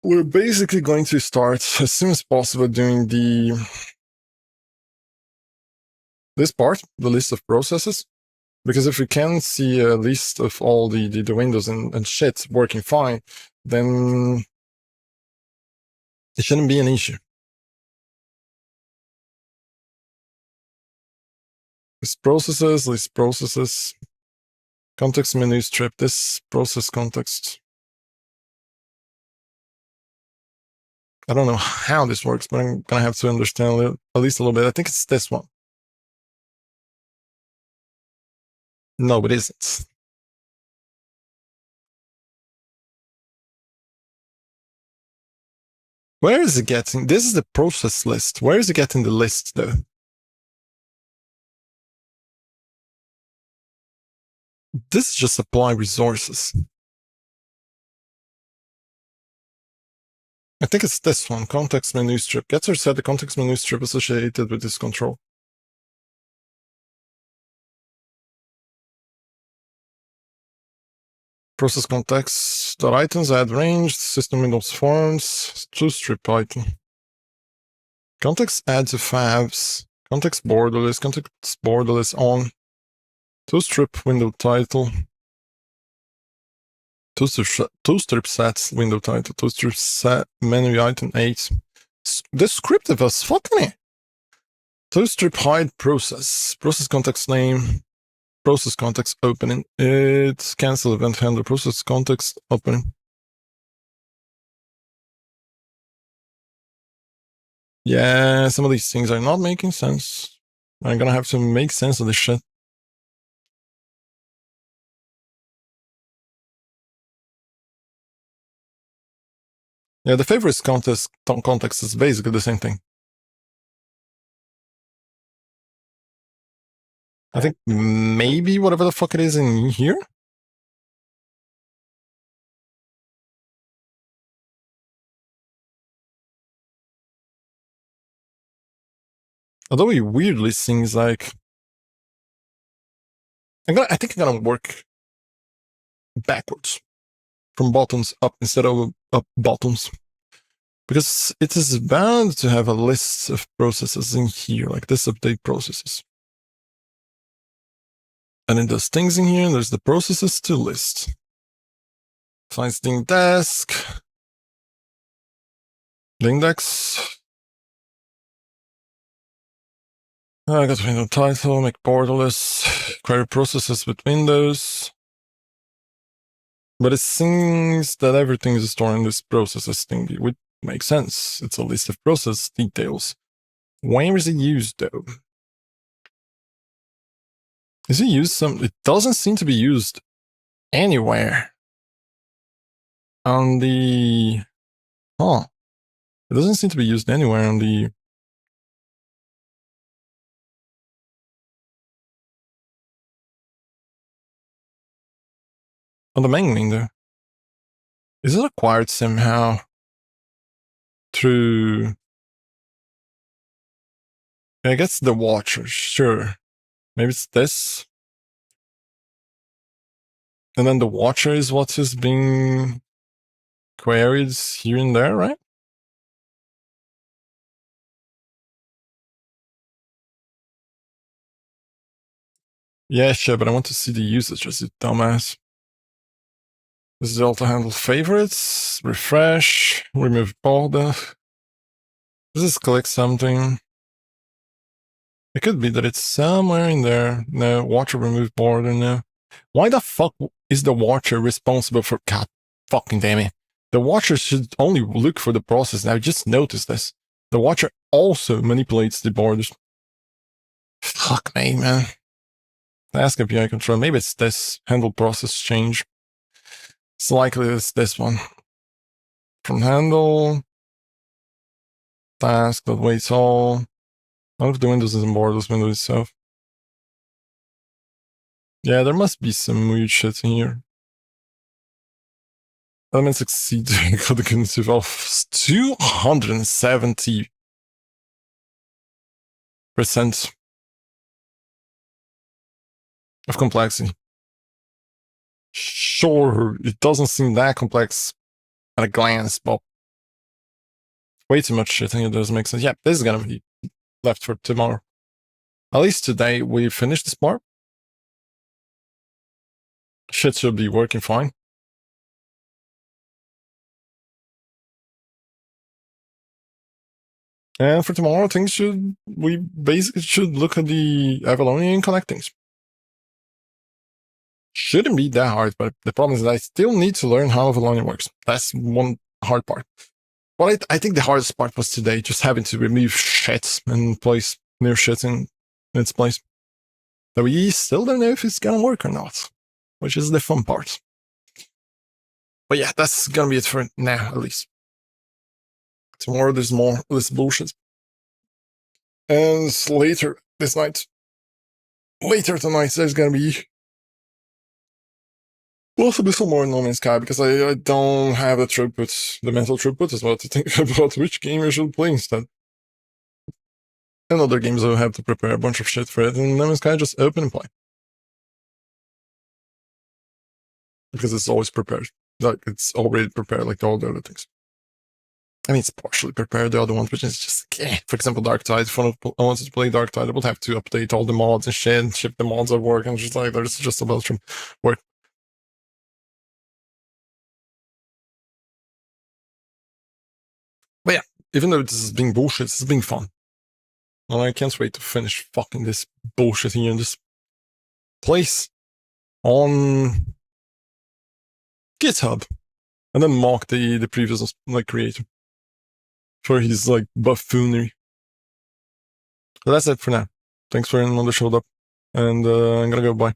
We're basically going to start as soon as possible doing this part, the list of processes. Because if we can see a list of all the windows and shit working fine, then it shouldn't be an issue. List processes, context menu strip, this process context. I don't know how this works, but I'm gonna have to understand at least a little bit. I think it's this one. No, it isn't. Where is it getting? This is the process list. Where is it getting the list, though? This is just apply resources. I think it's this one, context menu strip. Gets or set the context menu strip associated with this control. Process context, dot items, add range, system windows forms, to strip item. Context add to favs, context borderless on, to strip window title, to strip sets window title, to strip set menu item 8. Descriptive as fuck me. To strip hide process context name, process context opening. It's cancel event handler, process context opening. Yeah, some of these things are not making sense. I'm gonna have to make sense of this shit. Yeah, the favorites context is basically the same thing. I think maybe whatever the fuck it is in here. Although it weirdly seems like I think I'm gonna work backwards from bottoms up instead of up bottoms, because it is bound to have a list of processes in here, like this update processes. And then there's things in here, and there's the processes to list. Finds the desk, the index. I got window title, make borderless, query processes with windows. But it seems that everything is stored in this processes thing, which makes sense. It's a list of process details. Where is it used though? Is it used it doesn't seem to be used anywhere on the, it doesn't seem to be used anywhere on the, main window. Is it acquired somehow through, I guess the watcher, sure. Maybe it's this. And then the watcher is what is being queried here and there, right? Yeah, sure, but I want to see the usage as you dumbass. This is auto handle favorites, refresh, remove border. Does this click something? It could be that it's somewhere in there. No, watcher remove border, no. Why the fuck is the watcher responsible for, god fucking damn it. The watcher should only look for the process. Now I just noticed this. The watcher also manipulates the borders. Fuck me, man. Task API control. Maybe it's this handle process change. It's likely it's this one. From handle. Task that waits all. None of the windows is in borderless window itself. Yeah, there must be some weird shit in here. Elements exceed the cognitive of 270% of complexity. Sure, it doesn't seem that complex at a glance, but way too much shit in here doesn't make sense. Yeah, this is gonna be left for tomorrow. At least today we finished this part. Shit should be working fine. And for tomorrow, we basically should look at the Avalonia and connect things. Shouldn't be that hard, but the problem is that I still need to learn how Avalonia works. That's one hard part. But I think the hardest part was today, just having to remove shit and place new shit in its place. So we still don't know if it's gonna work or not, which is the fun part. But yeah, that's gonna be it for now, at least. Tomorrow there's more less bullshit. And later this night, later tonight, there's gonna be possibly some more No Man's Sky, because I don't have the throughput, the mental throughput as well to think about which game I should play instead. And other games I have to prepare a bunch of shit for it, and No Man's Sky just open and play. Because it's always prepared. Like, it's already prepared like all the other things. I mean, it's partially prepared, the other ones, which is just, for example, Dark Tide. If I wanted to play Dark Tide, I would have to update all the mods and shit, and ship the mods at work, and just like, there's just a bunch of work. But yeah, even though this is being bullshit, this is being fun. And I can't wait to finish fucking this bullshit here in this place on GitHub. And then mock the previous like creator for his like buffoonery. So that's it for now. Thanks for another showed up. And I'm gonna go bye.